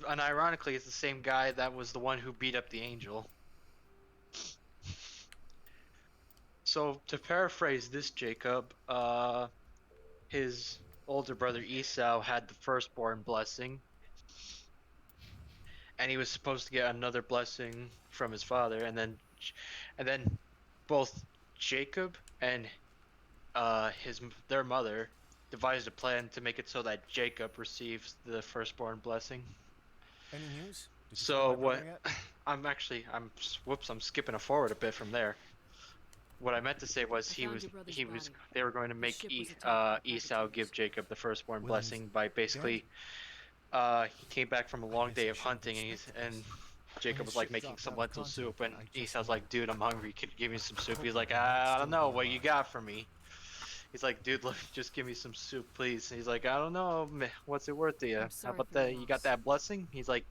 S9: out.
S3: And ironically, it's the same guy that was the one who beat up the angel. So to paraphrase this Jacob, his older brother Esau had the firstborn blessing, and he was supposed to get another blessing from his father, and then both Jacob and their mother devised a plan to make it so that Jacob receives the firstborn blessing.
S16: Any news? Did you
S3: So
S16: find my
S3: what?
S16: brother yet?
S3: I'm skipping forward a bit from there. What I meant to say was
S8: I found your brother's body.
S3: they were going to
S8: The
S3: make
S8: ship was attacked by
S3: Esau
S8: privateers.
S3: give Jacob the firstborn
S16: Williams
S3: blessing by basically he came back from a long day of hunting and Jacob was like making some lentil soup and Esau's like, dude, I'm hungry, could you give me some soup? He's like, I don't know what you got for me. He's like, dude, look, just give me some soup, please. And he's like, I don't know, what's it worth to you? How
S8: sorry
S3: about
S8: for the
S3: that? You got
S8: loss.
S3: that blessing? He's like,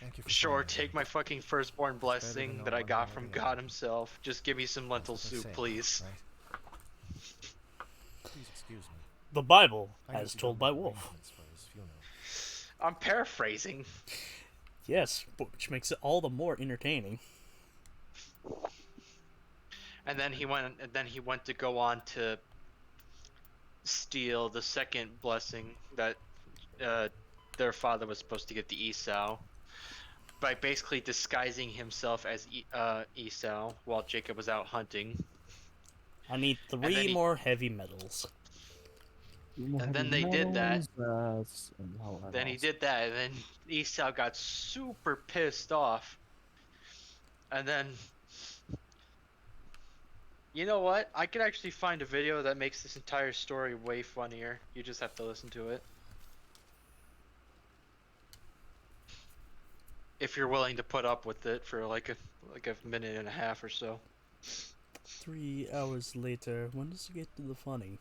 S16: Thank you for
S3: sure,
S16: finding
S3: take
S16: me.
S3: my fucking firstborn
S16: better
S3: blessing
S16: than
S3: that
S16: no
S3: I
S16: one
S3: got
S16: will
S3: from
S16: ever
S3: God
S16: know.
S3: himself. Just give me some lentil
S16: That's what they
S3: soup,
S16: say,
S3: please.
S16: right? Please excuse me.
S1: The Bible,
S16: I need
S1: as
S16: to
S1: told
S16: go
S1: by
S16: make
S1: Wolf.
S16: arrangements for his funeral.
S3: I'm paraphrasing.
S1: Yes, which makes it all the more entertaining.
S3: And then he went to go on to steal the second blessing that their father was supposed to give to Esau by basically disguising himself as Esau while Jacob was out hunting.
S1: I need
S3: then
S1: 3
S3: he-
S1: more heavy metals.
S3: And then they did that.
S2: Then
S3: Then he did that, and then Esau got super pissed off. And then, you know what? I could actually find a video that makes this entire story way funnier. You just have to listen to it. If you're willing to put up with it for like a minute and a half or so.
S1: 3 hours later, when does it get to the funny?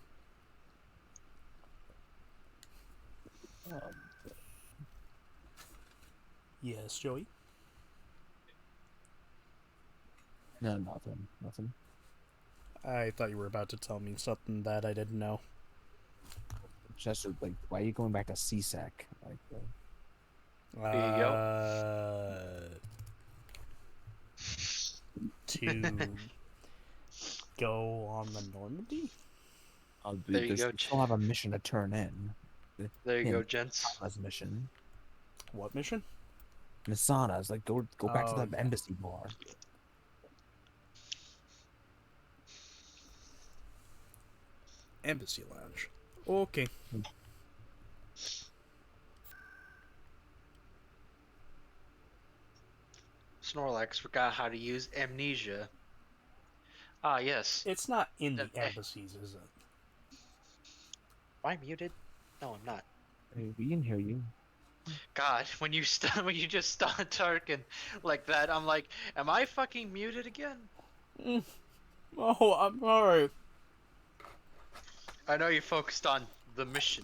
S1: Yes, Joey?
S2: No, nothing.
S1: I thought you were about to tell me something that I didn't know.
S2: Just like, why are you going back to CSAC? Like,
S3: There you go.
S1: To go on the Normandy?
S3: There you
S2: there's-
S3: go,
S2: we still have a mission to turn in.
S3: There you go,
S2: Him,
S3: gents.
S2: Masana's mission.
S1: What mission?
S2: Masana's like go back
S1: Oh,
S2: to the embassy bar.
S1: Embassy Lounge. Okay.
S3: Snorlax forgot how to use amnesia. Ah, yes.
S1: It's not in the
S3: Eh.
S1: embassies, is it?
S3: Am I muted? No, I'm not.
S2: Hey, we can hear you.
S3: God, when you just start talking like that, I'm like, am I fucking muted again?
S1: Oh, I'm sorry.
S3: I know you focused on the mission.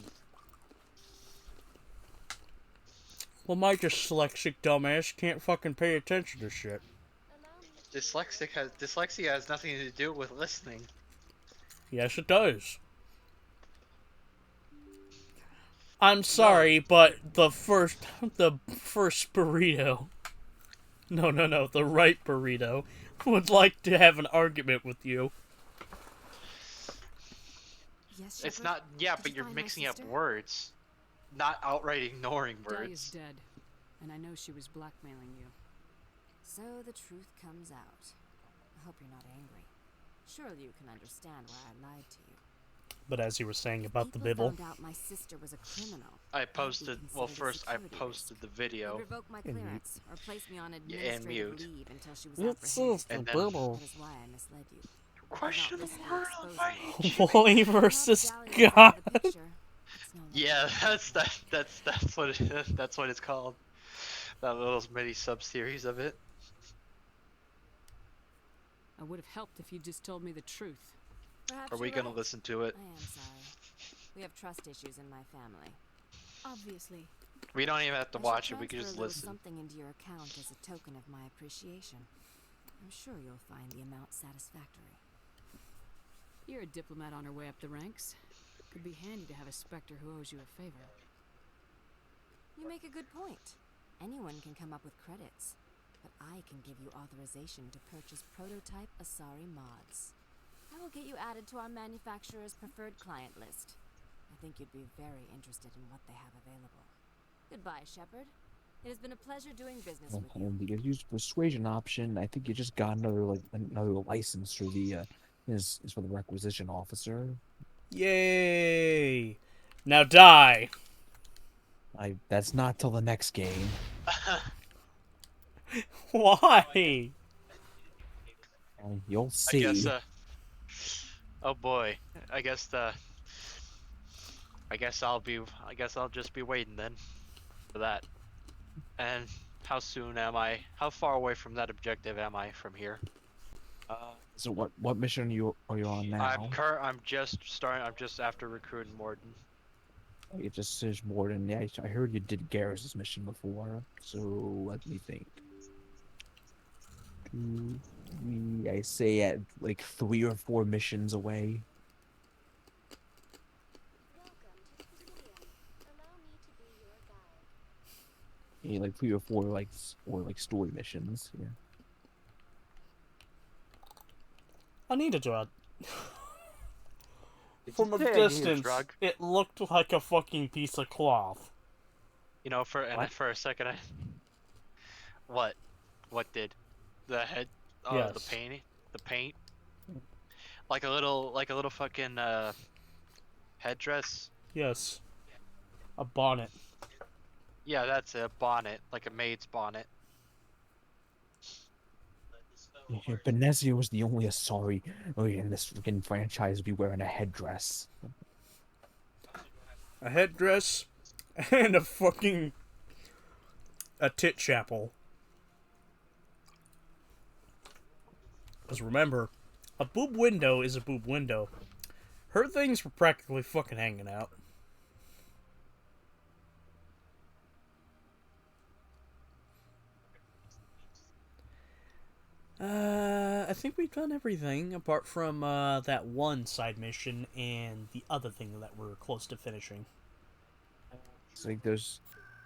S1: Well, my dyslexic dumbass can't fucking pay attention to shit.
S3: Dyslexia has nothing to do with listening.
S1: Yes, it does. I'm sorry, but the first burrito No. The right burrito would like to have an argument with you.
S8: Yes,
S3: It's
S8: Shepard?
S3: not. Yeah,
S8: Did
S3: but
S8: you
S3: you're
S8: find my
S3: mixing up
S8: sister?
S3: words, not outright ignoring
S8: Dahlia's
S3: words.
S8: dead, and I know she was blackmailing you.
S17: So the truth comes out. I hope you're not angry. Surely you can understand why I lied to you.
S1: But as you were saying about the
S17: People
S1: Bibble,
S17: found out my sister was a criminal.
S3: I
S17: I'd be
S3: posted. Well,
S17: considered a
S3: first I
S17: security
S3: posted the
S17: risk.
S3: video.
S17: They'd revoke my
S1: And mute.
S17: clearance or place me on
S3: Yeah, and
S17: administrative
S3: mute.
S17: leave until she was
S1: It
S17: apprehended.
S1: says the
S3: And then-
S1: Bibble.
S17: That is why I misled you.
S3: Question
S17: Without risking
S3: word
S17: exposing
S3: almighty.
S1: Wally
S17: Now that
S1: versus
S17: Dahlia's out
S1: God.
S17: of the picture, it's no longer
S3: Yeah,
S17: a
S3: that's what that's what it's called. That little mini sub series of it.
S8: I would have helped if you just told me the truth.
S17: Perhaps
S3: Are we
S17: you're
S3: gonna
S17: right.
S3: listen to it?
S17: I am sorry. We have trust issues in my family.
S8: Obviously.
S3: We don't even have to
S17: I
S3: watch
S17: shall
S3: it. We can
S17: transfer
S3: just
S17: a little
S3: listen.
S17: something into your account as a token of my appreciation. I'm sure you'll find the amount satisfactory.
S8: You're a diplomat on her way up the ranks. Could be handy to have a Spectre who owes you a favor.
S17: You make a good point. Anyone can come up with credits, but I can give you authorization to purchase prototype Asari mods. I will get you added to our manufacturer's preferred client list. I think you'd be very interested in what they have available. Goodbye, Shepard. It has been a pleasure doing business with you.
S2: And you use the persuasion option. I think you just got another license for the is for the requisition officer.
S1: Yay! Now die.
S2: That's not till the next game.
S1: Why?
S2: You'll
S3: I
S2: see.
S3: guess. Oh boy. I guess I'll just be waiting then for that. And how soon am I? How far away from that objective am I from here?
S2: So what mission are you on now?
S3: I'm just starting. I'm just after recruiting Morden.
S2: It just says Morden. Yeah, I heard you did Garrus' mission before. So let me think. I say at like 3 or 4 missions away. Yeah, like 3 or 4 like story missions. Yeah.
S1: I need a drug. From a
S3: say I need a
S1: distance,
S3: drug?
S1: it looked like a fucking piece of cloth.
S3: You know, for a second, what did the head? Oh,
S1: Yes.
S3: the paint, like a little fucking headdress.
S1: Yes. A bonnet.
S3: Yeah, that's a bonnet, like a maid's bonnet.
S2: Yeah, Benezia was the only Asari in this freaking franchise to be wearing a headdress.
S1: A headdress and a tit chapel. Because remember, a boob window is a boob window. Her things were practically fucking hanging out. I think we've done everything apart from that one side mission and the other thing that we're close to finishing.
S2: It's like there's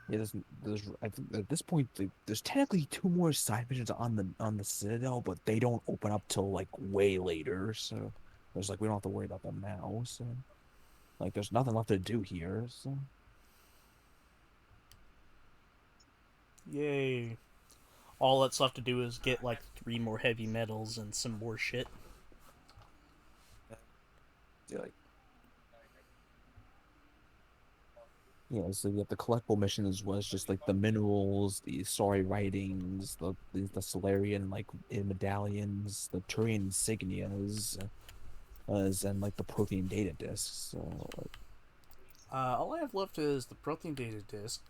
S2: I think at this point there's technically 2 more side missions on the Citadel, but they don't open up till like way later. So there's like we don't have to worry about them now. So like there's nothing left to do here. So
S1: Yay. All that's left to do is get like 3 more heavy metals and some more shit.
S2: yeah, so you have the collectible missions was just like the minerals, the Asari writings, the Solarian like medallions, the Turian insignias, and like the Prothean data discs. So
S1: All I have left is the Prothean data disc,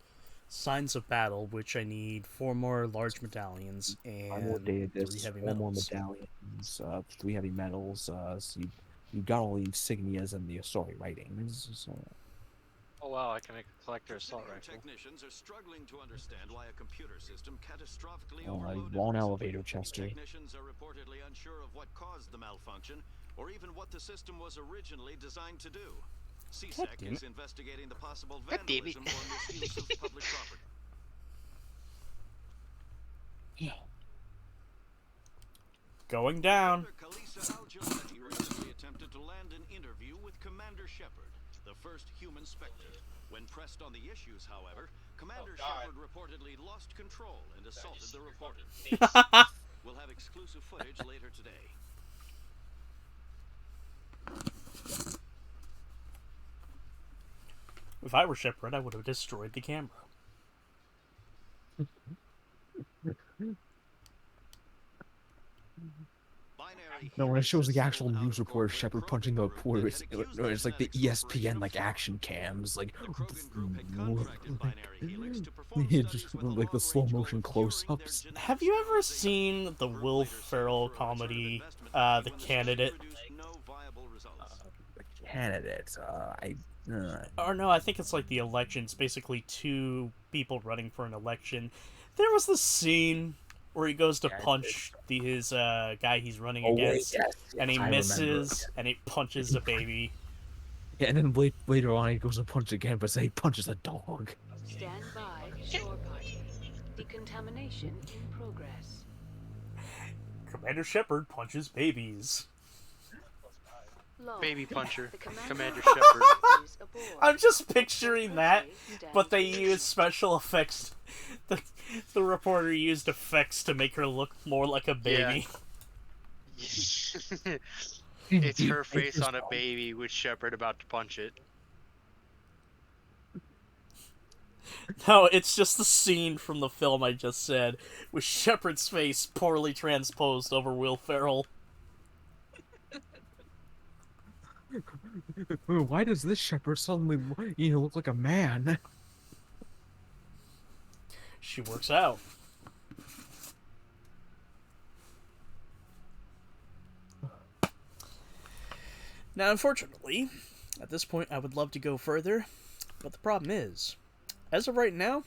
S1: Signs of Battle, which I need 4 more large medallions,
S2: 5 more
S1: and
S2: data
S1: 3
S2: discs,
S1: heavy
S2: 4 more
S1: metals.
S2: medallions, 3 heavy metals. So you got all the insignias and the Asari writings. So.
S3: Oh wow, I can make a collector assault rifle.
S18: Technicians are struggling to understand why a computer system catastrophically
S2: Oh,
S18: overloaded.
S2: wrong elevator, Chester.
S18: Technicians are reportedly unsure of what caused the malfunction, or even what the system was originally designed to do. CSEC
S1: damn
S18: is
S1: it.
S18: investigating the possible
S3: God damn it.
S18: vandalism or misuse of public property.
S1: Going down.
S18: Kalisa Al-Jalati recently attempted to land an interview with Commander Shepard, the first human Spectre. When pressed on the issues, however, Commander Shepard reportedly lost control and assaulted the reporter. We'll have exclusive footage later today.
S1: If I were Shepard, I would have destroyed the camera.
S2: No, when it shows the actual news report of Shepard punching the reporter, it's like the ESPN like action cams, like just like the slow motion close-ups.
S1: Have you ever seen the Will Ferrell comedy, The Candidate?
S2: Candidate,
S1: Or no, I think it's like The Election. It's basically two people running for an election. There was this scene where he goes to punch his guy he's running against, and he misses, and he punches the baby.
S2: Yeah, and then later on he goes to punch again, but he punches a dog.
S15: Stand by, shore party. Decontamination in progress.
S1: Commander Shepard punches babies.
S3: Baby puncher. Commander Shepard.
S1: I'm just picturing that, but they use special effects. The reporter used effects to make her look more like a baby.
S3: Yeah. It's her face on a baby with Shepard about to punch it.
S1: No, it's just the scene from the film I just said, with Shepard's face poorly transposed over Will Ferrell.
S2: Why does this Shepard suddenly, look like a man?
S1: She works out. Now, unfortunately, at this point I would love to go further, but the problem is, as of right now,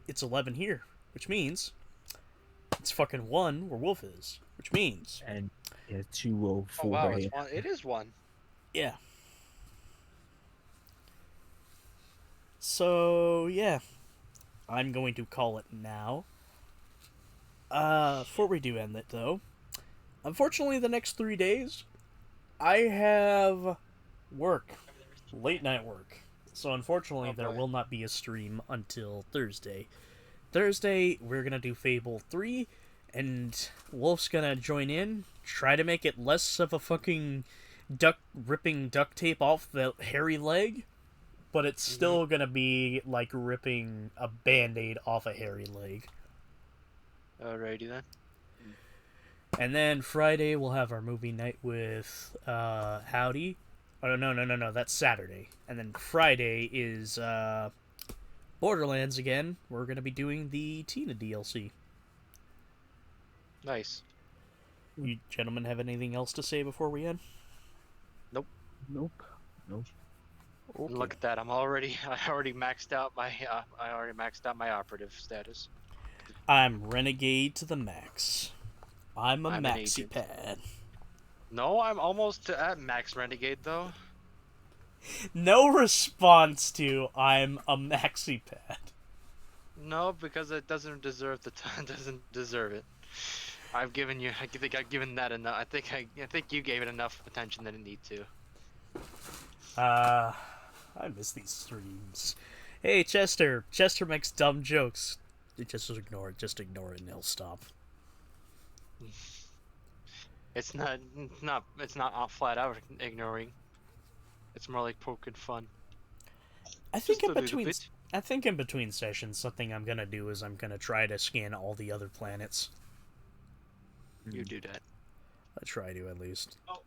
S1: it's 11 here, which means it's fucking 1 where Wolf is, which means...
S2: And 2:04.
S3: Oh wow, it's 1. It is 1.
S1: Yeah. So, yeah. I'm going to call it now. Before we do end it, though, unfortunately, the next 3 days, I have work. Late night work. So, unfortunately, there will not be a stream until Thursday. Thursday, we're going to do Fable 3, and Wolf's going to join in, try to make it less of a fucking ripping duct tape off the hairy leg, but it's still gonna be like ripping a band-aid off a hairy leg.
S3: Alrighty then.
S1: And then Friday we'll have our movie night with Howdy. Oh no, that's Saturday. And then Friday is Borderlands again. We're gonna be doing the Tina DLC.
S3: Nice.
S1: You gentlemen have anything else to say before we end?
S2: Nope.
S1: Okay.
S3: Look at that! I already maxed out my operative status.
S1: I'm renegade to the max. I'm
S3: an
S1: maxi
S3: agent.
S1: pad.
S3: No, I'm almost at max renegade though.
S1: No response to I'm a maxi pad.
S3: No, because it doesn't deserve doesn't deserve it. I've given you. I think I've given that enough. I think you gave it enough attention that it need to.
S1: I miss these streams. Hey, Chester. Chester makes dumb jokes. Just ignore it. Just ignore it and he'll stop.
S3: It's not flat out ignoring. It's more like poking fun.
S1: I think in between sessions, something I'm gonna do is I'm gonna try to scan all the other planets.
S3: You do that.
S1: I try to, at least.
S14: Oh,